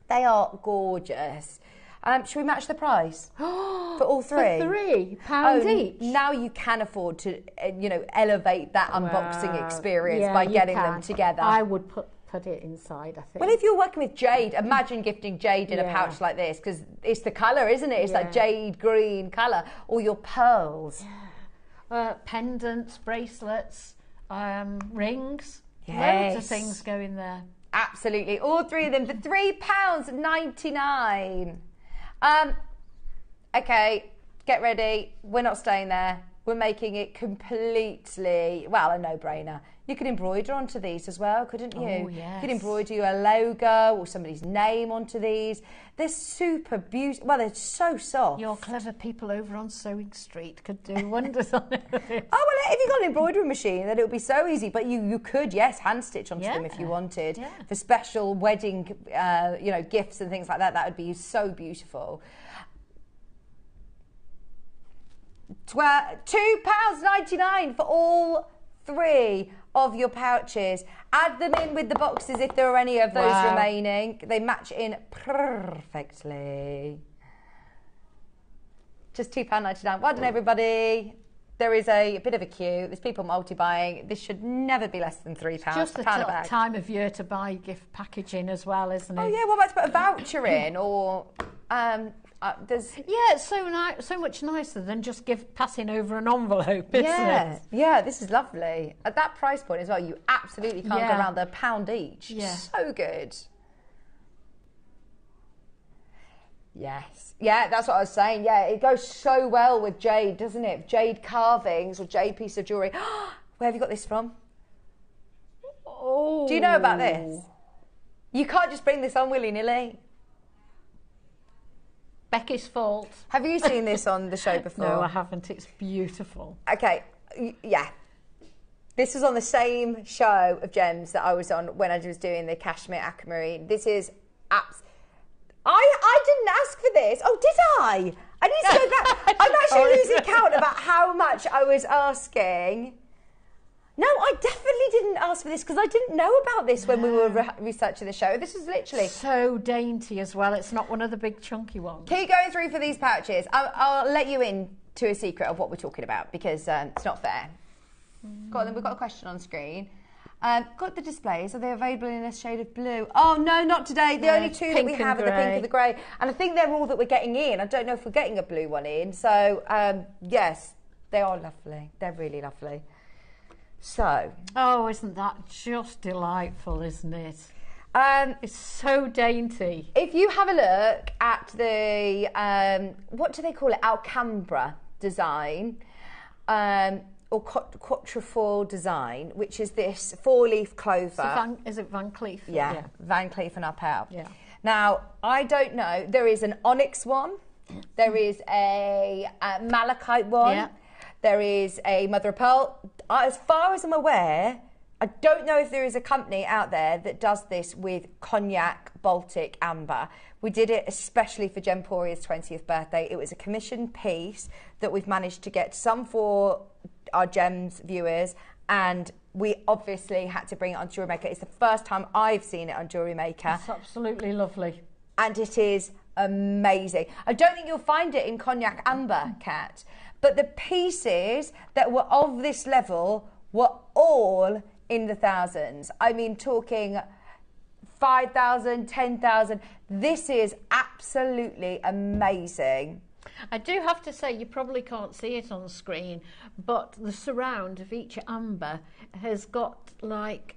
They are gorgeous. Should we match the price for all 3? For £3 each. Now you can afford to, elevate that unboxing experience by getting them together. I would put it inside, I think. Well, if you're working with jade, imagine gifting jade in a pouch like this, because it's the colour, isn't it? It's like jade green colour, or your pearls. Yeah. Pendants, bracelets, rings. Yes. Loads of things go in there. Absolutely. All 3 of them for £3.99. Okay, get ready. We're not staying there. We're making it completely, a no-brainer. You could embroider onto these as well, couldn't you? Oh, yes. You could embroider a logo or somebody's name onto these. They're super beautiful. Well, they're so soft. Your clever people over on Sewing Street could do wonders on it. Oh, well, if you've got an embroidery machine, then it would be so easy. But you could, yes, hand stitch onto them if you wanted. Yeah. For special wedding, gifts and things like that. That would be so beautiful. £2.99 for all 3 of your pouches. Add them in with the boxes if there are any of those remaining. They match in perfectly. Just £2.99. Well done, everybody. There is a bit of a queue. There's people multi-buying. This should never be less than £3. Just the time of year to buy gift packaging as well, isn't it? Oh yeah, what about to put a voucher in, or there's... Yeah, it's so much nicer than just passing over an envelope, isn't it? Yeah, this is lovely. At that price point as well, you absolutely can't go around the £1 each. Yeah. So good. Yes. Yeah, that's what I was saying. Yeah, it goes so well with jade, doesn't it? Jade carvings or jade piece of jewellery. Where have you got this from? Oh. Do you know about this? You can't just bring this on willy-nilly. Becky's fault. Have you seen this on the show before? No, I haven't. It's beautiful. Okay, yeah. This was on the same show of gems that I was on when I was doing the cashmere aquamarine. This is I didn't ask for this. Oh, did I? I need to go back. I'm actually losing count about how much I was asking. No, I definitely didn't ask for this because I didn't know about this when we were researching the show. This is literally... So dainty as well. It's not one of the big chunky ones. Keep going through for these pouches. I'll let you in to a secret of what we're talking about because it's not fair. Got them. We've got a question on screen. Got the displays. Are they available in a shade of blue? Oh, no, not today. The only two that we have are the pink and the grey. And I think they're all that we're getting in. I don't know if we're getting a blue one in. So, yes, they are lovely. They're really lovely. So. Oh, isn't that just delightful, isn't it? It's so dainty. If you have a look at the, what do they call it? Alcambra design. Or quatrefoil design, which is this 4-leaf clover. So is it Van Cleef? Yeah, Van Cleef and Arpels. Yeah. Now, I don't know. There is an onyx one. There is a malachite one. Yeah. There is a mother of pearl. As far as I'm aware, I don't know if there is a company out there that does this with cognac Baltic amber. We did it especially for Gemporia's 20th birthday. It was a commissioned piece that we've managed to get some for our Gems viewers, and we obviously had to bring it on JewelleryMaker. It's the first time I've seen it on JewelleryMaker. It's absolutely lovely. And it is amazing. I don't think you'll find it in cognac amber, Kat, but the pieces that were of this level were all in the thousands. I mean, talking 5,000, 10,000. This is absolutely amazing. I do have to say, you probably can't see it on the screen, but the surround of each amber has got like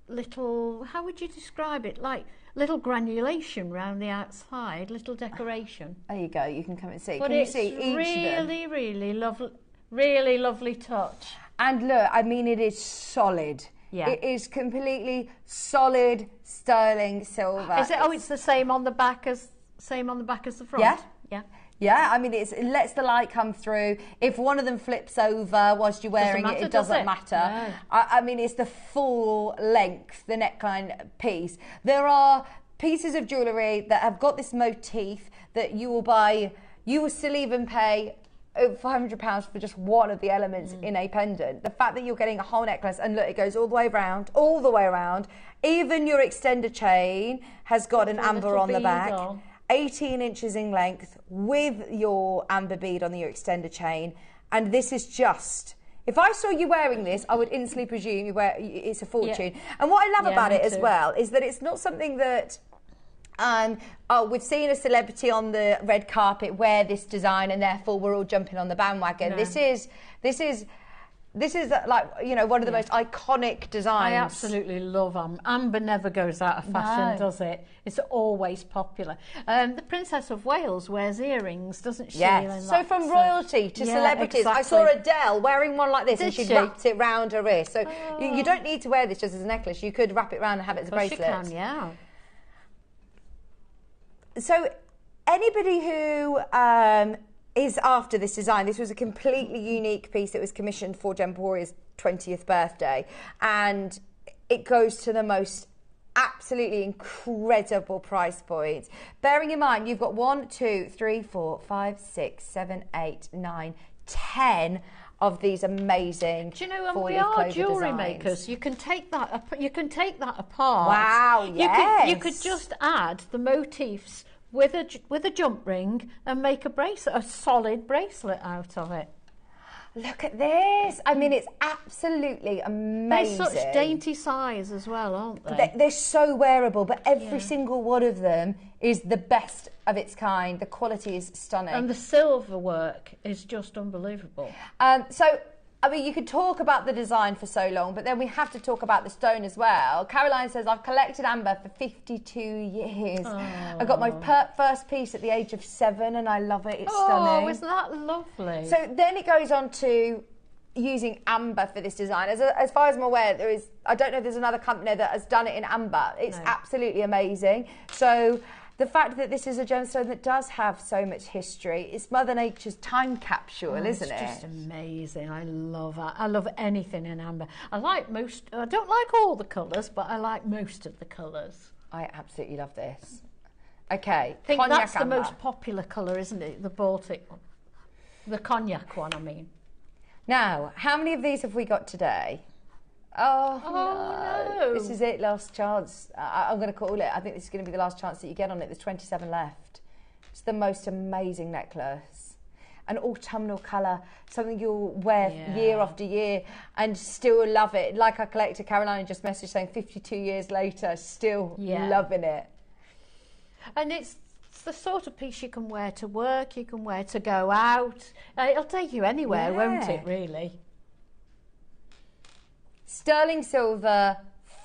little, how would you describe it? Like little granulation round the outside, little decoration. There you go, you can come and see. But can you it's see each really, really lovely, really lovely touch. And look, I mean, it is solid. Yeah. It is completely solid sterling silver. Is it? Oh, it's the same on the back as the front. Yeah. Yeah. Yeah, I mean, it lets the light come through. If one of them flips over whilst you're wearing it doesn't matter. No. I mean, it's the full length, the neckline piece. There are pieces of jewellery that have got this motif that you will buy. You will still even pay over £500 for just one of the elements in a pendant. The fact that you're getting a whole necklace, and look, it goes all the way around. Even your extender chain has got an amber on the back. 18 inches in length with your amber bead on your extender chain. And this is just, if I saw you wearing this, I would instantly presume it's a fortune. Yeah. And what I love about it as well is that it's not something that, we've seen a celebrity on the red carpet wear this design and therefore we're all jumping on the bandwagon. No. This is like, you know, one of the most iconic designs. I absolutely love amber. Never goes out of fashion, does it? It's always popular. The Princess of Wales wears earrings, doesn't she? Yes. So from royalty to celebrities. Exactly. I saw Adele wearing one like this and she wrapped it round her wrist. So you don't need to wear this just as a necklace. You could wrap it around and have it as a bracelet. You can, yeah. So anybody who is after this design, this was a completely unique piece that was commissioned for Gemporia's 20th birthday, and it goes to the most absolutely incredible price point. Bearing in mind, you've got 1, 2, 3, 4, 5, 6, 7, 8, 9, 10 of these amazing. Do you know, and we are jewellery makers. You can take that. You can take that apart. Wow! Yes. You could just add the motifs with a jump ring and make a bracelet, a solid bracelet out of it. Look at this. I mean, it's absolutely amazing. They're such dainty size as well, aren't they? They're so wearable, but every single one of them is the best of its kind. The quality is stunning. And the silver work is just unbelievable. So, I mean, you could talk about the design for so long, but then we have to talk about the stone as well. Caroline says, I've collected amber for 52 years. Oh. I got my first piece at the age of 7 and I love it. It's stunning. Oh, isn't that lovely? So then it goes on to using amber for this design. As far as I'm aware, I don't know if there's another company that has done it in amber. It's absolutely amazing. So the fact that this is a gemstone that does have so much history, it's Mother Nature's time capsule, isn't it? It's just amazing. I love it. I love anything in amber. I don't like all the colours, but I like most of the colours. I absolutely love this. Okay, I think cognac that's amber. the most popular colour, isn't it? The Baltic one. The cognac one, I mean. Now, how many of these have we got today? Oh, no. This is it, last chance. I'm going to call it. I think this is going to be the last chance that you get on it. There's 27 left. It's the most amazing necklace. An autumnal colour, something you'll wear year after year and still love it. Like our collector, Caroline, just messaged saying 52 years later, still loving it. And it's the sort of piece you can wear to work, you can wear to go out. It'll take you anywhere, won't it, really? Sterling silver,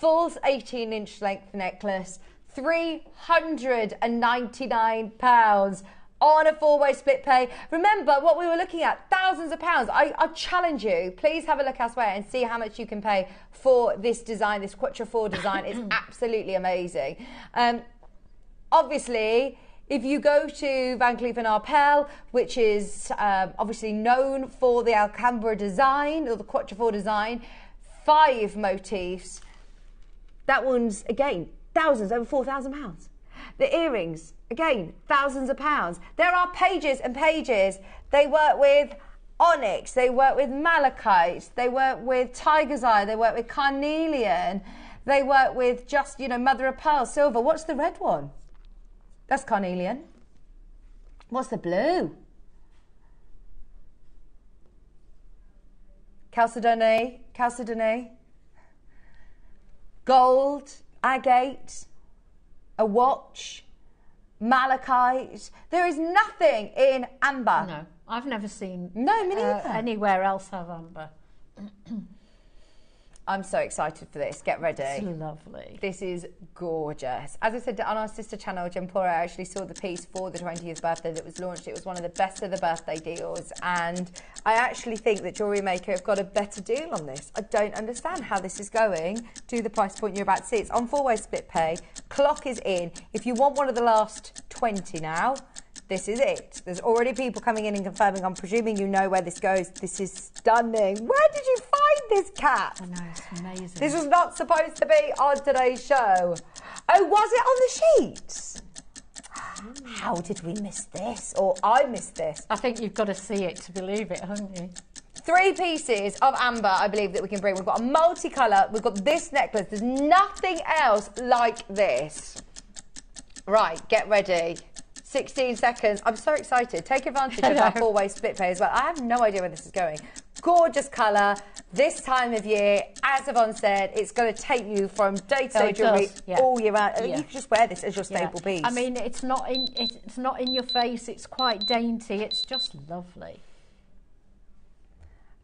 full 18-inch length necklace, £399 on a 4-way split pay. Remember what we were looking at, thousands of pounds. I challenge you, please have a look elsewhere and see how much you can pay for this design, this Quattro 4 design. It's absolutely amazing. Obviously, if you go to Van Cleef & Arpels, which is obviously known for the Alhambra design, or the Quattro 4 design, 5 motifs. That one's, again, thousands, over £4,000. The earrings, again, thousands of pounds. There are pages and pages. They work with onyx, they work with malachite, they work with tiger's eye, they work with carnelian, they work with just, mother of pearl, silver. What's the red one? That's carnelian. What's the blue? Chalcedony, gold, agate, a watch, malachite. There is nothing in amber. No, I've never seen me neither. Anywhere else have amber. I'm so excited for this. Get ready. It's lovely. This is gorgeous. As I said on our sister channel, Gempora, I actually saw the piece for the 20th birthday that was launched. It was one of the best of the birthday deals. And I actually think that JewelleryMaker have got a better deal on this. I don't understand how this is going to the price point you're about to see. It's on 4-way split pay. Clock is in. If you want one of the last 20 now, this is it. There's already people coming in and confirming. I'm presuming you know where this goes. This is stunning. Where did you find this cat? I know, it's amazing. This was not supposed to be on today's show. Oh, was it on the sheets? How did we miss this? Or I missed this? I think you've got to see it to believe it, haven't you? 3 pieces of amber, I believe, that we can bring. We've got a multicolour. We've got this necklace. There's nothing else like this. Right, get ready. 16 seconds. I'm so excited. Take advantage of our 4-way split pay as well. I have no idea where this is going. Gorgeous colour. This time of year, as Yvonne said, it's going to take you from day-to-day jewellery all year round. You can just wear this as your staple piece. I mean, it's not in your face. It's quite dainty. It's just lovely.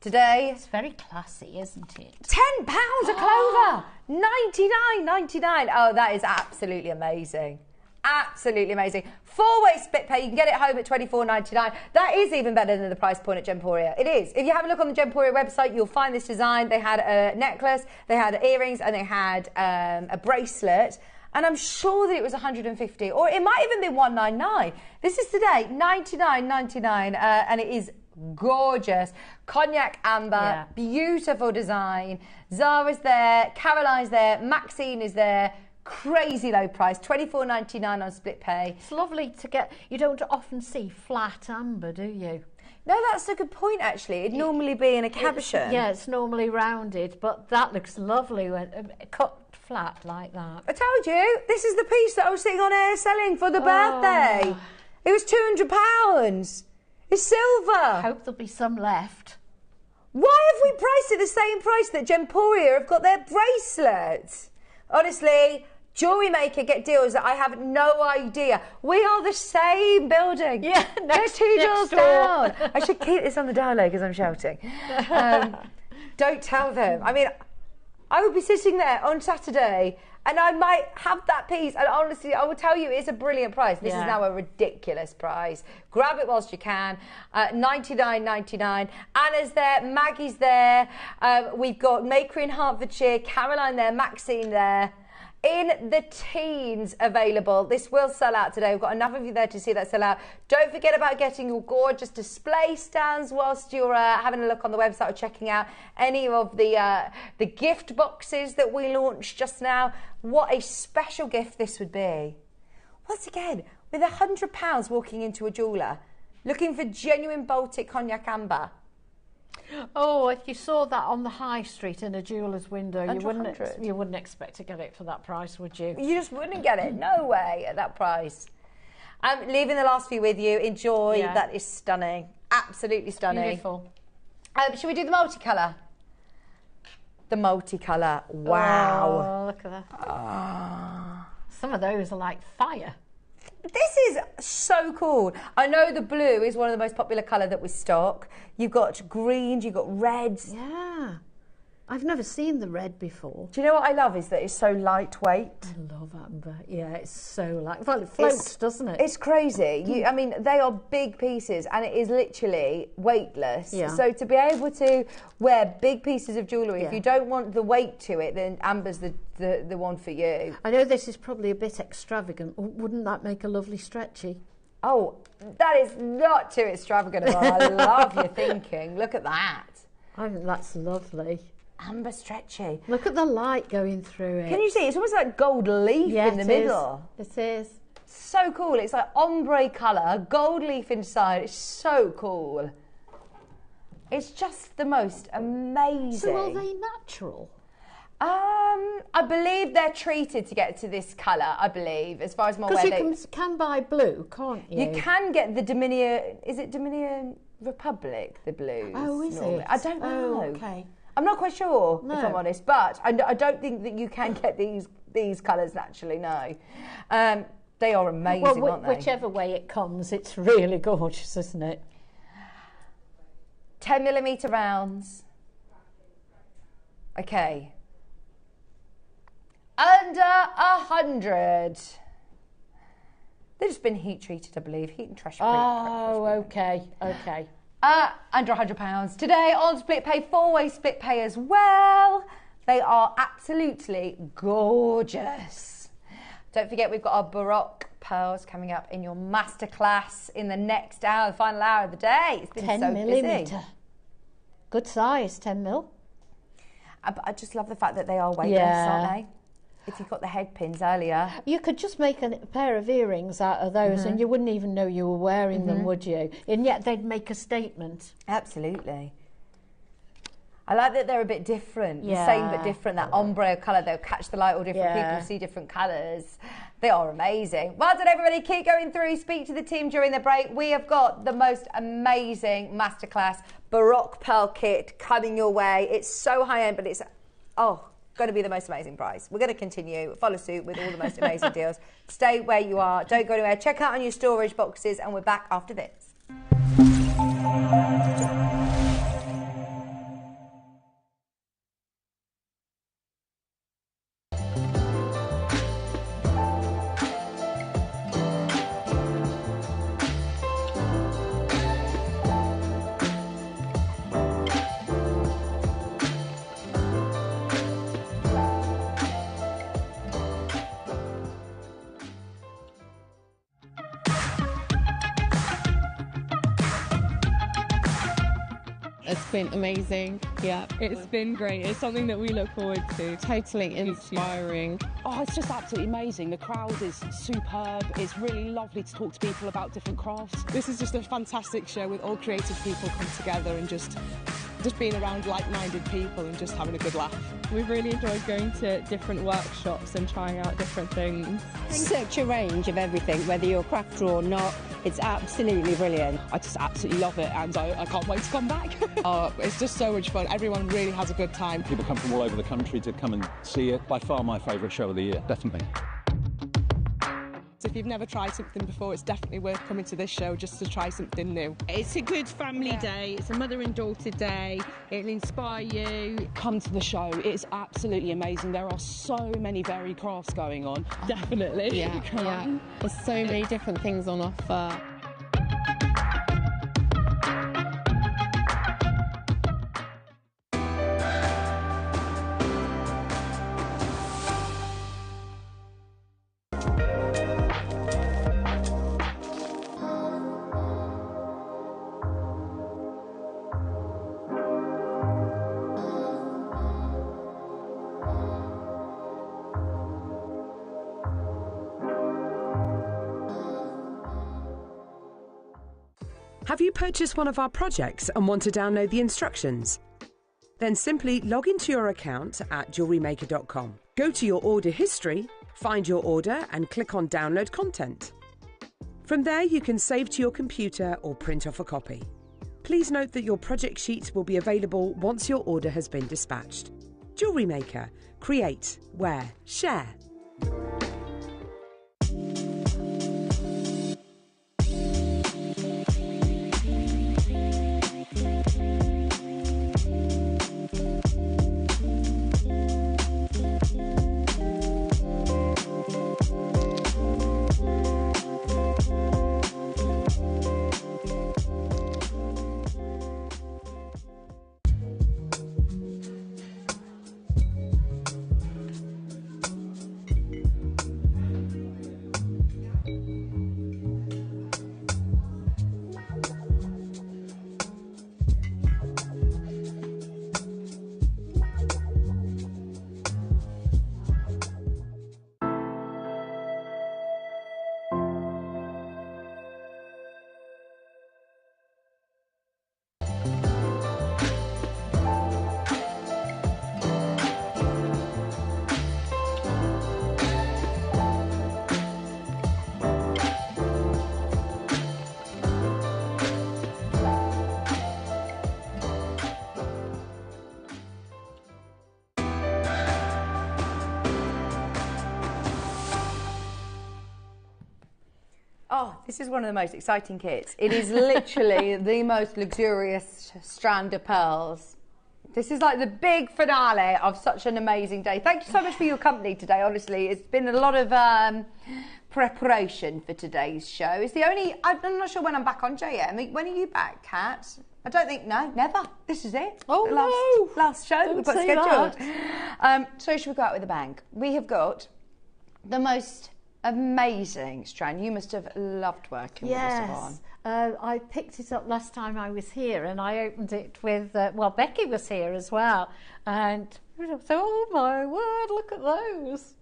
Today, it's very classy, isn't it? £10 a clover. $99.99. Oh, that is absolutely amazing. Absolutely amazing. 4-way split pay. You can get it home at $24.99. That is even better than the price point at Gemporia. It is. If you have a look on the Gemporia website, you'll find this design. They had a necklace, they had earrings, and they had a bracelet. And I'm sure that it was $150, or it might even be $199. This is today, $99.99, and it is gorgeous. Cognac amber, beautiful design. Zara's there, Caroline's there, Maxine is there. crazy low price, $24.99 on split pay. It's lovely to get. You don't often see flat amber, do you? No, that's a good point, actually. It'd normally be in a caption. Yeah, it's normally rounded, but that looks lovely when cut flat like that. I told you, this is the piece that I was sitting on air selling for the birthday. It was £200. It's silver. I hope there'll be some left. Why have we priced it the same price that Gemporia have got their bracelets? Honestly, JewelleryMaker get deals that I have no idea. We are the same building. Yeah, they're two doors down. I should keep this on the dial because I'm shouting. Don't tell them. I mean, I would be sitting there on Saturday and I might have that piece. And honestly, I will tell you, it's a brilliant price. This is now a ridiculous price. Grab it whilst you can. $99.99. Anna's there. Maggie's there. We've got Maker in Hertfordshire. Caroline there. Maxine there. In the teens available. This will sell out today. We've got enough of you there to see that sell out. Don't forget about getting your gorgeous display stands whilst you're having a look on the website or checking out any of the gift boxes that we launched just now. What a special gift this would be. Once again, with £100 walking into a jeweller, looking for genuine Baltic cognac amber. Oh, if you saw that on the high street in a jeweller's window, $100. you wouldn't expect to get it for that price, would you? You just wouldn't get it. No way at that price. I'm leaving the last few with you. Enjoy. Yeah. That is stunning. Absolutely stunning. Beautiful. Should we do the multicolour? The multicolour. Wow. Oh, look at that. Some of those are like fire. This is so cool. I know the blue is one of the most popular colour that we stock. You've got greens, you've got reds. Yeah. I've never seen the red before. Do you know what I love is that it's so lightweight? I love amber. Yeah, it's so light. Well, it floats, doesn't it? It's crazy. I mean, they are big pieces and it is literally weightless. Yeah. So to be able to wear big pieces of jewellery, if you don't want the weight to it, then amber's the one for you. I know this is probably a bit extravagant. Wouldn't that make a lovely stretchy? Oh, that is not too extravagant. I love your thinking. Look at that. I think that's lovely. Amber stretchy. Look at the light going through it. Can you see? It's almost like gold leaf in the middle. It is. So cool. It's like ombre colour, gold leaf inside. It's so cool. It's just the most amazing. So are they natural? I believe they're treated to get to this colour, I believe, as far as I'm aware. Because you can buy blue, can't you? You can get the Dominion, is it Dominion Republic, the blues? Oh, is it? I don't know. Oh, okay. I'm not quite sure, if I'm honest, but I don't think that you can get these colours naturally, no. They are amazing, aren't they? Whichever way it comes, it's really gorgeous, isn't it? 10mm rounds. Okay. Under 100. They've just been heat treated, I believe. Heat and trash. Oh, okay. Under £100 today on split pay, 4-way split pay as well. They are absolutely gorgeous. Don't forget, we've got our Baroque pearls coming up in your masterclass in the next hour, the final hour of the day. It's been 10mm. busy. Good size, 10mm. I just love the fact that they are weightless, aren't they? If you've got the head pins earlier. You could just make a pair of earrings out of those and you wouldn't even know you were wearing them, would you? And yet they'd make a statement. Absolutely. I like that they're a bit different. The same but different, that ombre colour. They'll catch the light, all different people see different colours. They are amazing. Well done, everybody. Keep going through. Speak to the team during the break. We have got the most amazing masterclass Baroque pearl kit coming your way. It's so high-end, but it's, going to be the most amazing price. We're going to continue, follow suit with all the most amazing deals. Stay where you are. Don't go anywhere. Check out on your storage boxes, and we're back after this. It's been amazing. Yeah. It's been great. It's something that we look forward to. Totally inspiring. Oh, it's just absolutely amazing. The crowd is superb. It's really lovely to talk to people about different crafts. This is just a fantastic show with all creative people come together and just being around like-minded people and just having a good laugh. We've really enjoyed going to different workshops and trying out different things. Such a range of everything, whether you're a crafter or not. It's absolutely brilliant. I just absolutely love it, and I can't wait to come back. It's just so much fun. Everyone really has a good time. People come from all over the country to come and see it. By far my favourite show of the year, definitely. So if you've never tried something before, it's definitely worth coming to this show just to try something new. It's a good family day. It's a mother and daughter day. It'll inspire you. Come to the show. It's absolutely amazing. There are so many varied crafts going on. Definitely. Yeah. There's so many different things on offer. Have you purchased one of our projects and want to download the instructions? Then simply log into your account at JewelleryMaker.com. Go to your order history, find your order and click on Download Content. From there you can save to your computer or print off a copy. Please note that your project sheet will be available once your order has been dispatched. Jewellery Maker. Create, wear, share. Oh, this is one of the most exciting kits. It is literally the most luxurious strand of pearls. This is like the big finale of such an amazing day. Thank you so much for your company today, honestly. It's been a lot of preparation for today's show. It's the only, I'm not sure when I'm back on JM. When are you back, Kat? I don't think, no, never. This is it. Oh, last show that we've got scheduled. So should we go out with a bang? We have got the most amazing strand. You must have loved working with this one. I picked it up last time I was here and I opened it with, well, Becky was here as well. And so, oh my word, look at those.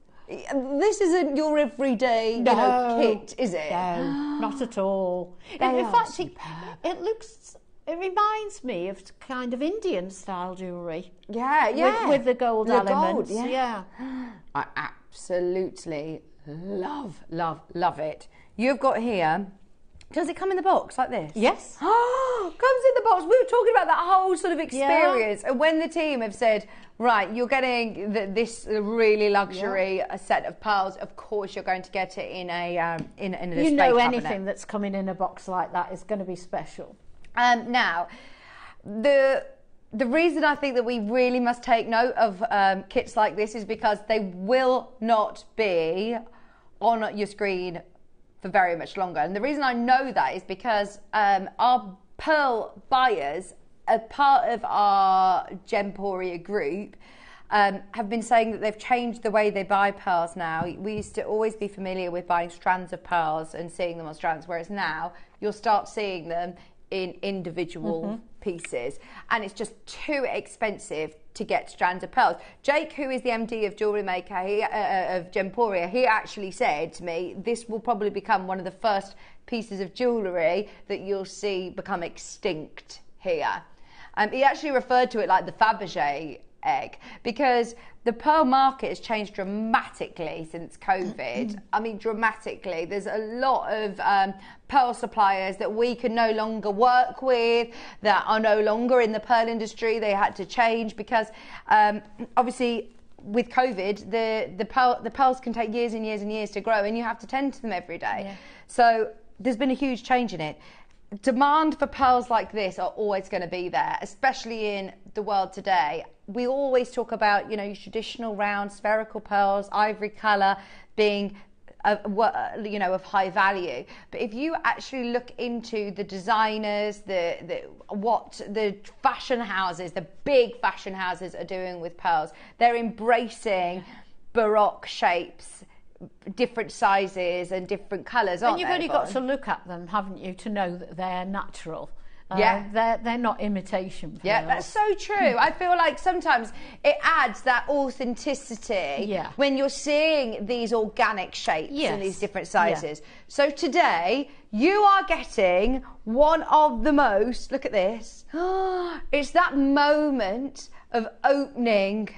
This isn't your everyday kit, is it? No, not at all. In fact, it looks, it reminds me of kind of Indian style jewellery. Yeah. With the gold elements. Gold, yeah. I absolutely love it. You've got here, does it come in the box like this? Yes. Oh, comes in the box. We were talking about that whole sort of experience. And when the team have said, right, you're getting this really luxury set of pearls, of course you're going to get it in a display You know, cabinet. anything that's coming in a box like that is going to be special. Now, the reason I think that we really must take note of kits like this is because they will not be on your screen for very much longer. And the reason I know that is because our pearl buyers, a part of our Gemporia group, have been saying that they've changed the way they buy pearls now. We used to always be familiar with buying strands of pearls and seeing them on strands, whereas now you'll start seeing them in individual pieces, and it's just too expensive to get strands of pearls. Jake, who is the MD of JewelleryMaker, of Gemporia, he actually said to me, this will probably become one of the first pieces of jewellery that you'll see become extinct here. He actually referred to it like the Fabergé egg, because the pearl market has changed dramatically since COVID. I mean, dramatically. There's a lot of pearl suppliers that we can no longer work with, that are no longer in the pearl industry. They had to change because obviously with COVID, the pearls can take years and years and years to grow, and you have to tend to them every day. Yeah. So there's been a huge change in it. Demand for pearls like this are always going to be there, especially in the world today. We always talk about, you know, traditional round spherical pearls, ivory colour being, you know, of high value. But if you actually look into the designers, what the fashion houses, the big fashion houses are doing with pearls, they're embracing Baroque shapes, different sizes and different colours, aren't they? And you've only got to look at them, haven't you, to know that they're natural. They're not imitation pearls. Yeah, that's so true. I feel like sometimes it adds that authenticity when you're seeing these organic shapes and these different sizes. So today, you are getting one of the most, look at this, it's that moment of opening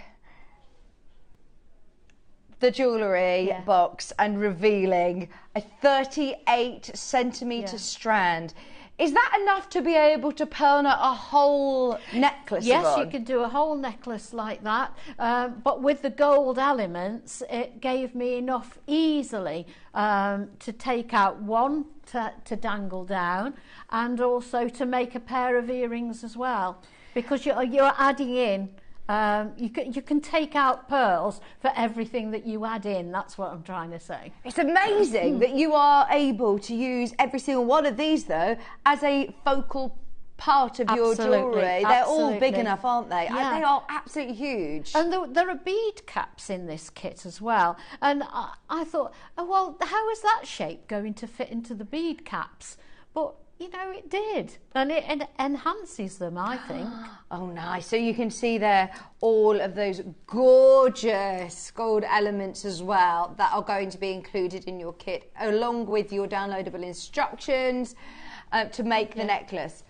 the jewellery box and revealing a 38 centimetre strand. Is that enough to be able to pearl knot a whole necklace? Yes, you could do a whole necklace like that, but with the gold elements, it gave me enough easily to take out one to dangle down, and also to make a pair of earrings as well, because you're adding in. You can take out pearls for everything that you add in. That's what I'm trying to say. It's amazing that you are able to use every single one of these, though, as a focal part of your jewellery. They're all big enough, aren't they? Yeah. They are absolutely huge. And there are bead caps in this kit as well. And I thought, oh, well, how is that shape going to fit into the bead caps? But you know, it did, and it enhances them, I think. Oh, nice. So you can see there all of those gorgeous gold elements as well that are going to be included in your kit, along with your downloadable instructions to make the necklace.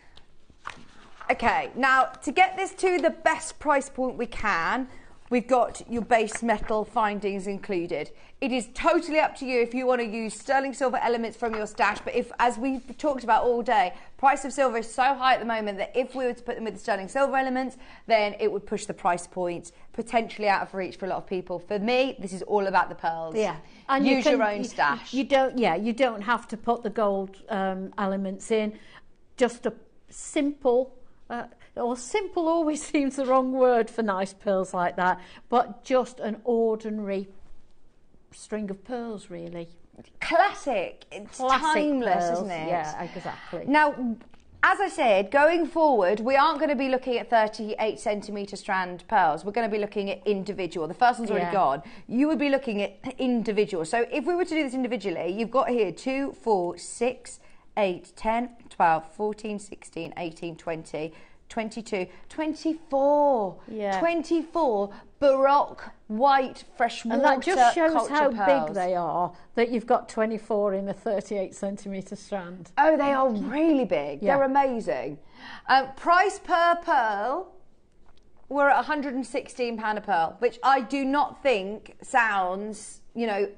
Okay, now to get this to the best price point we can, we've got your base metal findings included. It is totally up to you if you want to use sterling silver elements from your stash, but if, as we've talked about all day, price of silver is so high at the moment that if we were to put them with the sterling silver elements, then it would push the price points potentially out of reach for a lot of people. For me, this is all about the pearls. Yeah. And use your own stash. You don't have to put the gold elements in. Just a simple, or simple always seems the wrong word for nice pearls like that, but just an ordinary string of pearls, really. Classic. It's timeless, pearls, isn't it? Yeah, exactly. Now, as I said, going forward, we aren't going to be looking at 38 centimetre strand pearls. We're going to be looking at individual. The first one's already gone. You would be looking at individual. So if we were to do this individually, you've got here 2, 4, 6, 8, 10, 12, 14, 16, 18, 20, 22, 24. Yeah. 24 Baroque white freshwater. And that just shows how pearls. Big they are, that you've got 24 in a 38 centimetre strand. Oh, they are really big. Yeah. They're amazing. Price per pearl, we're at £116 a pearl, which I do not think sounds, you know,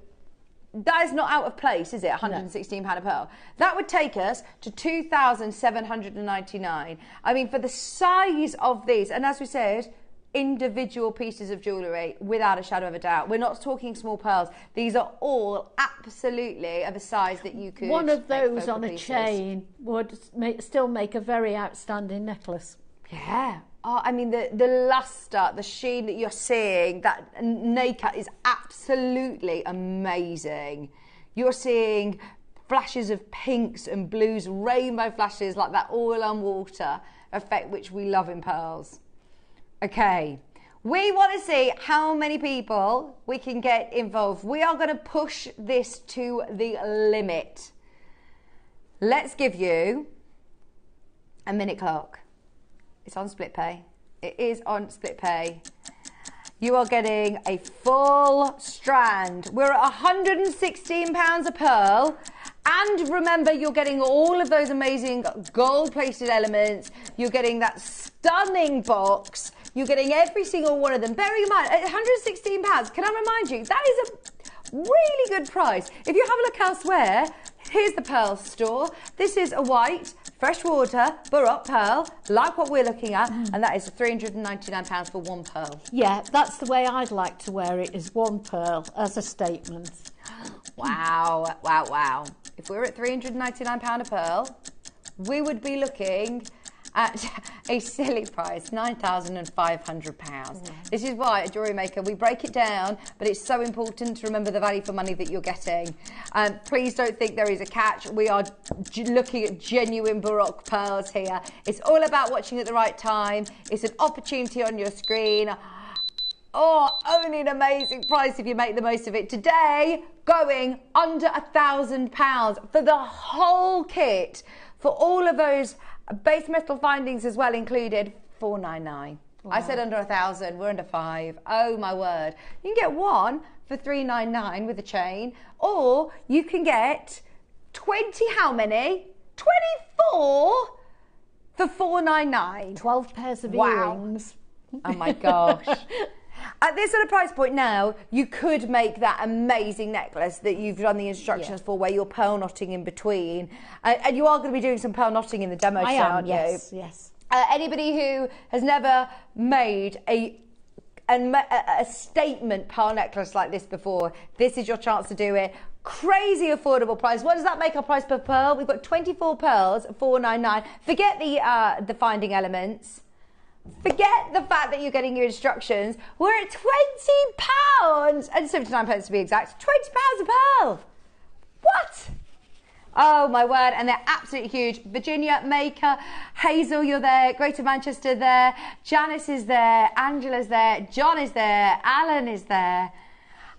that is not out of place, is it? £116 a pearl. That would take us to £2,799. I mean, for the size of these, and as we said, individual pieces of jewellery, without a shadow of a doubt. We're not talking small pearls. These are all absolutely of a size that you could. One of those on a chain would still make a very outstanding necklace. Yeah. Oh, I mean, the lustre, the sheen that you're seeing, that naked is absolutely amazing. You're seeing flashes of pinks and blues, rainbow flashes like that oil on water effect, which we love in pearls. Okay, we want to see how many people we can get involved. We are going to push this to the limit. Let's give you a minute clock. It's on split pay. It is on split pay. You are getting a full strand. We're at £116 a pearl. And remember, you're getting all of those amazing gold-plated elements. You're getting that stunning box. You're getting every single one of them. Bearing in mind, at £116, can I remind you, that is a really good price. If you have a look elsewhere, here's the pearl store. This is a white, freshwater, Baroque pearl, like what we're looking at, and that is £399 for one pearl. Yeah, that's the way I'd like to wear it, is one pearl as a statement. Wow, wow, wow. If we're at £399 a pearl, we would be looking at a silly price, £9,500. This is why at Jewellery Maker we break it down, but it's so important to remember the value for money that you're getting. Please don't think there is a catch. We are looking at genuine Baroque pearls here. It's all about watching at the right time. It's an opportunity on your screen. Oh, only an amazing price if you make the most of it. Today, going under £1,000 for the whole kit, for all of those base metal findings as well included, $499. Wow. I said under 1,000, we're under 5. Oh my word. You can get one for $399 with a chain, or you can get 20, how many? 24 for $499. 12 pairs of earrings. Oh my gosh. At this sort of price point now, you could make that amazing necklace that you've done the instructions for, where you're pearl knotting in between. And you are going to be doing some pearl knotting in the demo show, aren't you? Yes, yes. Anybody who has never made a statement pearl necklace like this before, this is your chance to do it. Crazy affordable price. What does that make our price per pearl? We've got 24 pearls, $499. Forget the finding elements. Forget the fact that you're getting your instructions. We're at £20 and 79 pence to be exact. £20 a pearl. What? Oh my word, and they're absolutely huge. Virginia, Maker, Hazel, you're there. Greater Manchester there. Janice is there. Angela's there. John is there. Alan is there.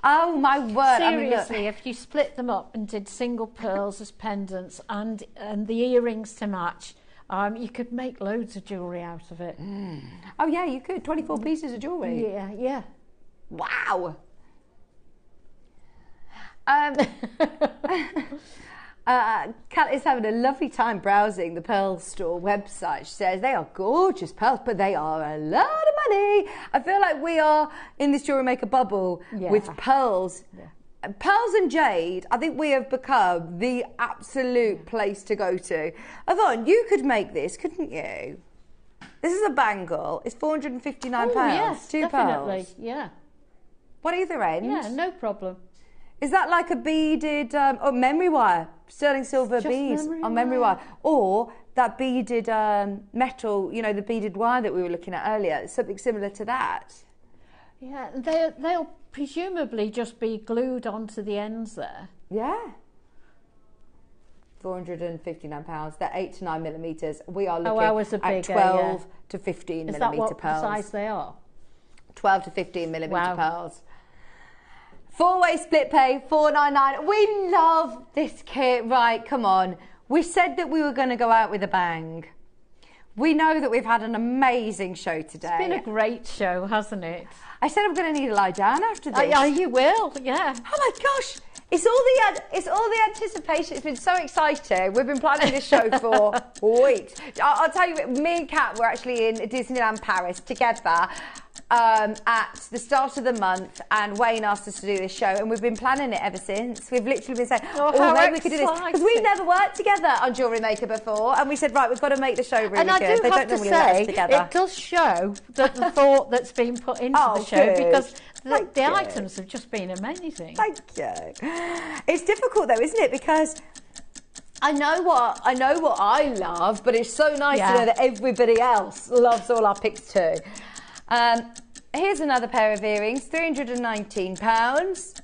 Oh my word. Seriously, I mean, if you split them up and did single pearls as pendants and the earrings to match, you could make loads of jewellery out of it. Oh yeah, you could. 24 pieces of jewellery. Yeah, yeah. Wow. Kat is having a lovely time browsing the pearl store website. She says they are gorgeous pearls, but they are a lot of money. I feel like we are in this Jewellery Maker bubble with pearls. Yeah. Pearls and jade, I think we have become the absolute place to go to. Yvonne, you could make this, couldn't you? This is a bangle. It's £459. Yes, two definitely. pearls. Yeah. What either end? Yeah, no problem. Is that like a beaded memory wire? Sterling silver beads on memory wire. Or that beaded metal, you know, the beaded wire that we were looking at earlier. Something similar to that. Yeah, they'll presumably just be glued onto the ends there. Yeah. £459. They're 8 to 9 millimetres. We are looking at 12 to 15 millimetre pearls. Is that what size they are? 12 to 15 millimetre pearls. 4-way split pay, $499. We love this kit. Right, come on. We said that we were going to go out with a bang. We know that we've had an amazing show today. It's been a great show, hasn't it? I said I'm going to need to lie down after this. Yeah, you will, yeah. Oh my gosh, it's all the anticipation. It's been so exciting. We've been planning this show for weeks. I'll tell you, me and Kat were actually in Disneyland Paris together at the start of the month, and Wayne asked us to do this show, and we've been planning it ever since. We've literally been saying, maybe we could do this, because we've never worked together on Jewellery Maker before, and we said, right, we've got to make the show really good. And I do have to say, together. It does show that the thought that's been put into the show, because the items have just been amazing. Thank you. It's difficult though, isn't it? Because I know what I love, but it's so nice to know that everybody else loves all our picks too. Here's another pair of earrings, £319.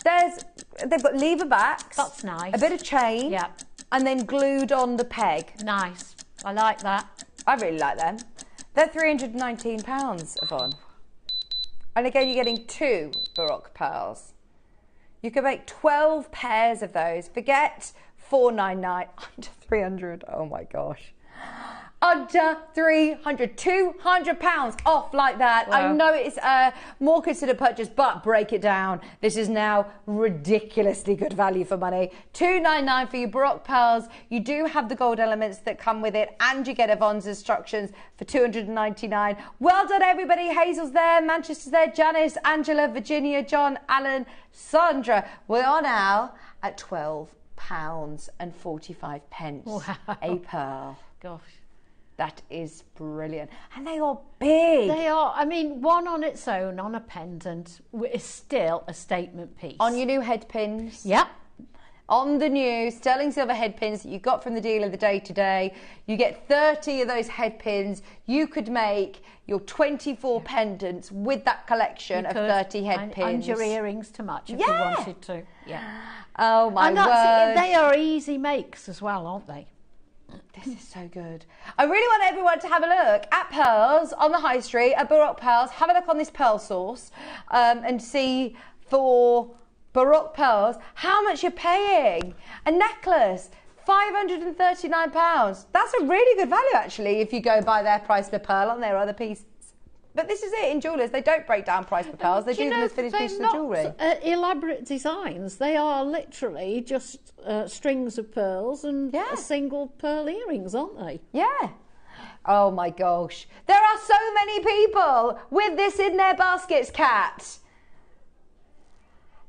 They've got lever backs. That's nice. A bit of chain. Yeah. And then glued on the peg. Nice. I like that. I really like them. They're £319, Yvonne. And again, you're getting 2 Baroque pearls. You can make 12 pairs of those. Forget 499, under 300. Oh my gosh. Under 300, £200 off like that. Wow. I know it's a more considered purchase, but break it down. This is now ridiculously good value for money. $299 for your Baroque pearls. You do have the gold elements that come with it, and you get Yvonne's instructions for $299. Well done, everybody. Hazel's there, Manchester's there, Janice, Angela, Virginia, John, Alan, Sandra. We are now at £12.45 Wow. a pearl. Gosh. That is brilliant. And they are big. They are. I mean, one on its own, on a pendant, is still a statement piece. On your new head pins. Yep. On the new sterling silver head pins that you got from the deal of the day today, you get 30 of those head pins. You could make your 24 pendants with that collection of 30 head pins. And your earrings to match if you wanted to. Yeah. Oh, my word. They are easy makes as well, aren't they? This is so good. I really want everyone to have a look at pearls on the high street, at Baroque Pearls. Have a look on this pearl source and see for Baroque pearls how much you're paying. A necklace, £539. That's a really good value, actually, if you go by their price per pearl on their other pieces. But this is it, in jewellers, they don't break down price per pearls. They do them as finished pieces of jewellery. Elaborate designs. They are literally just strings of pearls and single pearl earrings, aren't they? Yeah. Oh, my gosh. There are so many people with this in their baskets, Kat.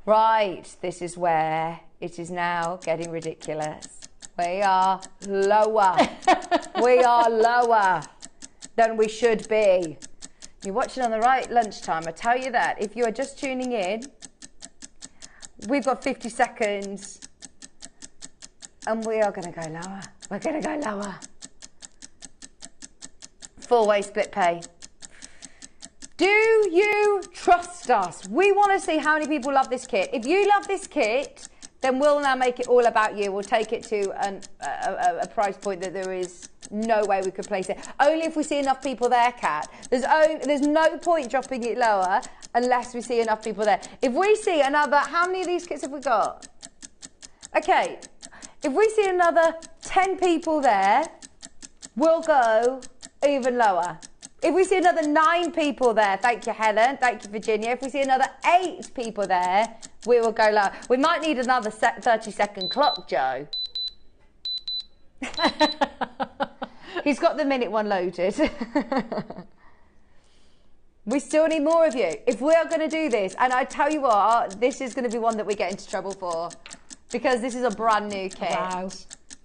Right, this is where it is now getting ridiculous. We are lower. We are lower than we should be. You're watching on the right lunchtime, I tell you that. If you are just tuning in, we've got 50 seconds and we are going to go lower. We're going to go lower. 4-way split pay. Do you trust us? We want to see how many people love this kit. If you love this kit, then we'll now make it all about you. We'll take it to a price point that there is no way we could place it. Only if we see enough people there, Kat. There's no point dropping it lower unless we see enough people there. If we see another, how many of these kits have we got? Okay, if we see another 10 people there, we'll go even lower. If we see another 9 people there, thank you, Helen, thank you, Virginia. If we see another 8 people there, we will go lower. We might need another 30-second clock, Joe. He's got the minute one loaded. We still need more of you. If we are going to do this, and I tell you what, this is going to be one that we get into trouble for, because this is a brand new kit. Wow.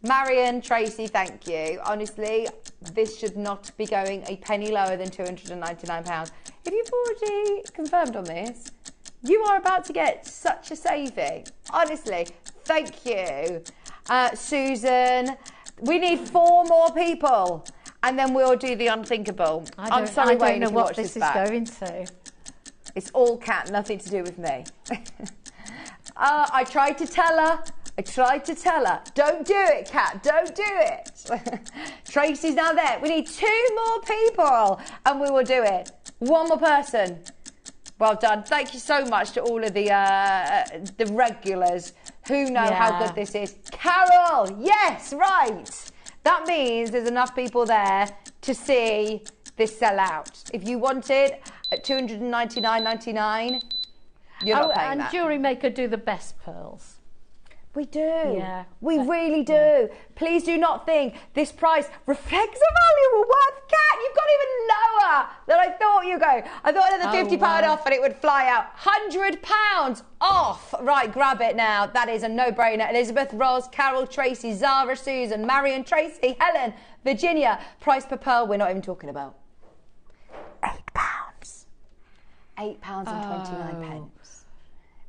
Marion, Tracy, thank you. Honestly, this should not be going a penny lower than £299. If you've already confirmed on this, you are about to get such a saving. Honestly, thank you. Susan, we need 4 more people, and then we'll do the unthinkable. I'm sorry, Wayne, if you watch this back. I don't know what this is going to. It's all Kat, nothing to do with me. I tried to tell her. Don't do it, Kat. Don't do it. Tracy's now there. We need 2 more people, and we will do it. 1 more person. Well done. Thank you so much to all of the regulars who know how good this is. Carol, yes, right. That means there's enough people there to see this sell out. If you want it at $299.99, you're not paying that. And JewelleryMaker do the best pearls. We do. Yeah. We really do. Yeah. Please do not think this price reflects the value we're worth. Kat, you've gone even lower than I thought you'd go. I thought another £50 off and it would fly out. £100 off. Right, grab it now. That is a no-brainer. Elizabeth, Ros, Carol, Tracy, Zara, Susan, Marion, Tracy, Helen, Virginia. Price per pearl we're not even talking about. £8. £8.29.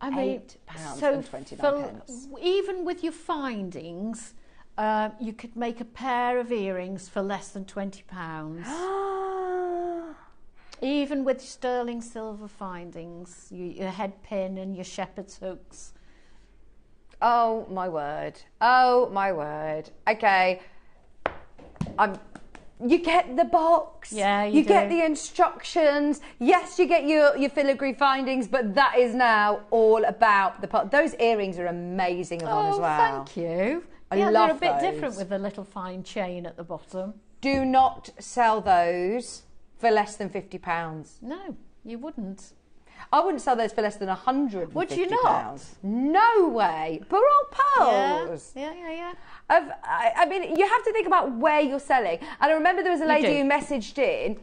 I mean, £8.29. Even with your findings, you could make a pair of earrings for less than £20. Even with sterling silver findings, your head pin and your shepherd's hooks. Oh my word! Oh my word! Okay, you get the box. Yeah, you get the instructions. Yes, you get your filigree findings, but that is now all about the pot. Those earrings are amazing, Yvonne, as well. Thank you. I yeah, love they're a bit those. different with the little fine chain at the bottom. Do not sell those for less than £50. No, you wouldn't. I wouldn't sell those for less than £150. Would you not? No way. But all pearls. Yeah. I mean, you have to think about where you're selling. And I remember there was a lady who messaged in,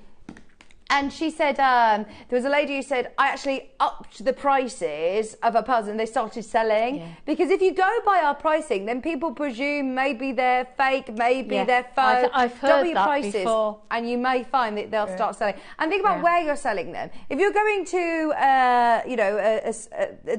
and she said, there was a lady who said, I actually upped the prices of her pearls and they started selling. Yeah. Because if you go by our pricing, then people presume maybe they're fake, maybe they're faux. I've heard double your that prices, before. and you may find that they'll start selling. And think about where you're selling them. If you're going to,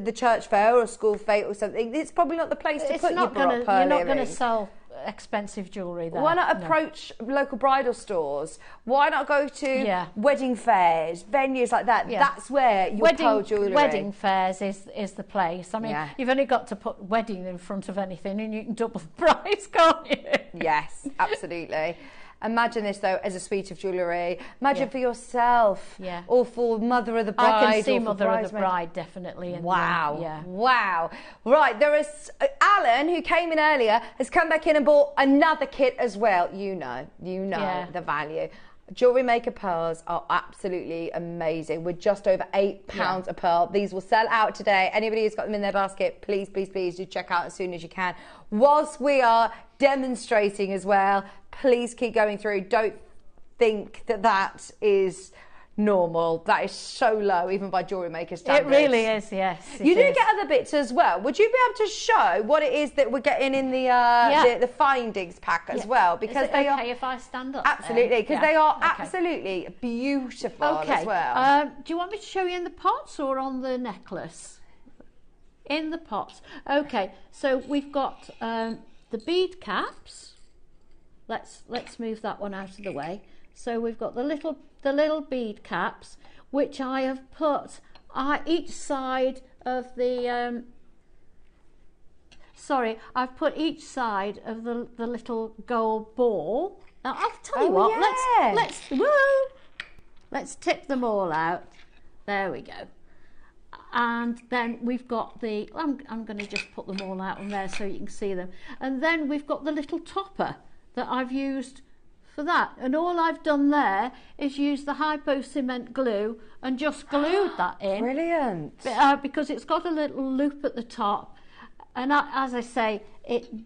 the church fair or a school fair or something, it's probably not the place to put your pearl earrings. You're not going to sell expensive jewellery there. Why not approach local bridal stores? Why not go to wedding fairs, venues like that? Yeah. That's where your pearl jewellery. Wedding fairs is the place. I mean, you've only got to put wedding in front of anything and you can double the price, can't you? Yes, absolutely. Imagine this though as a suite of jewellery. Imagine for yourself, or for mother of the bride. I can see mother of the bride definitely. Wow, wow. Right, there is Alan who came in earlier has come back in and bought another kit as well. You know the value. Jewellery Maker pearls are absolutely amazing. We're just over £8 a pearl. These will sell out today. Anybody who's got them in their basket, please do check out as soon as you can. Whilst we are demonstrating as well, please keep going through. Don't think that is normal. That is so low, even by Jewellery Maker standards. It really is, yes. You do get other bits as well. Would you be able to show what it is that we're getting in the findings pack as well? Because is it okay if I stand up? Absolutely, because they are absolutely beautiful as well. Do you want me to show you in the pots or on the necklace? In the pots. Okay, so we've got the bead caps. Let's move that one out of the way. So we've got the little bead caps, which I have put each side of the. I've put each side of the little gold ball. Now I'll tell you what. Let's tip them all out. There we go. And then we've got the. I'm going to just put them all out on there so you can see them. And then we've got the little topper that I've used for that, and all I've done there is use the hypo cement glue and just glued that in. Brilliant. Because it's got a little loop at the top, and as I say,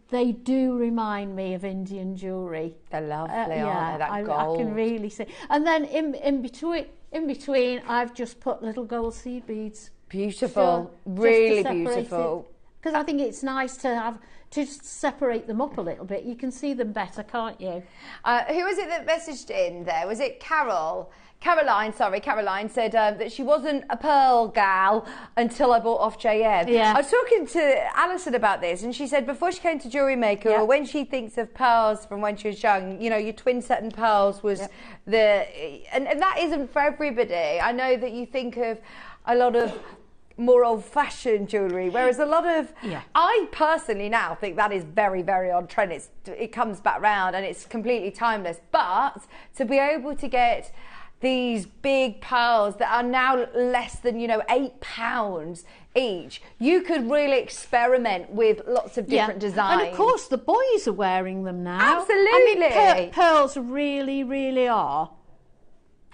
they do remind me of Indian jewellery. They're lovely, aren't they? That gold. I can really see. And then in between, I've just put little gold seed beads. Beautiful, really beautiful. Because I think it's nice to separate them up a little bit. You can see them better, can't you? Who was it that messaged in there? Was it Carol? Caroline said that she wasn't a pearl gal until I bought off JM. Yeah. I was talking to Alison about this, and she said before she came to Jewellery Maker, or when she thinks of pearls from when she was young, your twin set and pearls was and that isn't for everybody. I know that you think of a lot of more old-fashioned jewellery, whereas a lot of I personally now think that is very, very on trend. It comes back round and it's completely timeless. But to be able to get these big pearls that are now less than £8 each, you could really experiment with lots of different designs. And of course the boys are wearing them now. Absolutely. I mean, pearls really, really are.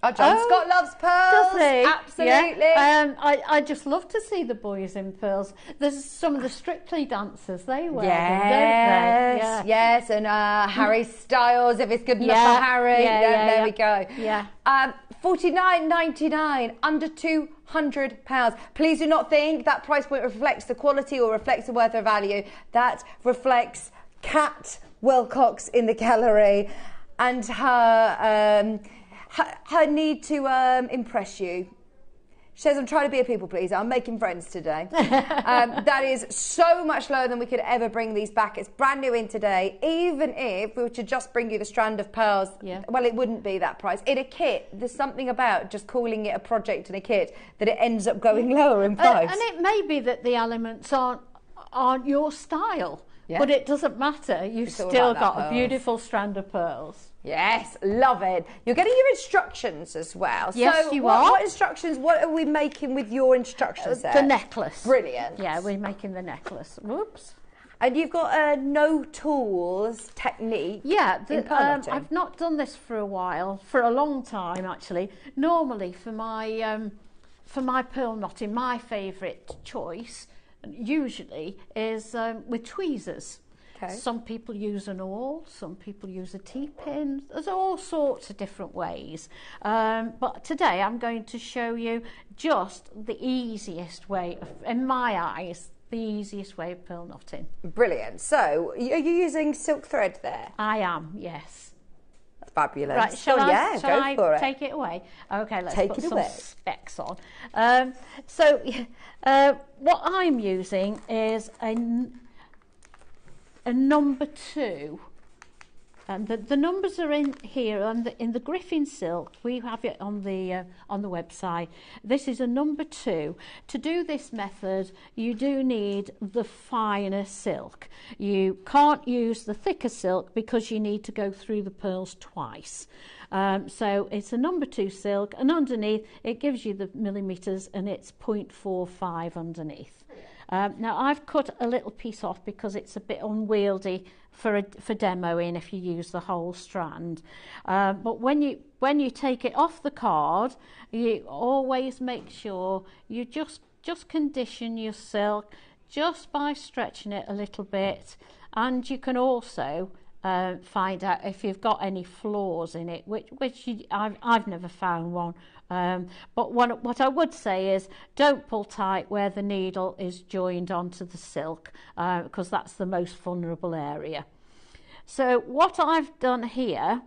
John Scott loves pearls. Does he? Absolutely. Yeah. I just love to see the boys in pearls. There's some of the Strictly dancers, they wear them, don't they? Yes, and Harry Styles, if it's good enough for Harry. There we go. Yeah. $49.99, under £200. Please do not think that price point reflects the quality or reflects the worth or value. That reflects Kat Wilcox in the gallery and her need to impress you. She says, I'm trying to be a people pleaser. I'm making friends today. That is so much lower than we could ever bring these back. It's brand new in today. Even if we were to just bring you the strand of pearls, well, it wouldn't be that price. In a kit, there's something about just calling it a project in a kit that it ends up going lower in price. And it may be that the elements aren't your style, but it doesn't matter. You've still got a beautiful strand of pearls. Yes, love it. You're getting your instructions as well. Yes, so you are. What instructions, what are we making with your instructions there? The necklace. Brilliant. Yeah, we're making the necklace. Whoops. And you've got a no tools technique. Yeah, in pearl knotting. I've not done this for a while, for a long time actually. Normally for my pearl knotting, my favourite choice usually is with tweezers. Okay. Some people use an awl, some people use a T-pin. There's all sorts of different ways. But today I'm going to show you just the easiest way, in my eyes, the easiest way of pearl knotting. Brilliant. So, are you using silk thread there? I am, yes. Fabulous. Right, shall I go for it. take it away? Okay, let's Take put it some away. specs on. What I'm using is a number 2, and the numbers are in here in the Griffin silk. We have it on the website. This is a number 2. To do this method, you do need the finer silk. You can't use the thicker silk because you need to go through the pearls twice. So it's a number 2 silk, and underneath it gives you the millimetres, and it's 0.45 underneath. Now I've cut a little piece off because it's a bit unwieldy for demoing if you use the whole strand. But when you take it off the card, you always make sure you just condition your silk just by stretching it a little bit, and you can also find out if you've got any flaws in it, which I've never found one. But what I would say is don't pull tight where the needle is joined onto the silk, because that's the most vulnerable area. So what I've done here,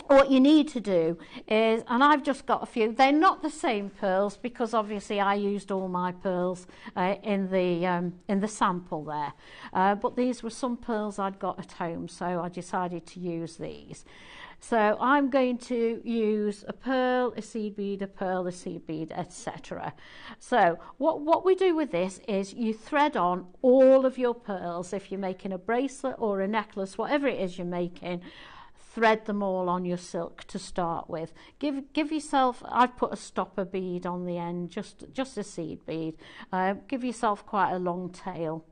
what you need to do is, and I've just got a few, they're not the same pearls because obviously I used all my pearls in the sample there, but these were some pearls I'd got at home, so I decided to use these. So I'm going to use a pearl, a seed bead, a pearl, a seed bead, etc. So what we do with this is you thread on all of your pearls. If you're making a bracelet or a necklace, whatever it is you're making, thread them all on your silk to start with. Give yourself, I've put a stopper bead on the end, just a seed bead. Give yourself quite a long tail.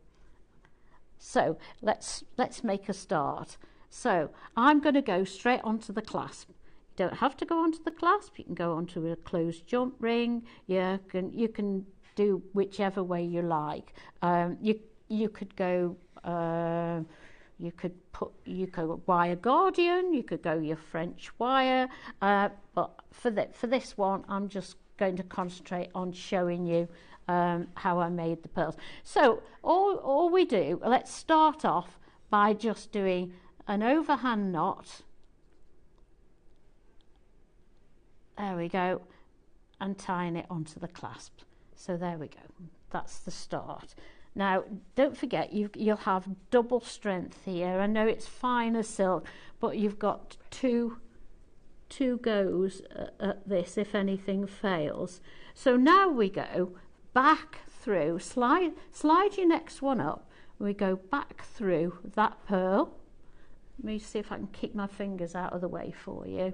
So let's make a start. So I'm going to go straight onto the clasp. You don't have to go onto the clasp. You can go onto a closed jump ring. You can do whichever way you like. You could go. You could go wire guardian. You could go your French wire. But for this one, I'm just going to concentrate on showing you how I made the pearls. So all we do. Let's start off by just doing an overhand knot, there we go, and tying it onto the clasp. So there we go, that's the start. Now don't forget you'll have double strength here. I know it's finer silk, but you've got two goes at this if anything fails. So now we go back through, slide your next one up, we go back through that pearl. Let me see if I can keep my fingers out of the way for you.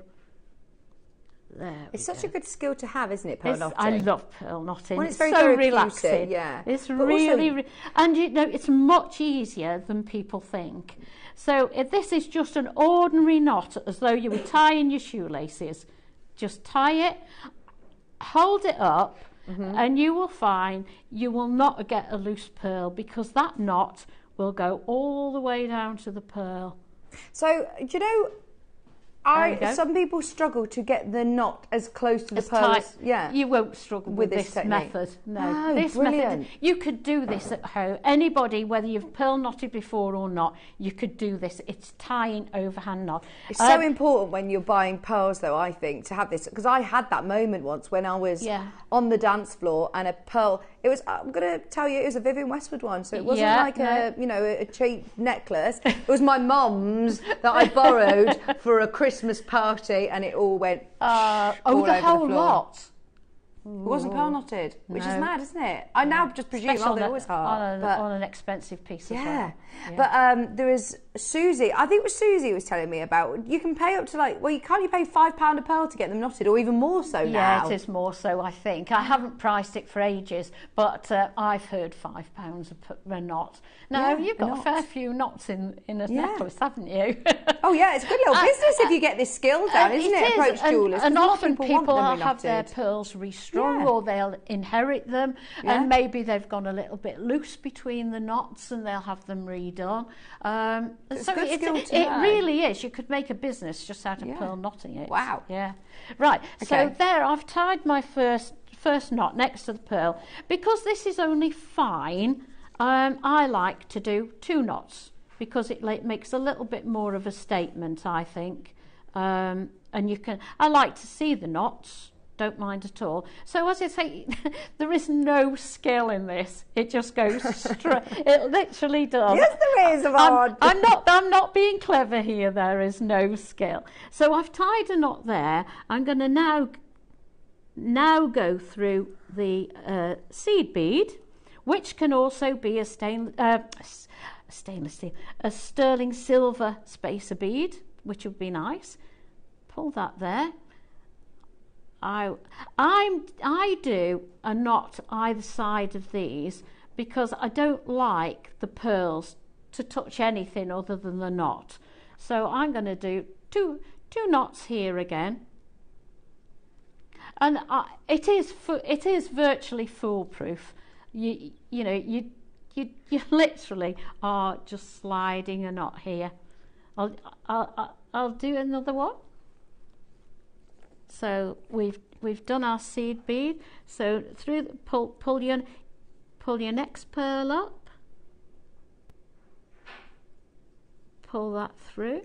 There it's such a good skill to have, isn't it, pearl knotting? I love pearl knotting. Well, it's so very relaxing. Yeah. It's really, and you know, it's much easier than people think. So if this is just an ordinary knot, as though you were tying your shoelaces. Just tie it, hold it up, and you will find you will not get a loose pearl because that knot will go all the way down to the pearl. So, do you know, some people struggle to get the knot as close to the pearls. Tight. Yeah, you won't struggle with this method. No, this method. You could do this at home. Anybody, whether you've pearl knotted before or not, you could do this. It's tying overhand knot. It's so important when you're buying pearls, though. I think to have this, because I had that moment once when I was on the dance floor and a pearl. It was. I'm going to tell you, it was a Vivienne Westwood one, so it wasn't like a cheap necklace. It was my mum's that I borrowed for a Christmas party, and it all went all over the whole the floor. lot. It wasn't pearl knotted, which is mad, isn't it? I now just presume they always are. On an expensive piece as well. But there is Susie, I think it was Susie was telling me about, you can pay up to like, well, can't you pay £5 a pearl to get them knotted, or even more so now? Yeah, it is more so, I think. I haven't priced it for ages, but I've heard £5 a knot. Now, you've got a fair few knots in a necklace, haven't you? Oh yeah, it's a good little business if you get this skill down, isn't it? Approach jewellers. And often people have their pearls restrung, or they'll inherit them, and maybe they've gone a little bit loose between the knots, and they'll have them redone. So it really is. You could make a business just out of pearl knotting it. Wow. Yeah. Right. Okay. So there, I've tied my first knot next to the pearl. Because this is only fine, I like to do 2 knots because it makes a little bit more of a statement, I think. And I like to see the knots. Don't mind at all. So as I say, there is no skill in this. It just goes straight. It literally does. Yes, there is, Yvonne. I'm not being clever here. There is no skill. So I've tied a knot there. I'm going to now go through the seed bead, which can also be a stainless steel, a sterling silver spacer bead, which would be nice. Pull that there. I do a knot either side of these because I don't like the pearls to touch anything other than the knot. So I'm going to do two knots here again, and it is virtually foolproof. You literally are just sliding a knot here. I'll do another one. So we've done our seed bead. So through pull your next pearl up, pull that through.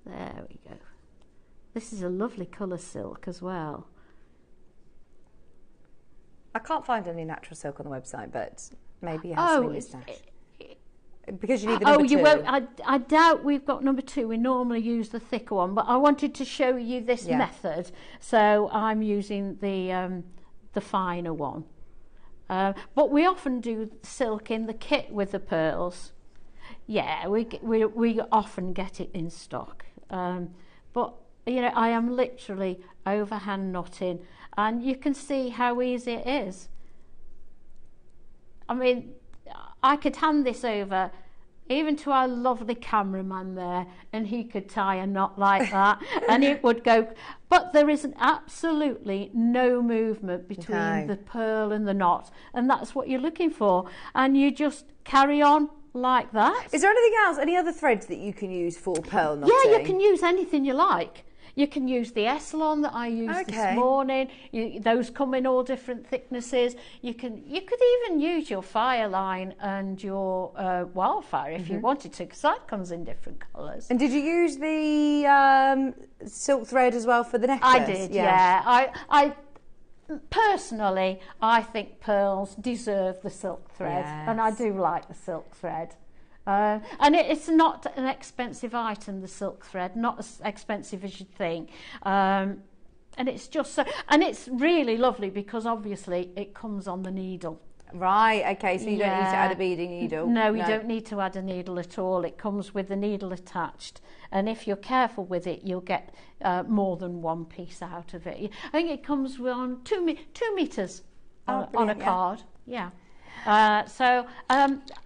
There we go. This is a lovely colour silk as well. I can't find any natural silk on the website, but maybe you have some in your stash. Because you need the number 2. You won't. I doubt we've got number 2. We normally use the thicker one, but I wanted to show you this method, so I'm using the finer one. But we often do silk in the kit with the pearls. Yeah, we often get it in stock. But I am literally overhand knotting, and you can see how easy it is. I mean, I could hand this over even to our lovely cameraman there, and he could tie a knot like that and it would go. But there is absolutely no movement between the pearl and the knot, and that's what you're looking for. And you just carry on like that. Is there anything else, any other threads that you can use for pearl knotting? Yeah, you can use anything you like. You can use the Eslon that I used this morning. Those come in all different thicknesses. You could even use your Fireline and your Wildfire if you wanted to, because that comes in different colours. And did you use the silk thread as well for the necklace? I did, yeah. I personally, I think pearls deserve the silk thread, and I do like the silk thread. And it's not an expensive item, the silk thread, not as expensive as you'd think. And it's just so, and it's really lovely because obviously it comes on the needle. Right, okay, so you don't need to add a beading needle? No, you don't need to add a needle at all. It comes with the needle attached. And if you're careful with it, you'll get more than one piece out of it. I think it comes on 2 meters on a card. Yeah.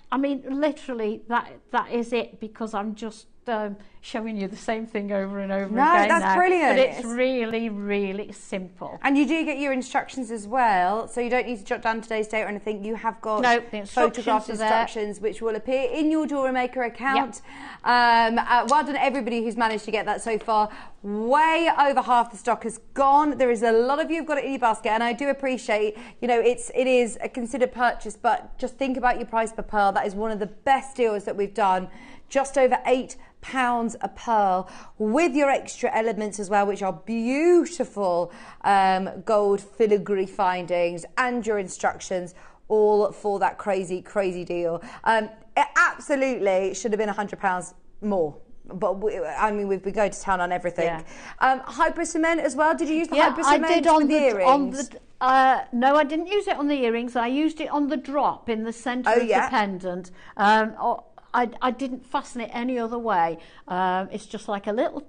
I mean, literally, that is it, because I'm just showing you the same thing over and over again. No, that's brilliant. But it's really, really simple. And you do get your instructions as well, so you don't need to jot down today's date or anything. You have got photographed instructions which will appear in your JewelleryMaker account. Yep. Well done everybody who's managed to get that so far. Way over half the stock has gone. There is a lot of you who've got it in your basket, and I do appreciate, it is a considered purchase, but just think about your price per pearl. That is one of the best deals that we've done. Just over £8 a pearl, with your extra elements as well, which are beautiful gold filigree findings, and your instructions, all for that crazy deal. It absolutely should have been £100 more. But I mean, we go to town on everything. Hyper cement as well. Did you use the hyper cement I did on with the earrings? No, I didn't use it on the earrings. I used it on the drop in the centre of the pendant. I didn't fasten it any other way. It's just like a little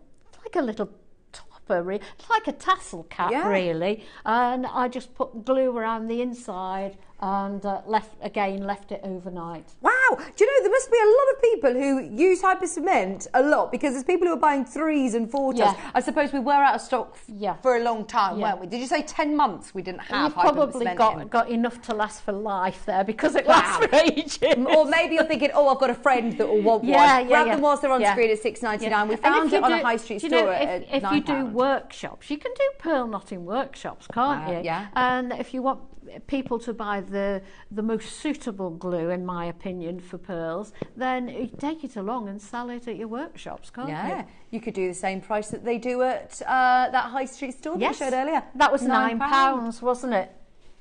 topper, it's like a tassel cap really, and I just put glue around the inside and left it overnight. Wow, do you know there must be a lot of people who use hyper cement a lot, because there's people who are buying 3s and 4s. I suppose we were out of stock for a long time, weren't we? Did you say 10 months we didn't have hyper cement? Probably got enough to last for life there, because it lasts for ages. Or maybe you're thinking, oh, I've got a friend that will want one. Grab them whilst they're on screen at $6.99. We found it on a high street store at £9. If you do workshops, you can do pearl knotting workshops, can't you? Yeah. And if you want people to buy the most suitable glue, in my opinion, for pearls, then you take it along and sell it at your workshops, can't you? You could do the same price that they do at that high street store that we showed earlier. That was £9, wasn't it?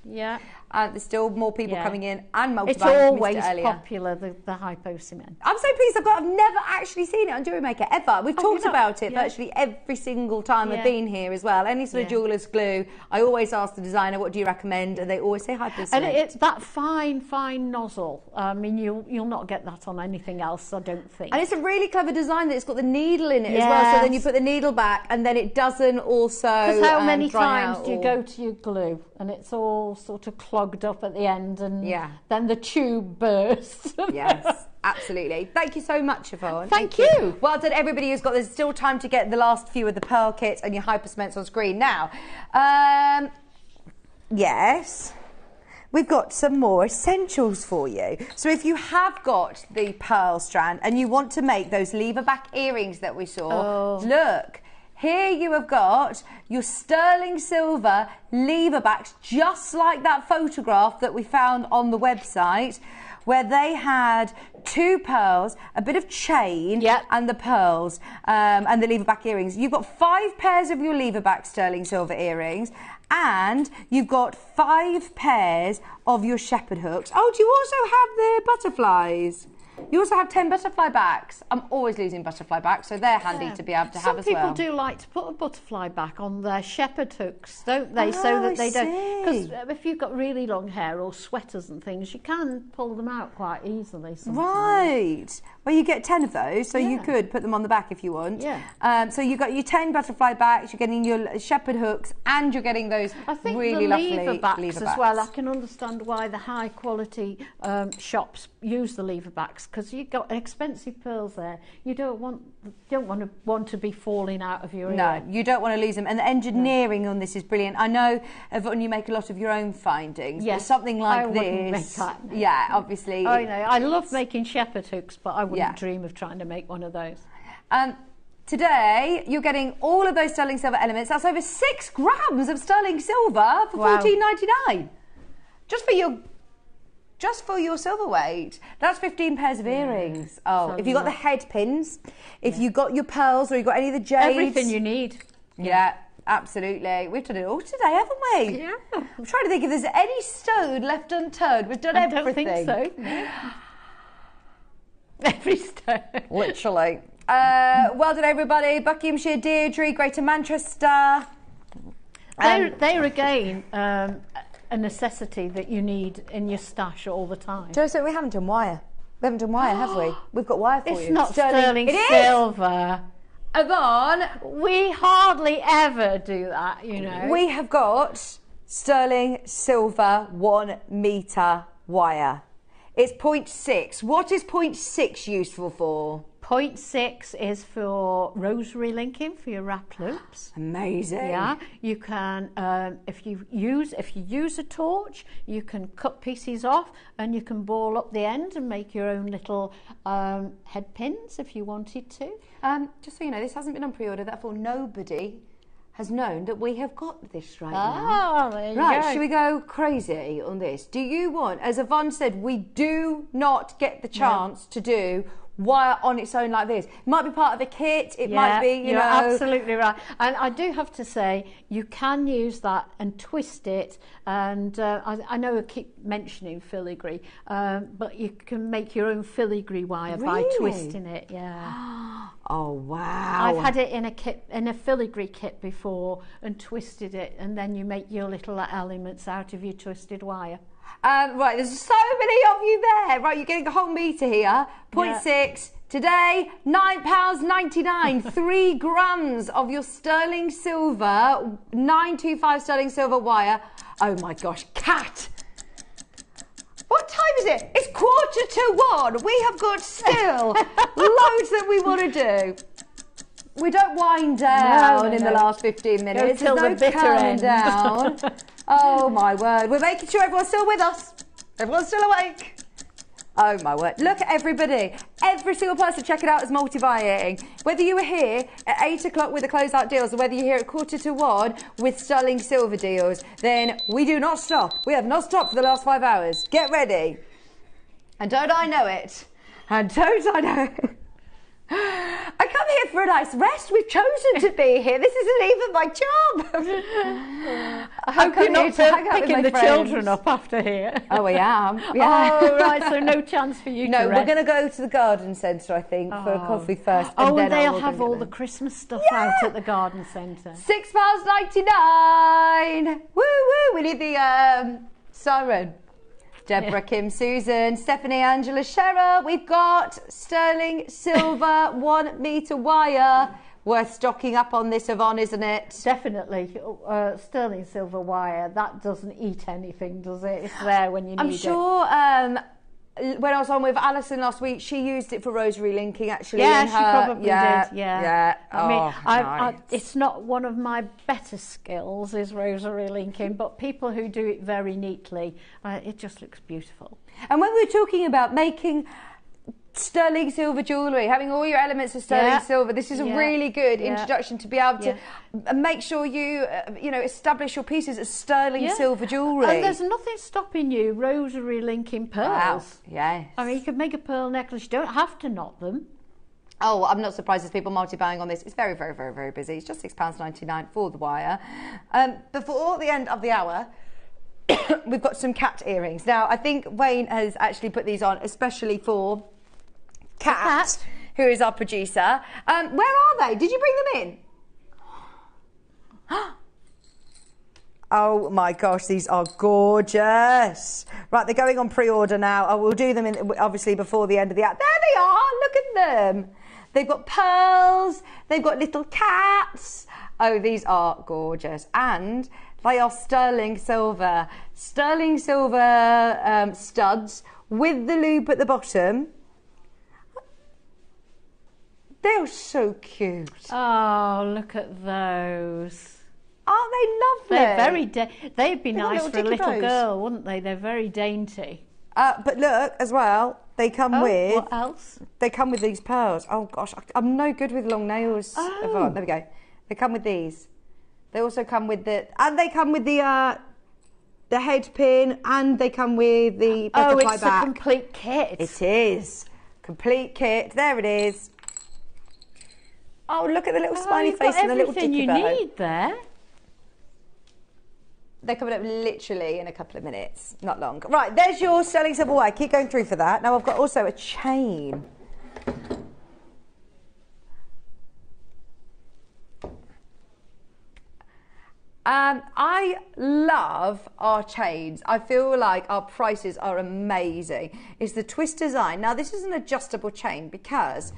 Yeah. There's still more people coming in and multiplying. It's always popular, the hypo cement. I'm so pleased I've never actually seen it on JewelleryMaker ever. We've talked about it virtually every single time I've been here as well. Any sort of jeweller's glue, I always ask the designer, what do you recommend? And they always say hypo cement. And it's that fine nozzle. I mean, you'll not get that on anything else, I don't think. And it's a really clever design that it's got the needle in it as well. So then you put the needle back and then it doesn't also Because how many times do you go to your glue and it's all sort of clogged up at the end, and then the tube bursts? Yes, absolutely. Thank you so much, Yvonne. Thank you. Well done, everybody who's got. There's still time to get the last few of the pearl kits and your hyper cements on screen now. Yes. We've got some more essentials for you. So if you have got the pearl strand and you want to make those lever back earrings that we saw, look. Here you have got your sterling silver lever backs, just like that photograph that we found on the website, where they had 2 pearls, a bit of chain, and the pearls, and the lever back earrings. You've got 5 pairs of your lever back sterling silver earrings, and you've got 5 pairs of your shepherd hooks. Oh, do you also have the butterflies? You also have 10 butterfly backs. I'm always losing butterfly backs, so they're handy to be able to have as well. Some people do like to put a butterfly back on their shepherd hooks, don't they? So that they don't. Because if you've got really long hair or sweaters and things, you can pull them out quite easily sometimes. Right. Well, you get 10 of those, so you could put them on the back if you want. So you've got your 10 butterfly backs, you're getting your shepherd hooks, and you're getting those really lovely lever backs as well. I can understand why the high quality shops use the lever backs, because you've got expensive pearls there. You don't want to be falling out of your ear. No, you don't want to lose them. And the engineering on this is brilliant. I know, Yvonne, you make a lot of your own findings. Yes, but something like this. Wouldn't make that. Yeah, obviously. I know. I love making shepherd hooks, but I wouldn't dream of trying to make one of those. Today, you're getting all of those sterling silver elements. That's over 6 grams of sterling silver for $14.99. Just for your silver weight. That's 15 pairs of earrings. Oh, if you got the head pins, if you got your pearls, or you got any of the jades. Everything you need. Yeah, absolutely. We've done it all today, haven't we? Yeah. I'm trying to think if there's any stone left unturned. We've done everything. I don't think so. Every stone. Literally. Well done, everybody. Buckinghamshire, Deirdre, Greater Manchester. They're again a necessity that you need in your stash all the time. Do you know something? We haven't done wire. We haven't done wire, have we? We've got wire for you. It's not sterling silver. Yvonne, we hardly ever do that, you know. We have got sterling silver 1 metre wire. It's 0.6. What is 0.6 useful for? 0.6 is for rosary linking for your wrap loops. Amazing. Yeah, you can if you use a torch, you can cut pieces off and you can ball up the end and make your own little head pins if you wanted to. Just so you know, this hasn't been on pre-order, therefore nobody has known that we have got this right now. There you right, go. should we go crazy on this? Do you want, as Yvonne said, we do not get the chance to do wire on its own like this. It might be part of a kit, it might be, you you're know. absolutely right. And I do have to say, you can use that and twist it. And I know I keep mentioning filigree, but you can make your own filigree wire by twisting it. Yeah. Oh wow! I've had it in a kit, in a filigree kit before, and twisted it, and then you make your little elements out of your twisted wire. Right, there's so many of you there. Right, you're getting a whole metre here. 0.6 today, £9.99. 3 grams of your sterling silver, 925 sterling silver wire. Oh my gosh, Kat! What time is it? It's 1:45. We have got still loads that we want to do. We don't wind down in the last 15 minutes. Go till There's the no bitter end. down. Oh my word. We're making sure everyone's still with us. Everyone's still awake. Oh my word. Look at everybody. Every single person checking out is multi-buying. Whether you were here at 8 o'clock with the closeout deals or whether you're here at 1:45 with sterling silver deals, then we do not stop. We have not stopped for the last 5 hours. Get ready. And don't I know it? And don't I know it? I come here for a nice rest. We've chosen to be here. This isn't even my job. I hope you're not picking the children up after here. Oh, I am. Yeah. Oh, right, so no chance for you to rest. No, we're going to go to the garden centre, I think, for a coffee first. And then they'll have all the Christmas stuff out at the garden centre. £6.99. Woo, woo. We need the siren. Deborah, Kim, Susan, Stephanie, Angela, Shera. We've got sterling silver 1 metre wire. Worth stocking up on this, Yvonne, isn't it? Definitely. Sterling silver wire, that doesn't eat anything, does it? It's there when you need it. I'm sure when I was on with Alison last week, she used it for rosary linking, actually. Yeah, she probably did. Yeah. I mean, nice. it's not one of my better skills, is rosary linking, but people who do it very neatly, it just looks beautiful. And when we were talking about making sterling silver jewellery, having all your elements of sterling silver, this is a really good introduction to be able to make sure you establish your pieces as sterling silver jewellery. And there's nothing stopping you rosary linking pearls. Wow. Yes. I mean, you could make a pearl necklace, you don't have to knot them. Oh, I'm not surprised there's people multi-buying on this. It's very, very, very, very busy. It's just £6.99 for the wire. Before the end of the hour, we've got some cat earrings. Now, I think Wayne has actually put these on especially for Kat, who is our producer. Where are they? Did you bring them in? Oh my gosh, these are gorgeous. Right, they're going on pre-order now. I will do them obviously before the end of the hour. There they are, look at them. They've got pearls, they've got little cats. Oh, these are gorgeous. And they are sterling silver. Sterling silver studs with the loop at the bottom. They're so cute. Oh, look at those. Aren't they lovely? They're very they'd be nice for a little girl, wouldn't they? They're very dainty. But look, as well, they come with... what else? They come with these pearls. Oh, gosh, I'm no good with long nails. Oh. There we go. They come with these. They also come with the... And they come with the head pin, and they come with the butterfly back. A complete kit. It is. Complete kit. There it is. Oh, look at the little smiley face and the little dicky bow. Everything you need there. They're coming up literally in a couple of minutes, not long. Right, there's your sterling silver wire. Keep going through for that. Now I've got also a chain. I love our chains. I feel like our prices are amazing. It's the twist design. Now this is an adjustable chain because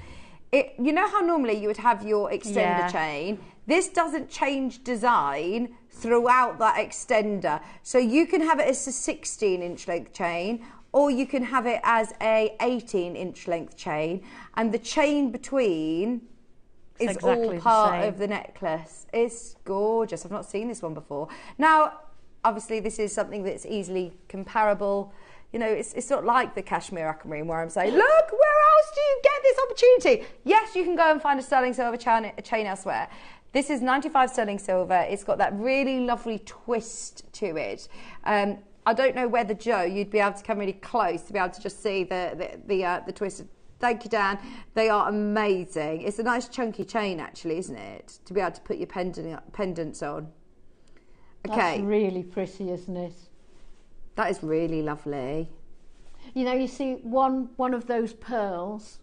you know how normally you would have your extender chain? This doesn't change design throughout that extender. So you can have it as a 16-inch length chain, or you can have it as a 18-inch length chain. And the chain between is all part of the necklace. It's gorgeous. I've not seen this one before. Now, obviously, this is something that's easily comparable. You know, it's not like the cashmere aquamarine where I'm saying, look, where else do you get this opportunity? Yes, you can go and find a sterling silver chain elsewhere. This is 95 sterling silver. It's got that really lovely twist to it. I don't know whether, Joe, you'd be able to come really close to be able to just see the twist Thank you, Dan. They are amazing. It's a nice chunky chain, actually, isn't it? To be able to put your pendants on. Okay. That's really pretty, isn't it? That is really lovely. You know, you see one of those pearls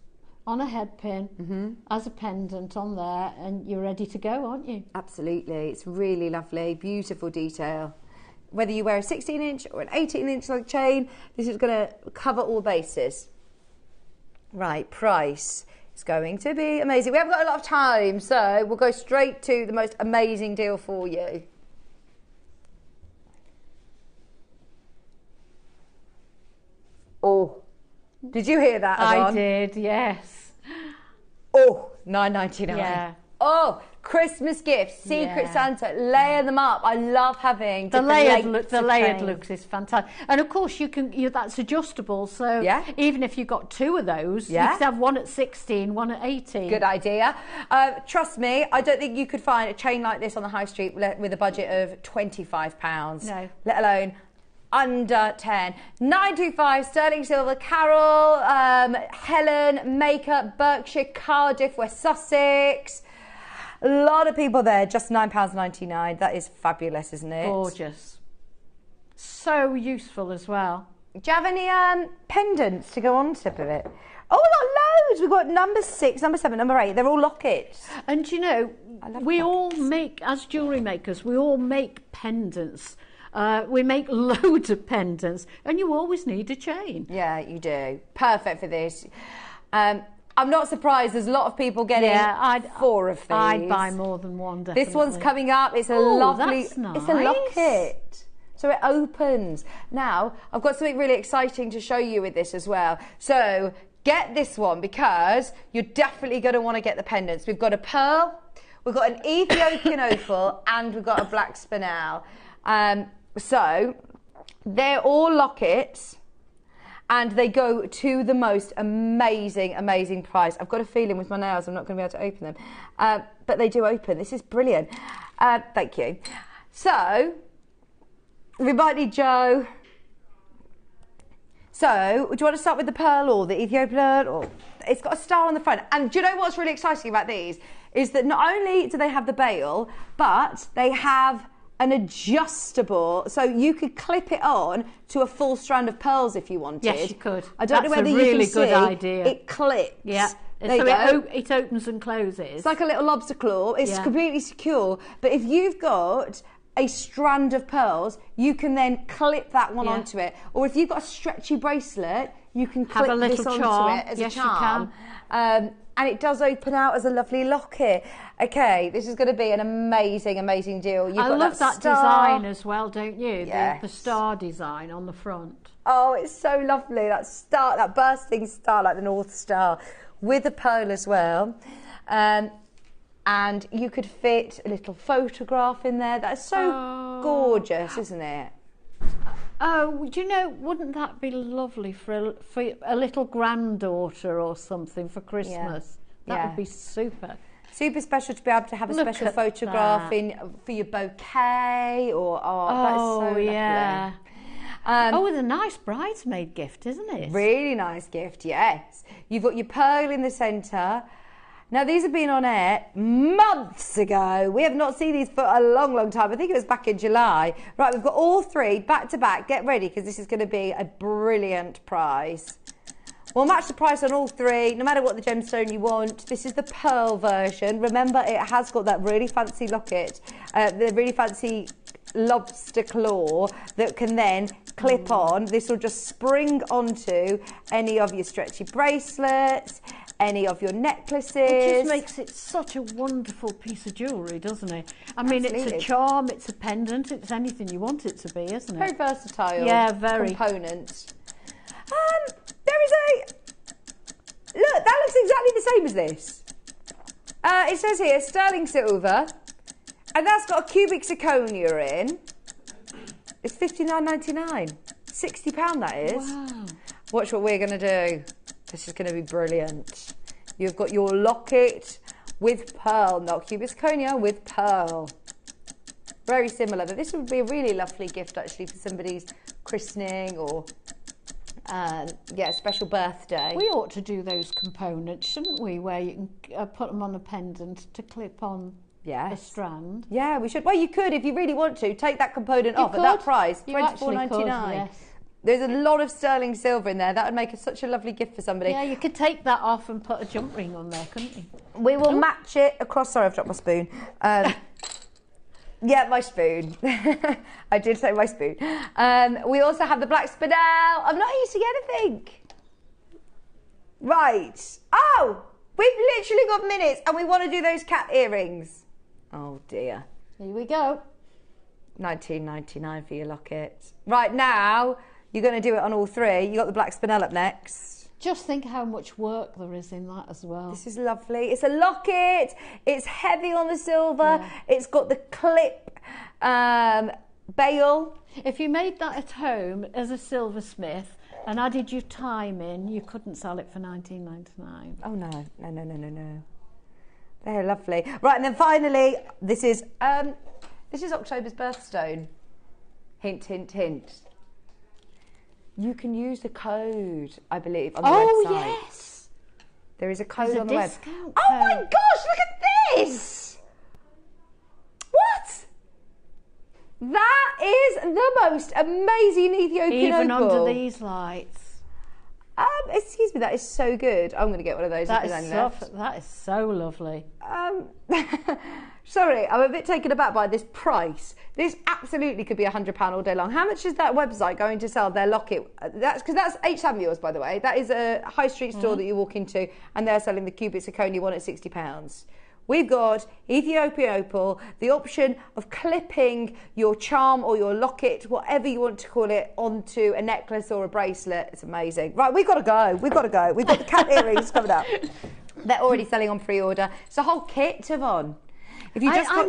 on a head pin as a pendant on there, and you're ready to go, aren't you? Absolutely. It's really lovely. Beautiful detail. Whether you wear a 16-inch or an 18-inch like chain, this is going to cover all bases. Right, price is going to be amazing. We haven't got a lot of time, so we'll go straight to the most amazing deal for you. Oh, did you hear that, Yvonne? I did, yes. Oh, $9.99. Yeah. Oh, Christmas gifts, Secret Santa, layer them up. I love having the layered looks is fantastic, and of course that's adjustable. So even if you got two of those, you could have one at 16, one at 18. Good idea. Trust me, I don't think you could find a chain like this on the high street with a budget of £25. No, let alone under 10. 925 sterling silver. Carol, Helen, Maker, Berkshire, Cardiff, West Sussex. A lot of people there, just £9.99. That is fabulous, isn't it? Gorgeous. So useful as well. Do you have any pendants to go on top of it? Oh, we've got loads. We've got number 6, number 7, number 8. They're all lockets. And you know, we all make, as jewellery makers, we all make pendants. We make loads of pendants, and you always need a chain. Yeah, you do. Perfect for this. I'm not surprised there's a lot of people getting 4 of these. I'd buy more than one, definitely. This one's coming up. It's a lovely... That's nice. It's a locket. So it opens. Now, I've got something really exciting to show you with this as well. So get this one because you're definitely going to want to get the pendants. We've got a pearl, we've got an Ethiopian opal, and we've got a black spinel. So they're all lockets. And they go to the most amazing price. I've got a feeling with my nails I'm not going to be able to open them. But they do open. This is brilliant. Thank you. So, we might need Joe. So, do you want to start with the pearl or the Ethiopian? Or it's got a star on the front. And do you know what's really exciting about these? Is that not only do they have the bail, but they have an adjustable, so you could clip it on to a full strand of pearls if you wanted. Yes, you could. I don't know whether you can see. That's a really good idea. It clips. Yeah. So it opens and closes. It's like a little lobster claw. It's completely secure. But if you've got a strand of pearls, you can then clip that one onto it. Or if you've got a stretchy bracelet, you can clip this onto it as a charm. You can. And it does open out as a lovely locket. Okay, this is going to be an amazing deal. I love that design as well, don't you? Yes. The star design on the front. Oh, it's so lovely. That star, that bursting star like the North Star with a pearl as well. And you could fit a little photograph in there. That's so gorgeous, isn't it? Oh, do you know, wouldn't that be lovely for a little granddaughter or something for Christmas? That would be super. Super special to be able to have a special photograph for your bouquet or that is so lovely. With a nice bridesmaid gift, isn't it? Really nice gift, yes. You've got your pearl in the centre. Now, these have been on air months ago. We have not seen these for a long time. I think it was back in July. Right, we've got all 3 back to back. Get ready, because this is going to be a brilliant price. We'll match the price on all 3, no matter what the gemstone you want. This is the pearl version. Remember, it has got that really fancy locket, the really fancy lobster claw that can then clip on. This will just spring onto any of your stretchy bracelets, any of your necklaces. It just makes it such a wonderful piece of jewellery, doesn't it? I mean, it's a charm, it's a pendant, it's anything you want it to be, isn't it? Very versatile. Yeah, very. Components. There is a... Look, that looks exactly the same as this. It says here, sterling silver, and that's got a cubic zirconia in. It's $59.99. £60 that is. Wow. Watch what we're going to do. This is going to be brilliant. You've got your locket with pearl, not cubic zirconia, with pearl. Very similar, but this would be a really lovely gift actually for somebody's christening or Yeah, special birthday. We ought to do those components, shouldn't we? Where you can put them on a pendant to clip on a strand. Yeah, we should. Well, you could if you really want to take that component off at that price, $24.99. Yes. There's a lot of sterling silver in there. That would make such a lovely gift for somebody. Yeah, you could take that off and put a jump ring on there, couldn't you? We will match it across. Sorry, I've dropped my spoon. Yeah, my spoon. I did say my spoon. We also have the black spinel. I'm not using anything. Right. Oh, we've literally got minutes and we want to do those cat earrings. Oh, dear. Here we go. $19.99 for your locket. Right, now, you're going to do it on all three. You got the black spinel up next. Just think how much work there is in that as well. This is lovely. It's a locket. It's heavy on the silver. Yeah. It's got the clip bail. If you made that at home as a silversmith and added your time in, you couldn't sell it for $19.99. Oh, no. No. They're lovely. Right, and then finally, this is October's birthstone. Hint, hint, hint. You can use the code, I believe, on the website. Oh, yes. There is a code on the web. Oh, my gosh, look at this. What? That is the most amazing Ethiopian opal. Even under these lights. Excuse me, that is so good. I'm going to get one of those. That is so lovely. Sorry, I'm a bit taken aback by this price. This absolutely could be £100 all day long. How much is that website going to sell their locket? That's because that's H. Samuels, by the way. That is a high street store that you walk into, and they're selling the cubic zirconia one at £60. We've got Ethiopian opal, the option of clipping your charm or your locket, whatever you want to call it, onto a necklace or a bracelet. It's amazing. Right, we've got to go. We've got the cat earrings coming up. They're already selling on pre-order. It's a whole kit, Yvonne. If you just got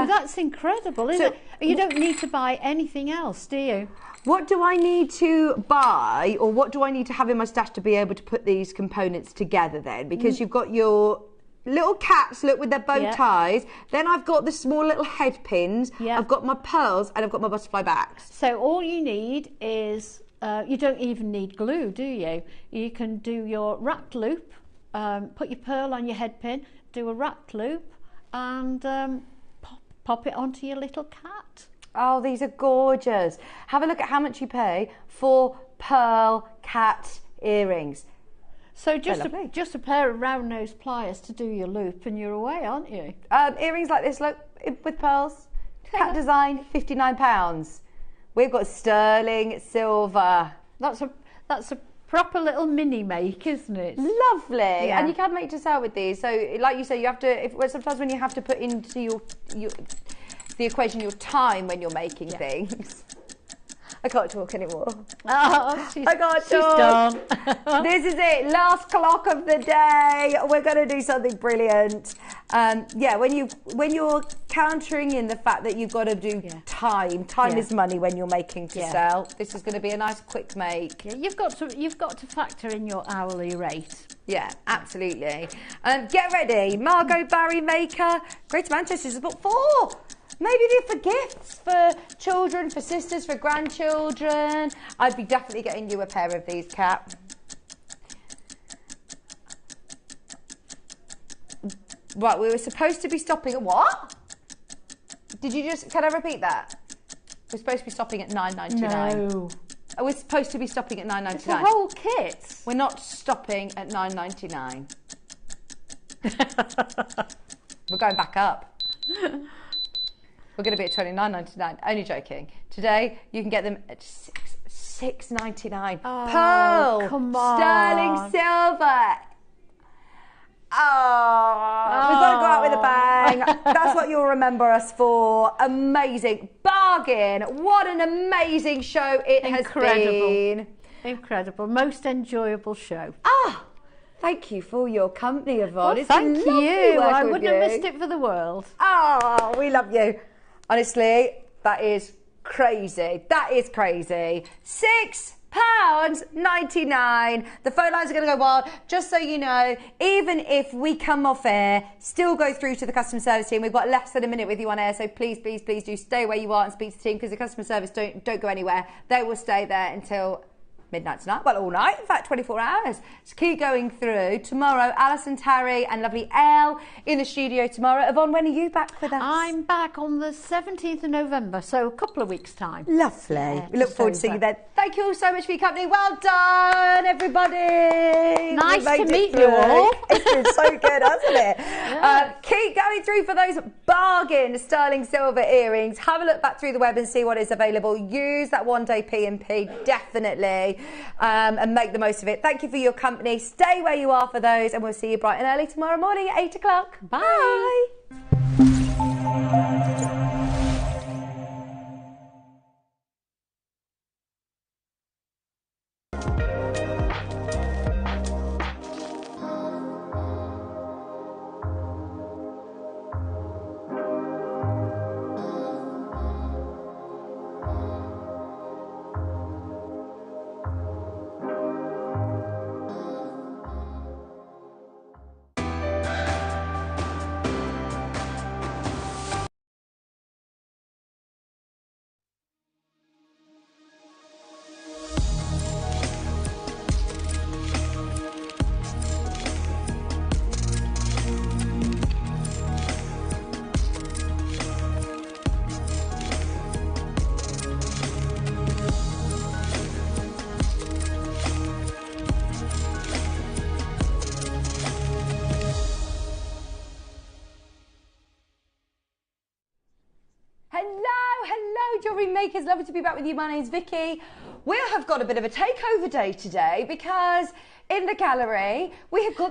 that's incredible, isn't it? You don't need to buy anything else, do you? What do I need to buy, or what do I need to have in my stash to be able to put these components together then? Because you've got your little cats, look, with their bow ties. Then I've got the small little head pins. I've got my pearls, and I've got my butterfly backs. So all you need is, you don't even need glue, do you? You can do your wrapped loop, put your pearl on your head pin, do a wrapped loop, and pop it onto your little cat. Oh, these are gorgeous. Have a look at how much you pay for pearl cat earrings. So just a pair of round nose pliers to do your loop and you're away, aren't you? Earrings like this, look, with pearls. Cat design, £59. We've got sterling silver. That's a proper little mini make, isn't it? Lovely. Yeah. And you can make to sell with these. So like you say, you have to, sometimes when you have to put into the equation your time when you're making things. I can't talk anymore. Oh, I can't talk. She's done. This is it. Last clock of the day. We're going to do something brilliant. Yeah, when you're countering in the fact that you've got to do time. Time is money when you're making to sell. This is going to be a nice quick make. Yeah, you've got to factor in your hourly rate. Yeah, absolutely. Get ready. Margot Barry Maker. Greater Manchester's got 4. Maybe they're for gifts, for children, for sisters, for grandchildren. I'd be definitely getting you a pair of these, Kat. Right, we were supposed to be stopping at what? Can I repeat that? We're supposed to be stopping at $9.99. No. Oh, we're supposed to be stopping at $9.99. It's a whole kit. We're not stopping at $9.99. We're going back up. We're going to be at $29.99. Only joking. Today, you can get them at $6.99. Oh, pearl, come on. sterling silver. Oh, we've got to go out with a bang. That's what you'll remember us for. Amazing bargain. What an amazing show it has been. Incredible. Most enjoyable show. Thank you for your company, Yvonne. Well, thank you. I wouldn't have missed it for the world. Oh, we love you. Honestly, that is crazy. That is crazy. £6.99. The phone lines are going to go wild. Just so you know, even if we come off air, still go through to the customer service team. We've got less than a minute with you on air, so please, please, please do stay where you are and speak to the team, because the customer service don't go anywhere. They will stay there until midnight tonight, well, all night, in fact, 24 hours. Just keep going through. Tomorrow, Alison, Tarry and lovely Elle in the studio tomorrow. Yvonne, when are you back with us? I'm back on the 17th of November, so a couple of weeks' time. Lovely. Yeah, we look forward to seeing you then. Thank you all so much for your company. Well done, everybody. Nice to meet you all. It's been so good, hasn't it? Yeah. Keep going through for those bargain sterling silver earrings. Have a look back through the web and see what is available. Use that one-day P&P, definitely, and make the most of it. Thank you for your company. Stay where you are for those, and we'll see you bright and early tomorrow morning at 8 o'clock. Bye. Hello, jewellery makers. Lovely to be back with you. My name's Vicky. We have got a bit of a takeover day today because in the gallery we have got